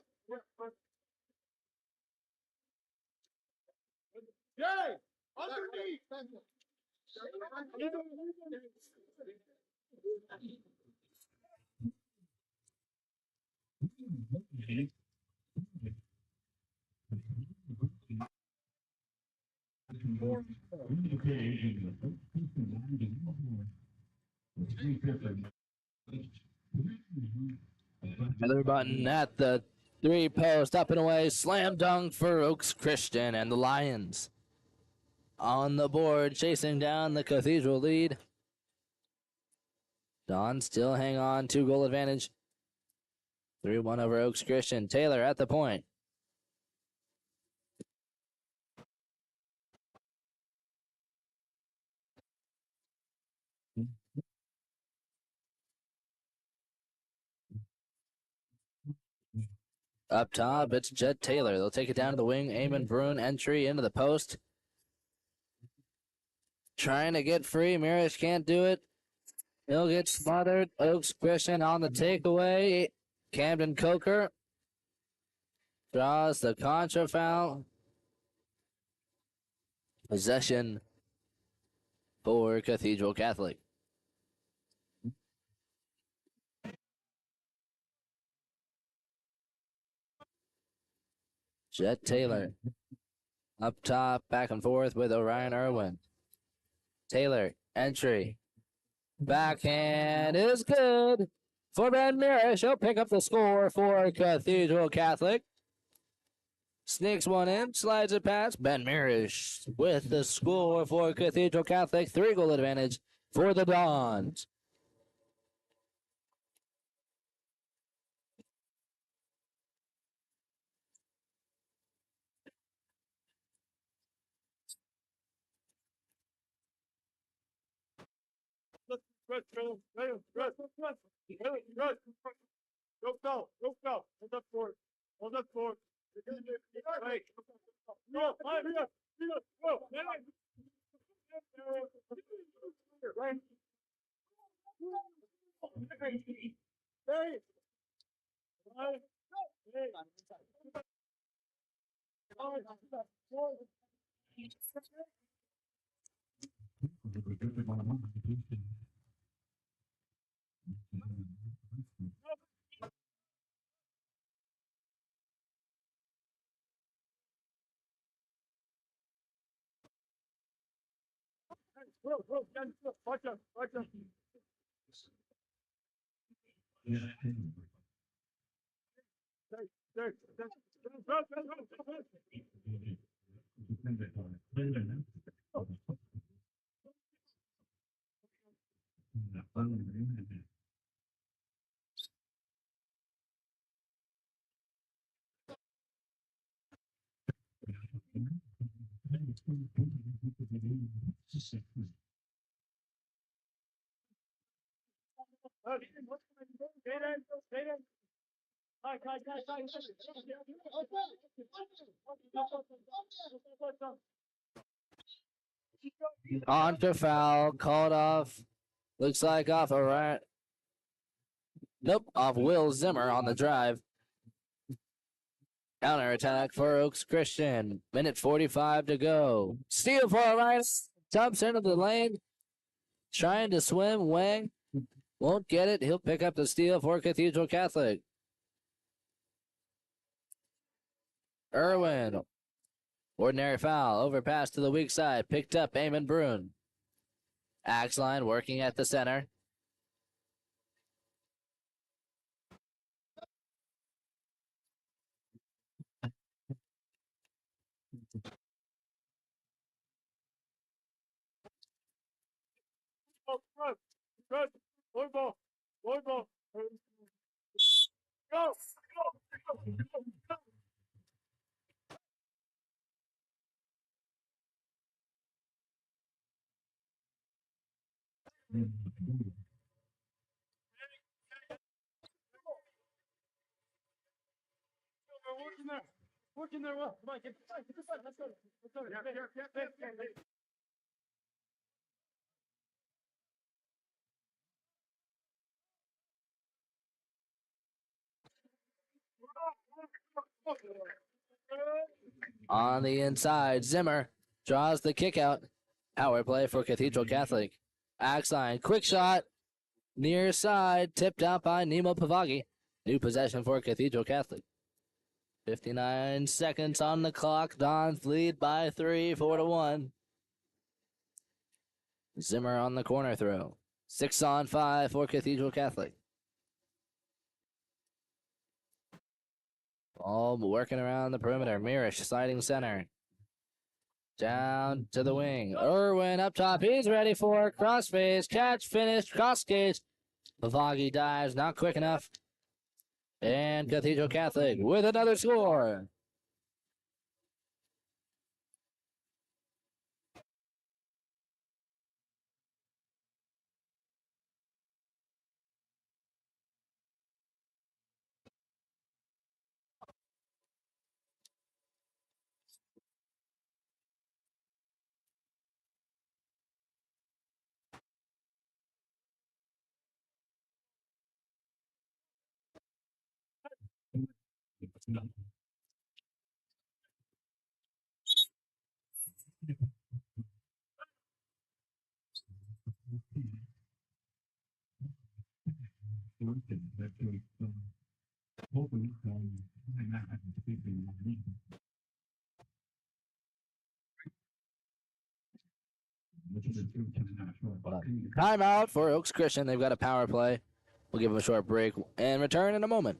Yay! Underneath! Heather Button at the 3-post, up and away. Slam dunk for Oaks Christian and the Lions. On the board, chasing down the Cathedral lead. Don still hang on, 2-goal advantage. 3-1 over Oaks Christian. Taylor at the point. Up top, it's Jed Taylor. They'll take it down to the wing. Eamon Bruin entry into the post. Trying to get free. Mirish can't do it. He'll get smothered. Oaks Christian on the takeaway. Camden Coker draws the contra foul. Possession for Cathedral Catholic. Jet Taylor up top, back and forth with Orion Irwin. Taylor, entry. Backhand is good for Ben Mirish. He'll pick up the score for Cathedral Catholic. Sneaks one in, slides it past. Ben Mirish with the score for Cathedral Catholic. 3-goal advantage for the Dons. Go. Hold up for it. Hold up for it. Hey. Go. Go. Hey. Watch out. Contra foul called off. Looks like off Orion. Nope, off Will Zimmer on the drive. Counter attack for Oaks Christian. Minute 45 to go. Steal for Orion. Jumps into the lane. Trying to swim. Wang won't get it. He'll pick up the steal for Cathedral Catholic. Irwin. Ordinary foul. Overpass to the weak side. Picked up Eamon Bruin. Axline working at the center. Go. Working there well. Come on, get this side. Let's go. On the inside, Zimmer draws the kick out. Power play for Cathedral Catholic. Axline, quick shot. Near side, tipped out by Nemo Pavagi. New possession for Cathedral Catholic. 59 seconds on the clock. Dons lead by 3, 4-1. Zimmer on the corner throw. 6-on-5 for Cathedral Catholic. Ball working around the perimeter. Mirish sliding center. Down to the wing. Irwin up top. He's ready for crossface. Catch, finish, cross cage. Pavagi dives, not quick enough. And Cathedral Catholic with another score. Timeout for Oaks Christian. They've got a power play. We'll give them a short break and return in a moment.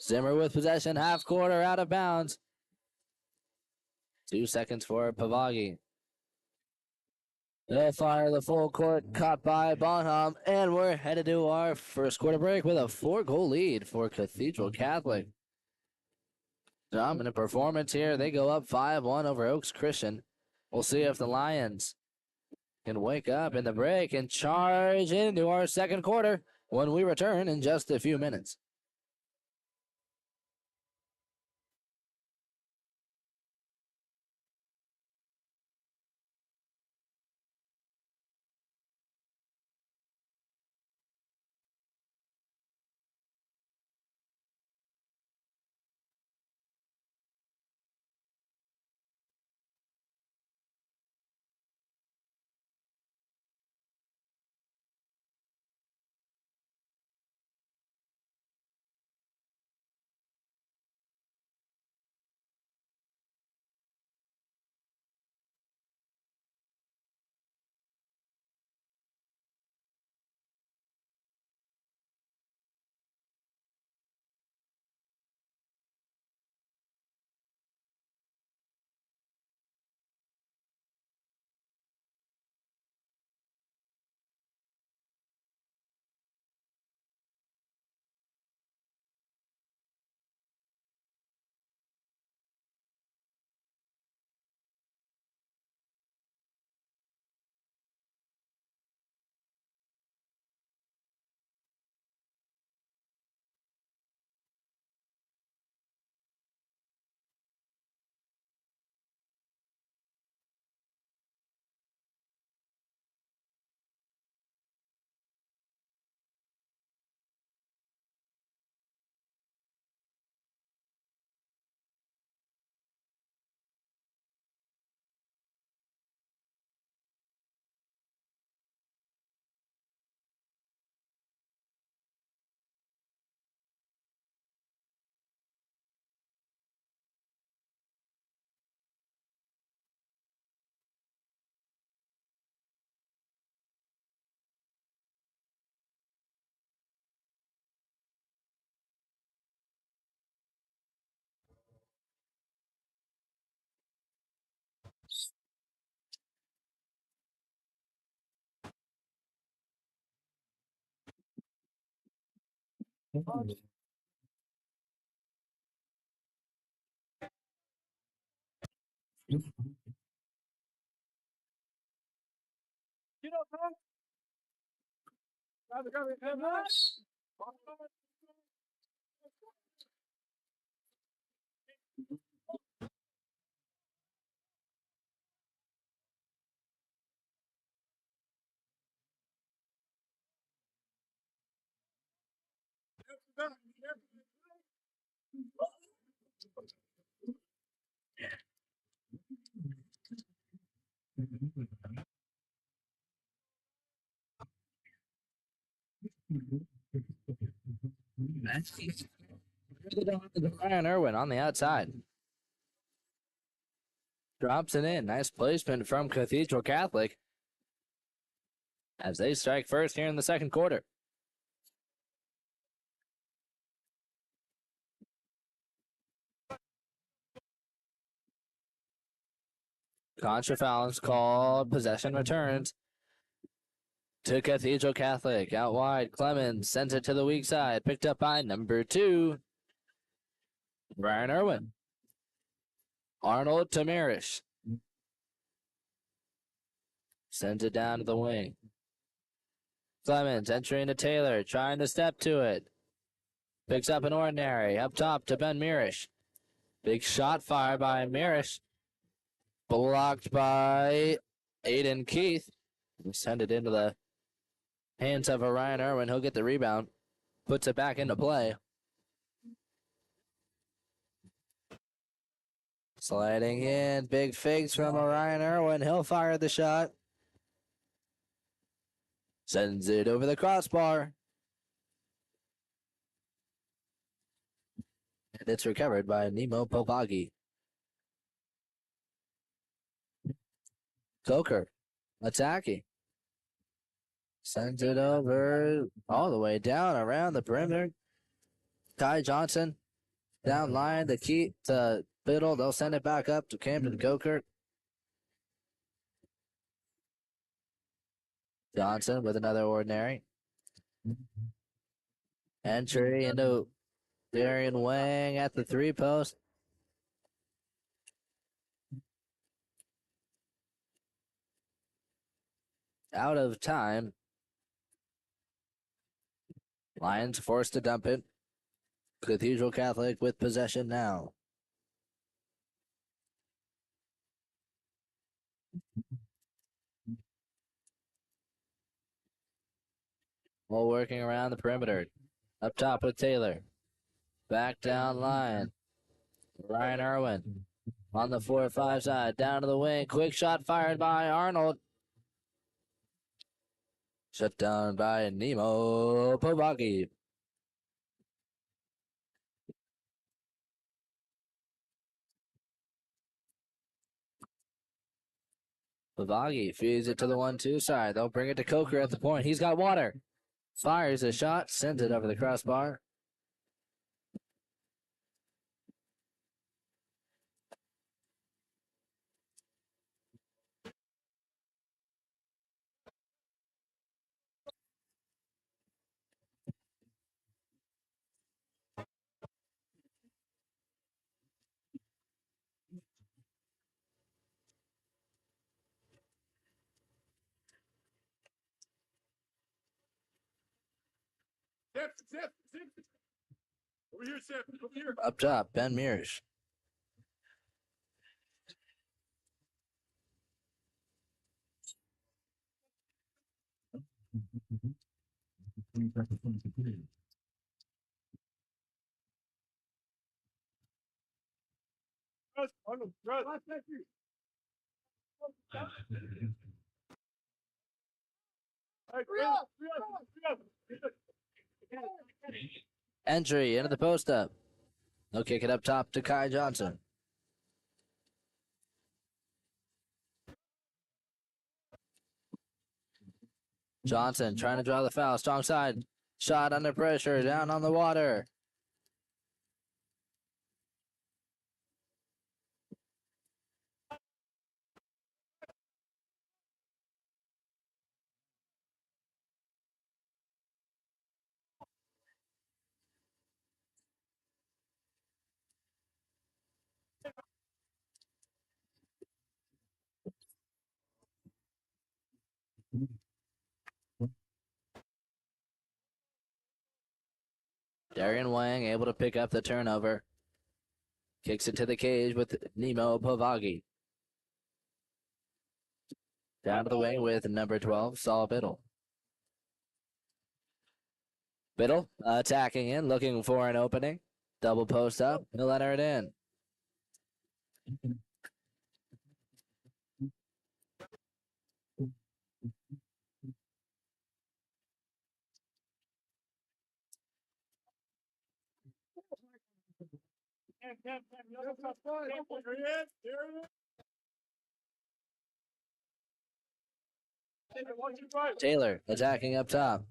Zimmer with possession, half quarter out of bounds. 2 seconds for Pavagi. They'll fire the full court, caught by Bonham, and we're headed to our first quarter break with a 4-goal lead for Cathedral Catholic. Dominant performance here. They go up 5-1 over Oaks Christian. We'll see if the Lions can wake up in the break and charge into our second quarter when we return in just a few minutes. Ryan Irwin on the outside. Drops it in. Nice placement from Cathedral Catholic as they strike first here in the second quarter. Contra foul is called. Possession returns to Cathedral Catholic. Out wide, Clemens sends it to the weak side. Picked up by number 2, Ryan Irwin. Arnold Tamarish sends it down to the wing. Clemens entering to Taylor, trying to step to it. Picks up an ordinary. Up top to Ben Mirish. Big shot fired by Mirish. Blocked by Aiden Keith. We send it into the hands of Ryan Irwin. He'll get the rebound. Puts it back into play. Sliding in. Big fakes from Ryan Irwin. He'll fire the shot. Sends it over the crossbar. And it's recovered by Nemo Povagi. Coker attacking. Sends it over all the way down around the perimeter. Ty Johnson down line. The key to Biddle. They'll send it back up to Camden Coker. Johnson with another ordinary. Entry into Darian Wang at the 3 post. Out of time. Lions forced to dump it. Cathedral Catholic with possession now. While working around the perimeter. Up top with Taylor. Back down line. Ryan Irwin on the 4-5 side. Down to the wing. Quick shot fired by Arnold. Shut down by Nemo Povagi. Povagi feeds it to the 1-2 side. They'll bring it to Coker at the point. He's got water. Fires a shot. Sends it over the crossbar. Sip. Over here, Sip. Over here. Up top, Ben Mears. Entry into the post up. They'll kick it up top to Kai Johnson. Johnson trying to draw the foul. Strong side. Shot under pressure. Down on the water. Darian Wang able to pick up the turnover. Kicks it to the cage with Nemo Povagi. Down to the wing with number 12, Saul Biddle. Biddle attacking in, looking for an opening. Double post up. He'll enter it in. Taylor attacking up top.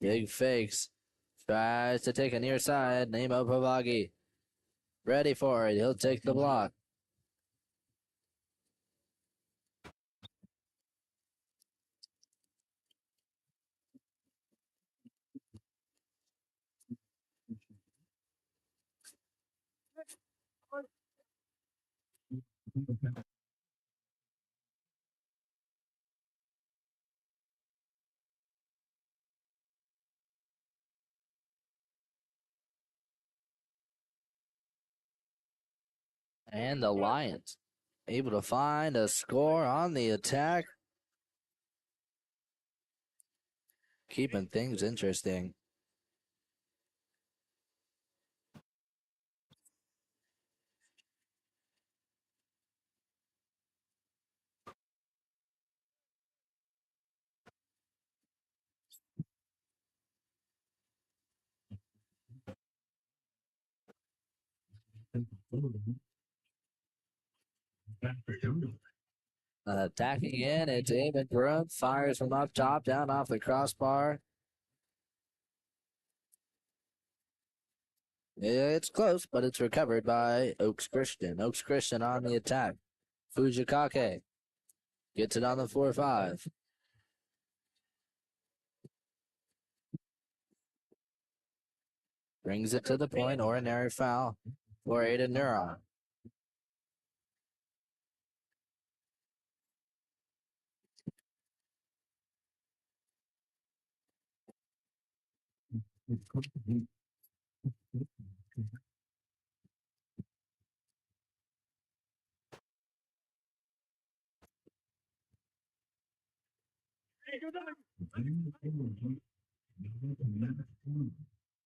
Big fakes. Tries to take a near side. Nemo Pavagi. Ready for it. He'll take the block. And the Lions able to find a score on the attack. Keeping things interesting. Attacking in, it's David Broom. Fires from up top, down off the crossbar. It's close, but it's recovered by Oaks Christian. Oaks Christian on the attack. Fujikake gets it on the 4-5. Brings it to the point. Ordinary foul for Aiden Neuron.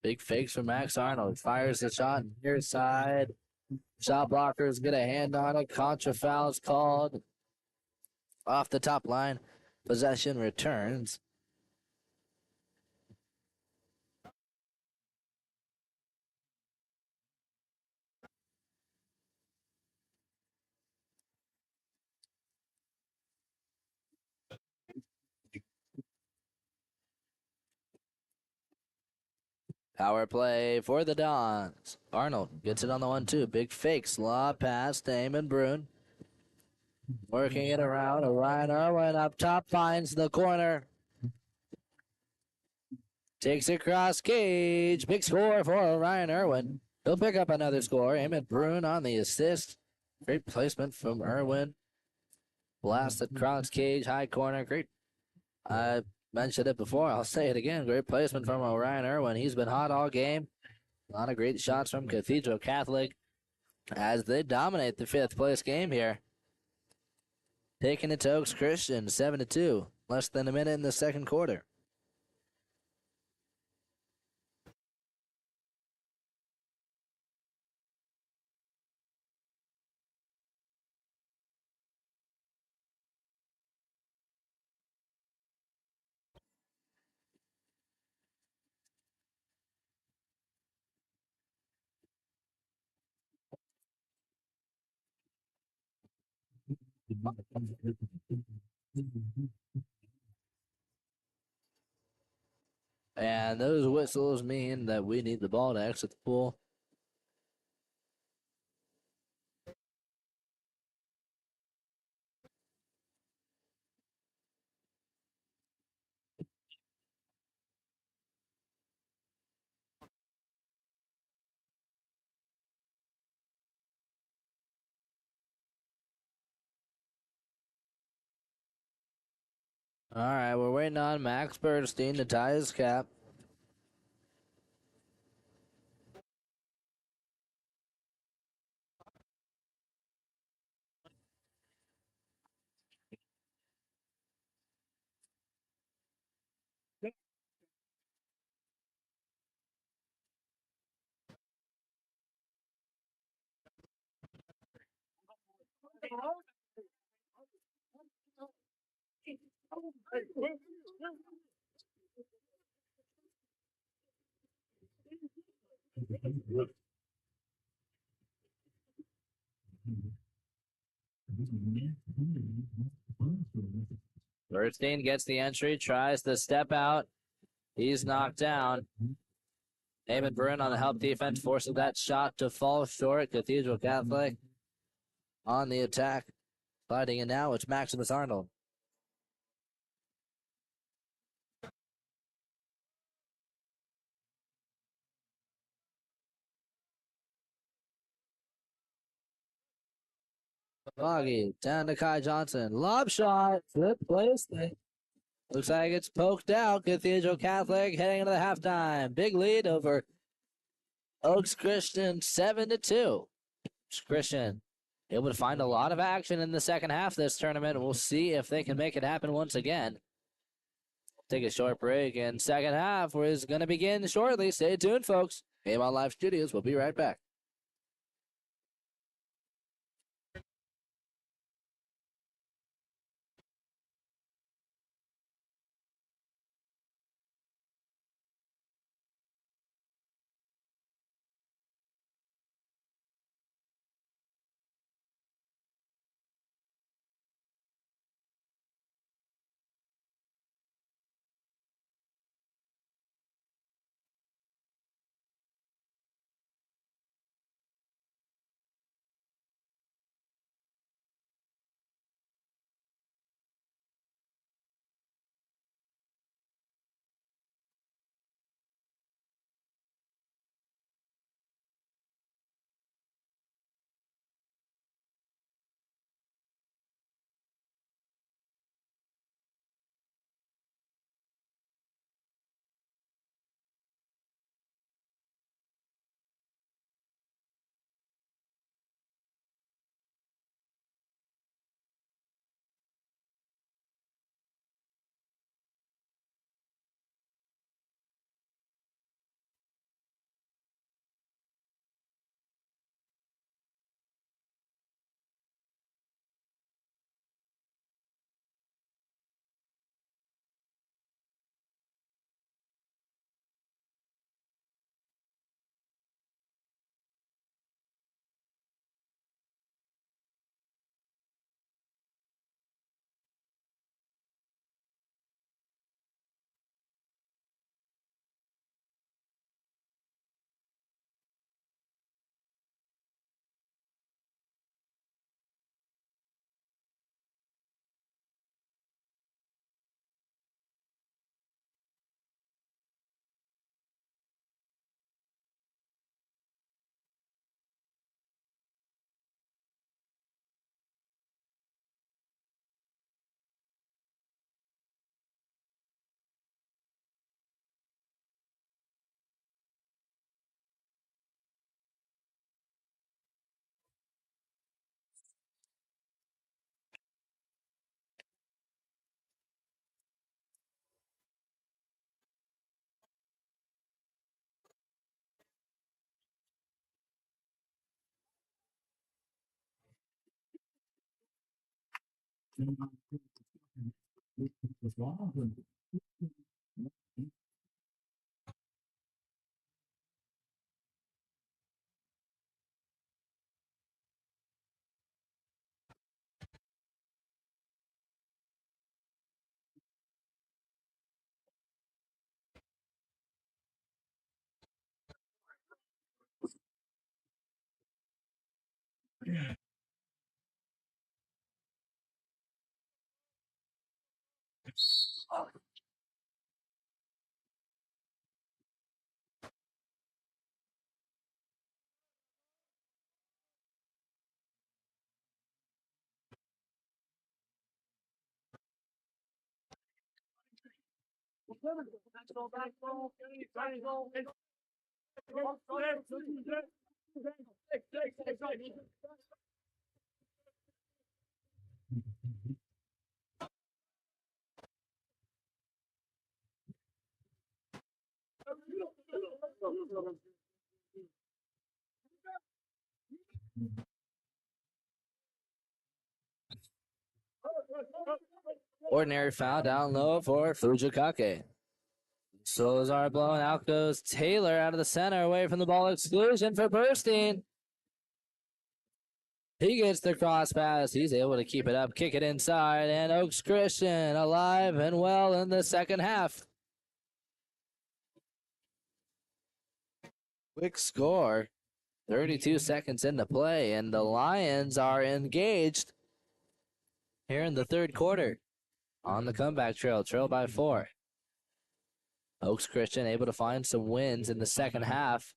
Big fakes from Max Arnold. Fires the shot near side. Shot blockers get a hand on it. Contra foul is called off the top line. Possession returns. Power play for the Dons. Arnold gets it on the 1-2. Big fake. Slot pass to Eamon Brune. Working it around. Ryan Irwin up top finds the corner. Takes it across cage. Big score for Ryan Irwin. He'll pick up another score. Emmett Brune on the assist. Great placement from Irwin. Blasted cross cage, high corner. Great. I mentioned it before. I'll say it again. Great placement from Ryan Irwin. He's been hot all game. A lot of great shots from Cathedral Catholic as they dominate the fifth place game here. Taking it to Oaks Christian, 7-2. Less than a minute in the second quarter. And those whistles mean that we need the ball to exit the pool. All right, we're waiting on Max Bernstein to tie his cap. Bernstein gets the entry, tries to step out. He's knocked down. Eamon Bruin on the help defense, forcing that shot to fall short. Cathedral Catholic on the attack. Fighting it now, it's Maximus Arnold. Foggy down to Kai Johnson. Lob shot. Flip place. Looks like it's poked out. Cathedral Catholic heading into the halftime. Big lead over Oaks Christian 7-2. Christian able to find a lot of action in the second half of this tournament. We'll see if they can make it happen once again. Take a short break, and second half is going to begin shortly. Stay tuned, folks. Game On Live Studios. We'll be right back. Ordinary foul down low for Fujikake. Solazar blowing out goes Taylor out of the center away from the ball exclusion for Burstein. He gets the cross pass. He's able to keep it up, kick it inside, and Oaks Christian alive and well in the second half. Quick score. 32 seconds into play, and the Lions are engaged here in the third quarter on the comeback trail by 4. Oaks Christian able to find some wins in the second half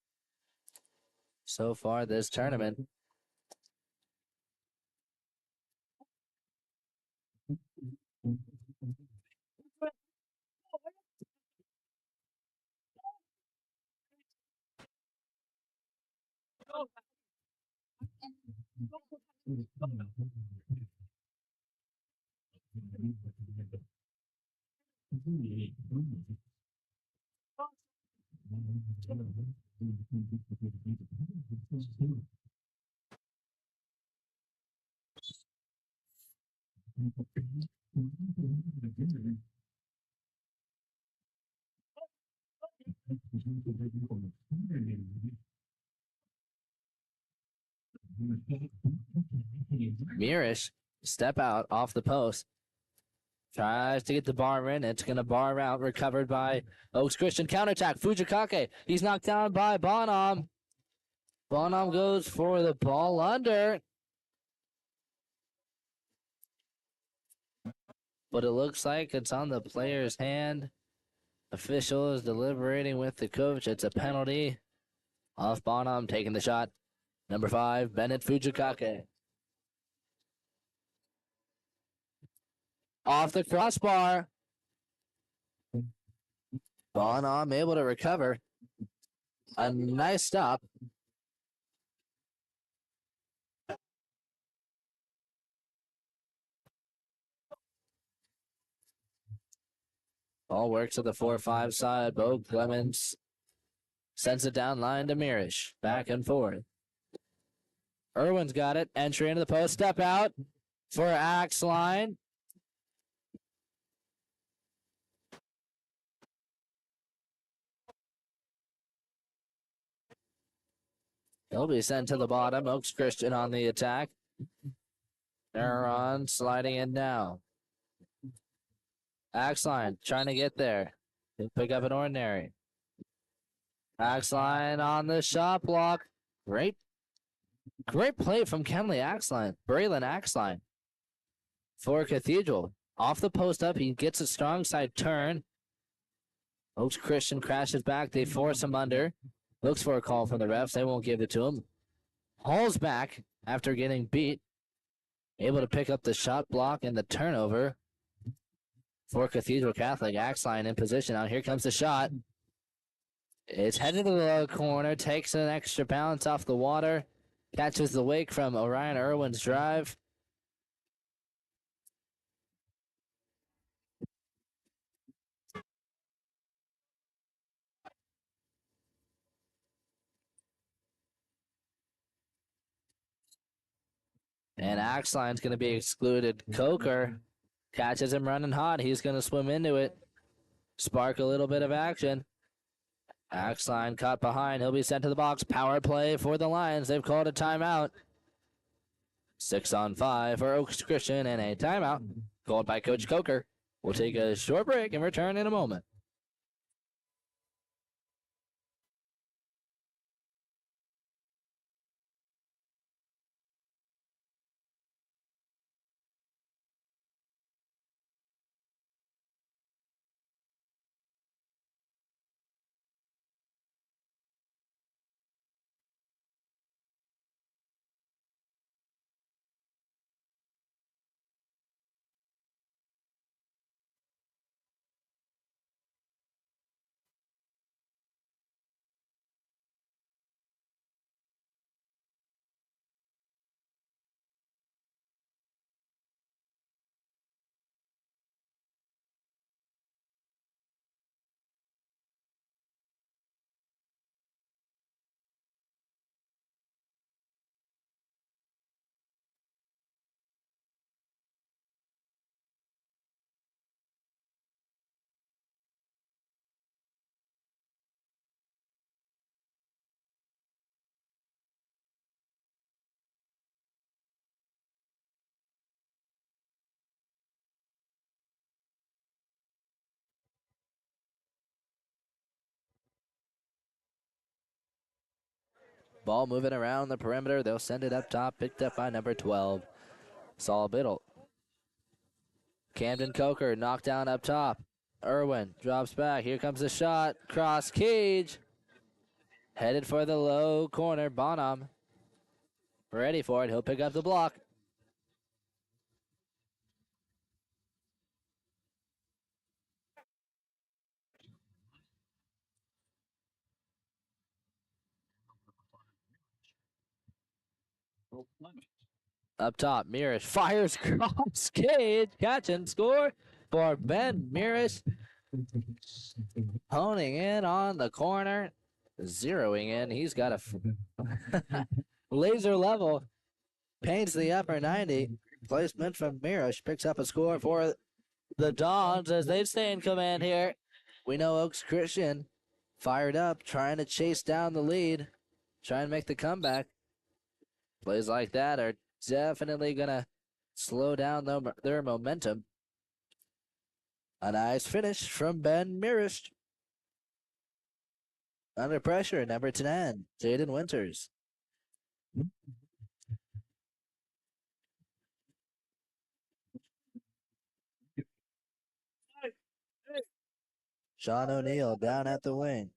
so far this tournament. Mirish, step out off the post. Tries to get the bar in. It's going to bar out. Recovered by Oaks Christian. Counterattack. Fujikake. He's knocked down by Bonham. Bonham goes for the ball under. But it looks like it's on the player's hand. Official is deliberating with the coach. It's a penalty. Off Bonham taking the shot. Number 5, Bennett Fujikake. Off the crossbar. Bonham able to recover. A nice stop. Ball works at the 4-5 side. Bo Clemens sends it down line to Mirish. Back and forth. Irwin's got it. Entry into the post. Step out for Axline. He'll be sent to the bottom. Oaks Christian on the attack. Neuron sliding in now. Axline trying to get there. He'll pick up an ordinary. Axline on the shot block. Great play from Kenley Axline. Braylon Axline for Cathedral. Off the post up. He gets a strong side turn. Oaks Christian crashes back. They force him under. Looks for a call from the refs. They won't give it to him. Hauls back after getting beat. Able to pick up the shot block and the turnover for Cathedral Catholic. Axline in position. Now here comes the shot. It's headed to the low corner. Takes an extra bounce off the water. Catches the wake from Orion Irwin's drive. And Axline's going to be excluded. Coker catches him running hot. He's going to swim into it. Spark a little bit of action. Axline caught behind. He'll be sent to the box. Power play for the Lions. They've called a timeout. 6-on-5 for Oaks Christian and a timeout called by Coach Coker. We'll take a short break and return in a moment. Ball moving around the perimeter. They'll send it up top, picked up by number 12, Saul Biddle. Camden Coker knocked down up top. Irwin drops back. Here comes the shot. Cross cage. Headed for the low corner. Bonham ready for it. He'll pick up the block. Up top, Mirish fires cross cage. Catch and score for Ben Mirish. Honing in on the corner. Zeroing in. He's got a laser level. Paints the upper 90. Placement from Mirish. Picks up a score for the Dons as they stay in command here. We know Oaks Christian fired up, trying to chase down the lead, trying to make the comeback. Plays like that are definitely going to slow down their momentum. A nice finish from Ben Mirish. Under pressure, number 10, Jaden Winters. Sean O'Neill down at the wing.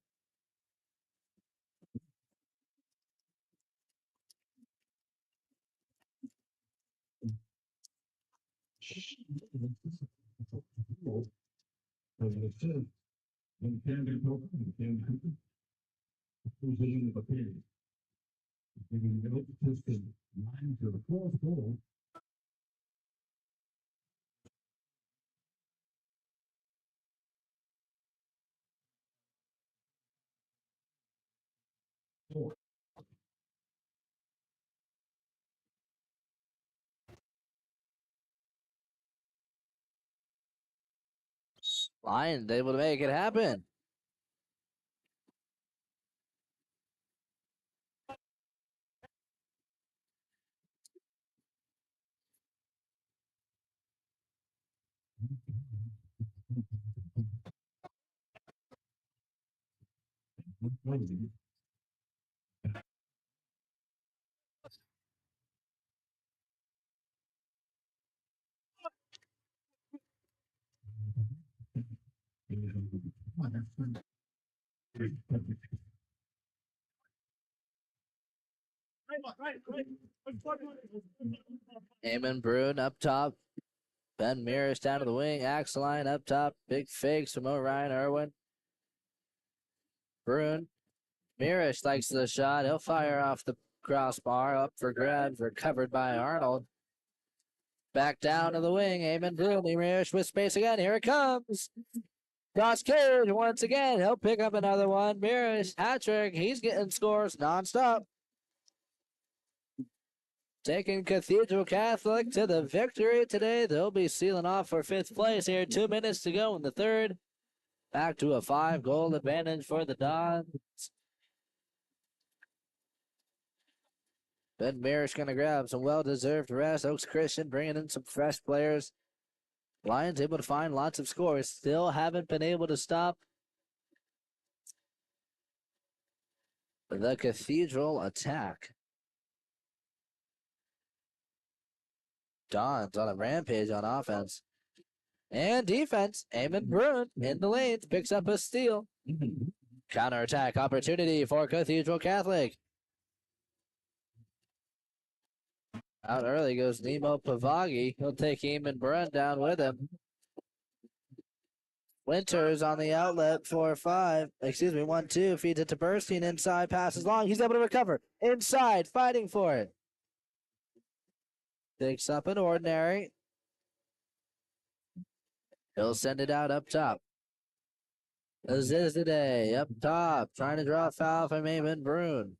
Lions able to make it happen. Eamon Bruin up top. Ben Mirish down to the wing. Axeline up top. Big fakes from Orion Irwin. Bruin. Mirish likes the shot. He'll fire off the crossbar. Up for grabs. Recovered by Arnold. Back down to the wing. Eamon Bruin. Mirish with space again. Here it comes. Cross cage once again. He'll pick up another one. Mirish hat trick. He's getting scores nonstop. Taking Cathedral Catholic to the victory today. They'll be sealing off for 5th place here. 2 minutes to go in the third. Back to a 5-goal advantage for the Dons. Ben Mirish going to grab some well-deserved rest. Oaks Christian bringing in some fresh players. Lions able to find lots of scores. Still haven't been able to stop the Cathedral attack. Dons on a rampage on offense and defense. Eamon Bruin in the lanes picks up a steal. Counterattack opportunity for Cathedral Catholic. Out early goes Nemo Pavagi. He'll take Eamon Bruin down with him. Winters on the outlet for 1-2. Feeds it to Burstein inside. Passes long. He's able to recover. Inside. Fighting for it. Picks up an ordinary. He'll send it out up top. Azizade up top. Trying to draw a foul from Eamon Bruin.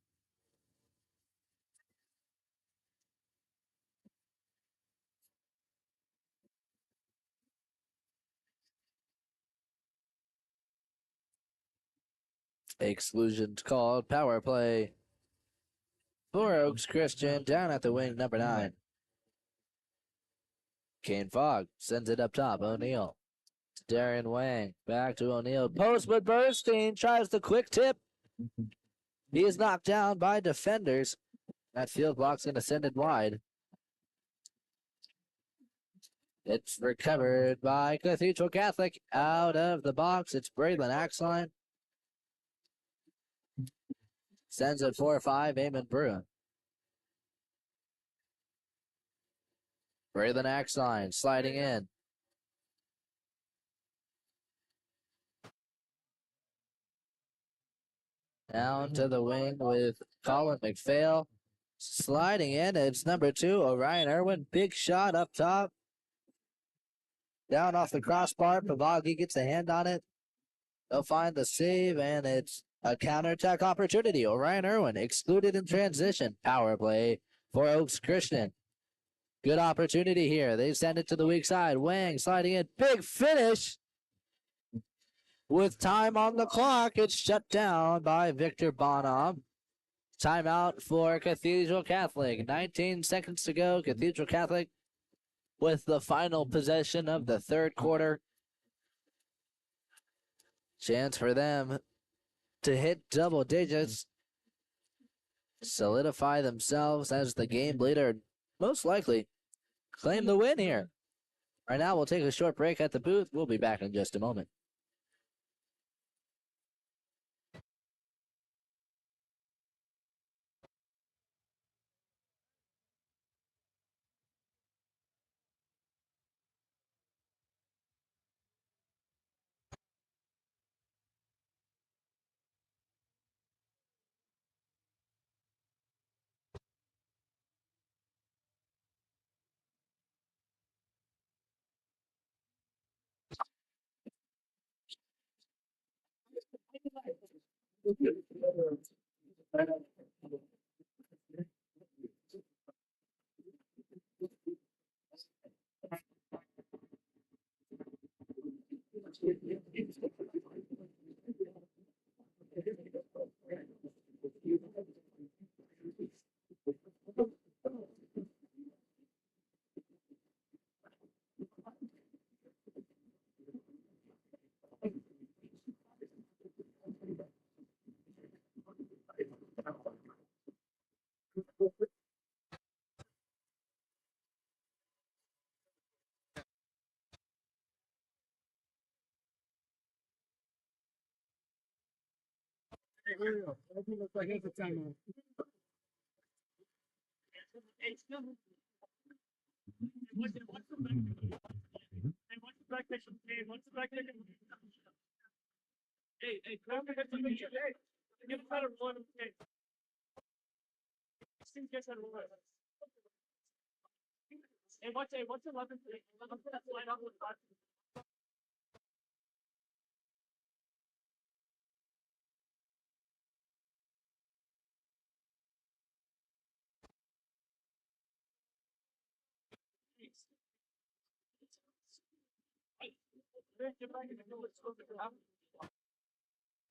Exclusions called. Power play for Oaks Christian. Down at the wing, number 9. Kane Fogg sends it up top. O'Neill. Darian Wang. Back to O'Neill. Post with Burstein. Tries the quick tip. He is knocked down by defenders. That field block's going to send it wide. It's recovered by Cathedral Catholic out of the box. It's Braylon Axline. Sends it 4-5, Eamon Bruin. Braylon Axline sliding in. Down to the wing with Colin McPhail. Sliding in, it's number 2, Orion Irwin. Big shot up top. Down off the crossbar. Pavagi gets a hand on it. They'll find the save, and it's a counterattack opportunity. Orion Irwin excluded in transition. Power play for Oaks Christian. Good opportunity here. They send it to the weak side. Wang sliding in. Big finish. With time on the clock, it's shut down by Victor Bonham. Timeout for Cathedral Catholic. 19 seconds to go. Cathedral Catholic with the final possession of the third quarter. Chance for them to hit double digits, solidify themselves as the game leader, most likely claim the win here. Right now, we'll take a short break at the booth. We'll be back in just a moment. Hey, grab the head of the hey, give a better one. Hey, Steve gets that one. Hey, what's 11? 11 line up with 5. Get back in the middle.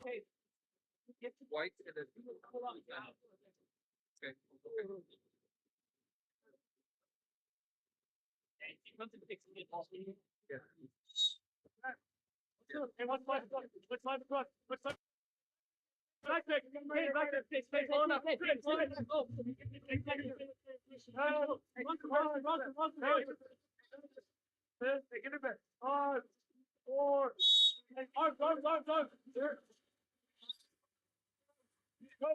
Hey, get white and then pull out now. Okay. Yeah. Hey, what's my back there? Hey, back there. Stay on up. Hey, oh. Hey, get it back. 5, 4. Hey, arms. There. Go.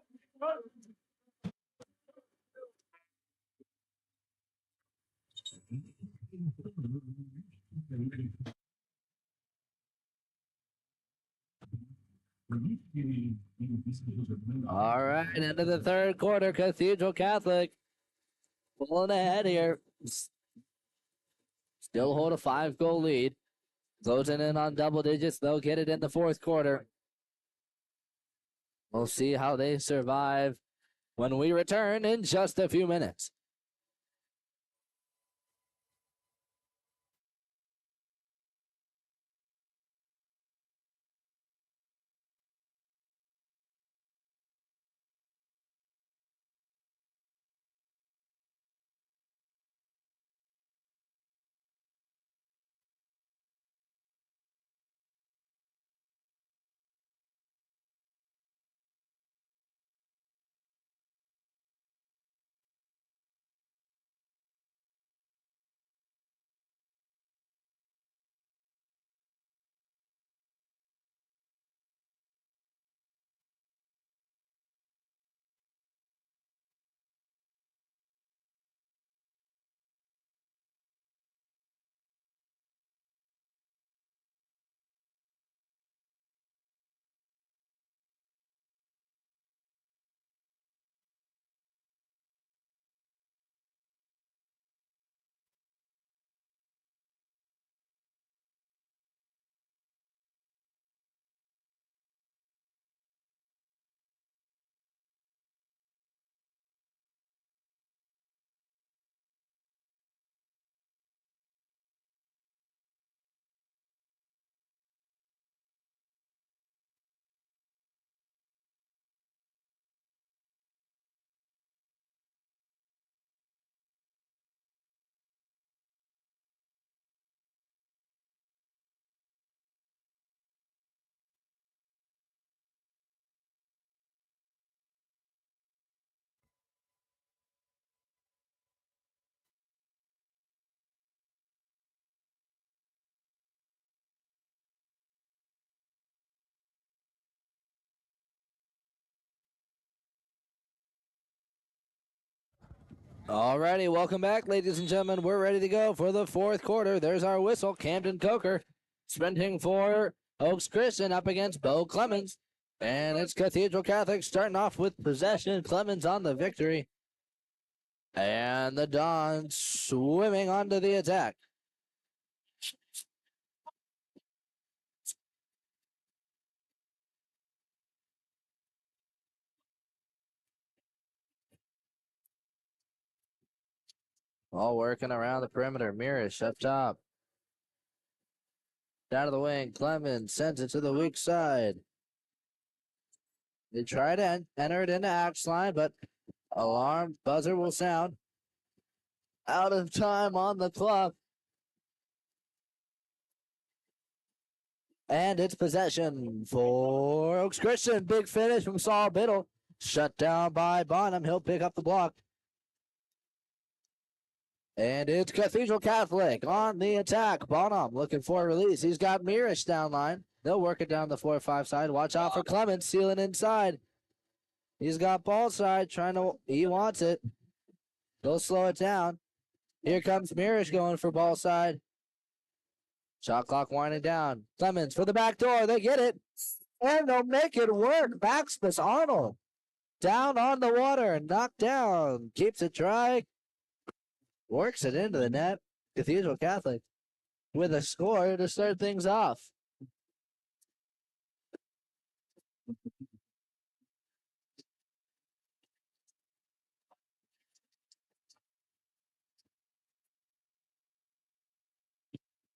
All right, into the third quarter. Cathedral Catholic pulling ahead here. Still hold a 5-goal lead. Closing in on double digits. They'll get it in the fourth quarter. We'll see how they survive when we return in just a few minutes. Alrighty, welcome back, ladies and gentlemen. We're ready to go for the fourth quarter. There's our whistle. Camden Coker sprinting for Oaks Christian up against Bo Clemens. And it's Cathedral Catholic starting off with possession. Clemens on the victory. And the Dons swimming onto the attack. All working around the perimeter. Mirish up top. Down to the wing. Clemens sends it to the weak side. They try to enter it into axe line, but alarm buzzer will sound. Out of time on the clock. And it's possession for Oaks Christian. Big finish from Saul Biddle. Shut down by Bonham. He'll pick up the block. And it's Cathedral Catholic on the attack. Bonham looking for a release. He's got Mirish down line. They'll work it down the 4-5 side. Watch out for Clemens sealing inside. He's got ball side he wants it. They'll slow it down. Here comes Mirish going for ball side. Shot clock winding down. Clemens for the back door. They get it. And they'll make it work. Maximus Arnold down on the water and knocked down. Keeps it dry. Works it into the net. Cathedral Catholic with a score to start things off.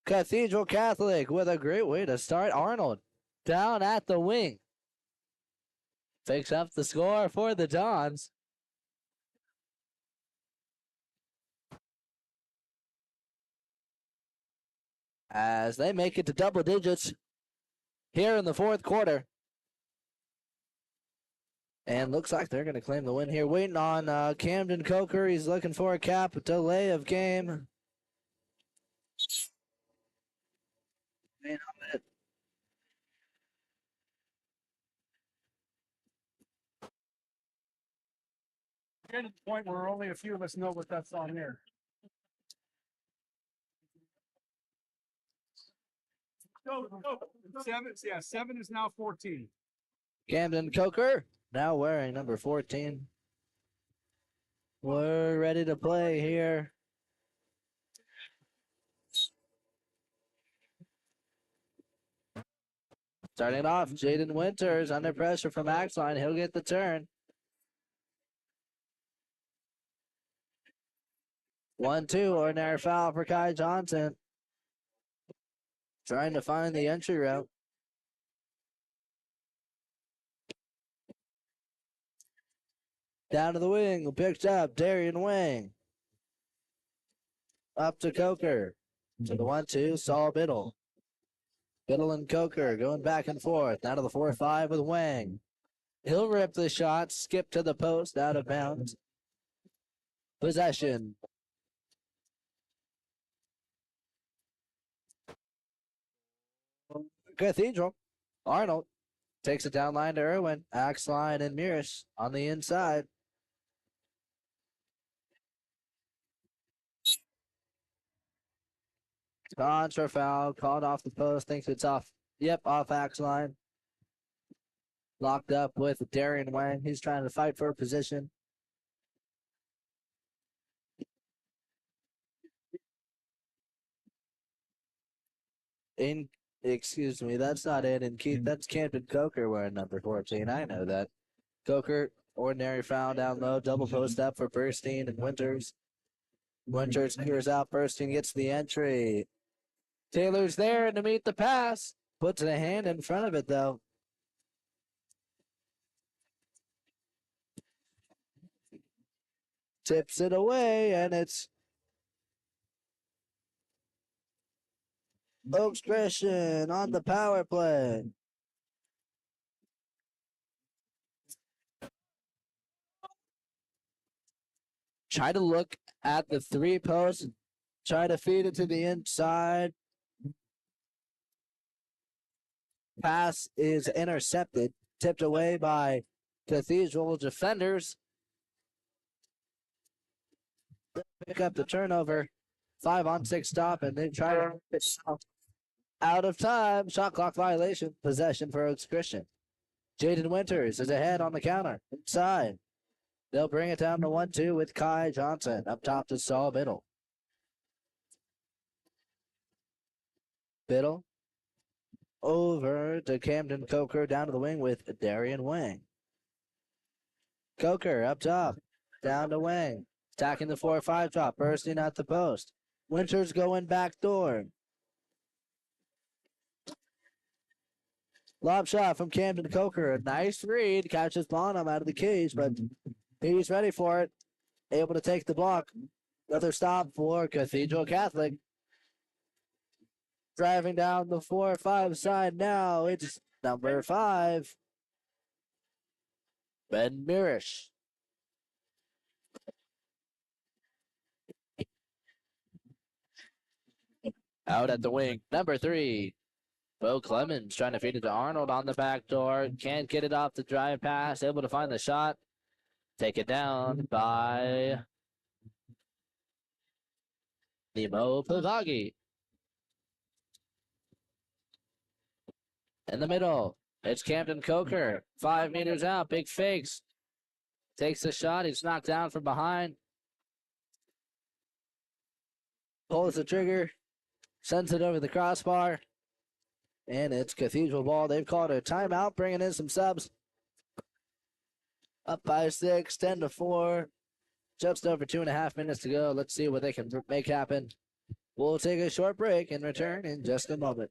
Cathedral Catholic with a great way to start. Arnold down at the wing. Picks up the score for the Dons. As they make it to double digits here in the fourth quarter. And looks like they're going to claim the win here. Waiting on Camden Coker. He's looking for a cap delay of game. Getting to the point where only a few of us know what that's on there. Seven is now 14. Camden Coker now wearing number 14. We're ready to play here. Starting off, Jaden Winters under pressure from Axline. He'll get the turn. 1-2, ordinary foul for Kai Johnson. Trying to find the entry route. Down to the wing, picked up Darian Wang. Up to Coker. To the 1-2, Saul Biddle. Biddle and Coker going back and forth. Down to the 4-5 with Wang. He'll rip the shot, skip to the post, out of bounds. Possession. Cathedral. Arnold takes it down line to Irwin. Axline and Mirish on the inside. Contra foul, called off the post, thinks it's off. Yep, off Axline. Locked up with Darian Wang. He's trying to fight for a position. Excuse me, that's not it. And Keith, that's Camden Coker wearing number 14. I know that. Coker, ordinary foul down low, double post up for Burstein and Winters. Winters clears out. Burstein gets the entry. Taylor's there to meet the pass. Puts a hand in front of it, though. Tips it away, and it's Oaks Christian on the power play. Try to look at the 3 posts. Try to feed it to the inside. Pass is intercepted. Tipped away by Cathedral defenders. Pick up the turnover. 5-on-6 stop, and they try to pitch out of time. Shot clock violation. Possession for Oaks Christian. Jaden Winters is ahead on the counter. Inside. They'll bring it down to 1-2 with Kai Johnson. Up top to Saul Biddle. Biddle over to Camden Coker down to the wing with Darian Wang. Coker up top. Down to Wang. Attacking the 4-5 drop. Bursting at the post. Winters going back door. Lob shot from Camden Coker. A nice read. Catches Bonham out of the cage, but he's ready for it. Able to take the block. Another stop for Cathedral Catholic. Driving down the 4-5 side now. It's number 5. Ben Mirish. Out at the wing. Number 3. Bo Clemens trying to feed it to Arnold on the back door. Can't get it off the drive pass. Able to find the shot. Take it down by Nemo Pavagi. In the middle, it's Camden Coker. 5 meters out. Big fakes. Takes the shot. He's knocked down from behind. Pulls the trigger. Sends it over the crossbar. And it's Cathedral ball. They've called a timeout, bringing in some subs. Up by 6, 10-4. Just over 2.5 minutes to go. Let's see what they can make happen. We'll take a short break and return in just a moment.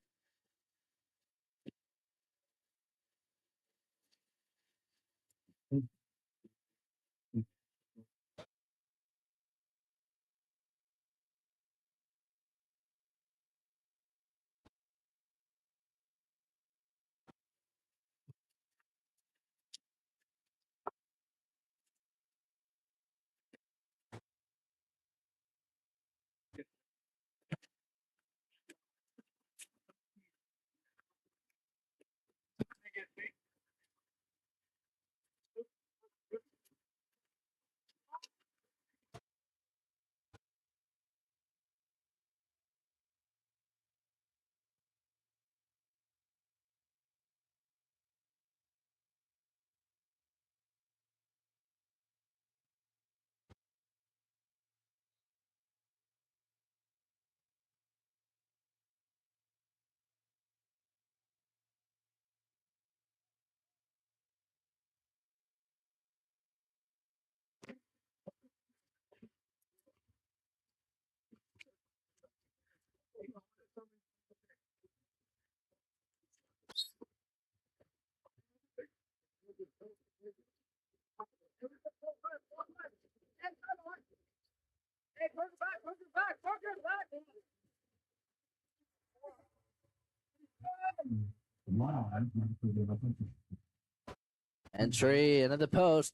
Entry into the post.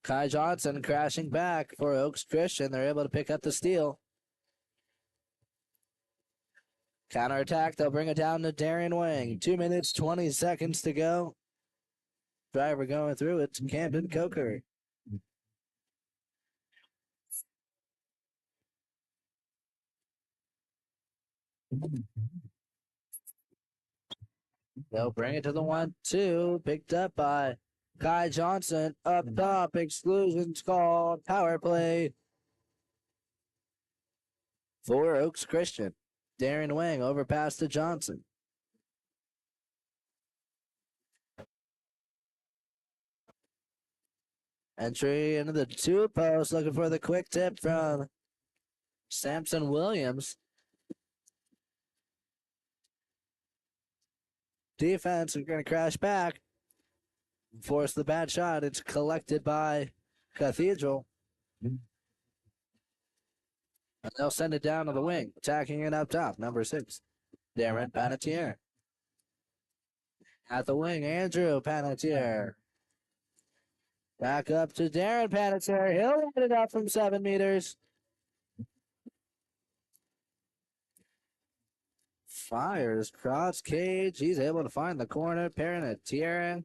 Kai Johnson crashing back for Oaks Christian. They're able to pick up the steal. Counterattack. They'll bring it down to Darian Wang. 2 minutes, 20 seconds to go. Driver going through. It's Camden Coker. They'll bring it to the 1-2. Picked up by Kai Johnson. Up top. Exclusions called. Power play for Oaks Christian. Darren Wang overpass to Johnson. Entry into the 2 post. Looking for the quick tip from Samson Williams. Defense is going to crash back. Force the bad shot. It's collected by Cathedral. And they'll send it down to the wing. Attacking it up top. Number 6. Darren Panettiere. At the wing, Andrew Panettiere. Back up to Darren Panettiere. He'll hit it up from 7 meters. Fires cross cage. He's able to find the corner. Panettiere.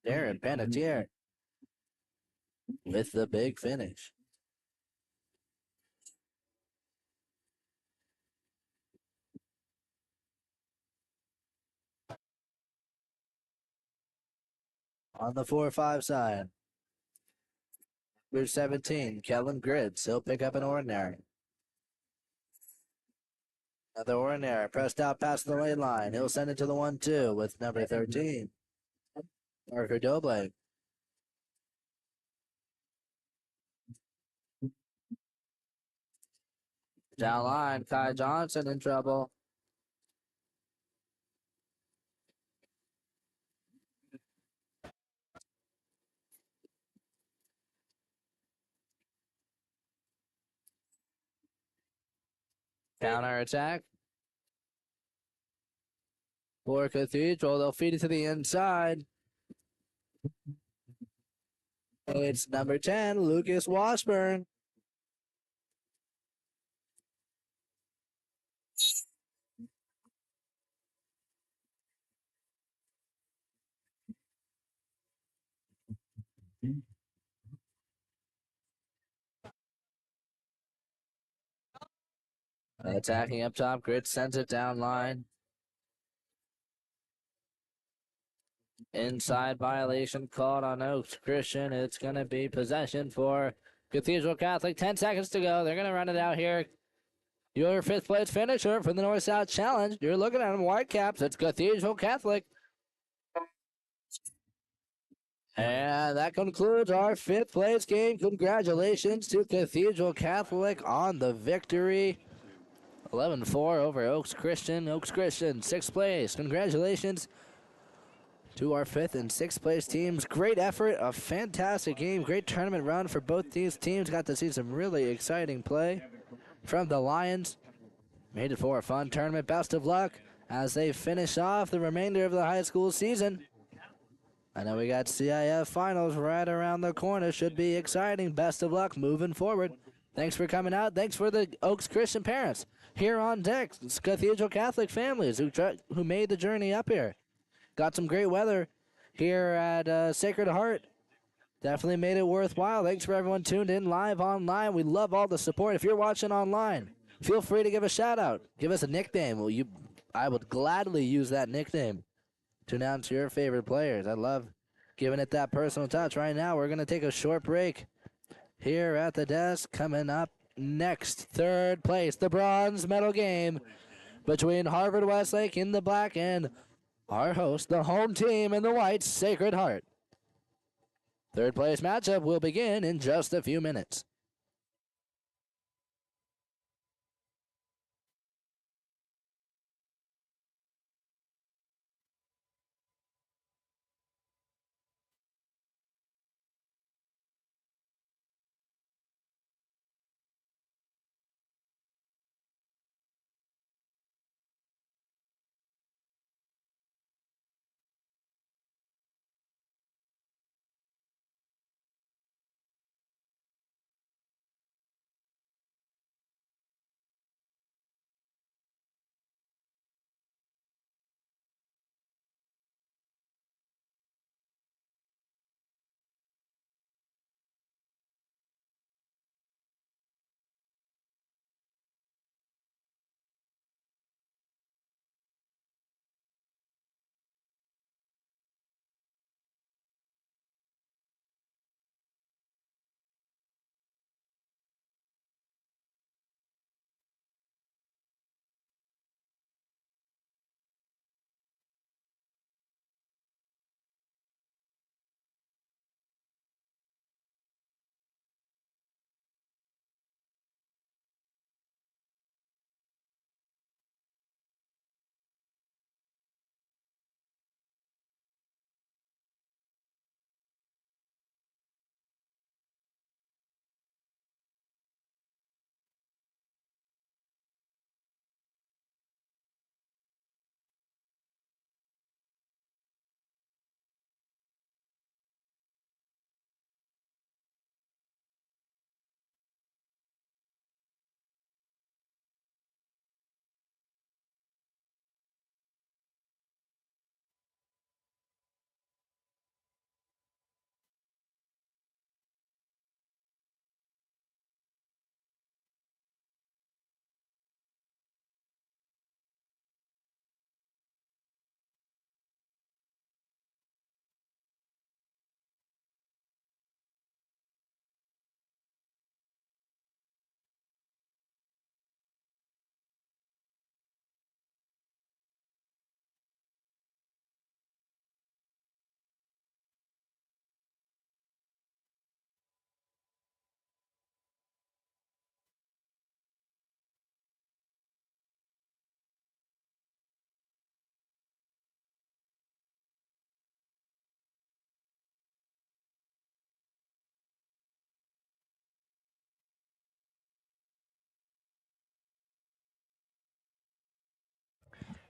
Darren Panettiere with the big finish. On the 4-5 side. Number 17, Kellen Grits. He'll pick up an ordinary. Another ordinary. Pressed out past the lane line. He'll send it to the 1-2 with number 13, Parker Doble. Down line, Kai Johnson in trouble. Counter attack. For Cathedral, they'll feed it to the inside. It's number 10, Lucas Washburn. Attacking up top, Grit sends it down line. Inside violation called on Oaks Christian. It's going to be possession for Cathedral Catholic. 10 seconds to go. They're going to run it out here. Your fifth place finisher for the North-South Challenge. You're looking at them, Whitecaps. It's Cathedral Catholic. And that concludes our fifth place game. Congratulations to Cathedral Catholic on the victory. 11-4 over Oaks Christian. Oaks Christian, sixth place. Congratulations to our fifth and sixth place teams. Great effort, a fantastic game, great tournament run for both these teams. Got to see some really exciting play from the Lions. Made it for a fun tournament. Best of luck as they finish off the remainder of the high school season. I know we got CIF finals right around the corner. Should be exciting. Best of luck moving forward. Thanks for coming out. Thanks for the Oaks Christian parents here on deck. It's Cathedral Catholic families who made the journey up here. Got some great weather here at Sacred Heart. Definitely made it worthwhile. Thanks for everyone tuned in live online. We love all the support. If you're watching online, feel free to give a shout out. Give us a nickname. I would gladly use that nickname to announce your favorite players. I love giving it that personal touch. Right now, we're going to take a short break here at the desk. Coming up next, third place, the bronze medal game between Harvard Westlake in the black and our host, the home team in the white, Sacred Heart. Third place matchup will begin in just a few minutes.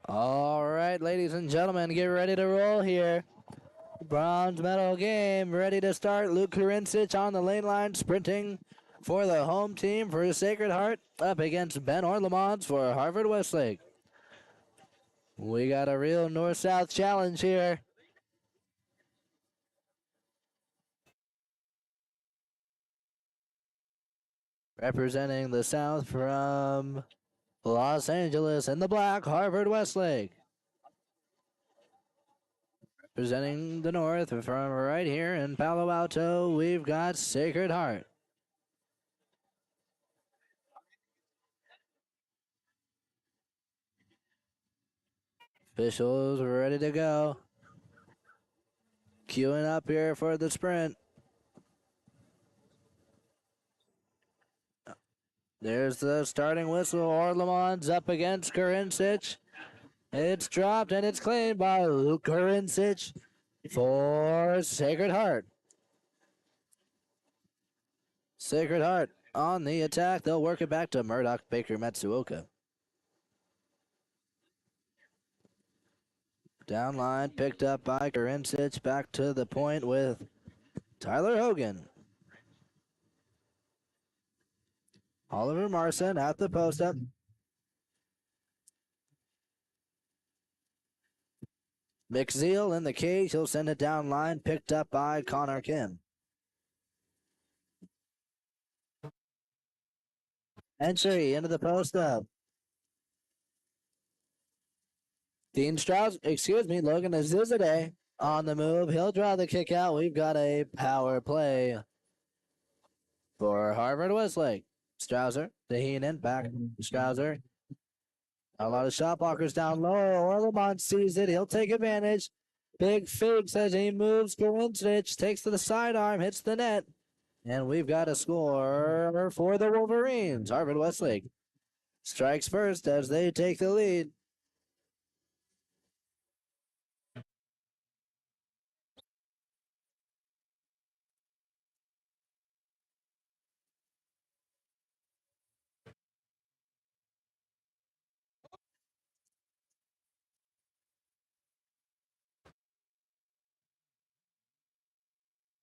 All right, ladies and gentlemen, get ready to roll here. Bronze medal game ready to start. Luke Karincic on the lane line sprinting for the home team for Sacred Heart up against Ben Orlemans for Harvard Westlake. We got a real north-south challenge here. Representing the South from Los Angeles in the black, Harvard Westlake. Representing the North from right here in Palo Alto, we've got Sacred Heart. Officials ready to go. Queuing up here for the sprint. There's the starting whistle. Orlemans up against Karincic. It's dropped and it's claimed by Luke Karincic for Sacred Heart. Sacred Heart on the attack. They'll work it back to Murdoch, Baker, Matsuoka. Down line, picked up by Karincic. Back to the point with Tyler Hogan. Oliver Marson at the post-up. McZeal in the cage. He'll send it down line. Picked up by Connor Kim. Entry into the post-up. Dean Strauss, Logan Azizadeh on the move. He'll draw the kick out. We've got a power play for Harvard Westlake. Strausser to Heenan, back Strausser. A lot of shot blockers down low. Orlemans sees it. He'll take advantage. Big fakes as he moves. Karincic takes to the sidearm, hits the net. And we've got a score for the Wolverines. Harvard Westlake strikes first as they take the lead.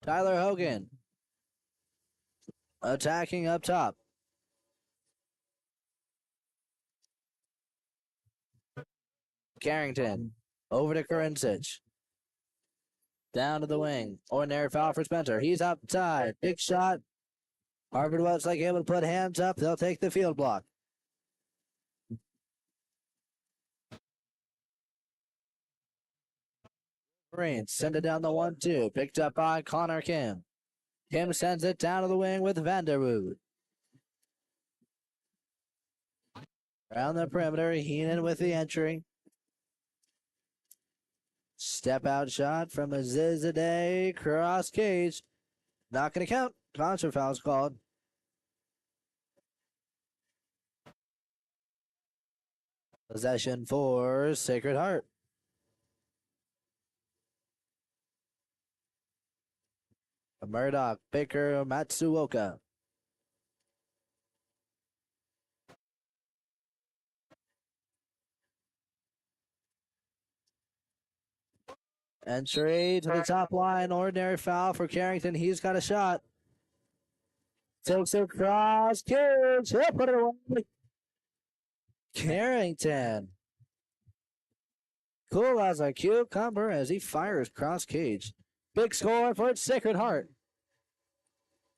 Tyler Hogan attacking up top. Carrington over to Karincic. Down to the wing. Ordinary foul for Spencer. He's outside. Big shot. Harvard Westlake able to put hands up. They'll take the field block. Marines send it down the 1-2. Picked up by Connor Kim. Kim sends it down to the wing with Vanderwood. Around the perimeter, Heenan with the entry. Step out shot from Azizadeh. Cross cage. Not going to count. Contra foul's called. Possession for Sacred Heart. Murdoch, Baker, Matsuoka. Entry to the top line. Ordinary foul for Carrington. He's got a shot. Takes it across. Cage. He'll put it away. Carrington. Cool as a cucumber as he fires cross cage. Big score for Sacred Heart.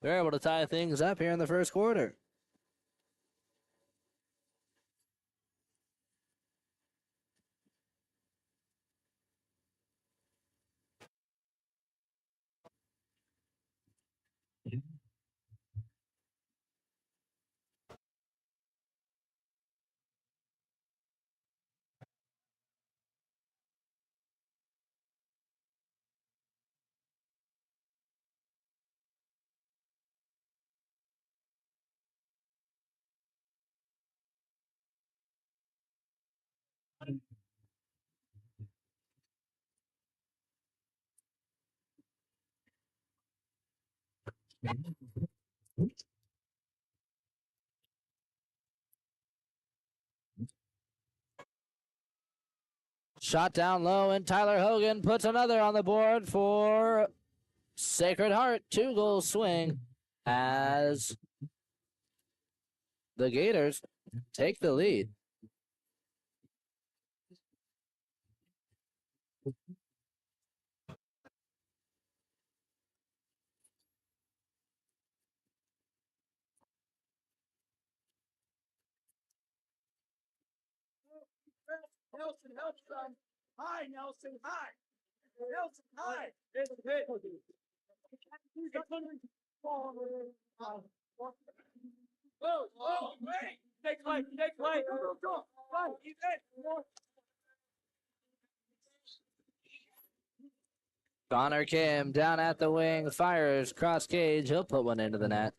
They're able to tie things up here in the first quarter. Shot down low, and Tyler Hogan puts another on the board for Sacred Heart. 2-goal swing as the Gators take the lead. Nelson, help son. Hi, Nelson. Hi. Nelson, hi. Oh, wait. Take play. Go. Connor Kim down at the wing, fires cross cage. He'll put one into the net.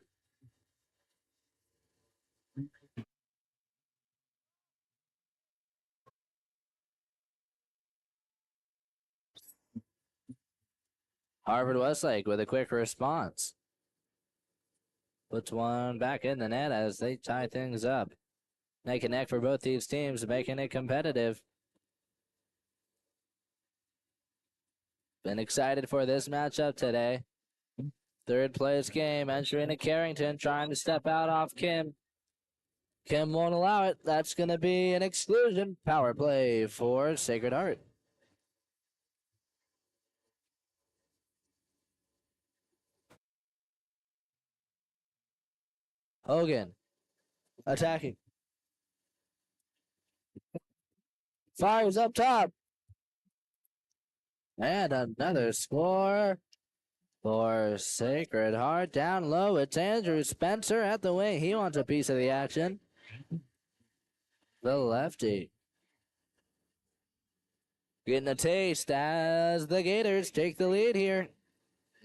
Harvard Westlake with a quick response. Puts one back in the net as they tie things up. Neck and neck for both these teams, making it competitive. Been excited for this matchup today. Third place game, entering to Carrington, trying to step out off Kim. Kim won't allow it. That's going to be an exclusion. Power play for Sacred Heart. Hogan attacking. Fires up top. And another score for Sacred Heart. Down low, it's Andrew Spencer at the wing. He wants a piece of the action. The lefty. Getting a taste as the Gators take the lead here.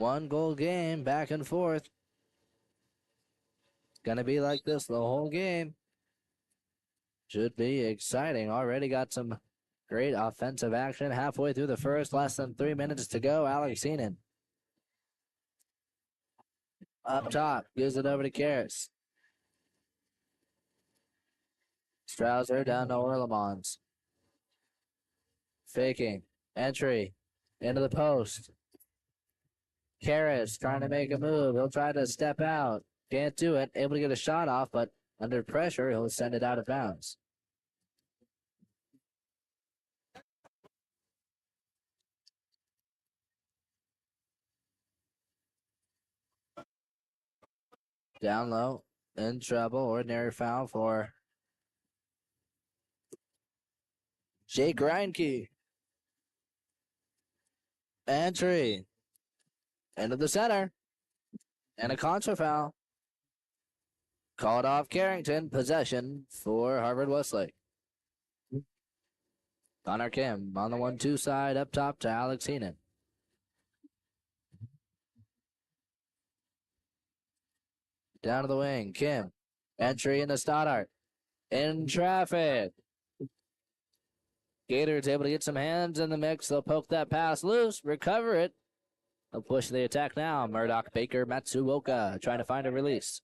1-goal game, back and forth. Gonna be like this the whole game. Should be exciting. Already got some great offensive action. Halfway through the first, less than 3 minutes to go. Alex Heenan. Up top, gives it over to Karras. Strouser down to Orlemons. Faking. Entry. Into the post. Karras trying to make a move. He'll try to step out. Can't do it. Able to get a shot off, but under pressure, he'll send it out of bounds. Down low. In trouble. Ordinary foul for Jake Reinke. Entry. Into the center. And a contra foul. Called off Carrington. Possession for Harvard Westlake. Connor Kim on the 1-2 side up top to Alex Heenan. Down to the wing. Kim. Entry into Stoddart. In traffic. Gators able to get some hands in the mix. They'll poke that pass loose. Recover it. They'll push the attack now. Murdoch, Baker, Matsuoka trying to find a release.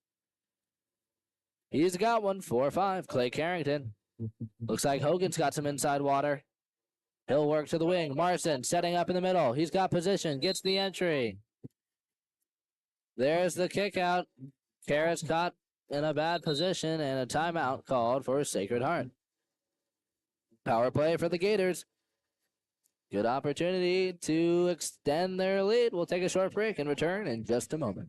He's got one. 4-5. Clay Carrington. Looks like Hogan's got some inside water. He'll work to the wing. Marson setting up in the middle. He's got position. Gets the entry. There's the kick out. Karras caught in a bad position and a timeout called for Sacred Heart. Power play for the Gators. Good opportunity to extend their lead. We'll take a short break and return in just a moment.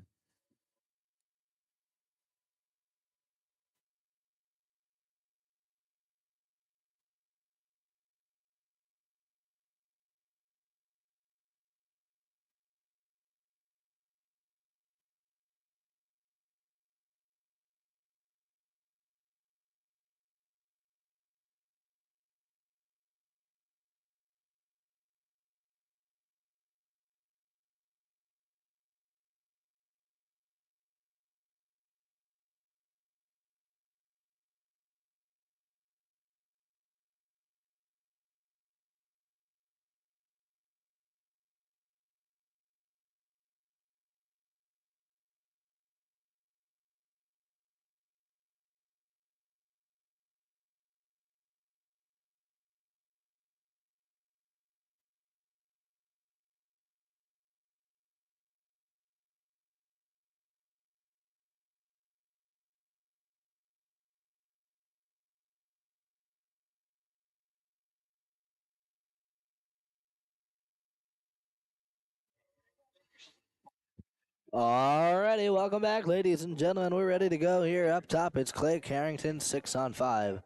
Alrighty, welcome back, ladies and gentlemen. We're ready to go here. Up top, it's Clay Carrington, 6-on-5.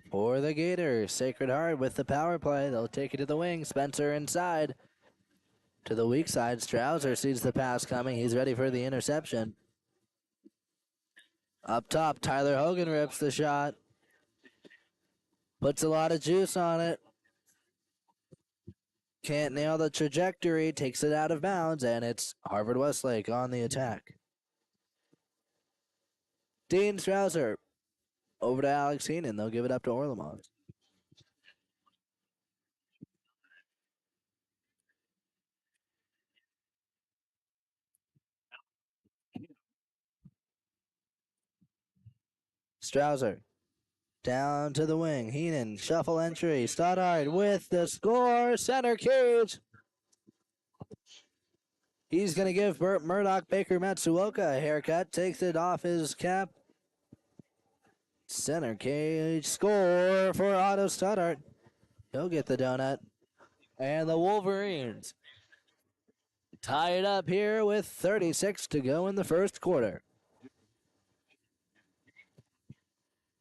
For the Gators, Sacred Heart with the power play. They'll take it to the wing. Spencer inside. To the weak side, Strouser sees the pass coming. He's ready for the interception. Up top, Tyler Hogan rips the shot. Puts a lot of juice on it. Can't nail the trajectory. Takes it out of bounds, and it's Harvard Westlake on the attack. Dean Strouser over to Alex Heenan. They'll give it up to Orlemont. Strouser down to the wing. Heenan, shuffle entry. Stoddard with the score. Center cage. He's going to give Burt Murdoch Baker Matsuoka a haircut. Takes it off his cap. Center cage score for Otto Stoddard. He'll get the donut. And the Wolverines tie it up here with 36 to go in the first quarter.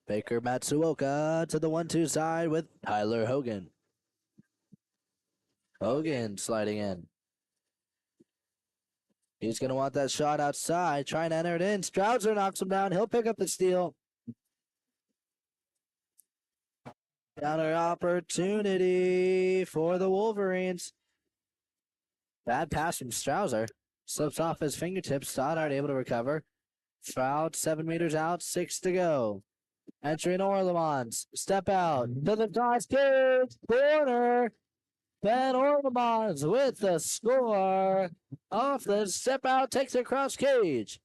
Baker Matsuoka to the 1-2 side with Tyler Hogan. Hogan sliding in. He's going to want that shot outside, trying to enter it in. Strouser knocks him down. He'll pick up the steal. Counter opportunity for the Wolverines. Bad pass from Strouser. Slips off his fingertips. Stoddard able to recover. Fouled 7 meters out, 6 to go. Entering Orlemont. Step out to the cross cage. Corner. Ben Orlemont with the score. Off the step out, takes it cross cage.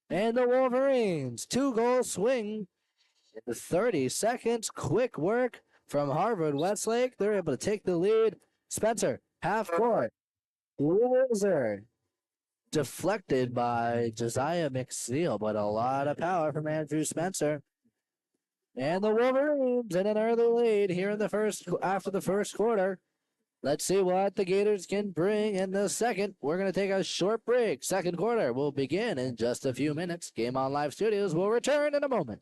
And the Wolverines, 2-goal swing in 30 seconds. Quick work from Harvard Westlake. They're able to take the lead. Spencer, half court. Loser. Deflected by Josiah McSeal, but a lot of power from Andrew Spencer. And the Wolverines in an early lead here in the after the first quarter. Let's see what the Gators can bring in the second. We're going to take a short break. Second quarter will begin in just a few minutes. Game On Live Studios will return in a moment.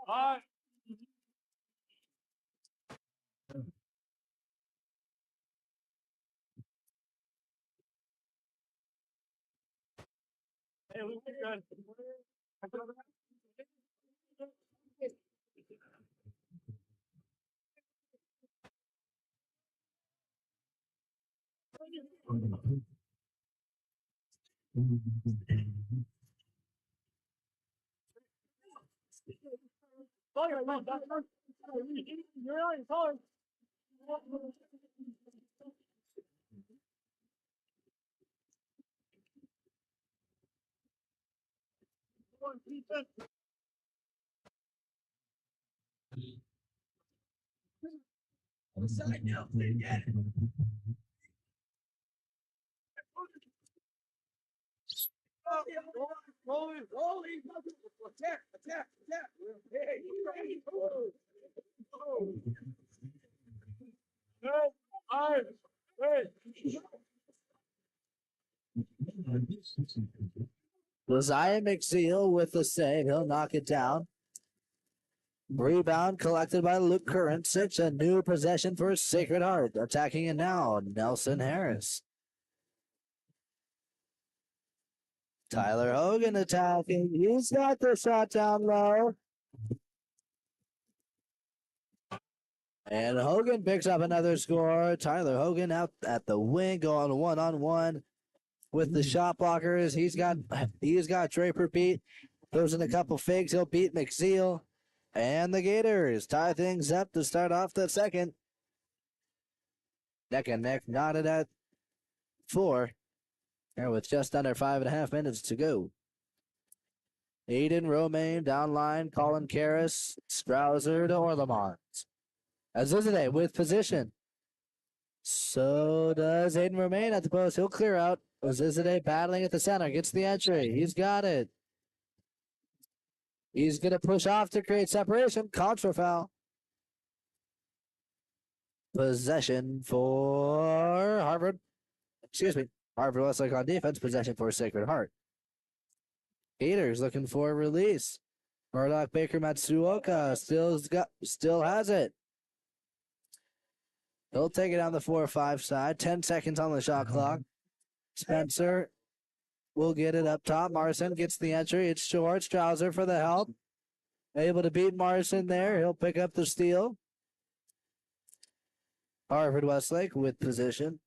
Hi. Hey, we good. Josiah McZeal with the save. He'll knock it down. Rebound collected by Luke Current. A new possession for Sacred Heart. Attacking it now, Nelson Harris. Tyler Hogan attacking. He's got the shot down low. And Hogan picks up another score. Tyler Hogan out at the wing going one-on-one with the shot blockers. He's got Draper beat. Goes in a couple fakes. He'll beat McZeal. And the Gators tie things up to start off the second. Neck and neck knotted at 4. Here with just under 5.5 minutes to go. Aiden Romaine down line. Colin Karras. Strouser to Orlemont. Azizade with position. So does Aiden Romaine at the post. He'll clear out. Azizade battling at the center. Gets the entry. He's got it. He's going to push off to create separation. Contra foul. Possession for Harvard. Excuse me. Harvard Westlake on defense. Possession for Sacred Heart. Gators looking for a release. Murdoch Baker Matsuoka still has it. He'll take it on the 4-5 side. 10 seconds on the shot clock. Spencer will get it up top. Marson gets the entry. It's short. Strouser for the help. Able to beat Marson there. He'll pick up the steal. Harvard Westlake with position.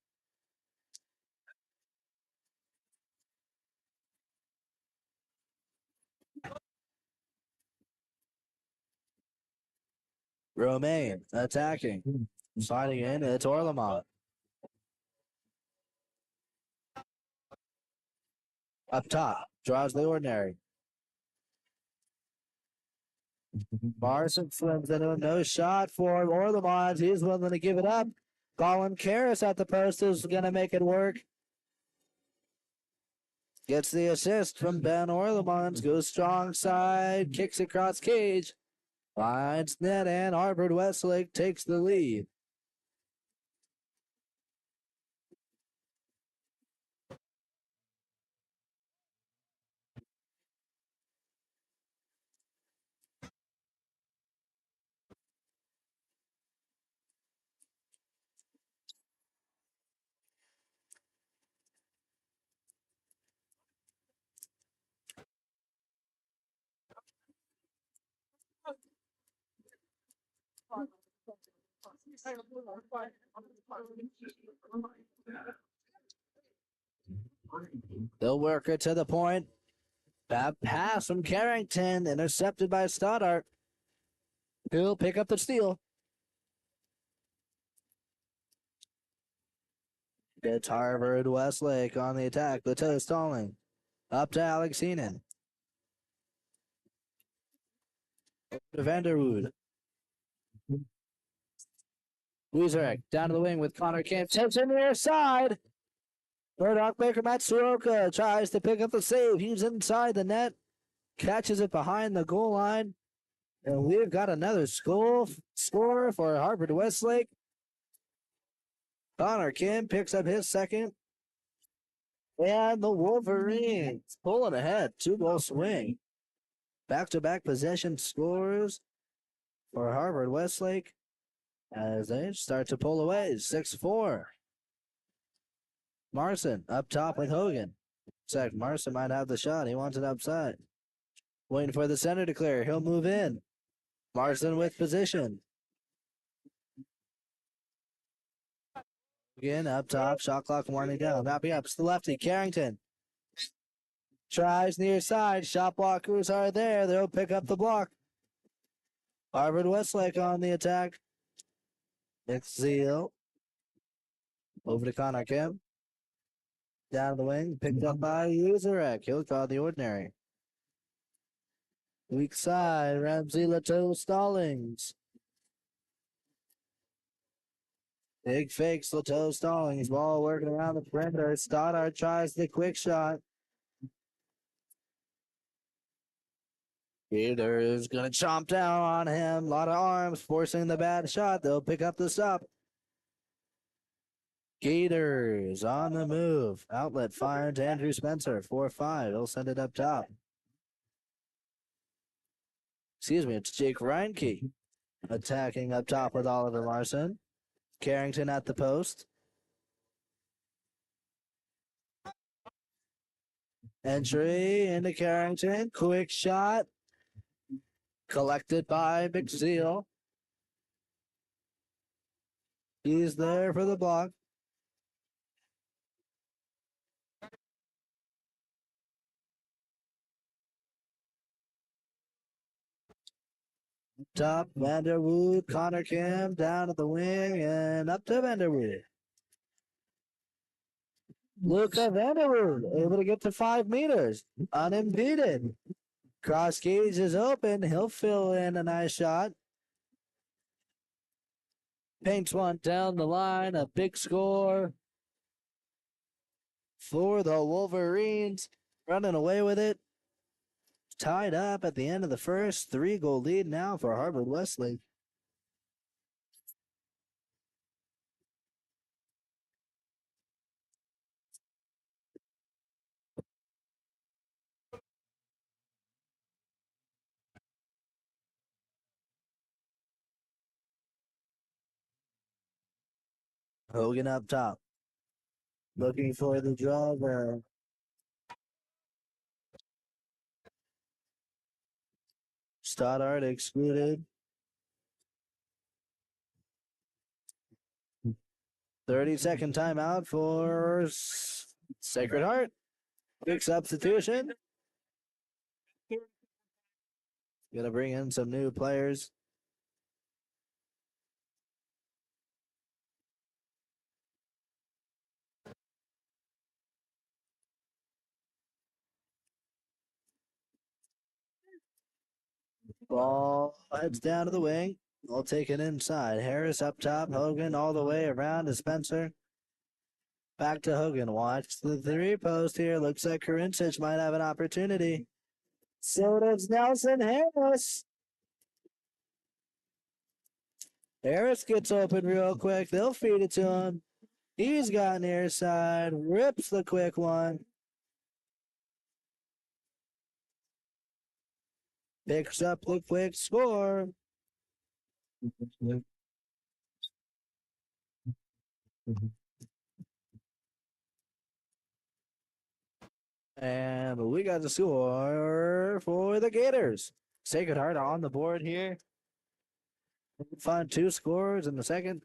Romaine attacking. Sliding in. It's Orlemont. Up top. Draws the ordinary. Marson swims into a no shot for Orlemont. He's willing to give it up. Colin Karras at the post is going to make it work. Gets the assist from Ben Orlemont. Goes strong side. Kicks across cage. Finds net and Harvard Westlake takes the lead. They'll work it to the point. That pass from Carrington, intercepted by Stoddart. He'll pick up the steal. It's Harvard Westlake on the attack. Bateau stalling. Up to Alex Heenan. To Vanderwood. Weezerek down to the wing with Connor Kemp. Tips in the near side. Murdoch Baker Matsuoka tries to pick up the save. He's inside the net. Catches it behind the goal line. And we've got another score for Harvard Westlake. Connor Kim picks up his second. And the Wolverines pulling ahead. 2-goal swing. Back-to-back possession scores for Harvard Westlake as they start to pull away. 6-4. Marson up top with Hogan. Zach Marson might have the shot. He wants it upside. Waiting for the center to clear. He'll move in. Marson with position. Again, up top. Shot clock winding down. Wrapping up. It's the lefty. Carrington. Tries near side. Shot blockers are there. They'll pick up the block. Harvard Westlake on the attack. It's Zeal. Over to Connor Kim. Down the wing. Picked up by Uzarek. He'll call the ordinary. Weak side. Ramsey Lato Stallings. Big fakes. Lato Stallings. Ball working around the perimeter. Stoddard tries the quick shot. Peter is going to chomp down on him. A lot of arms forcing the bad shot. They'll pick up the stop. Gators on the move. Outlet fire to Andrew Spencer. 4-5. He'll send it up top. Excuse me, it's Jake Reinke attacking up top with Oliver Larson. Carrington at the post. Entry into Carrington. Quick shot. Collected by McZeal. He's there for the block. Top, Vanderwood, Connor Kim down at the wing and up to Vanderwood. Luca Vanderwood able to get to 5 meters unimpeded. Cross gauge is open. He'll fill in a nice shot. Paints one down the line. A big score for the Wolverines. Running away with it. Tied up at the end of the first. 3-goal lead now for Harvard Westlake. Hogan up top. Looking for the driver. Stoddard excluded. 30-second timeout for Sacred Heart. Quick substitution. Gonna bring in some new players. Ball heads down to the wing. We'll take it inside. Harris up top. Hogan all the way around to Spencer. Back to Hogan. Watch the 3-post here. Looks like Karincic might have an opportunity. So does Nelson Harris. Harris gets open real quick. They'll feed it to him. He's got near side. Rips the quick one. Picks up the quick score. And we got the score for the Gators. Sacred Heart on the board here. Find 2 scores in the second.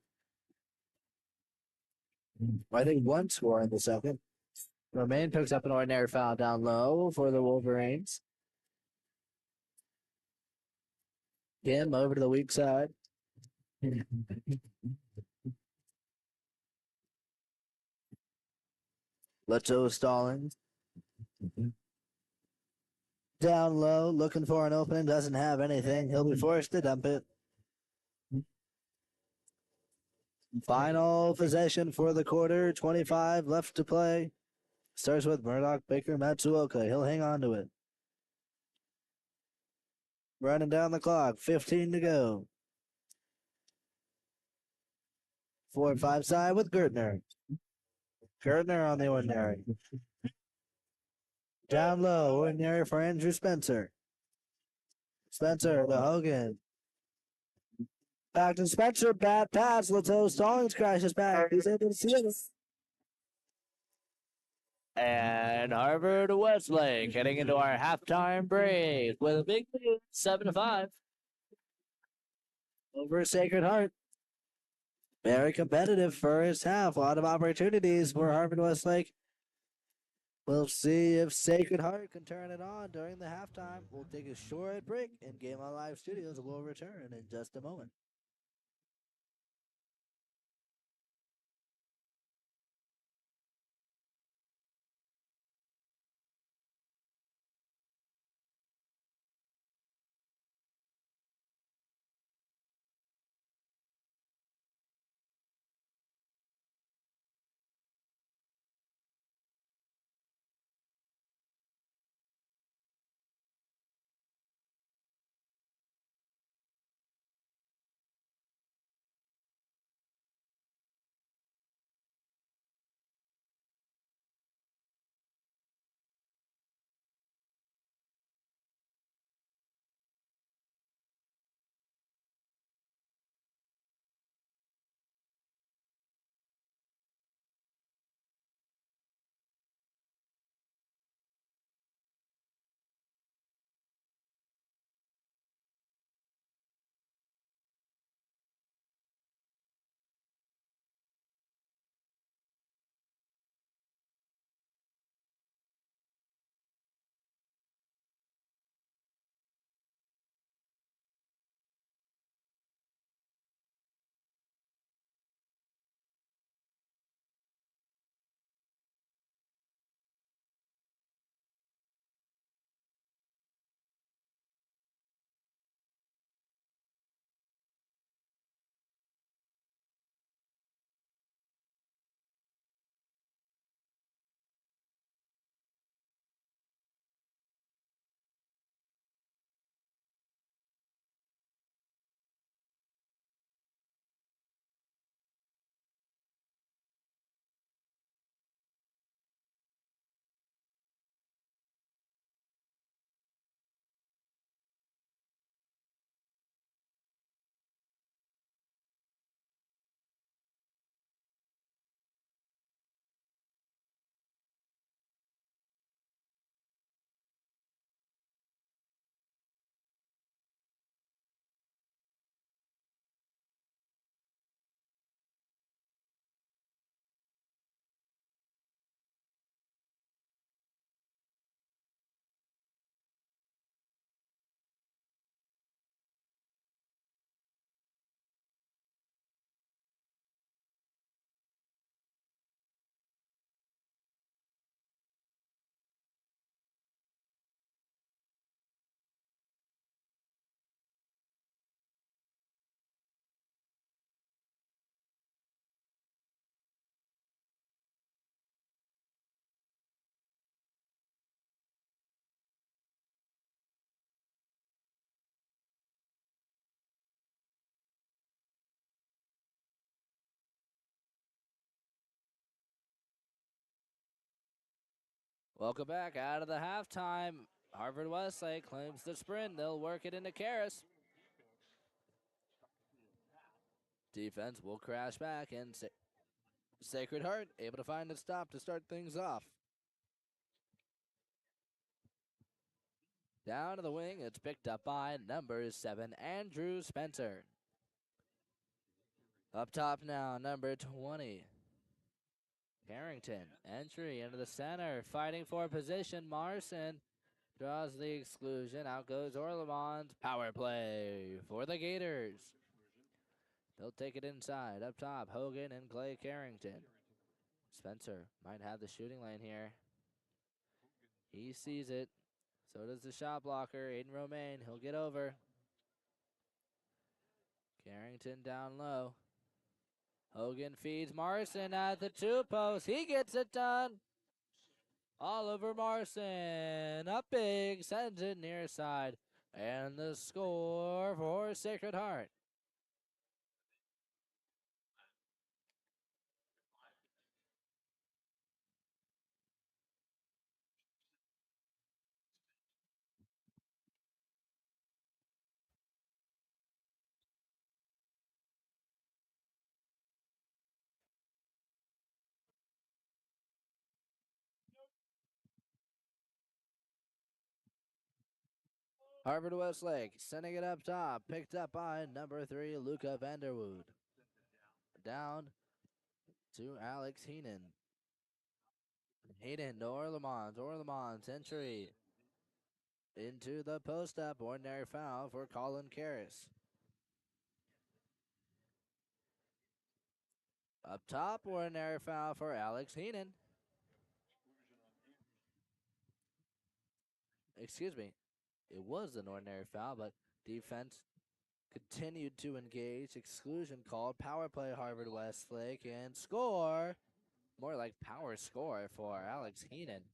I think 1 score in the second. Romaine picks up an ordinary foul down low for the Wolverines. Kim over to the weak side. Leto Stallings. Down low, looking for an opening, doesn't have anything. He'll be forced to dump it. Final possession for the quarter, 25 left to play. Starts with Murdoch, Baker, Matsuoka. He'll hang on to it. Running down the clock, 15 to go. 4-5 side with Gertner. Gertner on the ordinary. Down low, ordinary for Andrew Spencer. Spencer to Hogan. Back to Spencer, bad pass. Leto Stallings crashes back. He's able to see it. And Harvard Westlake heading into our halftime break with a big lead, 7-5 over Sacred Heart. Very competitive first half. A lot of opportunities for Harvard Westlake. We'll see if Sacred Heart can turn it on during the halftime. We'll take a short break in Game On Live Studios. We'll return in just a moment. Welcome back out of the halftime. Harvard Westlake claims the sprint. They'll work it into Karras. Defense will crash back, and Sacred Heart able to find a stop to start things off. Down to the wing, it's picked up by number 7, Andrew Spencer. Up top now, number 20, Carrington. Entry into the center, fighting for position. Marson draws the exclusion. Out goes Orlemont. Power play for the Gators. They'll take it inside. Up top, Hogan and Clay Carrington. Spencer might have the shooting lane here. He sees it. So does the shot blocker, Aiden Romaine. He'll get over. Carrington down low. Hogan feeds Marson at the 2 post. He gets it done. Oliver Marson up big, sends it near side. And the score for Sacred Heart. Harvard Westlake sending it up top. Picked up by number 3, Luca Vanderwood. Down to Alex Heenan. Heenan to Orlemont. Orlemont entry into the post up. Ordinary foul for Colin Karras. Up top, ordinary foul for Alex Heenan. Excuse me. It was an ordinary foul, but defense continued to engage. Exclusion called. Power play Harvard Westlake and score. More like power score for Alex Heenan.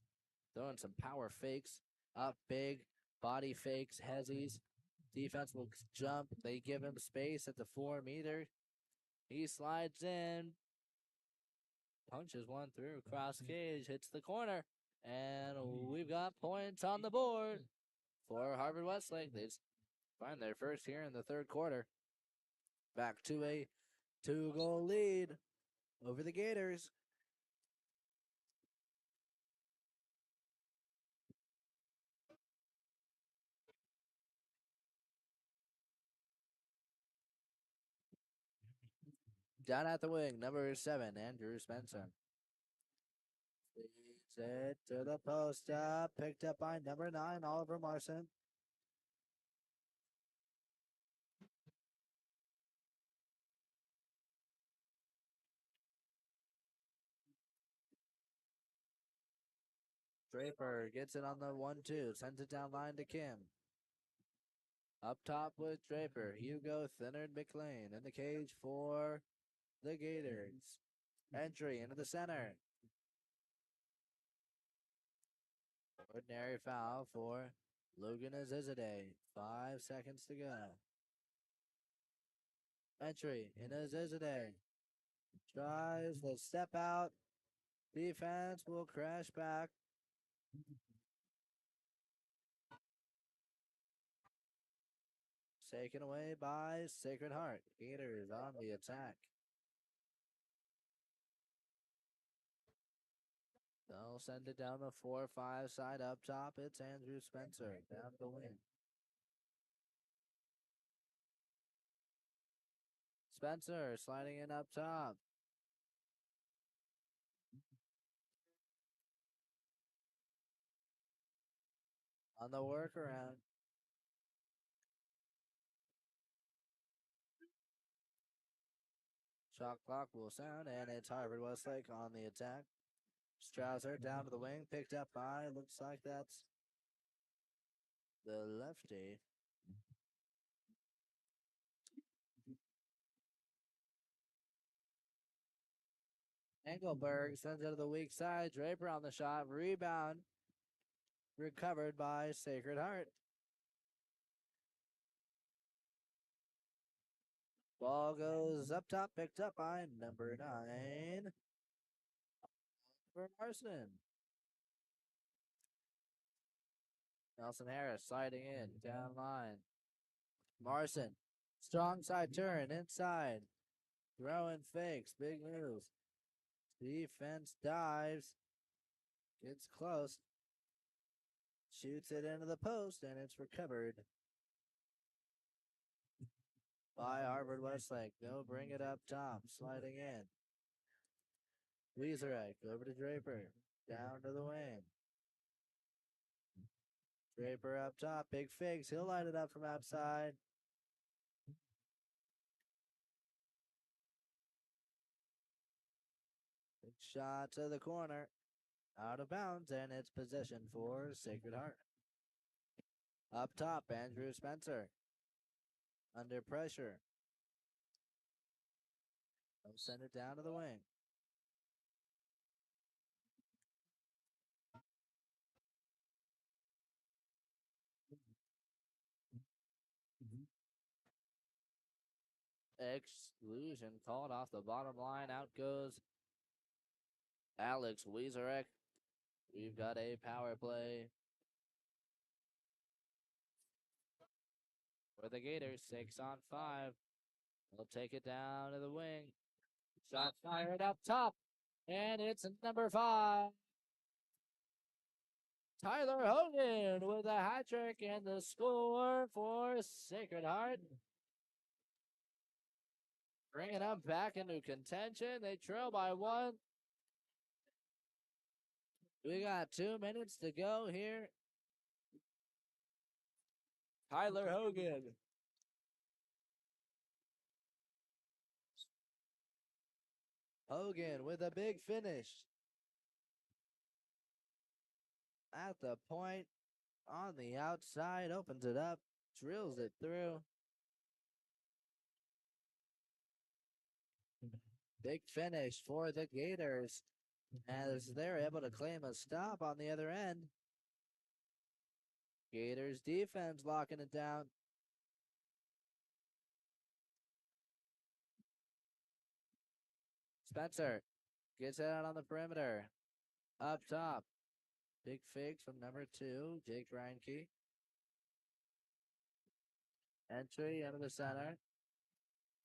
Throwing some power fakes up big. Body fakes, hezzies. Defense will jump. They give him space at the 4 meter. He slides in. Punches one through. Cross cage. Hits the corner. And we've got points on the board for Harvard Westlake. They find their first here in the third quarter. Back to a 2-goal lead over the Gators. Down at the wing, number 7, Andrew Spencer. Feeds it to the post up, picked up by number 9, Oliver Marson. Draper gets it on the 1-2, sends it down line to Kim. Up top with Draper, Hugo Thinard McLean in the cage for the Gators. Entry into the center. Ordinary foul for Logan Azizade. 5 seconds to go. Entry into Azizade. Tries the step out. Defense will crash back. Taken away by Sacred Heart. Gators on the attack. They'll send it down the 4-5 side up top. It's Andrew Spencer down the wing. Spencer sliding in up top. On the workaround. Shot clock will sound, and it's Harvard Westlake on the attack. Strauser down to the wing, picked up by, looks like that's the lefty. Engelberg sends it to the weak side. Draper on the shot. Rebound. Recovered by Sacred Heart. Ball goes up top. Picked up by number 9. For Marston. Nelson Harris sliding in. Down line. Marson. Strong side turn. Inside. Throwing fakes. Big moves. Defense dives. Gets close. Shoots it into the post, and it's recovered by Harvard Westlake. They'll bring it up top, sliding in. Weezerek over to Draper, down to the wing. Draper up top, big figs. He'll light it up from outside. Big shot to the corner, out of bounds, and it's possession for Sacred Heart. Up top, Andrew Spencer. Under pressure. They'll send it down to the wing. Exclusion called off the bottom line. Out goes Alex Weezerek. We've got a power play for the Gators. 6-on-5. They'll take it down to the wing. Shot fired up top. And it's number 5. Tyler Hogan with a hat trick and the score for Sacred Heart. Bringing them back into contention. They trail by 1. We got 2 minutes to go here. Tyler Hogan. Hogan with a big finish. At the point, on the outside, opens it up, drills it through. Big finish for the Gators as they're able to claim a stop on the other end. Gators defense locking it down. Spencer gets it out on the perimeter. Up top. Big fake from number 2, Jake Reinke. Entry into the center.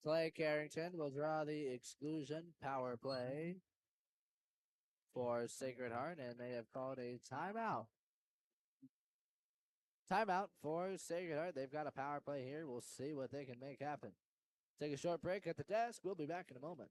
Clay Carrington will draw the exclusion power play for Sacred Heart, and they have called a timeout. Timeout for Sacred Heart. They've got a power play here. We'll see what they can make happen. Take a short break at the desk. We'll be back in a moment.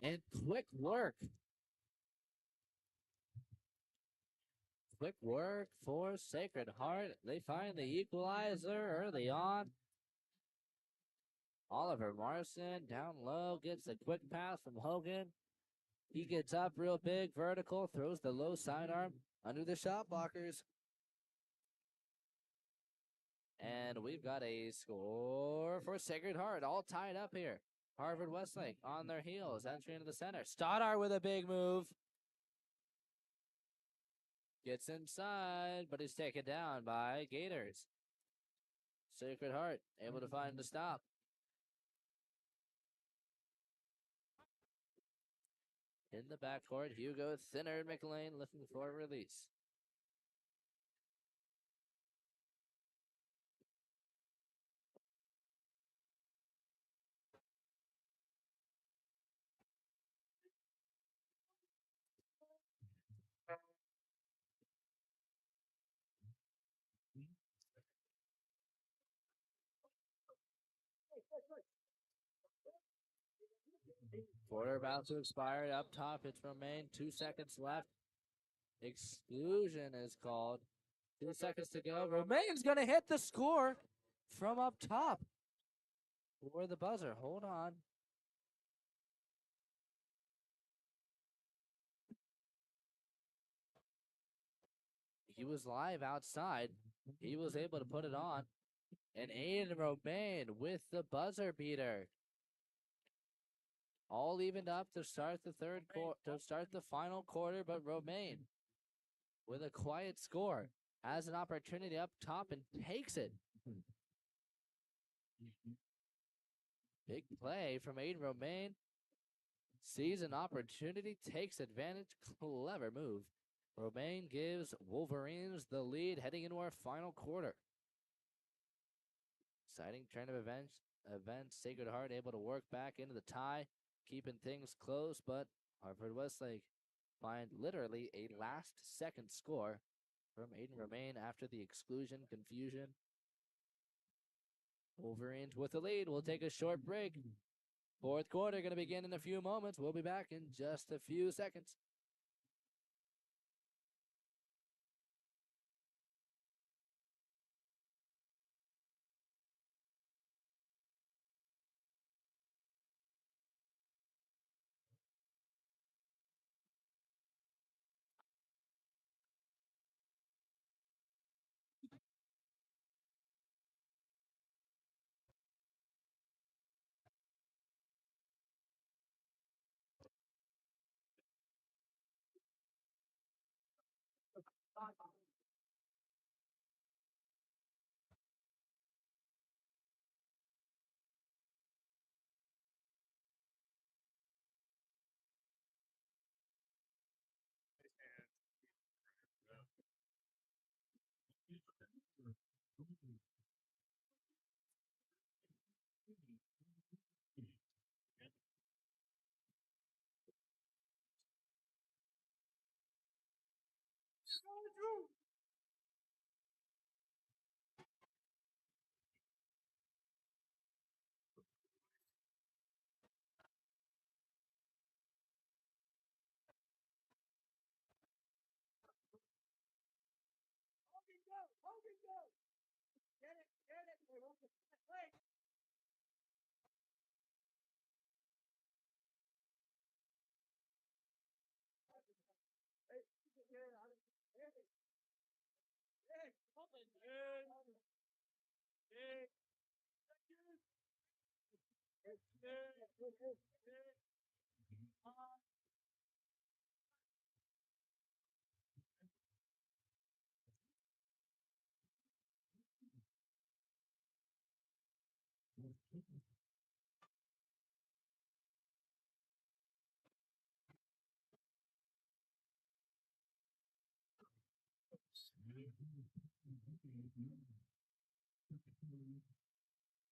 And quick work. Quick work for Sacred Heart. They find the equalizer early on. Oliver Marson down low gets a quick pass from Hogan. He gets up real big, vertical, throws the low sidearm under the shot blockers. And we've got a score for Sacred Heart, all tied up here. Harvard Westlake on their heels, entering into the center. Stoddard with a big move. Gets inside, but he's taken down by Gators. Sacred Heart able to find the stop. In the backcourt, Hugo Thinner McLean looking for a release. Quarter about to expire. Up top, it's Romaine. 2 seconds left. Exclusion is called. 2 seconds to go. Romaine's going to hit the score from up top for the buzzer. Hold on. He was live outside. He was able to put it on. And Aiden Romaine with the buzzer beater. All evened up to start the final quarter, but Romaine with a quiet score. Has an opportunity up top and takes it. Big play from Aiden Romaine. Sees an opportunity, takes advantage. Clever move. Romaine gives Wolverines the lead heading into our final quarter. Exciting trend of events. Sacred Heart able to work back into the tie, keeping things close, but Harvard Westlake find literally a last-second score from Aiden Romaine after the exclusion confusion. Wolverines with the lead. We'll take a short break. Fourth quarter going to begin in a few moments. We'll be back in just a few seconds.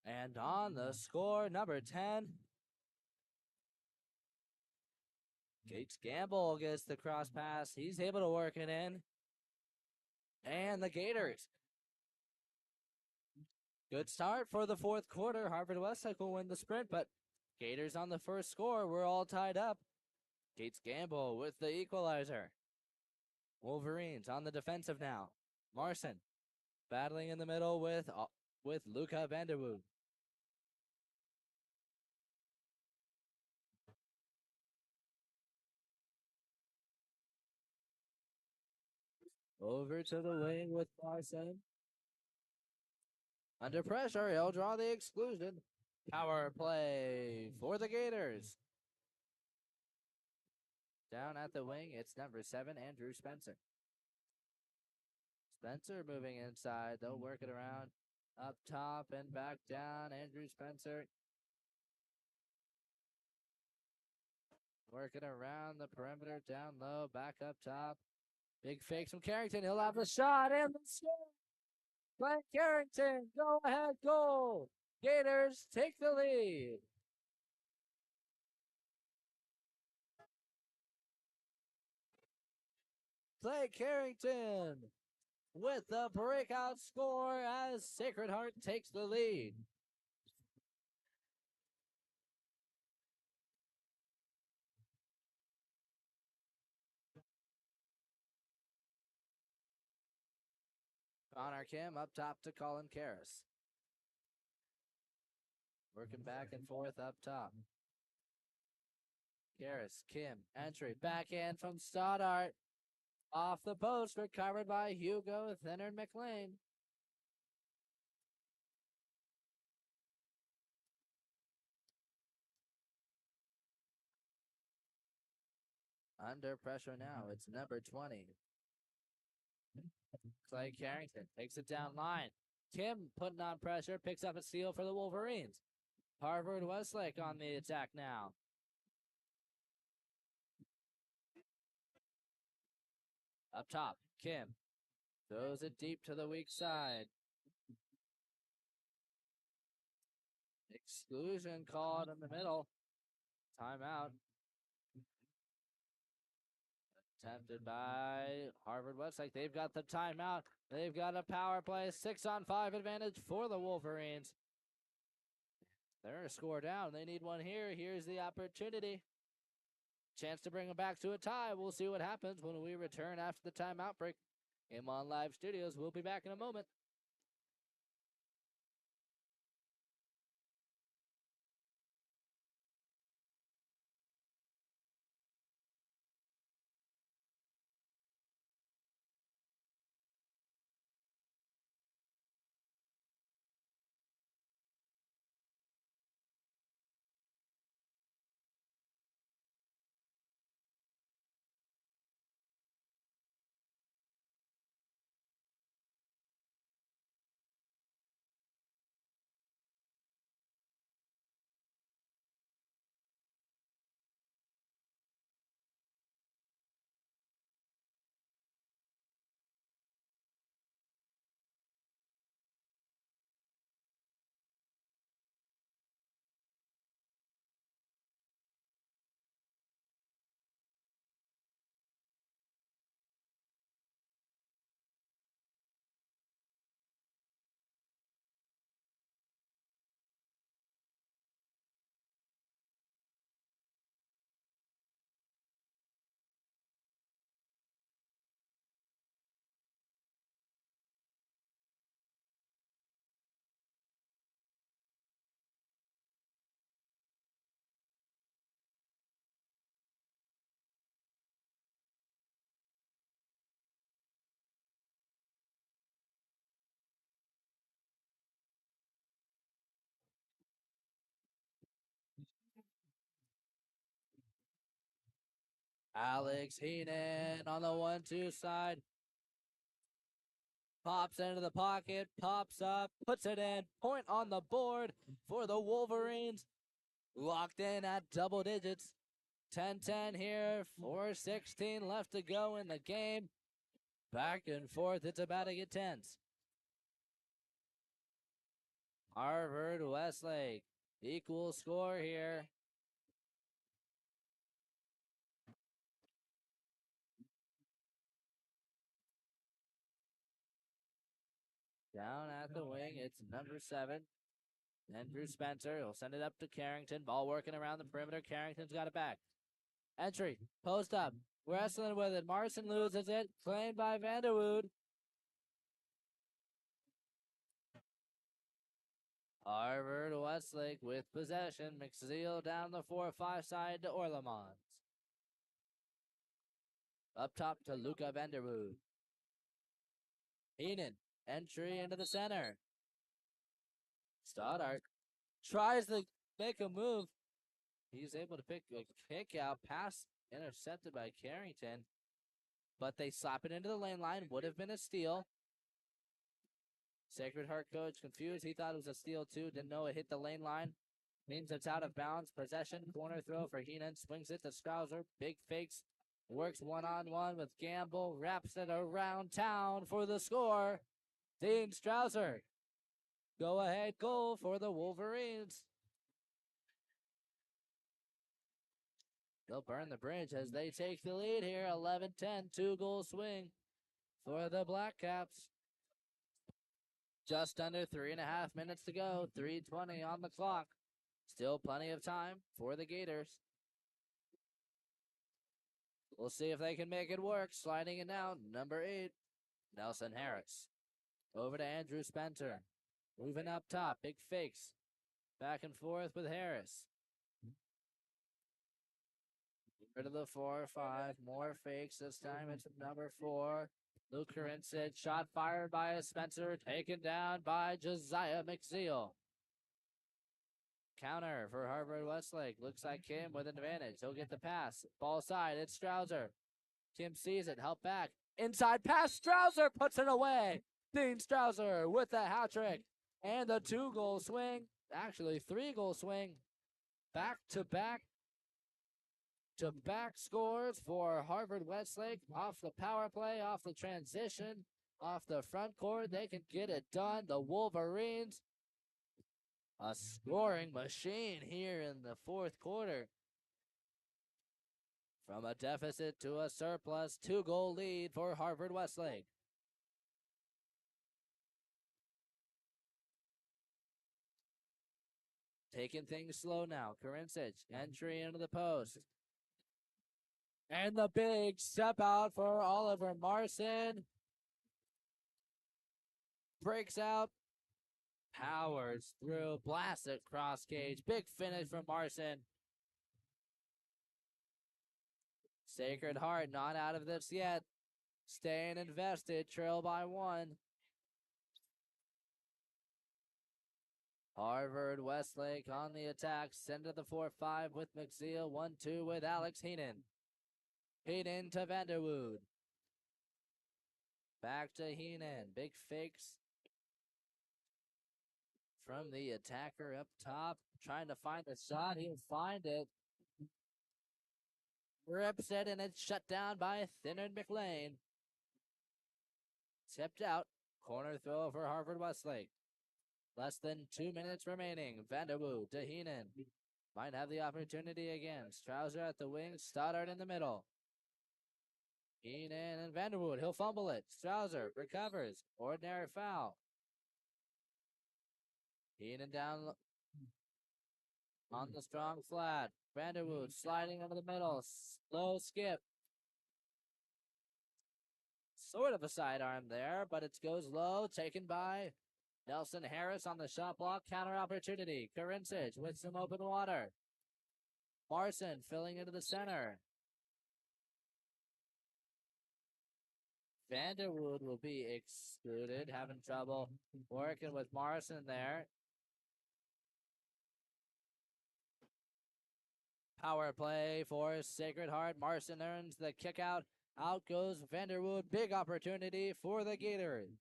And on the score, number 10, Gates Gamble gets the cross pass. He's able to work it in. And the Gators. Good start for the fourth quarter. Harvard Westlake will win the sprint, but Gators on the first score. We're all tied up. Gates Gamble with the equalizer. Wolverines on the defensive now. Marson battling in the middle with Luca Vanderwood. Over to the wing with Marson. Under pressure, he'll draw the exclusion. Power play for the Gators. Down at the wing, it's number 7, Andrew Spencer. Spencer moving inside. They'll work it around. Up top and back down. Andrew Spencer. Working around the perimeter. Down low. Back up top. Big fakes from Carrington. He'll have a shot and the score. Glenn Carrington. Go ahead goal. Gators take the lead. Clay Carrington with the breakout score as Sacred Heart takes the lead. Connor Kim up top to Colin Karras. Working back and forth up top. Karras, Kim, entry, backhand from Stoddart. Off the post, recovered by Hugo Thinner McLean. Under pressure now, it's number 20. Clay Carrington takes it down line. Kim putting on pressure, picks up a steal for the Wolverines. Harvard Westlake on the attack now. Up top, Kim throws it deep to the weak side. Exclusion called in the middle. Timeout. Attempted by Harvard Westlake. They've got the timeout. They've got a power play. 6-on-5 advantage for the Wolverines. They're a score down. They need one here. Here's the opportunity. Chance to bring them back to a tie. We'll see what happens when we return after the timeout break. Game On Live Studios. We'll be back in a moment. Alex Heenan on the 1-2 side. Pops into the pocket, pops up, puts it in. Point on the board for the Wolverines. Locked in at double digits. 10-10 here, 4:16 left to go in the game. Back and forth, it's about to get tense. Harvard Westlake, equal score here. Down at the wing, it's number 7. Andrew Spencer, he'll send it up to Carrington. Ball working around the perimeter. Carrington's got it back. Entry, post up, wrestling with it. Marson loses it, claimed by Vanderwood. Harvard Westlake with possession. McZeel down the 4-5 side to Orlemans. Up top to Luca Vanderwood. Heenan, entry into the center. Stoddart tries to make a move. He's able to pick a kick out pass intercepted by Carrington, but they slap it into the lane line. Would have been a steal. Sacred Heart coach confused. He thought it was a steal too. Didn't know it hit the lane line. Means it's out of bounds. Possession, corner throw for Heenan. Swings it to Strauser. Big fakes. Works one-on-one with Gamble. Wraps it around town for the score. Dean Strauser. Go ahead goal for the Wolverines. They'll burn the bridge as they take the lead here. 11-10, 2-goal swing for the Black Caps. Just under 3.5 minutes to go. 3:20 on the clock. Still plenty of time for the Gators. We'll see if they can make it work. Sliding it down, number 8, Nelson Harris. Over to Andrew Spencer. Moving up top, big fakes. Back and forth with Harris. Rid of the 4-5, more fakes. This time it's number 4. Luke Karincic, shot fired by Spencer, taken down by Josiah McZeel. Counter for Harvard Westlake. Looks like Kim with an advantage. He'll get the pass. Ball side, it's Strauser. Kim sees it, help back. Inside pass, Strouser puts it away. Dean Strouser with the hat trick and the 2-goal swing. Actually, 3-goal swing. Back to back scores for Harvard Westlake off the power play, off the transition, off the front court. They can get it done. The Wolverines, a scoring machine here in the fourth quarter. From a deficit to a surplus, 2-goal lead for Harvard Westlake. Taking things slow now. Karincic, entry into the post. And the big step out for Oliver Marson. Breaks out. Powers through. Blasts it cross cage. Big finish from Marson. Sacred Heart not out of this yet. Staying invested. Trail by 1. Harvard Westlake on the attack. Send to the 4-5 with McZeal. 1-2 with Alex Heenan. Heenan to Vanderwood. Back to Heenan. Big fakes from the attacker up top. Trying to find a shot. He'll find it. Rips it, and it's shut down by Thinner McLean. Tipped out. Corner throw for Harvard Westlake. Less than 2 minutes remaining. Vanderwood to Heenan. Might have the opportunity again. Strouser at the wing. Stoddard in the middle. Heenan and Vanderwood. He'll fumble it. Strouser recovers. Ordinary foul. Heenan down on the strong flat. Vanderwood sliding into the middle. Slow skip. Sort of a sidearm there, but it goes low. Taken by Nelson Harris on the shot block. Counter opportunity. Karincic with some open water. Marson filling into the center. Vanderwood will be excluded. Having trouble working with Marson there. Power play for Sacred Heart. Marson earns the kick out. Out goes Vanderwood. Big opportunity for the Gators.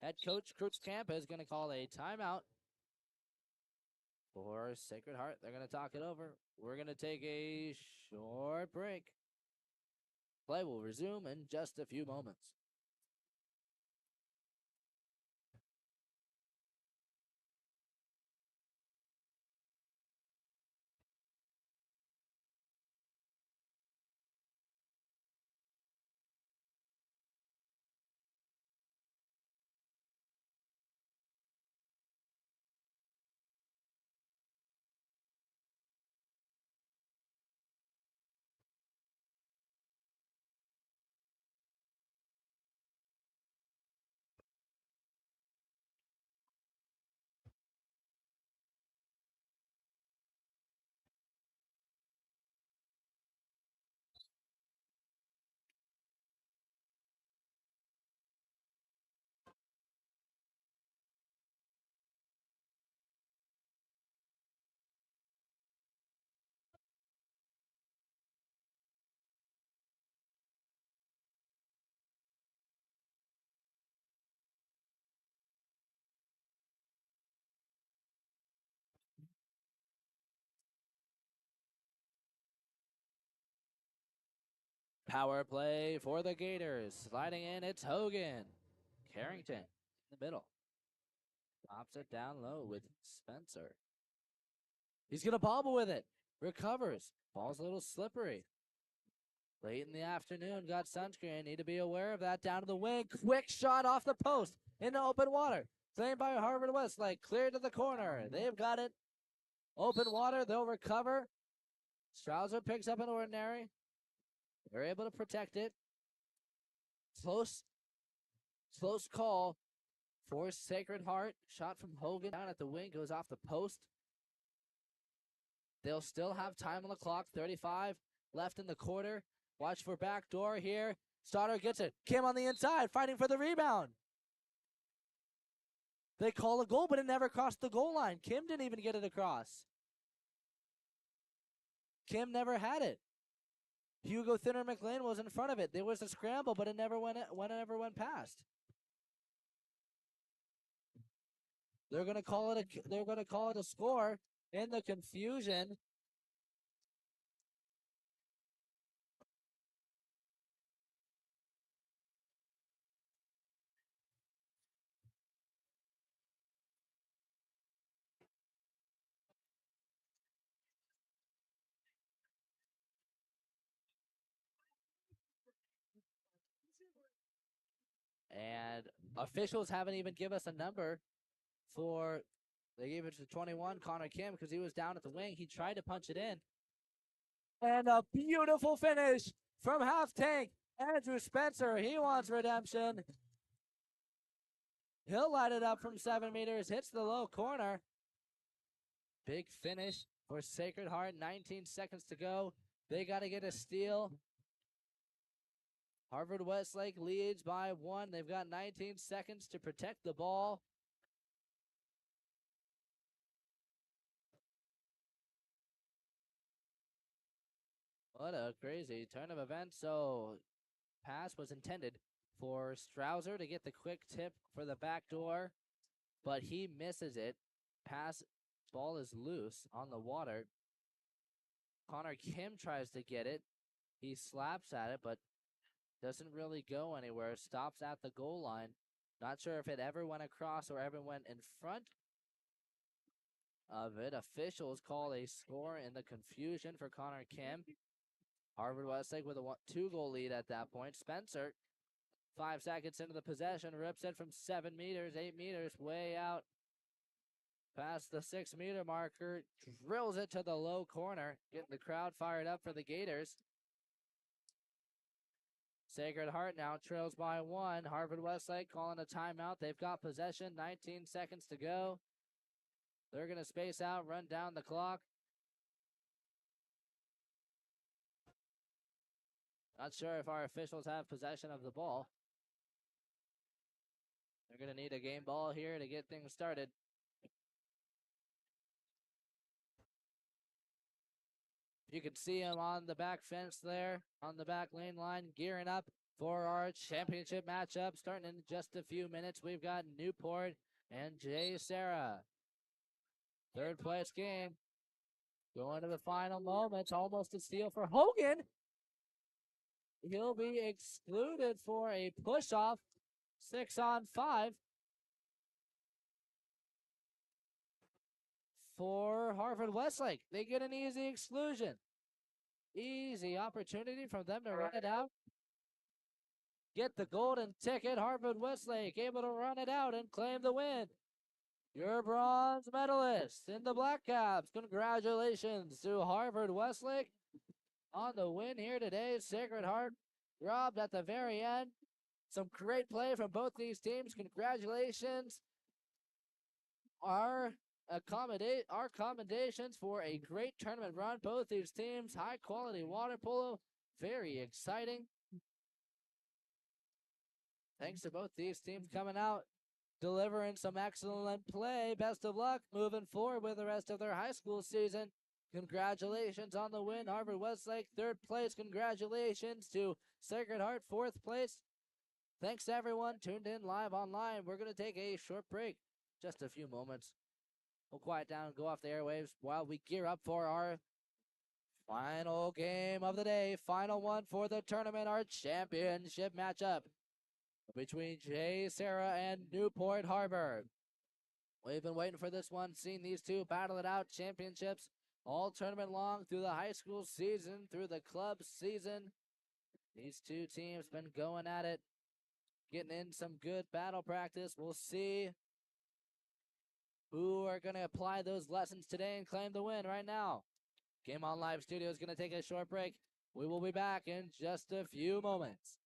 Head coach Crookskamp is going to call a timeout for Sacred Heart. They're going to talk it over. We're going to take a short break. Play will resume in just a few moments. Power play for the Gators. Sliding in, it's Hogan. Carrington in the middle. Pops it down low with Spencer. He's going to bobble with it. Recovers. Ball's a little slippery. Late in the afternoon, got sunscreen. Need to be aware of that. Down to the wing. Quick shot off the post into open water. Claimed by Harvard Westlake. Cleared to the corner. They've got it. Open water. They'll recover. Strouser picks up an ordinary. They're able to protect it. Close call for Sacred Heart. Shot from Hogan down at the wing. Goes off the post. They'll still have time on the clock. 35 left in the quarter. Watch for backdoor here. Stoddard gets it. Kim on the inside, fighting for the rebound. They call a goal, but it never crossed the goal line. Kim didn't even get it across. Kim never had it. Hugo Thinner McLean was in front of it. There was a scramble, but it never went past. They're gonna call it a score in the confusion. And officials haven't even given us a number for. They gave it to 21, Connor Kim, because he was down at the wing. He tried to punch it in. And a beautiful finish from half tank. Andrew Spencer, he wants redemption. He'll light it up from 7 meters, hits the low corner. Big finish for Sacred Heart. 19 seconds to go. They got to get a steal. Harvard Westlake leads by 1. They've got 19 seconds to protect the ball. What a crazy turn of events. So, pass was intended for Strouser to get the quick tip for the back door, but he misses it. Ball is loose on the water. Connor Kim tries to get it. He slaps at it, but doesn't really go anywhere. Stops at the goal line. Not sure if it ever went across or ever went in front of it. Officials call a score in the confusion for Connor Kim. Harvard Westlake with a 2-goal lead at that point. Spencer, 5 seconds into the possession, rips it from 7 meters, 8 meters, way out past the 6-meter marker, drills it to the low corner, getting the crowd fired up for the Gators. Sacred Heart now trails by 1. Harvard Westlake calling a timeout. They've got possession, 19 seconds to go. They're going to space out, run down the clock. Not sure if our officials have possession of the ball. They're going to need a game ball here to get things started. You can see him on the back fence there, on the back lane line, gearing up for our championship matchup. Starting in just a few minutes, we've got Newport and Jay Sarah. Third place game. Going to the final moments. Almost a steal for Hogan. He'll be excluded for a push-off. 6-on-5 for Harvard Westlake. They get an easy exclusion. Easy opportunity for them to run it out. Get the golden ticket. Harvard Westlake able to run it out and claim the win. Your bronze medalists in the Black Caps. Congratulations to Harvard Westlake on the win here today. Sacred Heart robbed at the very end. Some great play from both these teams. Congratulations. Our commendations for a great tournament run. Both these teams, high quality water polo. Very exciting. Thanks to both these teams coming out, delivering some excellent play. Best of luck moving forward with the rest of their high school season. Congratulations on the win, Harvard Westlake. 3rd place, congratulations to Sacred Heart, 4th place. Thanks to everyone tuned in live online. We're going to take a short break, just a few moments. We'll quiet down and go off the airwaves while we gear up for our final game of the day. Final one for the tournament, our championship matchup between Jay Sarah and Newport Harbor. We've been waiting for this one, seeing these two battle it out. Championships all tournament long through the high school season, through the club season. These two teams been going at it, getting in some good battle practice. We'll see who are going to apply those lessons today and claim the win right now. Game On Live Studio is going to take a short break. We will be back in just a few moments.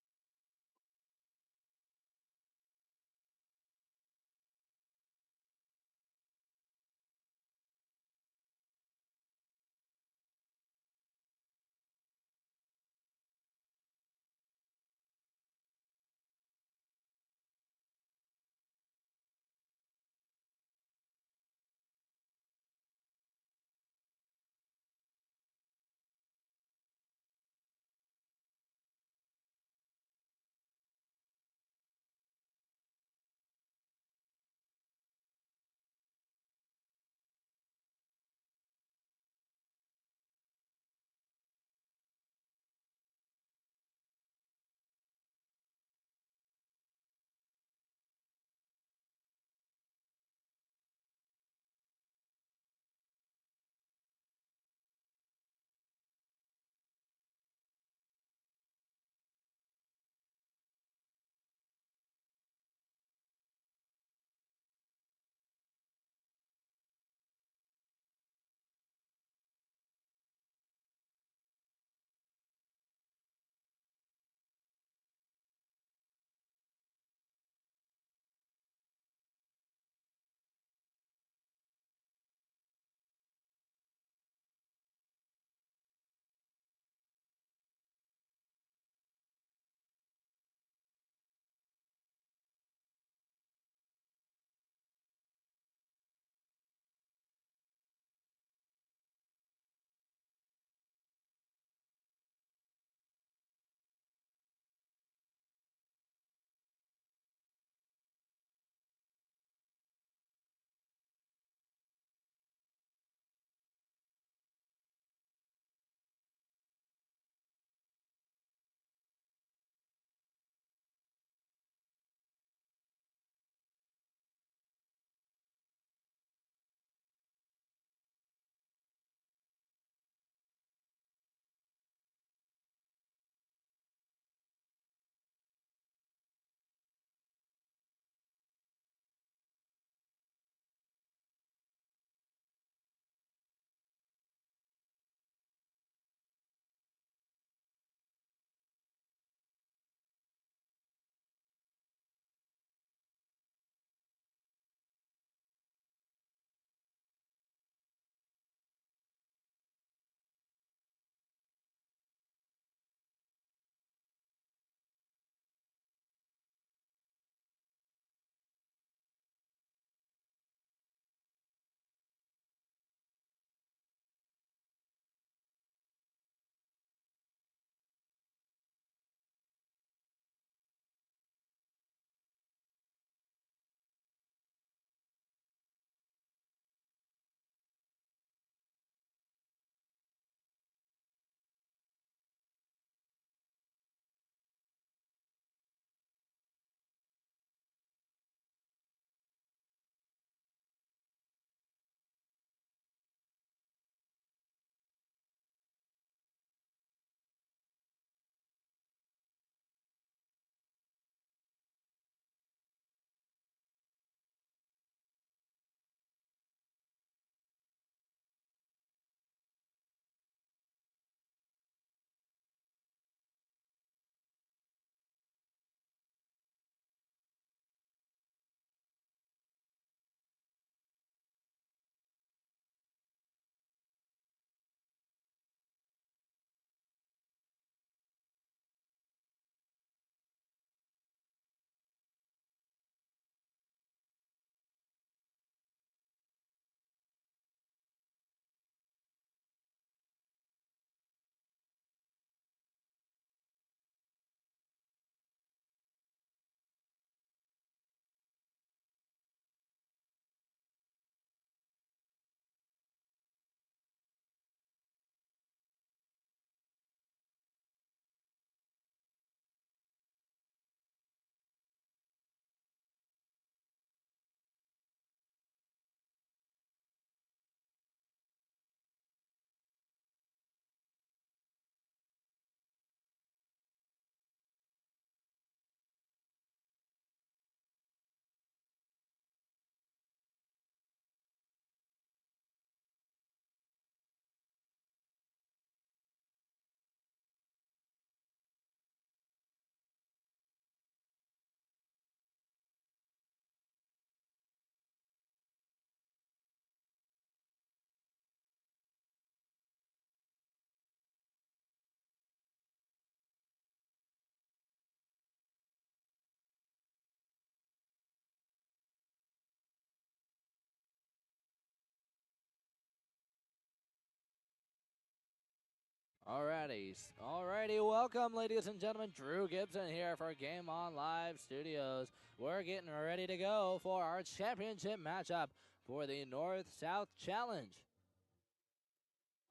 Alrighty, welcome ladies and gentlemen. Drew Gibson here for Game On Live Studios. We're getting ready to go for our championship matchup for the North-South Challenge.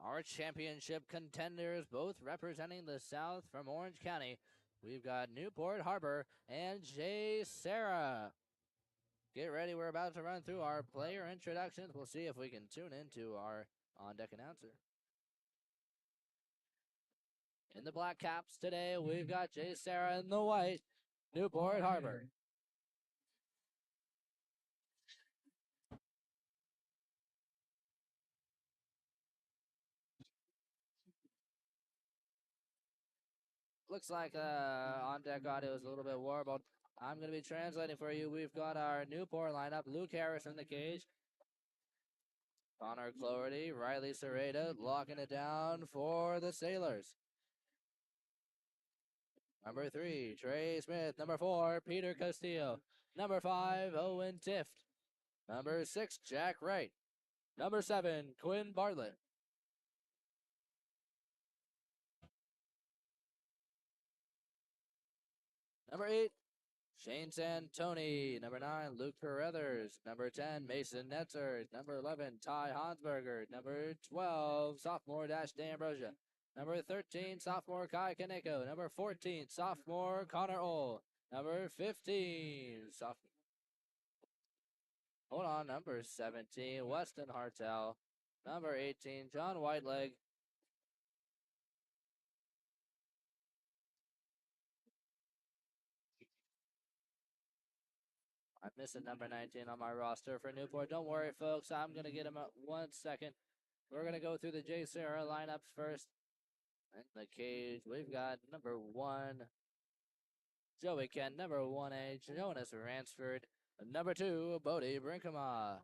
Our championship contenders, both representing the South from Orange County. We've got Newport Harbor and Jay Sarah. Get ready, we're about to run through our player introductions. We'll see if we can tune into our on-deck announcer. In the black caps today, we've got Jay Sarah in the white, Newport Harbor. Looks like on-deck audio is a little bit warbled. I'm going to be translating for you. We've got our Newport lineup, Luke Harris in the cage, Connor Cloherty, Riley Serrata locking it down for the Sailors. Number 3, Trey Smith. Number 4, Peter Castillo. Number 5, Owen Tift. Number 6, Jack Wright. Number 7, Quinn Bartlett. Number 8, Shane Santoni. Number 9, Luke Carruthers. Number 10, Mason Netzer. Number 11, Ty Hansberger. Number 12, sophomore Dash D'Ambrosia. Number 13, sophomore Kai Kaneko. Number 14, sophomore Connor Ohl. Number 15, number 17, Weston Hartel. Number 18, John Whiteleg. I'm missing number 19 on my roster for Newport. Don't worry, folks. I'm going to get him up 1 second. We're going to go through the J. Sarah lineups first. In the cage, we've got number 1, Joey Kent. Number 1A, Jonas Ransford. Number 2, Bodie Brinkema.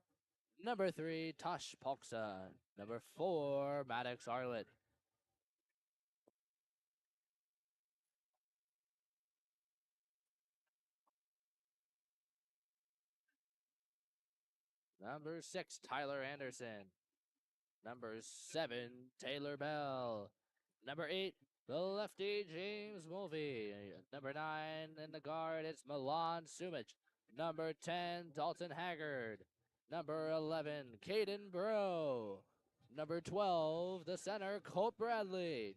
Number 3, Tosh Polksa. Number 4, Maddox Arlett. Number 6, Tyler Anderson. Number 7, Taylor Bell. Number 8, the lefty, James Mulvey. Number 9, in the guard, it's Milan Sumich. Number 10, Dalton Haggard. Number 11, Caden Bro. Number 12, the center, Colt Bradley.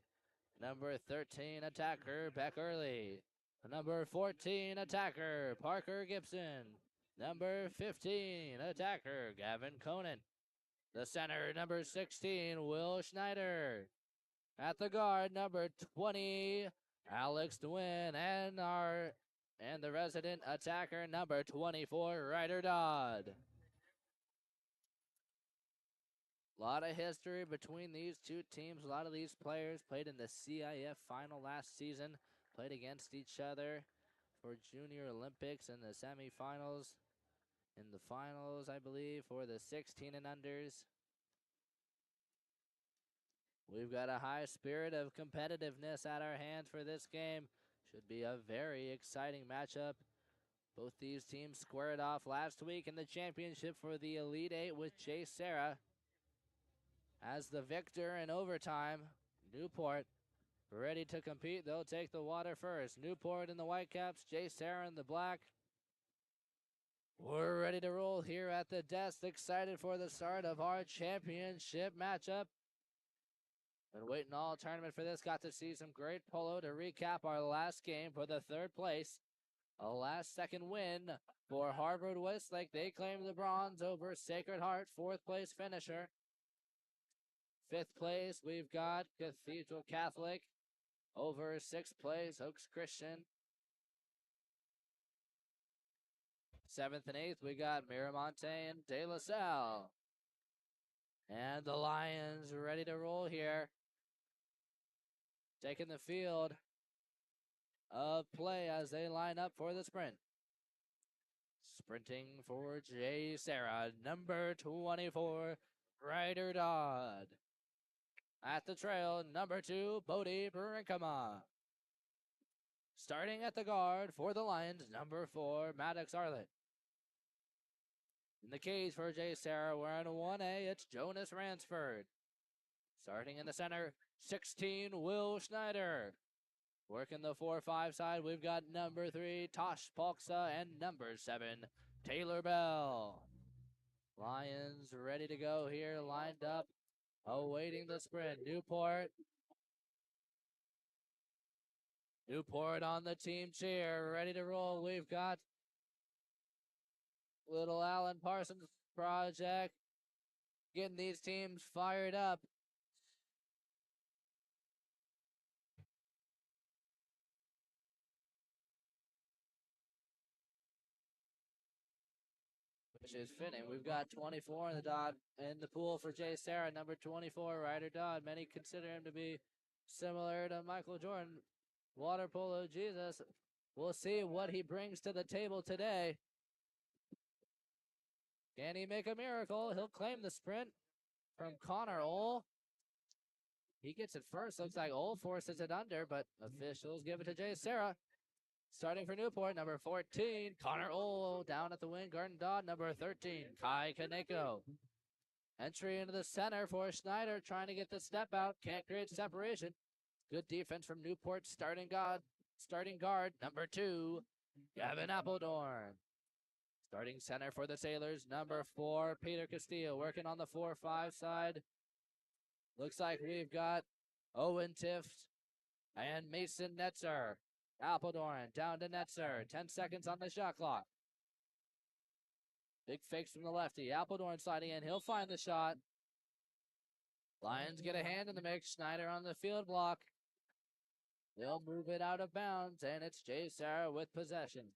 Number 13, attacker, Beck Early. Number 14, attacker, Parker Gibson. Number 15, attacker, Gavin Conan. The center, number 16, Will Schneider. At the guard, number 20, Alex DeWin. And the resident attacker, number 24, Ryder Dodd. A lot of history between these two teams. A lot of these players played in the CIF final last season, played against each other for Junior Olympics in the semifinals. In the finals, I believe, for the 16 and unders. We've got a high spirit of competitiveness at our hands for this game. Should be a very exciting matchup. Both these teams squared off last week in the championship for the Elite Eight with Jay Sarah as the victor in overtime. Newport ready to compete. They'll take the water first. Newport in the white caps, Jay Sarah in the black. We're ready to roll here at the desk. Excited for the start of our championship matchup. Been waiting all tournament for this. Got to see some great polo to recap our last game for the 3rd place. A last second win for Harvard Westlake. They claim the bronze over Sacred Heart, 4th place finisher. 5th place, we've got Cathedral Catholic over 6th place, Oaks Christian. 7th and 8th, we got Miramonte and De La Salle. And the Lions ready to roll here. Taking the field of play as they line up for the sprint. Sprinting for Jay Sarah, number 24, Ryder Dodd. At the trail, number 2, Bodie Brinkema. Starting at the guard for the Lions, number 4, Maddox Arlett. In the cage for Jay Sarah, we're in 1A, it's Jonas Ransford. Starting in the center, 16, Will Schneider. Working the 4-5 side, we've got number 3, Tosh Polksa, and number 7, Taylor Bell. Lions ready to go here, lined up, awaiting the sprint. Newport on the team cheer, ready to roll. We've got little Alan Parsons project getting these teams fired up. Which is fitting. We've got 24 in the dot in the pool for Jay Sarah, number 24, Ryder Dodd. Many consider him to be similar to Michael Jordan, water polo Jesus. We'll see what he brings to the table today. Can he make a miracle? He'll claim the sprint from Connor Ole. He gets it first. Looks like Ole forces it under, but officials give it to Jay Sarah. Starting for Newport, number 14, Connor Ole. Down at the wing, Garden Dodd, number 13, Kai Kaneko. Entry into the center for Schneider, trying to get the step out. Can't create separation. Good defense from Newport. Starting guard, number 2, Gavin Appledorn. Starting center for the Sailors, number 4, Peter Castillo. Working on the 4-5 side. Looks like we've got Owen Tift and Mason Netzer. Appledorn down to Netzer. 10 seconds on the shot clock. Big fakes from the lefty. Appledorn sliding in. He'll find the shot. Lions get a hand in the mix. Schneider on the field block. They'll move it out of bounds, and it's Jay Sarah with possession.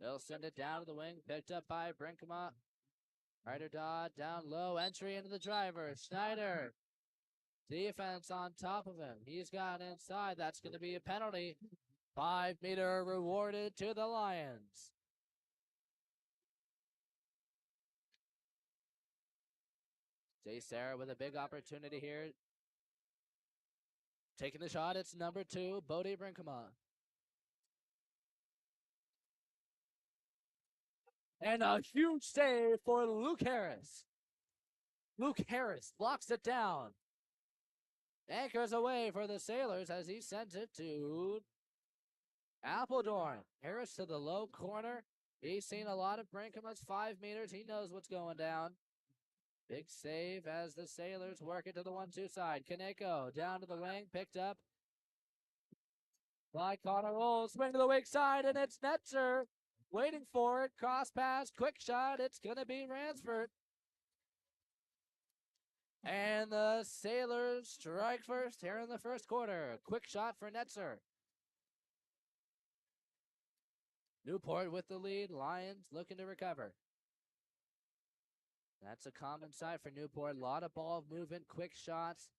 They'll send it down to the wing. Picked up by Brinkema. Ryder Dodd down low. Entry into the driver. Schneider. Defense on top of him. He's got inside. That's going to be a penalty. 5-meter rewarded to the Lions. Jay Sarah with a big opportunity here. Taking the shot, it's number 2, Bodie Brinkema. And a huge save for Luke Harris. Luke Harris blocks it down. Anchors away for the Sailors as he sends it to Appledorn. Harris to the low corner. He's seen a lot of Brinkema's 5 meters. He knows what's going down. Big save as the Sailors work it to the 1-2 side. Kaneko down to the wing, picked up by Connor Ole. Swing to the weak side, and it's Netzer waiting for it. Cross pass, quick shot. It's going to be Ransford. And the Sailors strike first here in the first quarter. Quick shot for Netzer. Newport with the lead. Lions looking to recover. That's a common sight for Newport. A lot of ball movement, quick shots.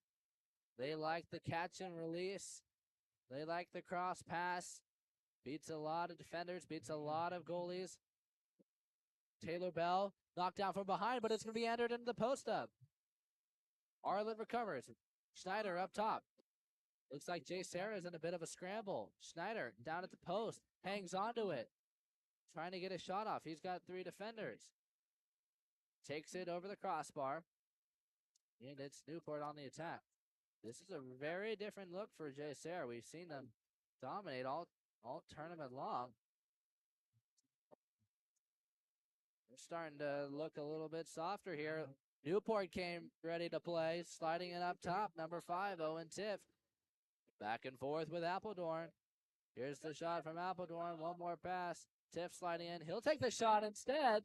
They like the catch and release. They like the cross pass. Beats a lot of defenders, beats a lot of goalies. Taylor Bell knocked down from behind, but it's going to be entered into the post up. Arlen recovers. Schneider up top. Looks like Jay Sarah is in a bit of a scramble. Schneider down at the post, hangs onto it. Trying to get a shot off. He's got 3 defenders. Takes it over the crossbar. And it's Newport on the attack. This is a very different look for Jay Sarah. We've seen them dominate all tournament long. They're starting to look a little bit softer here. Newport came ready to play, sliding it up top. Number 5, Owen Tiff. Back and forth with Appledorn. Here's the shot from Appledorn. One more pass. Tiff sliding in. He'll take the shot instead.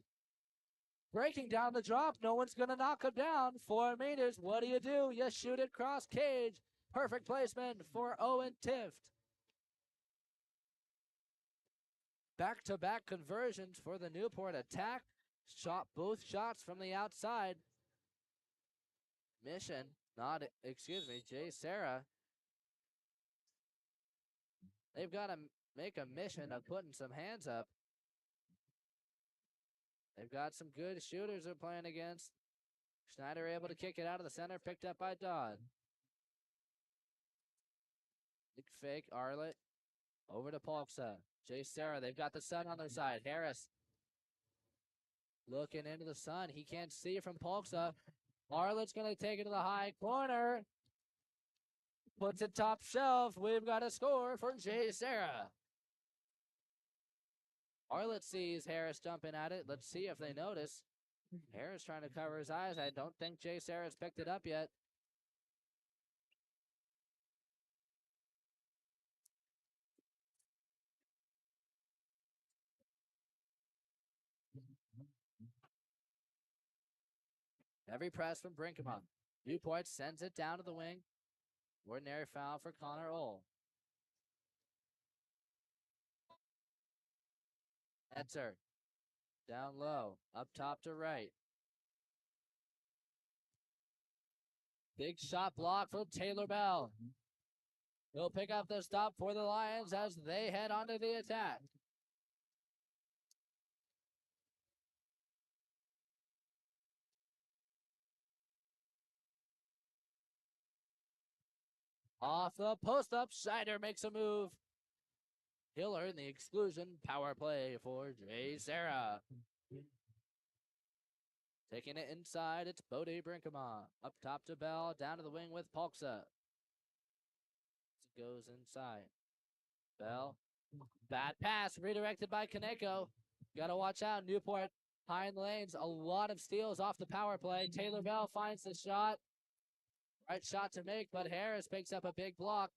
Breaking down the drop. No one's going to knock him down. 4 meters. What do? You shoot it cross cage. Perfect placement for Owen Tift. Back-to-back conversions for the Newport attack. Shot both shots from the outside. Jay Sarah. They've got to make a mission of putting some hands up. They've got some good shooters they're playing against. Schneider able to kick it out of the center, picked up by Dodd. Big fake, Arlett. Over to Polksa. Jay Sarah, they've got the sun on their side. Harris looking into the sun. He can't see from Polksa. Arlet's going to take it to the high corner. Puts it top shelf. We've got a score for Jay Sarah. Arlet sees Harris jumping at it. Let's see if they notice. Harris trying to cover his eyes. I don't think Jay Sarah's picked it up yet. Every press from Brinkema. Newport sends it down to the wing. Ordinary foul for Connor Ohl. Etzer. Down low. Up top to right. Big shot block from Taylor Bell. He'll pick up the stop for the Lions as they head onto the attack. Off the post-up, Schneider makes a move. He'll earn the exclusion. Power play for Jay Sarah. Taking it inside, it's Bodie Brinkema. Up top to Bell, down to the wing with Polksa. Goes inside. Bell. Bad pass, redirected by Kaneko. Gotta watch out, Newport. High in the lanes, a lot of steals off the power play. Taylor Bell finds the shot. Right shot to make, but Harris picks up a big block.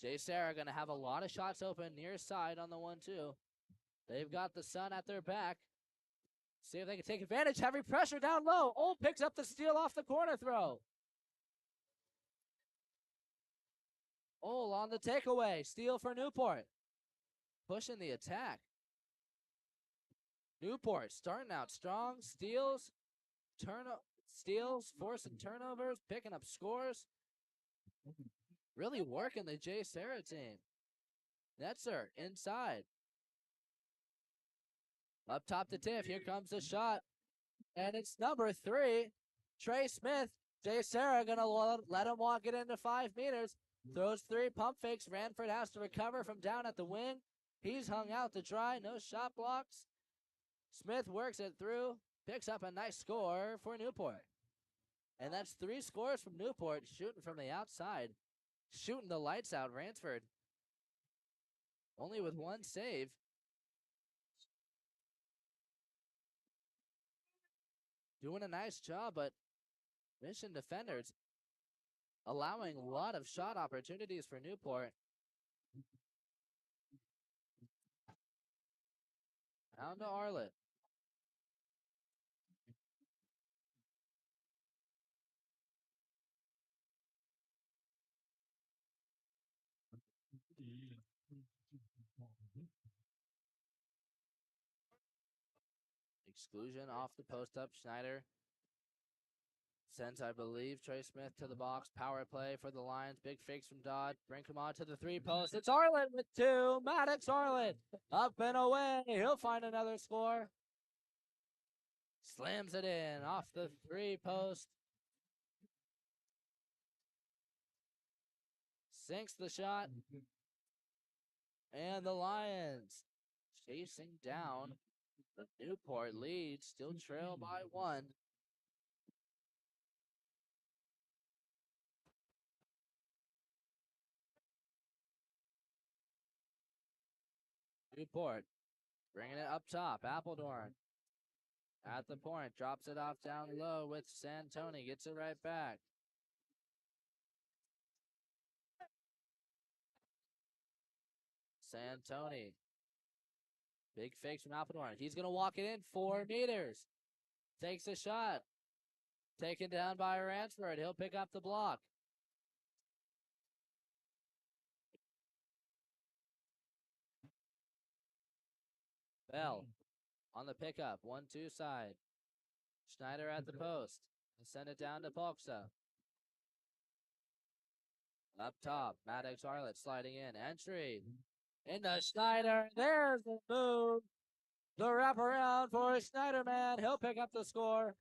Jay Sarah going to have a lot of shots open near side on the 1-2. They've got the sun at their back. See if they can take advantage. Heavy pressure down low. Old picks up the steal off the corner throw. Old on the takeaway. Steal for Newport. Pushing the attack. Newport starting out strong. Steals, forcing turnovers, picking up scores. Really working the Jay Sarah team. Netzer inside. Up top to Tiff. Here comes the shot. And it's number 3. Trey Smith. Jay Sarah going to let him walk it into 5 meters. Throws 3 pump fakes. Ranford has to recover from down at the wing. He's hung out to dry. No shot blocks. Smith works it through. Picks up a nice score for Newport. And that's 3 scores from Newport shooting from the outside. Shooting the lights out, Ransford. Only with 1 save. Doing a nice job, but Mission defenders allowing a lot of shot opportunities for Newport. Down to Arlet. Exclusion off the post-up. Schneider sends, I believe, Trey Smith to the box. Power play for the Lions. Big fakes from Dodd. Bring him on to the 3 post. It's Arlen with 2. Maddox Arlen up and away. He'll find another score. Slams it in off the 3 post. Sinks the shot. And the Lions chasing down the Newport lead. Still trail by 1. Newport bringing it up top. Appledorn at the point. Drops it off down low with Santoni. Gets it right back. Santoni. Big fakes from Appledorn. He's going to walk it in 4 meters. Takes a shot. Taken down by Ransford. He'll pick up the block. Bell on the pickup. 1-2 side. Schneider at the post. Send it down to Polksa. Up top. Maddox Arlet sliding in. Entry. Into Schneider. There's the move. The wraparound for Schneiderman. He'll pick up the score.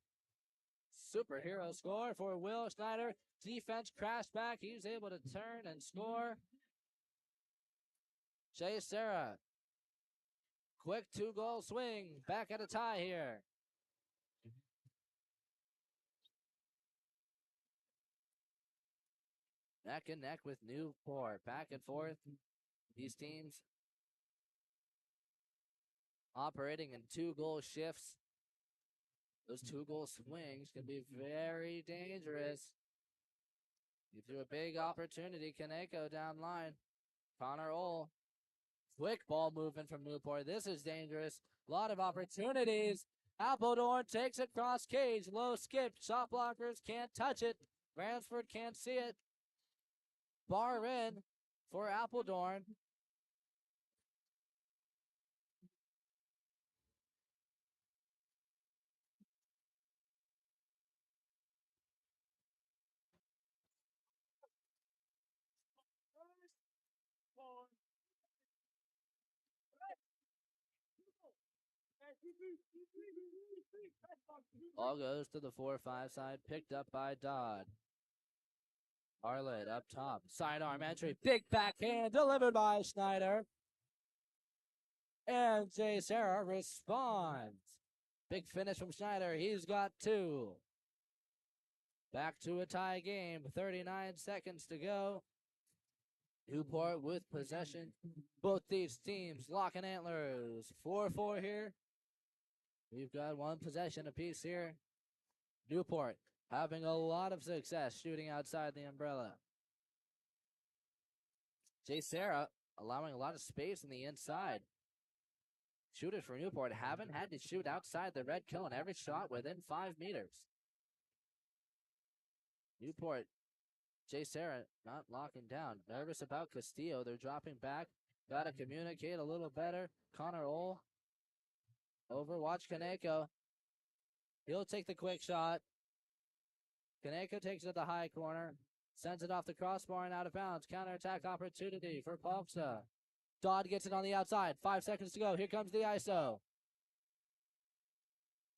Superhero score for Will Schneider. Defense crashed back. He was able to turn and score. Jay Sarah. Quick 2-goal swing. Back at a tie here. neck and neck with Newport. Back and forth. These teams operating in 2-goal shifts. Those 2-goal swings can be very dangerous. Gives you a big opportunity. Kaneko down line. Connor Ole. Quick ball movement from Newport. This is dangerous. A lot of opportunities. Appledorn takes it cross cage. Low skip. Shot blockers can't touch it. Bransford can't see it. Bar in for Appledorn. Ball goes to the 4-5 side, picked up by Dodd. Arlett up top, sidearm entry, big backhand delivered by Schneider. And Jay Sarah responds. Big finish from Schneider. He's got 2. Back to a tie game. 39 seconds to go. Newport with possession. Both these teams locking antlers. 4-4 here. We've got 1 possession apiece here. Newport having a lot of success shooting outside the umbrella. Jay Sarah allowing a lot of space in the inside. Shooters for Newport haven't had to shoot outside the red cone. Every shot within 5 meters. Newport, Jay Sarah not locking down. Nervous about Castillo. They're dropping back. Got to communicate a little better. Connor Ole over. Watch Kaneko. He'll take the quick shot. Kaneko takes it at the high corner. Sends it off the crossbar and out of bounds. Counterattack opportunity for Palpsa. Dodd gets it on the outside. 5 seconds to go. Here comes the ISO.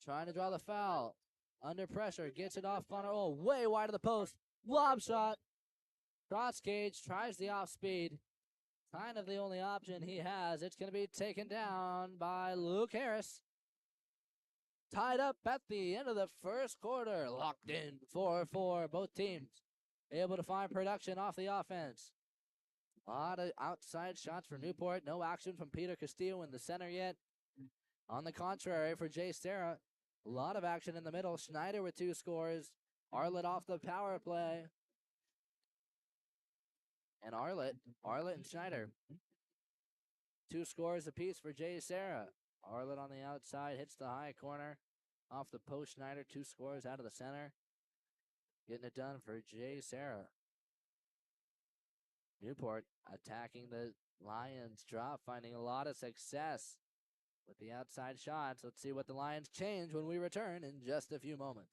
Trying to draw the foul. Under pressure. Gets it off Connor Ole. Way wide of the post. Lob shot. Cross cage. Tries the off speed. Kind of the only option he has. It's going to be taken down by Luke Harris. Tied up at the end of the first quarter. Locked in 4-4. Both teams able to find production off the offense. A lot of outside shots for Newport. No action from Peter Castillo in the center yet. On the contrary, for Jay Sarah, a lot of action in the middle. Schneider with 2 scores. Arlett off the power play. And Arlett and Schneider. 2 scores apiece for Jay Sarah. Arlett on the outside hits the high corner. Off the post, Schneider, 2 scores out of the center. Getting it done for Jay Sarah. Newport attacking the Lions drop, finding a lot of success with the outside shots. Let's see what the Lions change when we return in just a few moments.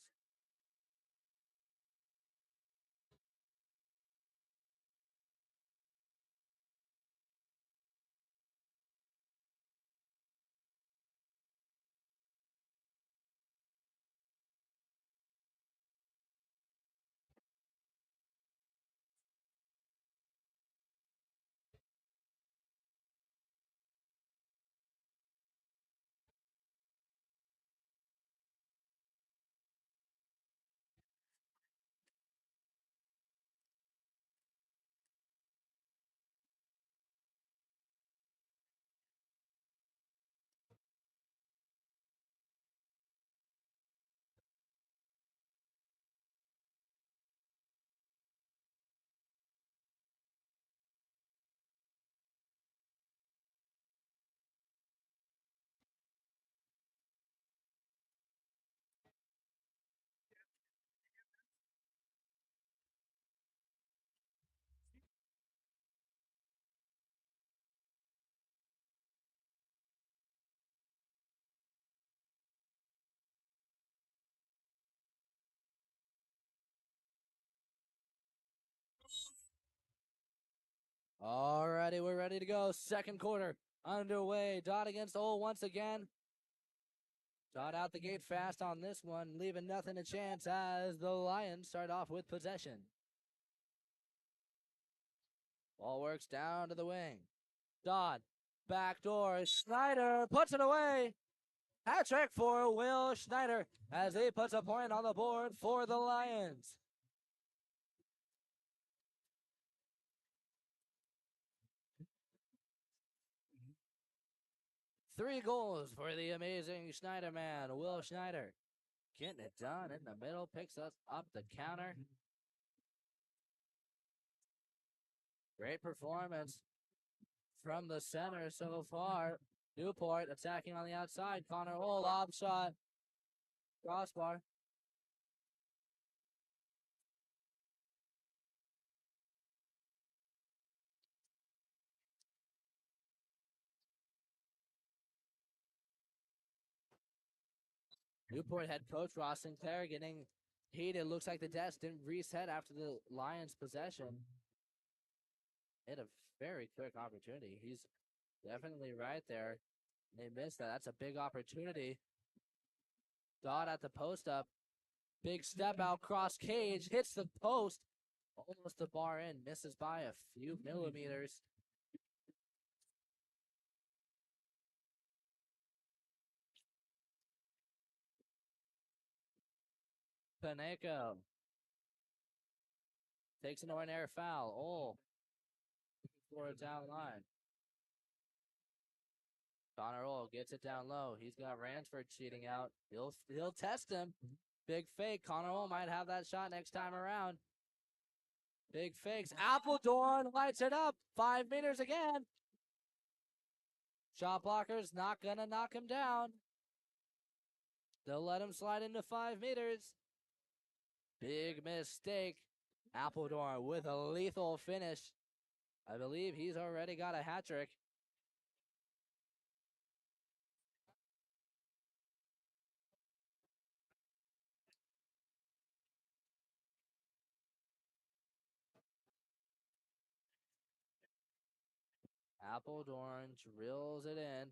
Alrighty, we're ready to go. Second quarter underway. Dodd against Ole once again. Dodd out the gate fast on this one, leaving nothing to chance as the Lions start off with possession. Ball works down to the wing. Dodd, backdoor. Schneider puts it away. Hat trick for Will Schneider as he puts a point on the board for the Lions. 3 goals for the amazing Schneider man, Will Schneider. Getting it done in the middle, picks us up the counter. Great performance from the center so far. Newport attacking on the outside. Connor Hull, lob shot. Crossbar. Newport head coach Ross Sinclair getting heated. Looks like the desk didn't reset after the Lions' possession. Hit a very quick opportunity. He's definitely right there. They missed that. That's a big opportunity. Dodd at the post up. Big step out, cross cage, hits the post. Almost the bar in, misses by a few millimeters. Kaneko takes an ordinary foul. Oh, for a down line. Connor Ohl gets it down low. He's got Ransford cheating out. He'll test him. Big fake. Connor Ohl might have that shot next time around. Big fakes. Appledorn lights it up. 5 meters again. Shot blockers not gonna knock him down. They'll let him slide into 5 meters. Big mistake. Appledorn with a lethal finish. I believe he's already got a hat trick. Appledorn drills it in.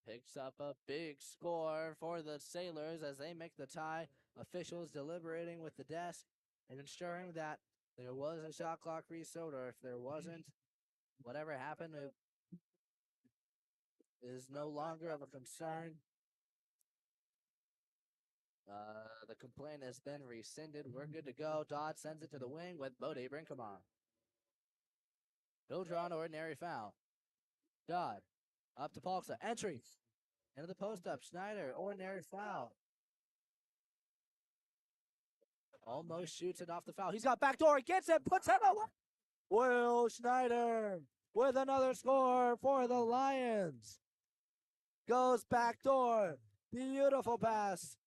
Picks up a big score for the Sailors as they make the tie. Officials deliberating with the desk and ensuring that there was a shot clock reset, or if there wasn't, whatever happened is no longer of a concern. The complaint has been rescinded. We're good to go. Dodd sends it to the wing with Bode Brinkman. He'll draw an ordinary foul. Dodd up to Palksa. Entry into the post up. Schneider, ordinary foul. Almost shoots it off the foul. He's got backdoor. He gets it. Puts it away. Will Schneider with another score for the Lions. Goes backdoor. Beautiful pass.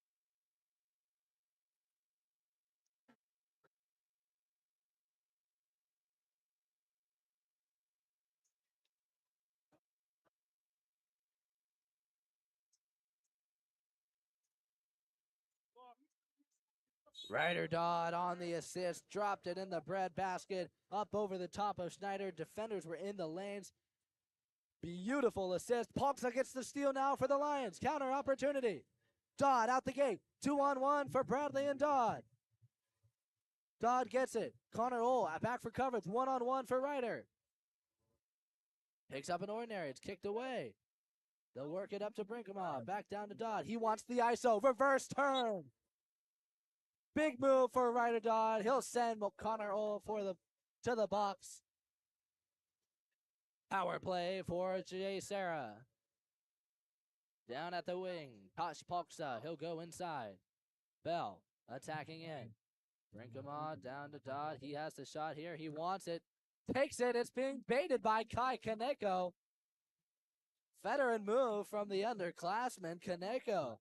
Ryder Dodd on the assist, dropped it in the bread basket, up over the top of Schneider. Defenders were in the lanes. Beautiful assist. Palksa gets the steal now for the Lions. Counter opportunity. Dodd out the gate. 2-on-1 for Bradley and Dodd. Dodd gets it. Connor Ohl back for coverage. 1-on-1 for Ryder. Picks up an ordinary. It's kicked away. They'll work it up to Brinkman. Back down to Dodd. He wants the ISO. Reverse turn. Big move for Ryder Dodd. He'll send Connor Ohl to the box. Power play for Jay Sarah. Down at the wing. Tosh Palksa. He'll go inside. Bell attacking in. Brinkman down to Dodd. He has the shot here. He wants it. Takes it. It's being baited by Kai Kaneko. Veteran move from the underclassman, Kaneko.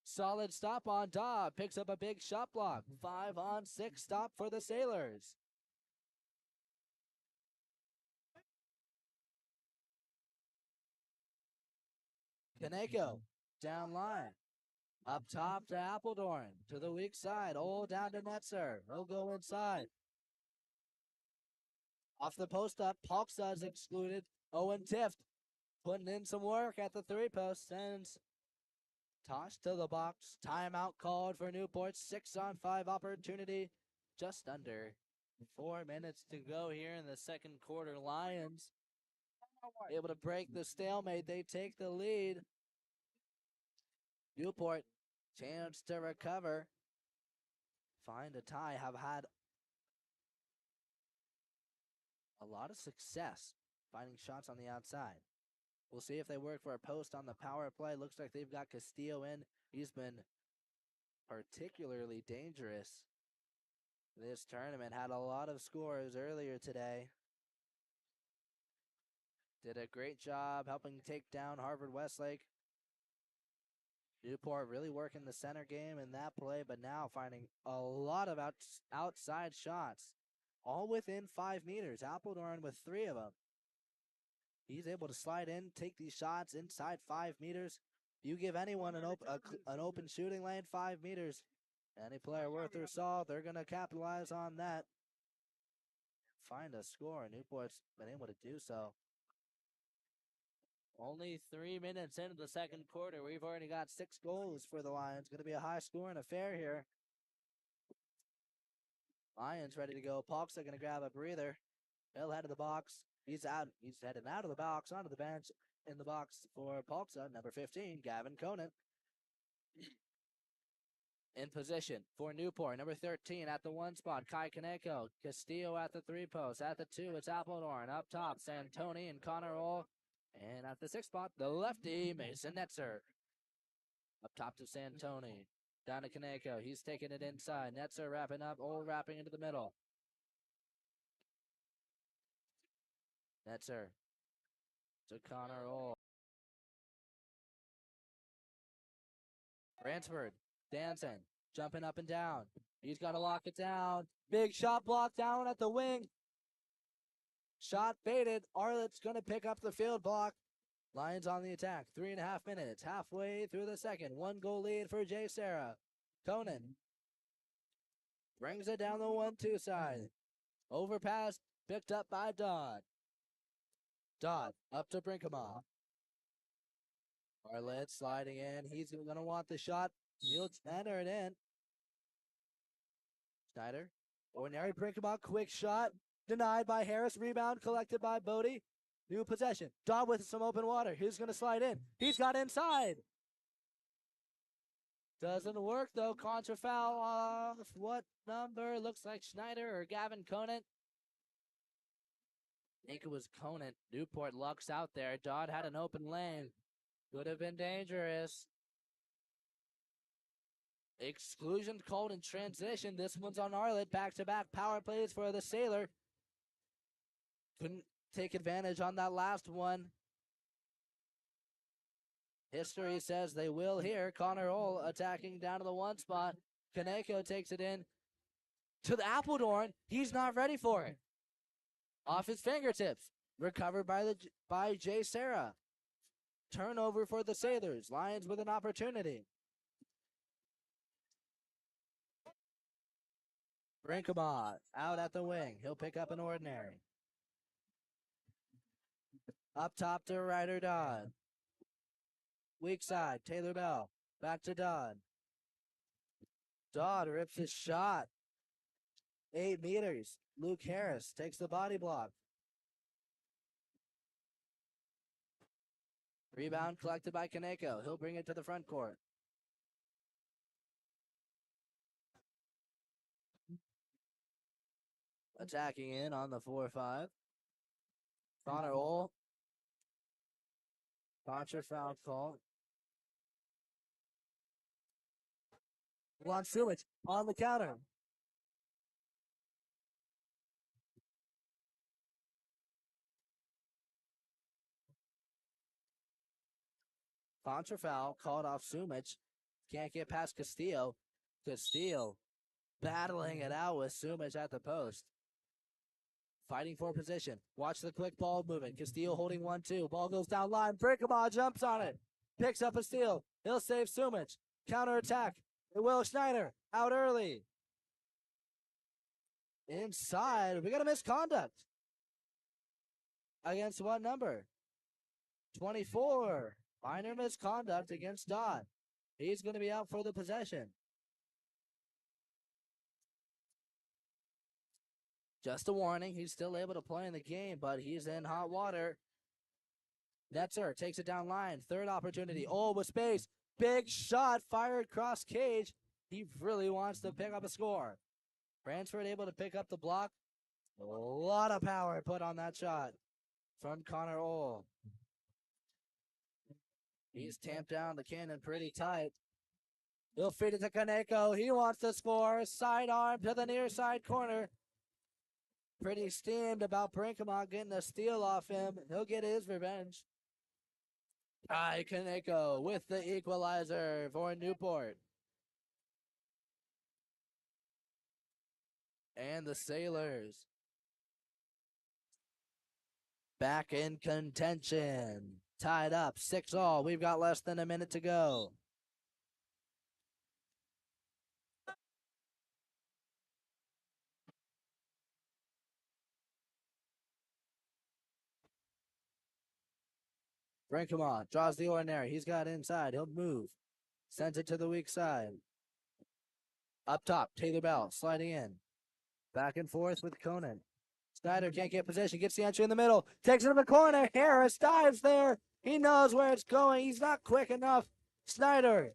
Solid stop on Dodd. Picks up a big shot block. 5-on-6 stop for the Sailors. Kaneko down line. Up top to Appledorn. To the weak side. Oh, down to Netzer. He'll go inside. Off the post up. Palksa is excluded. Owen Tift putting in some work at the 3-post. Sends Tosh to the box. Timeout called for Newport. 6-on-5 opportunity. Just under 4 minutes to go here in the second quarter. Lions able to break the stalemate. They take the lead. Newport, chance to recover. Find a tie. Have had a lot of success finding shots on the outside. We'll see if they work for a post on the power play. Looks like they've got Castillo in. He's been particularly dangerous this tournament. Had a lot of scores earlier today. Did a great job helping take down Harvard Westlake. Newport really working the center game in that play, but now finding a lot of outside shots, all within 5 meters. Appledorn with 3 of them. He's able to slide in, take these shots inside 5 meters. You give anyone an open shooting lane, 5 meters. Any player worth their salt, they're going to capitalize on that. Find a score. Newport's been able to do so. Only 3 minutes into the second quarter. We've already got 6 goals for the Lions. Going to be a high-scoring affair here. Lions ready to go. Palk's going to grab a breather. He'll head to the box. He's out. He's heading out of the box, onto the bench. In the box for Palksa, number 15, Gavin Conan. In position for Newport, number 13 at the 1 spot, Kai Kaneko. Castillo at the 3 post. At the 2, it's Appledorn. Up top, Santoni and Connor Roll. And at the 6th spot, the lefty, Mason Netzer. Up top to Santoni. Down to Kaneko. He's taking it inside. Netzer wrapping up. Old wrapping into the middle. Netzer to Connor Roll. Ransford dancing, jumping up and down. He's got to lock it down. Big shot block down at the wing. Shot baited. Arlett's going to pick up the field block. Lions on the attack. 3.5 minutes. Halfway through the second. 1 goal lead for Jay Sarah. Conan brings it down the 1-2 side. Overpass picked up by Dodd. Dodd up to Brinkema. Arlett sliding in. He's going to want the shot. He'll enter it in. Schneider. Ordinary Brinkema. Quick shot. Denied by Harris. Rebound collected by Bodie. New possession. Dodd with some open water. He's going to slide in. He's got inside. Doesn't work though. Contra foul off. What number? Looks like Schneider or Gavin Conant. I think it was Conant. Newport lucks out there. Dodd had an open lane. Could have been dangerous. Exclusion called in transition. This one's on Arlett. Back-to-back power plays for the Sailor. Couldn't take advantage on that last one. History says they will here. Connor Hull attacking down to the 1 spot. Kaneko takes it in to the Appledorn. He's not ready for it. Off his fingertips. Recovered by Jay Sarah. Turnover for the Sailors. Lions with an opportunity. Brinkema out at the wing. He'll pick up an ordinary. Up top to Ryder Dodd. Weak side, Taylor Bell. Back to Dodd. Dodd rips his shot. 8 meters. Luke Harris takes the body block. Rebound collected by Kaneko. He'll bring it to the front court. Attacking in on the 4-5. Connor Hull. Contra foul call. Lon Sulich on the counter. Contra foul called off Sumich. Can't get past Castillo. Castillo battling it out with Sumich at the post. Fighting for position. Watch the quick ball movement. Castillo holding 1-2. Ball goes down line. Brinkema jumps on it. Picks up a steal. He'll save Sumich. Counter attack. Will Schneider out early. Inside. We got a misconduct. Against what number? 24. Minor misconduct against Dodd. He's going to be out for the possession. Just a warning. He's still able to play in the game, but he's in hot water. Netzer takes it down line. Third opportunity. Oh, with space. Big shot fired cross cage. He really wants to pick up a score. Bransford able to pick up the block. A lot of power put on that shot from Connor Ohl. He's tamped down the cannon pretty tight. He'll feed it to Kaneko. He wants to score. Sidearm to the near side corner. Pretty steamed about Brinkman getting a steal off him. He'll get his revenge. Kai Kaneko with the equalizer for Newport. And the Sailors back in contention. Tied up 6-all. We've got less than a minute to go. Brinkman draws the ordinary. He's got inside. He'll move. Sends it to the weak side. Up top, Taylor Bell sliding in. Back and forth with Conan. Snyder can't get possession. Gets the entry in the middle. Takes it to the corner. Harris dives there. He knows where it's going. He's not quick enough. Snyder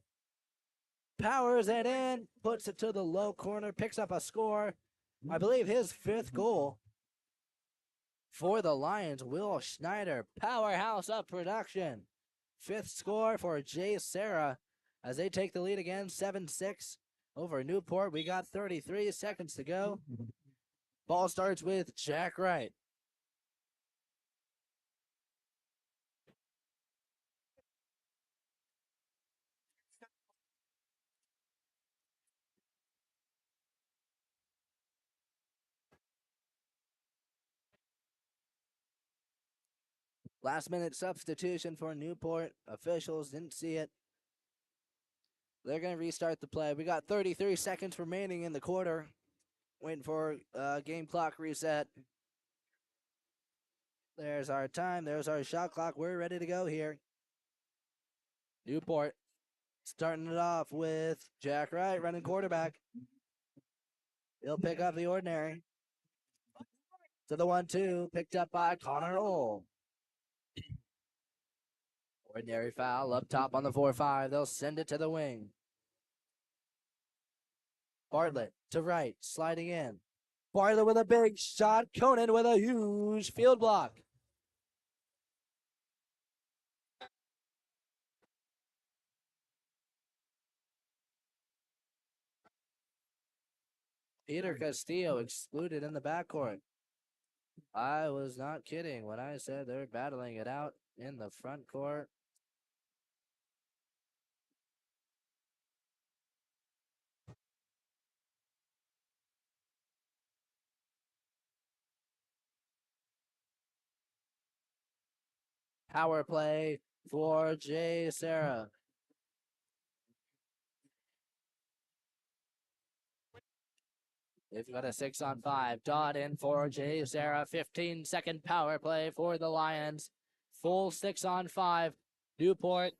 powers it in. Puts it to the low corner. Picks up a score. I believe his 5th goal for the Lions. Will Schneider, powerhouse of production. 5th score for Jay Sarah as they take the lead again, 7-6 over Newport. We got 33 seconds to go. Ball starts with Jack Wright. Last minute substitution for Newport. Officials didn't see it. They're going to restart the play. We got 33 seconds remaining in the quarter. Waiting for game clock reset. There's our time. There's our shot clock. We're ready to go here. Newport starting it off with Jack Wright running quarterback. He'll pick up the ordinary. To the 1-2. Picked up by Connor Ohl. Ordinary foul up top on the 4-5. They'll send it to the wing. Bartlett to Wright, sliding in. Bartlett with a big shot. Conan with a huge field block. Peter Castillo excluded in the backcourt. I was not kidding when I said they're battling it out in the front court. Power play for Jay Sarah. They've got a 6-on-5. Dot in for Jay Sarah. 15-second power play for the Lions. Full 6-on-5. Newport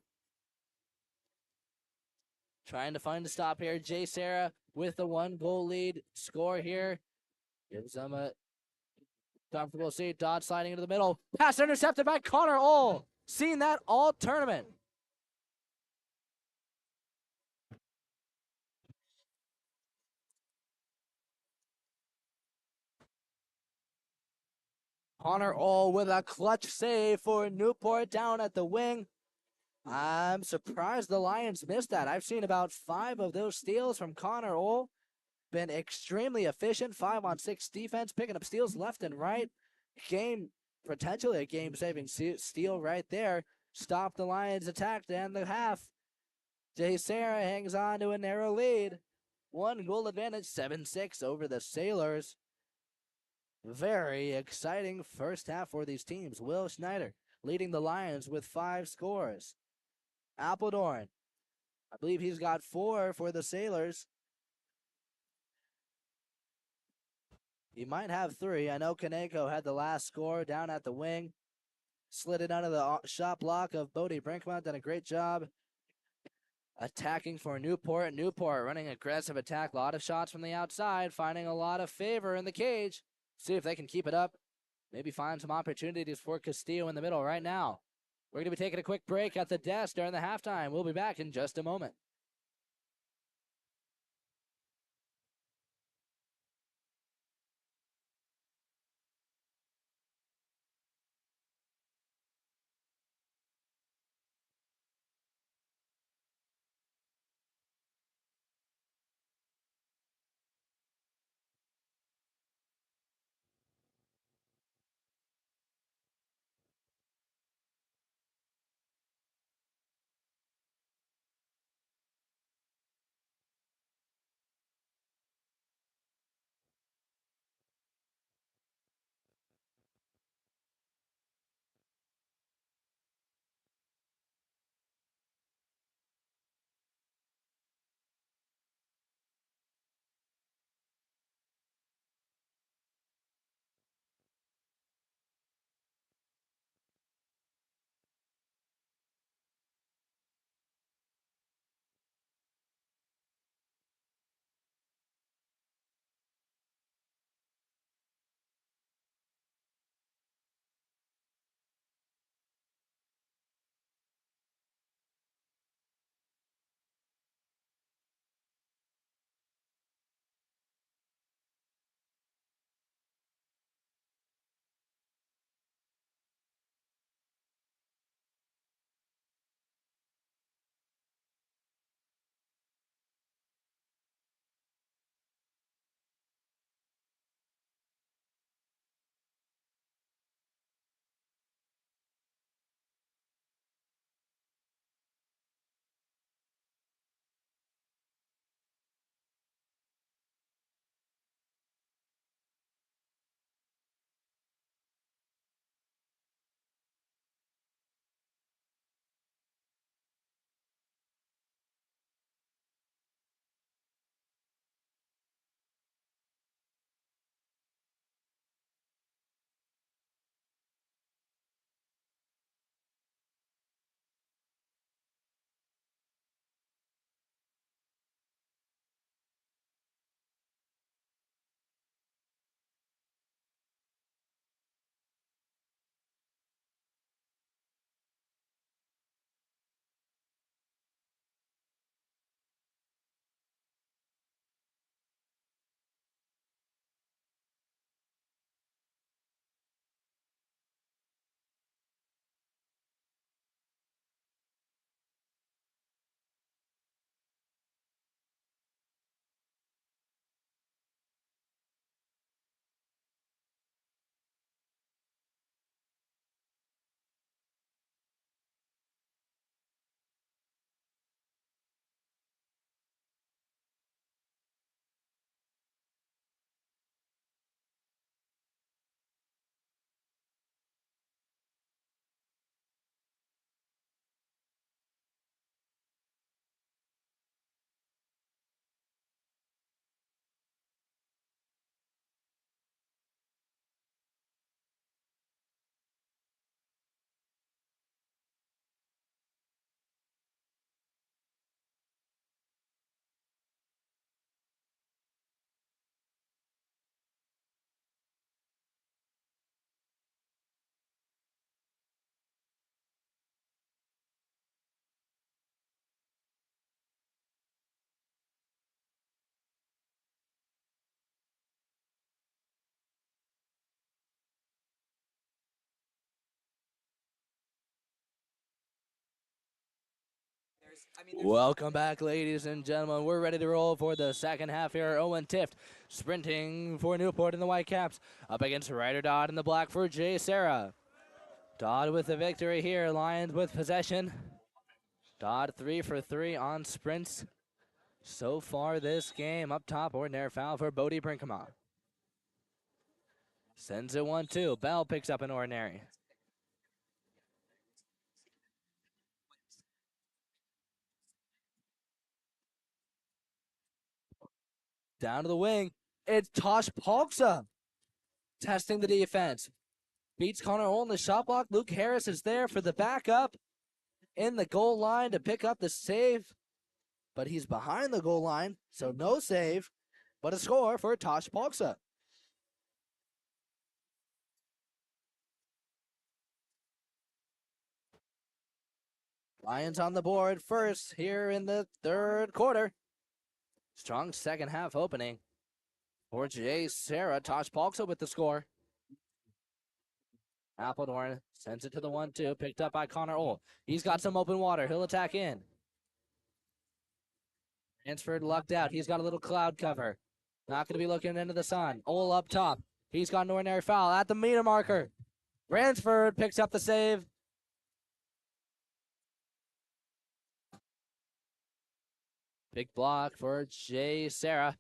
trying to find a stop here. Jay Sarah with the 1-goal lead. Score here. Gives them a comfortable seat. Dodd sliding into the middle. Pass intercepted by Connor Ohl. Seen that all tournament. Connor Ohl with a clutch save for Newport down at the wing. I'm surprised the Lions missed that. I've seen about 5 of those steals from Connor Ohl. Been extremely efficient. 5-on-6 defense, picking up steals left and right. Potentially a game-saving steal right there. Stop the Lions' attack to end the half. Jay Sarah hangs on to a narrow lead. 1-goal advantage, 7-6 over the Sailors. Very exciting first half for these teams. Will Schneider leading the Lions with 5 scores. Appledorn, I believe he's got 4 for the Sailors. He might have 3. I know Kaneko had the last score down at the wing. Slid it under the shot block of Bodie Brinkman. Done a great job attacking for Newport. Newport running aggressive attack. A lot of shots from the outside. Finding a lot of favor in the cage. See if they can keep it up. Maybe find some opportunities for Castillo in the middle right now. We're going to be taking a quick break at the desk during the halftime. We'll be back in just a moment. Welcome back, ladies and gentlemen. We're ready to roll for the second half here. Owen Tift sprinting for Newport in the white caps. Up against Ryder Dodd in the black for Jay Sarah. Dodd with the victory here. Lions with possession. Dodd 3 for 3 on sprints so far this game. Up top, ordinary foul for Bodie Brinkema. Sends it 1-2. Bell picks up an ordinary. Down to the wing. It's Tosh Palksa testing the defense. Beats Connor Hole in the shot block. Luke Harris is there for the backup in the goal line to pick up the save. But he's behind the goal line, so no save, but a score for Tosh Palksa. Lions on the board first here in the third quarter. Strong second half opening for Jay Sarah. Tosh Palksa with the score. Appledorn sends it to the 1-2, picked up by Connor Ole. He's got some open water. He'll attack in. Ransford lucked out. He's got a little cloud cover. Not going to be looking into the sun. Ole up top. He's got an ordinary foul at the meter marker. Ransford picks up the save. Big block for Jay Sarah.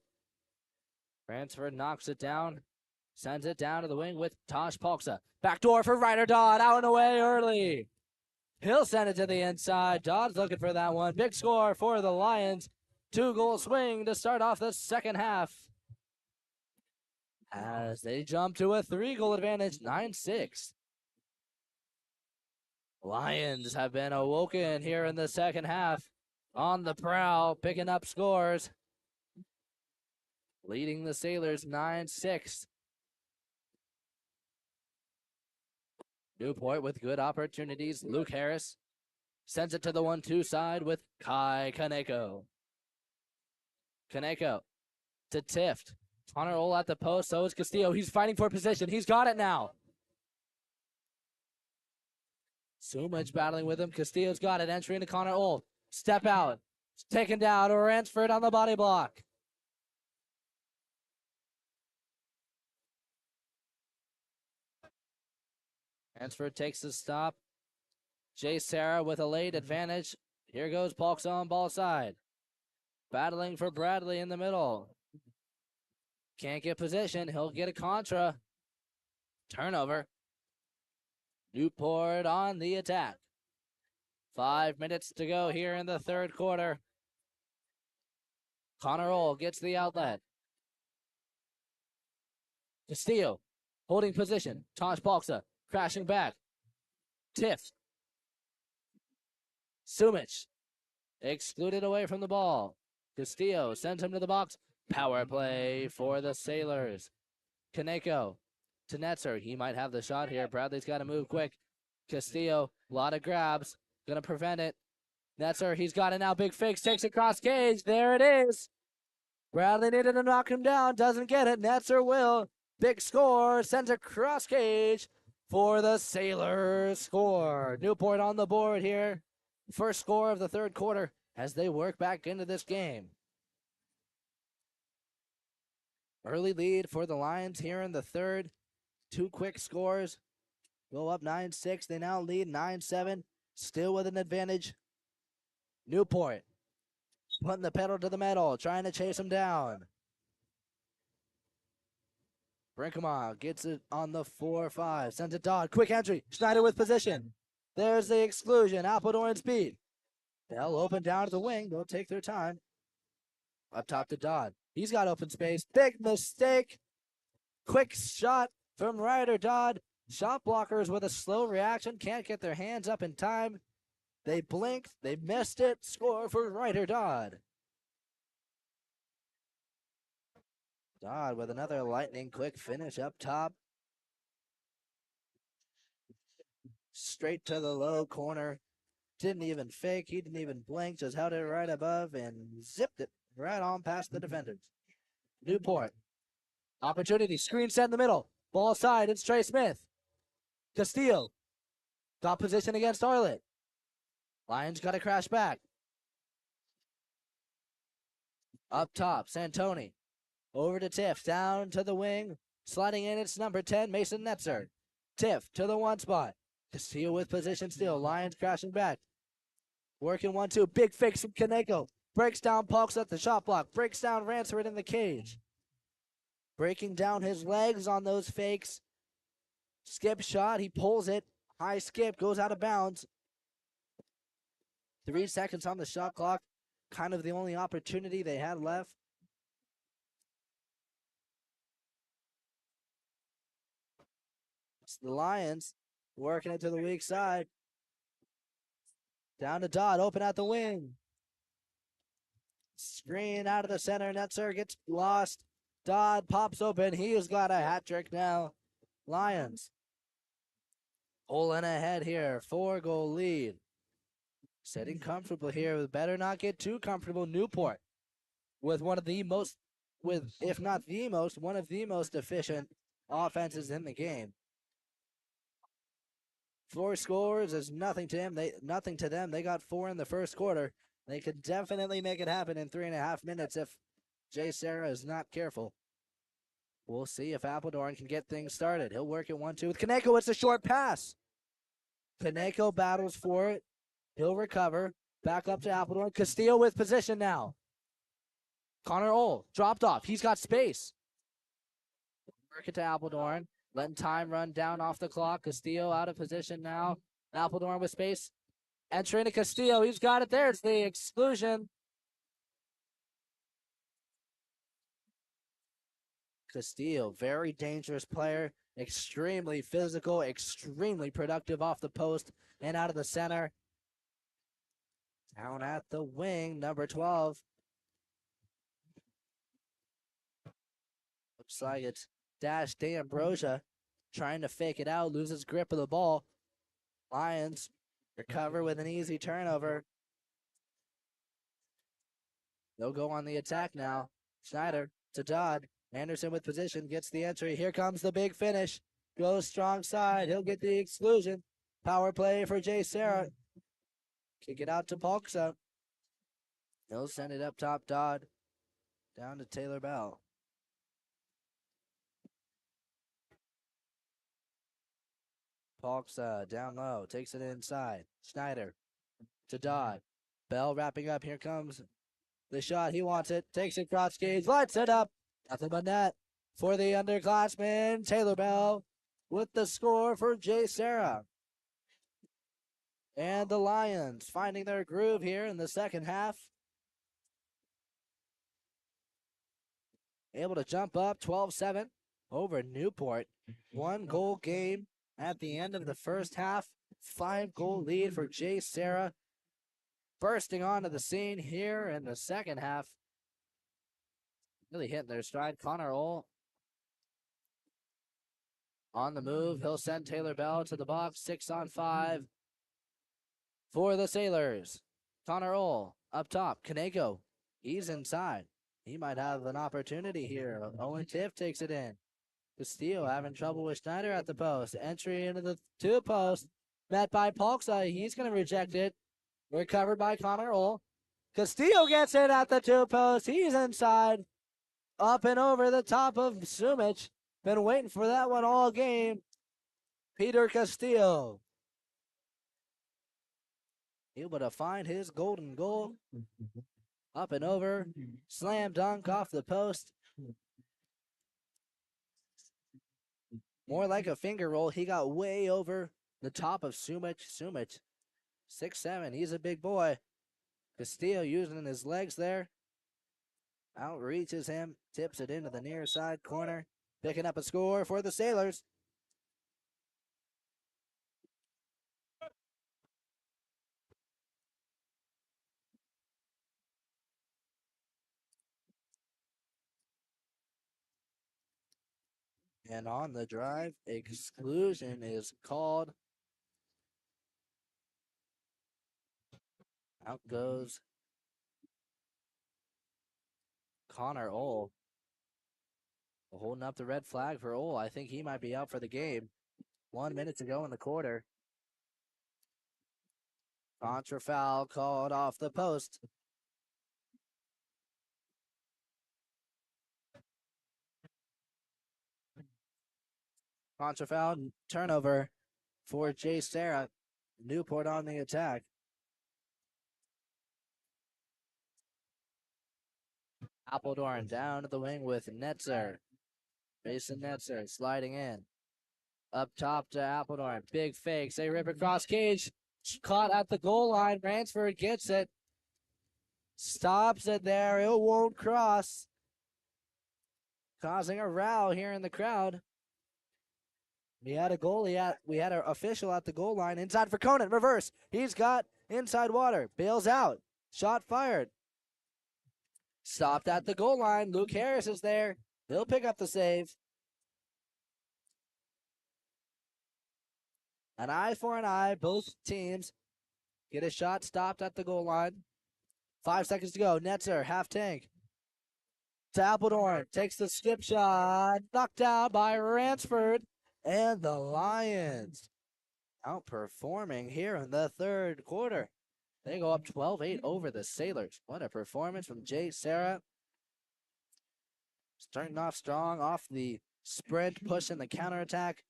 Ransford knocks it down. Sends it down to the wing with Tosh Palksa. Backdoor for Ryder Dodd. Out and away early. He'll send it to the inside. Dodd's looking for that one. Big score for the Lions. 2-goal swing to start off the second half. As they jump to a 3-goal advantage, 9-6. Lions have been awoken here in the second half. On the prowl, picking up scores. Leading the Sailors 9-6. Newport with good opportunities. Luke Harris sends it to the 1-2 side with Kai Kaneko. Kaneko to Tift. Connor Ole at the post. So is Castillo. He's fighting for position. He's got it now. So much battling with him. Castillo's got it. Entry into Connor Ole. Step out. Taken down. Ransford on the body block. Ransford takes the stop. Jay Sarah with a late advantage. Here goes Palksa on ball side. Battling for Bradley in the middle. Can't get position. He'll get a contra. Turnover. Newport on the attack. 5 minutes to go here in the third quarter. Connor Ole gets the outlet. Castillo holding position. Tosh Palksa crashing back. Tift. Sumich excluded away from the ball. Castillo sends him to the box. Power play for the Sailors. Kaneko to Netzer. He might have the shot here. Bradley's got to move quick. Castillo, a lot of grabs. Going to prevent it. Netzer, he's got it now. Big fakes, takes it cross cage. There it is. Bradley needed to knock him down. Doesn't get it. Netzer will. Big score. Sends a cross cage for the Sailors. Score. Newport on the board here. First score of the third quarter as they work back into this game. Early lead for the Lions here in the third. 2 quick scores. Go up 9-6. They now lead 9-7. Still with an advantage. Newport putting the pedal to the metal, trying to chase him down. Brinkema gets it on the 4-5. Sends it Dodd. Quick entry. Schneider with position. There's the exclusion. Appledorn speed. They'll open down to the wing. They'll take their time. Up top to Dodd. He's got open space. Big mistake. Quick shot from Ryder Dodd. Shot blockers with a slow reaction. Can't get their hands up in time. They blinked. They missed it. Score for Ryder Dodd. Dodd with another lightning quick finish up top. Straight to the low corner. Didn't even fake. He didn't even blink. Just held it right above and zipped it right on past the defenders. Newport. Opportunity. Screen set in the middle. Ball side. It's Trey Smith. Castillo. Got position against Arlett. Lions got to crash back. Up top, Santoni. Over to Tiff, down to the wing. Sliding in, it's number 10, Mason Netzer. Tiff to the one spot. Castillo with position still. Lions crashing back. Working 1-2. Big fix from Kaneko. Breaks down Pulks at the shot block. Breaks down Ransford in the cage. Breaking down his legs on those fakes. Skip shot. He pulls it. High skip. Goes out of bounds. 3 seconds on the shot clock. Kind of the only opportunity they had left. It's the Lions working it to the weak side. Down to Dodd. Open at the wing. Screen out of the center. Netzer gets lost. Dodd pops open. He has got a hat trick now. Lions pulling ahead here. 4-goal lead. Sitting comfortable here. Better not get too comfortable. Newport with one of the most, if not the most, one of the most efficient offenses in the game. 4 scores is nothing to him. Nothing to them. They got 4 in the first quarter. They could definitely make it happen in 3.5 minutes if Jay Sarah is not careful. We'll see if Appledorn can get things started. He'll work it 1-2 with Kaneko. It's a short pass. Kaneko battles for it. He'll recover. Back up to Appledorn. Castillo with position now. Connor Ohl dropped off. He's got space. Work it to Appledorn. Letting time run down off the clock. Castillo out of position now. Appledorn with space. Entering to Castillo. He's got it there. It's the exclusion. Castillo, very dangerous player. Extremely physical. Extremely productive off the post and out of the center. Down at the wing, number 12. Looks like it's Dash D'Ambrosia trying to fake it out, loses grip of the ball. Lions recover with an easy turnover. They'll go on the attack now. Schneider to Dodd. Anderson with position, gets the entry. Here comes the big finish. Goes strong side. He'll get the exclusion. Power play for Jay Sarah. Kick it out to Polksa. He'll send it up top, Dodd. Down to Taylor Bell. Polksa down low. Takes it inside. Schneider to Dodd. Bell wrapping up. Here comes the shot. He wants it. Takes it cross cage. Lights it up. Nothing but net for the underclassman. Taylor Bell with the score for Jay Sarah. And the Lions finding their groove here in the second half. Able to jump up 12-7 over Newport. 1-goal game at the end of the first half. 5-goal lead for Jay Sarah. Bursting onto the scene here in the second half. Really hitting their stride. Connor Ohl on the move. He'll send Taylor Bell to the box. 6-on-5 for the Sailors. Connor Ohl up top. Kaneko, he's inside. He might have an opportunity here. Owen Tiff takes it in. Castillo having trouble with Schneider at the post. Entry into the 2 post. Met by Polksa. He's going to reject it. Recovered by Connor Ohl. Castillo gets it at the 2 post. He's inside. Up and over the top of Sumich. Been waiting for that one all game. Peter Castillo able to find his golden goal. Up and over. Slam dunk off the post. More like a finger roll. He got way over the top of Sumich. Sumich, 6'7". He's a big boy. Castillo using his legs there. Outreaches him. Tips it into the near side corner. Picking up a score for the Sailors. And on the drive, exclusion is called. Out goes Connor Ohl. Holding up the red flag for Ohl. I think he might be out for the game. 1 minute to go in the quarter. Contra foul called off the post. Contra foul, turnover for Jay Sarah. Newport on the attack. Appledorn down to the wing with Netzer. Mason Netzer sliding in. Up top to Appledorn. Big fakes. They rip across cage. Caught at the goal line. Ransford gets it. Stops it there. It won't cross. Causing a row here in the crowd. We had a goalie we had an official at the goal line. Inside for Conan. Reverse. He's got inside water. Bails out. Shot fired. Stopped at the goal line. Luke Harris is there. He'll pick up the save. An eye for an eye. Both teams get a shot stopped at the goal line. 5 seconds to go. Netzer, half tank. To Appledorn. Takes the skip shot. Knocked out by Ransford. And the Lions outperforming here in the third quarter. They go up 12-8 over the Sailors. What a performance from Jay Sarah. Starting off strong off the sprint, pushing the counterattack.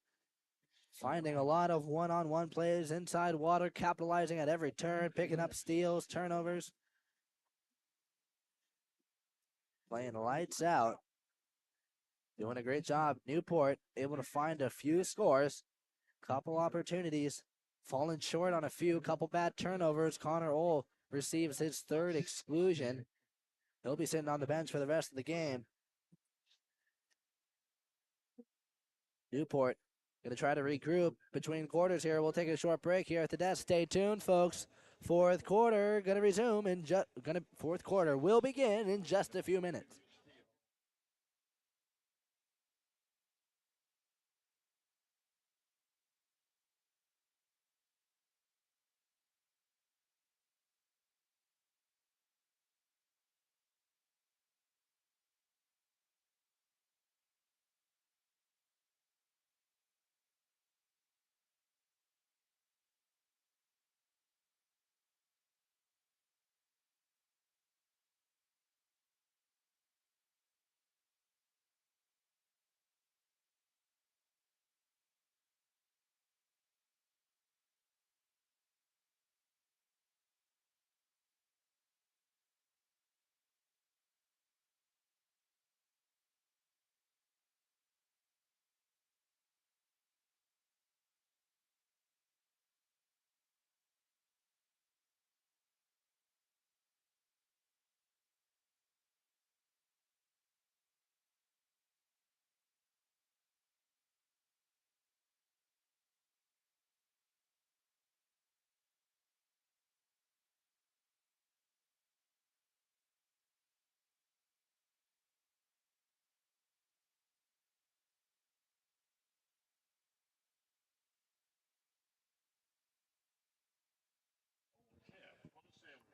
Finding a lot of one-on-one plays inside water, capitalizing at every turn, picking up steals, turnovers. Playing lights out. Doing a great job. Newport able to find a few scores. Couple opportunities. Falling short on a few. Couple bad turnovers. Connor Ohl receives his third exclusion. He'll be sitting on the bench for the rest of the game. Newport going to try to regroup between quarters here. We'll take a short break here at the desk. Stay tuned, folks. Fourth quarter going to resume in fourth quarter will begin in just a few minutes.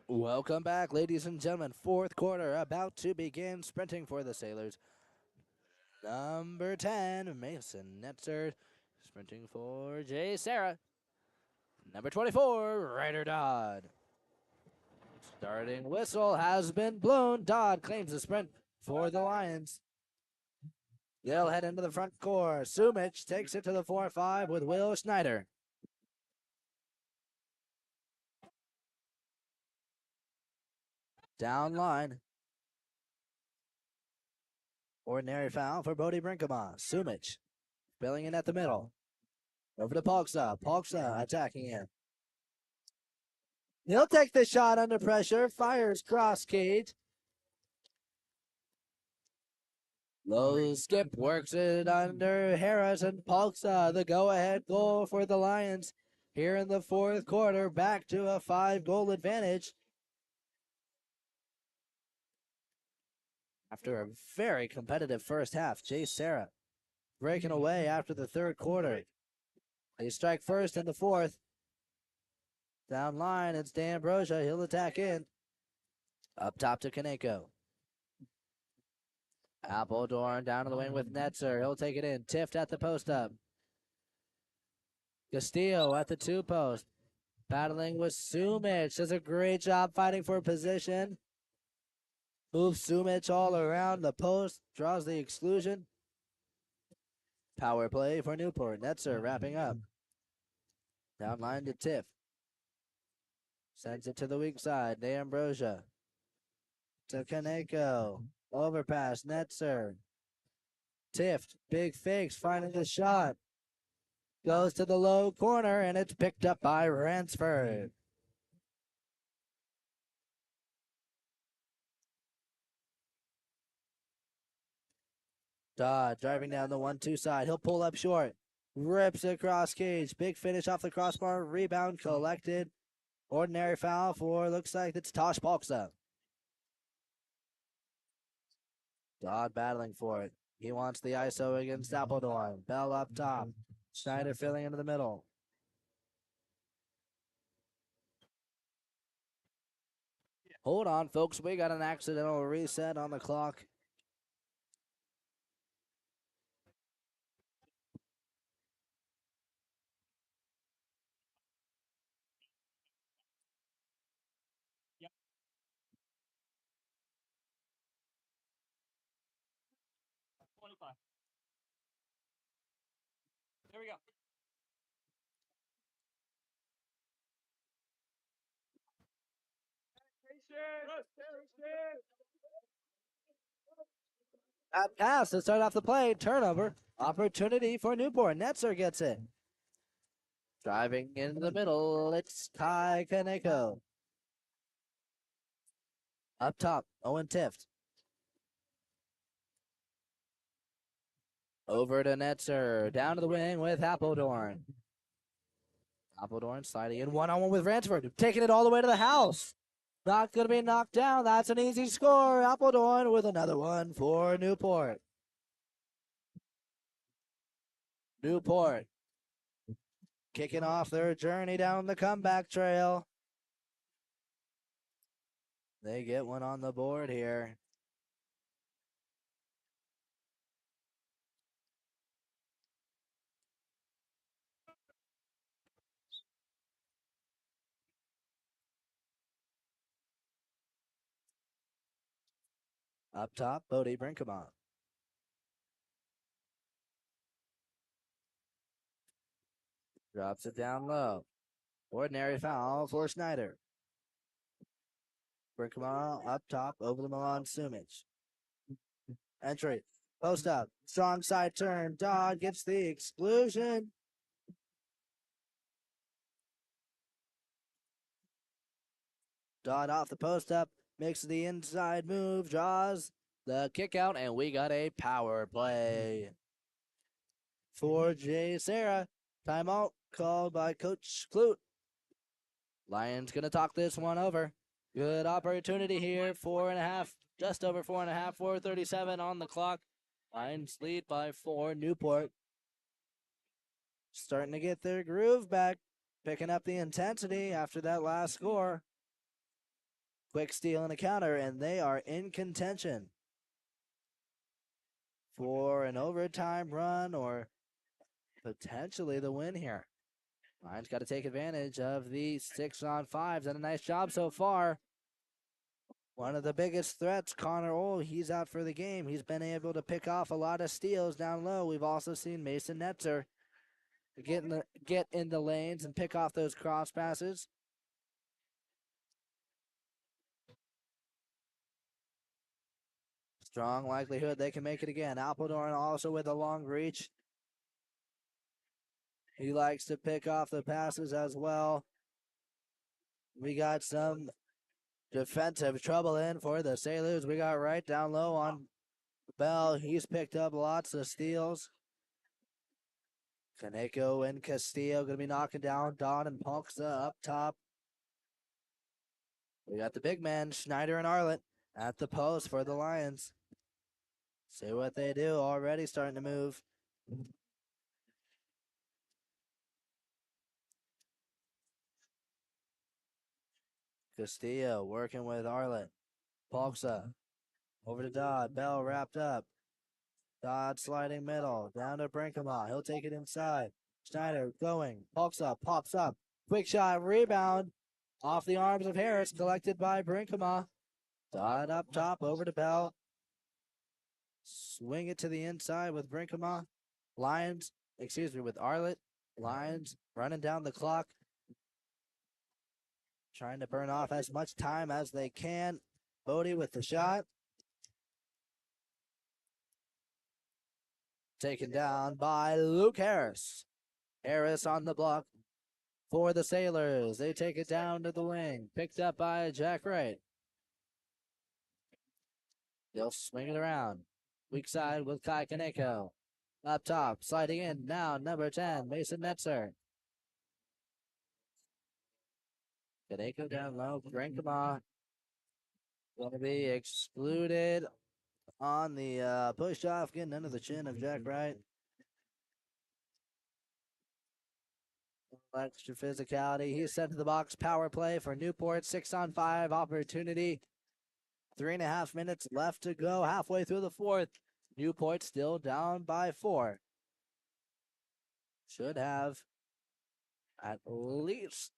Welcome back, ladies and gentlemen. Fourth quarter about to begin. Sprinting for the Sailors. Number 10, Mason Netzer. Sprinting for Jay Sarah. Number 24, Ryder Dodd. Starting whistle has been blown. Dodd claims the sprint for the Lions. They'll head into the front court. Sumich takes it to the 4-5 with Will Schneider. Down line. Ordinary foul for Bodie Brinkema. Sumich filling in at the middle. Over to Pogsa. Pogsa attacking him. He'll take the shot under pressure. Fires cross cage. Low skip works it under Harris and Pogsa. The go-ahead goal for the Lions here in the fourth quarter. Back to a 5-goal advantage. After a very competitive first half, Jay Sarah breaking away after the third quarter. They strike first in the fourth. Down line, it's Dan Brosia. He'll attack in. Up top to Kaneko. Appledorn down to the wing with Netzer. He'll take it in. Tift at the post up. Castillo at the 2-post. Battling with Sumich. Does a great job fighting for position. Moves Sumich all around the post. Draws the exclusion. Power play for Newport. Netzer wrapping up. Down line to Tiff. Sends it to the weak side. De Ambrosia. To Kaneko. Overpass. Netzer. Tiff. Big fakes. Finding the shot. Goes to the low corner, and it's picked up by Ransford. Dodd driving down the 1-2 side. He'll pull up short. Rips across cage. Big finish off the crossbar. Rebound collected. Ordinary foul for, looks like it's Tosh Palksa. Dodd battling for it. He wants the ISO against Appledorn. Bell up top. Schneider filling into the middle. Hold on, folks. We got an accidental reset on the clock. Yep. $25. There we go. That pass to start off the play. Turnover. Opportunity for Newport. Netzer gets it. Driving into the middle. It's Kai Kaneko. Up top. Owen Tift. Over to Netzer. Down to the wing with Appledorn. Appledorn sliding in one-on-one with Ransford. Taking it all the way to the house. Not going to be knocked down. That's an easy score. Appledorn with another one for Newport. Newport kicking off their journey down the comeback trail. They get one on the board here. Up top, Bodie Brinkema. Drops it down low. Ordinary foul for Schneider. Brinkema up top over the Milan Sumic. Entry. Post up. Strong side turn. Dodd gets the exclusion. Dodd off the post up. Makes the inside move. Draws the kick out. And we got a power play for Jay Sarah. Timeout called by Coach Clute. Lions going to talk this one over. Good opportunity here. 4.5. Just over 4.5. 4:37 on the clock. Lions lead by 4. Newport starting to get their groove back. Picking up the intensity after that last score. Quick steal and a counter, and they are in contention for an overtime run or potentially the win here. Lions got to take advantage of the 6-on-5s. Done a nice job so far. One of the biggest threats, Connor Ohl, he's out for the game. He's been able to pick off a lot of steals down low. We've also seen Mason Netzer get in the lanes and pick off those cross passes. Strong likelihood they can make it again. Appledorn also with a long reach. He likes to pick off the passes as well. We got some defensive trouble in for the Sailors. We got right down low on Bell. He's picked up lots of steals. Kaneko and Castillo going to be knocking down Don and Palksa up top. We got the big men, Schneider and Arlett, at the post for the Lions. See what they do. Already starting to move. Castillo working with Arlett. Palksa over to Dodd. Bell wrapped up. Dodd sliding middle. Down to Brinkema. He'll take it inside. Schneider going. Palksa pops up. Quick shot. Rebound. Off the arms of Harris. Collected by Brinkema. Dodd up top. Over to Bell. Swing it to the inside with Brinkema. with Arlet. Lions running down the clock, trying to burn off as much time as they can. Bodie with the shot. Taken down by Luke Harris. Harris on the block for the Sailors. They take it down to the wing. Picked up by Jack Wright. They'll swing it around. Weak side with Kai Kaneko. Up top, sliding in now, number 10, Mason Netzer. Kaneko down low, Grankama going to be excluded on the push off, getting under the chin of Jack Wright. Extra physicality. He's sent to the box. Power play for Newport. 6-on-5 opportunity. 3.5 minutes left to go. Halfway through the fourth. Newport still down by 4. Should have at least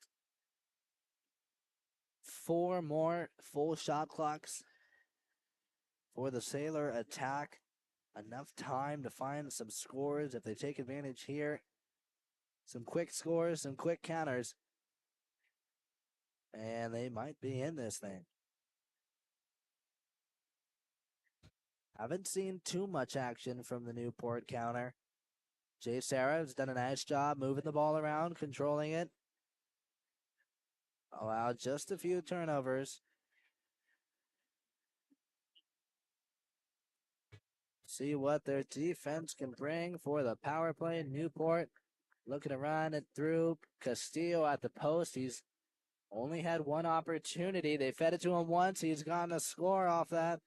4 more full shot clocks for the Sailor attack. Enough time to find some scores if they take advantage here. Some quick scores, some quick counters. And they might be in this thing. Haven't seen too much action from the Newport counter. Jay Sarah has done a nice job moving the ball around, controlling it. Allowed just a few turnovers. See what their defense can bring for the power play. Newport looking to run it through. Castillo at the post. He's only had one opportunity. They fed it to him once. He's gotten a score off that.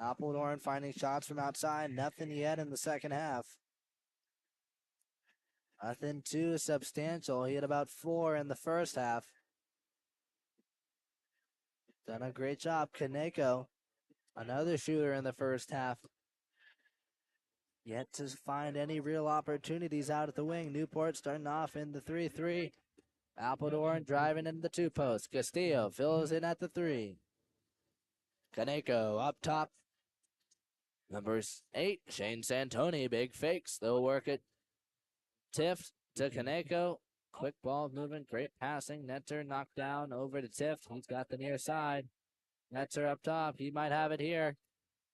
Appledorn finding shots from outside. Nothing yet in the second half. Nothing too substantial. He had about 4 in the first half. Done a great job. Kaneko, another shooter in the first half. Yet to find any real opportunities out at the wing. Newport starting off in the 3-3. Appledorn driving into the 2-post. Castillo fills in at the 3. Kaneko up top. Number 8, Shane Santoni. Big fakes. They'll work it. Tiff to Kaneko. Quick ball movement. Great passing. Netzer knocked down over to Tiff. He's got the near side. Netzer up top. He might have it here.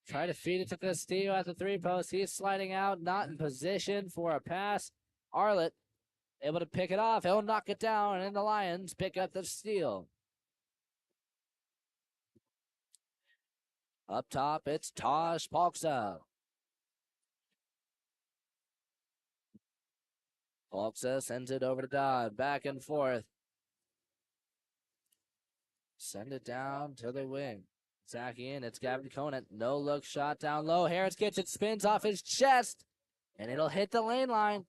Try to feed it to Castillo at the 3-post. He's sliding out, not in position for a pass. Arlet able to pick it off. He'll knock it down, and the Lions pick up the steal. Up top, it's Tosh Palksa. Palksa sends it over to Dodd. Back and forth. Send it down to the wing. Zachy in. It's Gavin Conant. No look shot down low. Harris gets it. Spins off his chest. And it'll hit the lane line.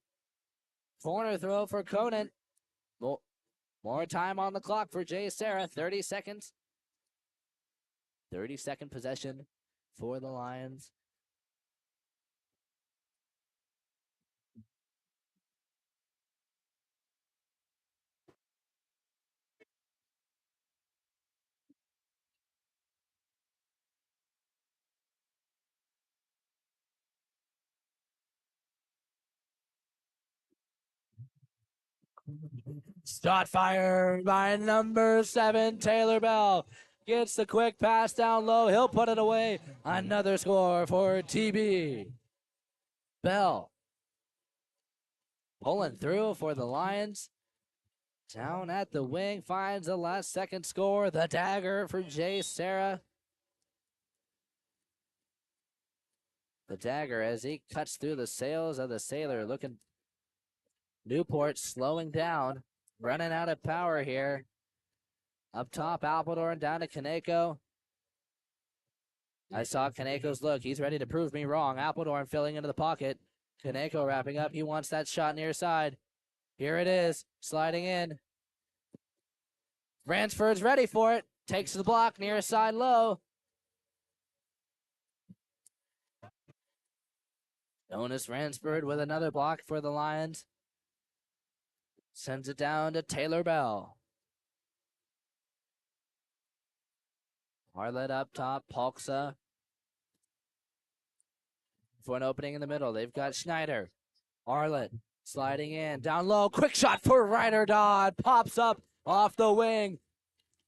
Corner throw for Conant. More time on the clock for Jay Sarah. 30 seconds. 30-second possession for the Lions. Shot fired by number 7, Taylor Bell. Gets the quick pass down low. He'll put it away. Another score for TB. Bell pulling through for the Lions. Down at the wing, finds the last second score. The dagger for Jay Sarah. The dagger as he cuts through the sails of the Sailor. Looking Newport slowing down. Running out of power here. Up top, Appledorn down to Kaneko. I saw Kaneko's look. He's ready to prove me wrong. Appledorn filling into the pocket. Kaneko wrapping up. He wants that shot near side. Here it is. Sliding in. Ransford's ready for it. Takes the block near side low. Jonas Ransford with another block for the Lions. Sends it down to Taylor Bell. Arlet up top. Palksa for an opening in the middle. They've got Schneider. Arlett sliding in. Down low. Quick shot for Ryder Dodd. Pops up off the wing.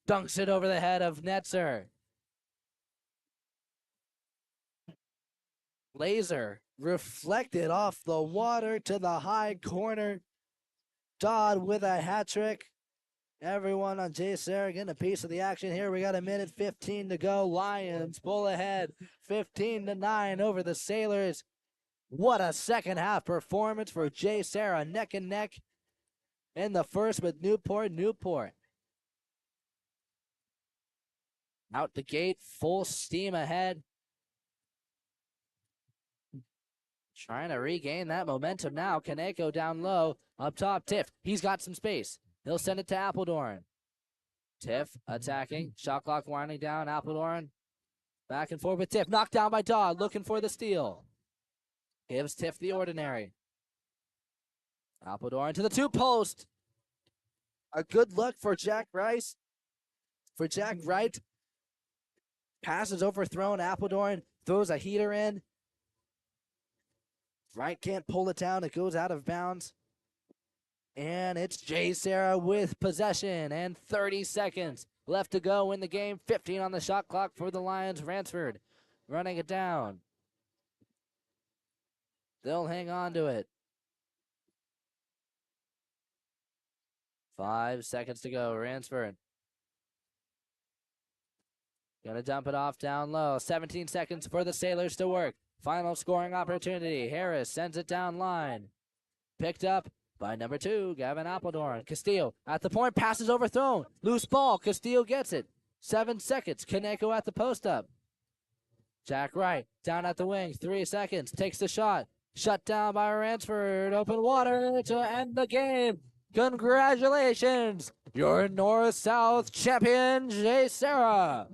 Dunks it over the head of Netzer. Laser reflected off the water to the high corner. Dodd with a hat trick. Everyone on Jay Sarah getting a piece of the action here. We got a minute 15 to go. Lions pull ahead 15-9 over the Sailors. What a second half performance for Jay Sarah. Neck and neck in the first with Newport. Out the gate, full steam ahead. Trying to regain that momentum now. Kaneko down low. Up top, Tiff. He's got some space. He'll send it to Appledorn. Tiff attacking. Shot clock winding down. Appledorn back and forth with Tiff. Knocked down by Dodd. Looking for the steal. Gives Tiff the ordinary. Appledorn to the two post. A good look for Jack Rice. For Jack Wright. Pass is overthrown. Appledorn throws a heater in. Wright can't pull it down. It goes out of bounds. And it's Jay Sarah with possession and 30 seconds left to go in the game. 15 on the shot clock for the Lions. Ransford running it down. They'll hang on to it. 5 seconds to go. Ransford gonna dump it off down low. 17 seconds for the Sailors to work. Final scoring opportunity. Harris sends it down line. Picked up by number 2, Gavin Appledorn. Castillo at the point, passes overthrown. Loose ball, Castillo gets it. 7 seconds, Kaneko at the post up. Jack Wright down at the wing, 3 seconds, takes the shot. Shut down by Ransford, open water to end the game. Congratulations, your North-South champion, Jay Sarah.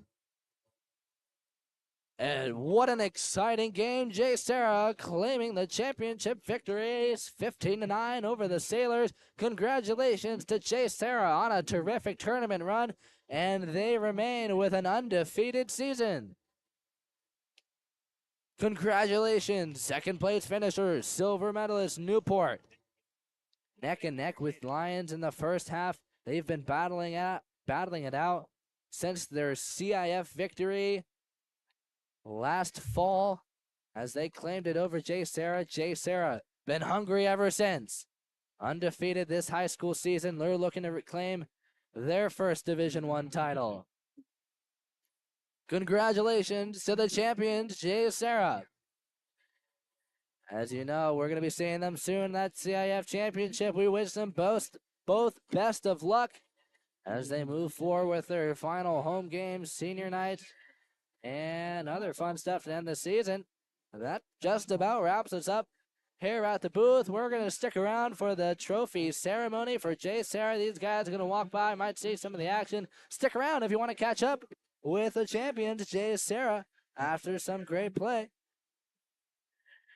And what an exciting game. Jay Sarah claiming the championship victories 15-9 over the Sailors. Congratulations to Jay Sarah on a terrific tournament run, and they remain with an undefeated season. Congratulations, second place finishers, silver medalist Newport. Neck and neck with Lions in the first half. They've been battling it out since their CIF victory last fall, as they claimed it over Jay Sarah. Jay Sarah been hungry ever since. Undefeated this high school season. They're looking to reclaim their first Division I title. Congratulations to the champions, Jay Sarah. As you know, we're going to be seeing them soon, that CIF championship. We wish them both best of luck as they move forward with their final home games, senior night, and other fun stuff to end the season. That just about wraps us up here at the booth. We're going to stick around for the trophy ceremony for Jay Sarah. These guys are going to walk by, might see some of the action. Stick around if you want to catch up with the champions, Jay Sarah, after some great play.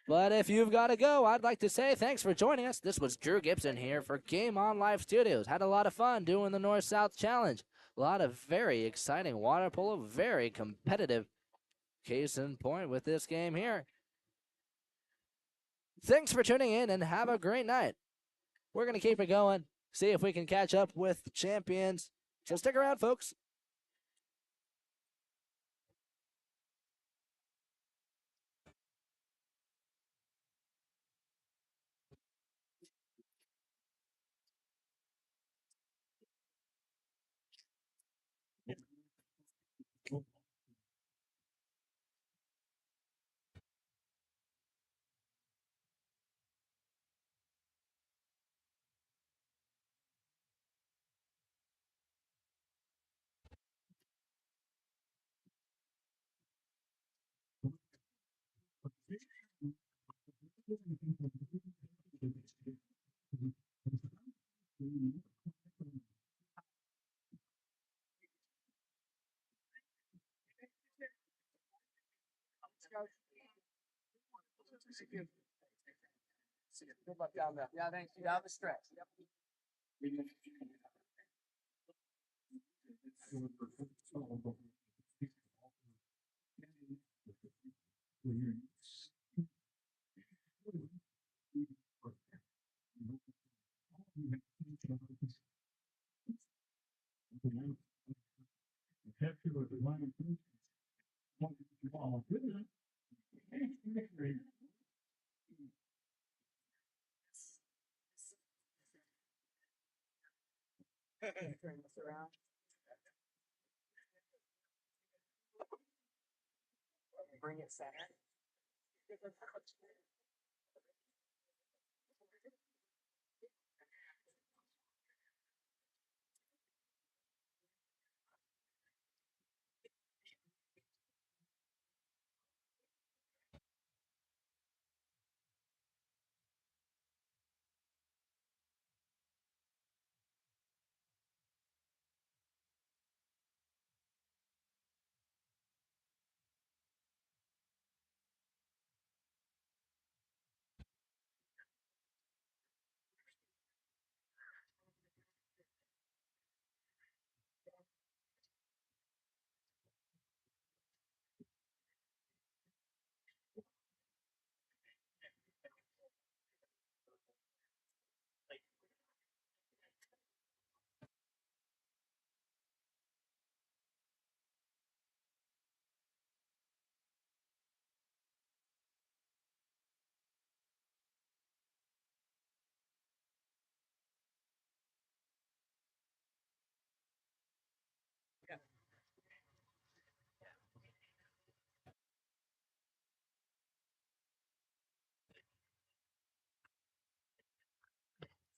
But if you've got to go, I'd like to say thanks for joining us. This was Drew Gibson here for Game On Live Studios. Had a lot of fun doing the North-South Challenge. A lot of very exciting water polo, very competitive. Case in point with this game here. Thanks for tuning in and have a great night. We're going to keep it going, see if we can catch up with the champions. So stick around, folks. Good luck down there. Yeah, thanks. Down the stretch. Turn this around. Bring it center.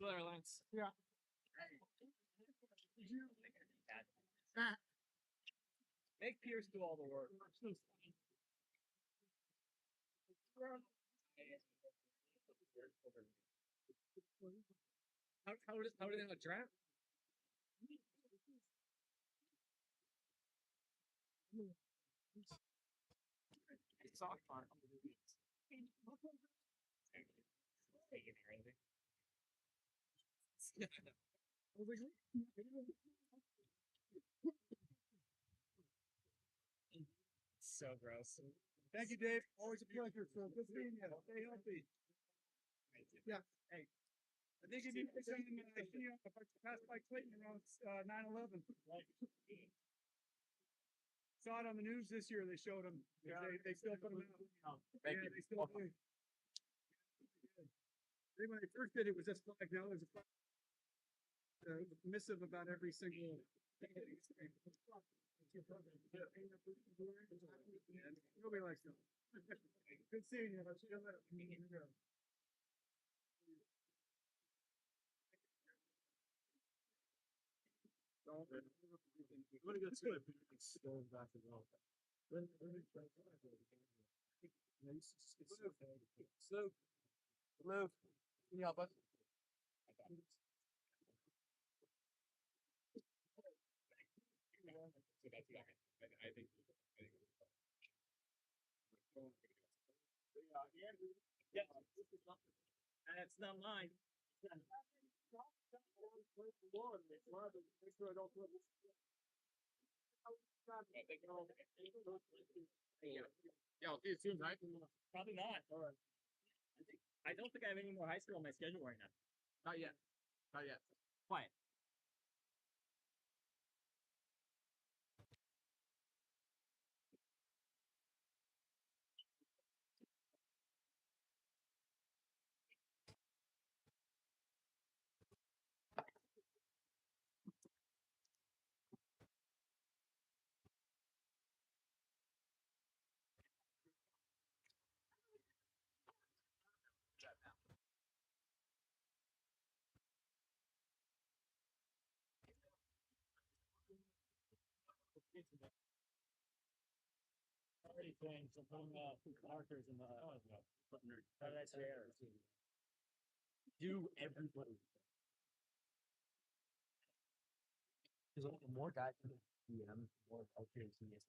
So there, Lance. Yeah. Make Pierce do all the work. How did it have a draft? It's soft farm. So gross. Thank you, Dave. Always a pleasure. So good seeing you. Stay healthy. Yeah. Hey. I think if you I see you if I pass by Clayton around 9/11. Saw it on the news this year. They showed them. They still put them out. Thank Yeah, you. they still do. When they first did it, was just flag. Now there's a flag, missive about every single. Nobody likes them. Good seeing you. I'll see you later. I'm gonna go to it. Back as well. Slow. Hello. Can you help us? Yeah, that's not mine. Yeah, okay, soon, right? Probably not. I don't think I have any more high school on my schedule right now. Not yet. Not yet. Quiet. Already changed. I'm putting markers in the. That's there. Do everybody. Because the more guys DM, the more healthier he is.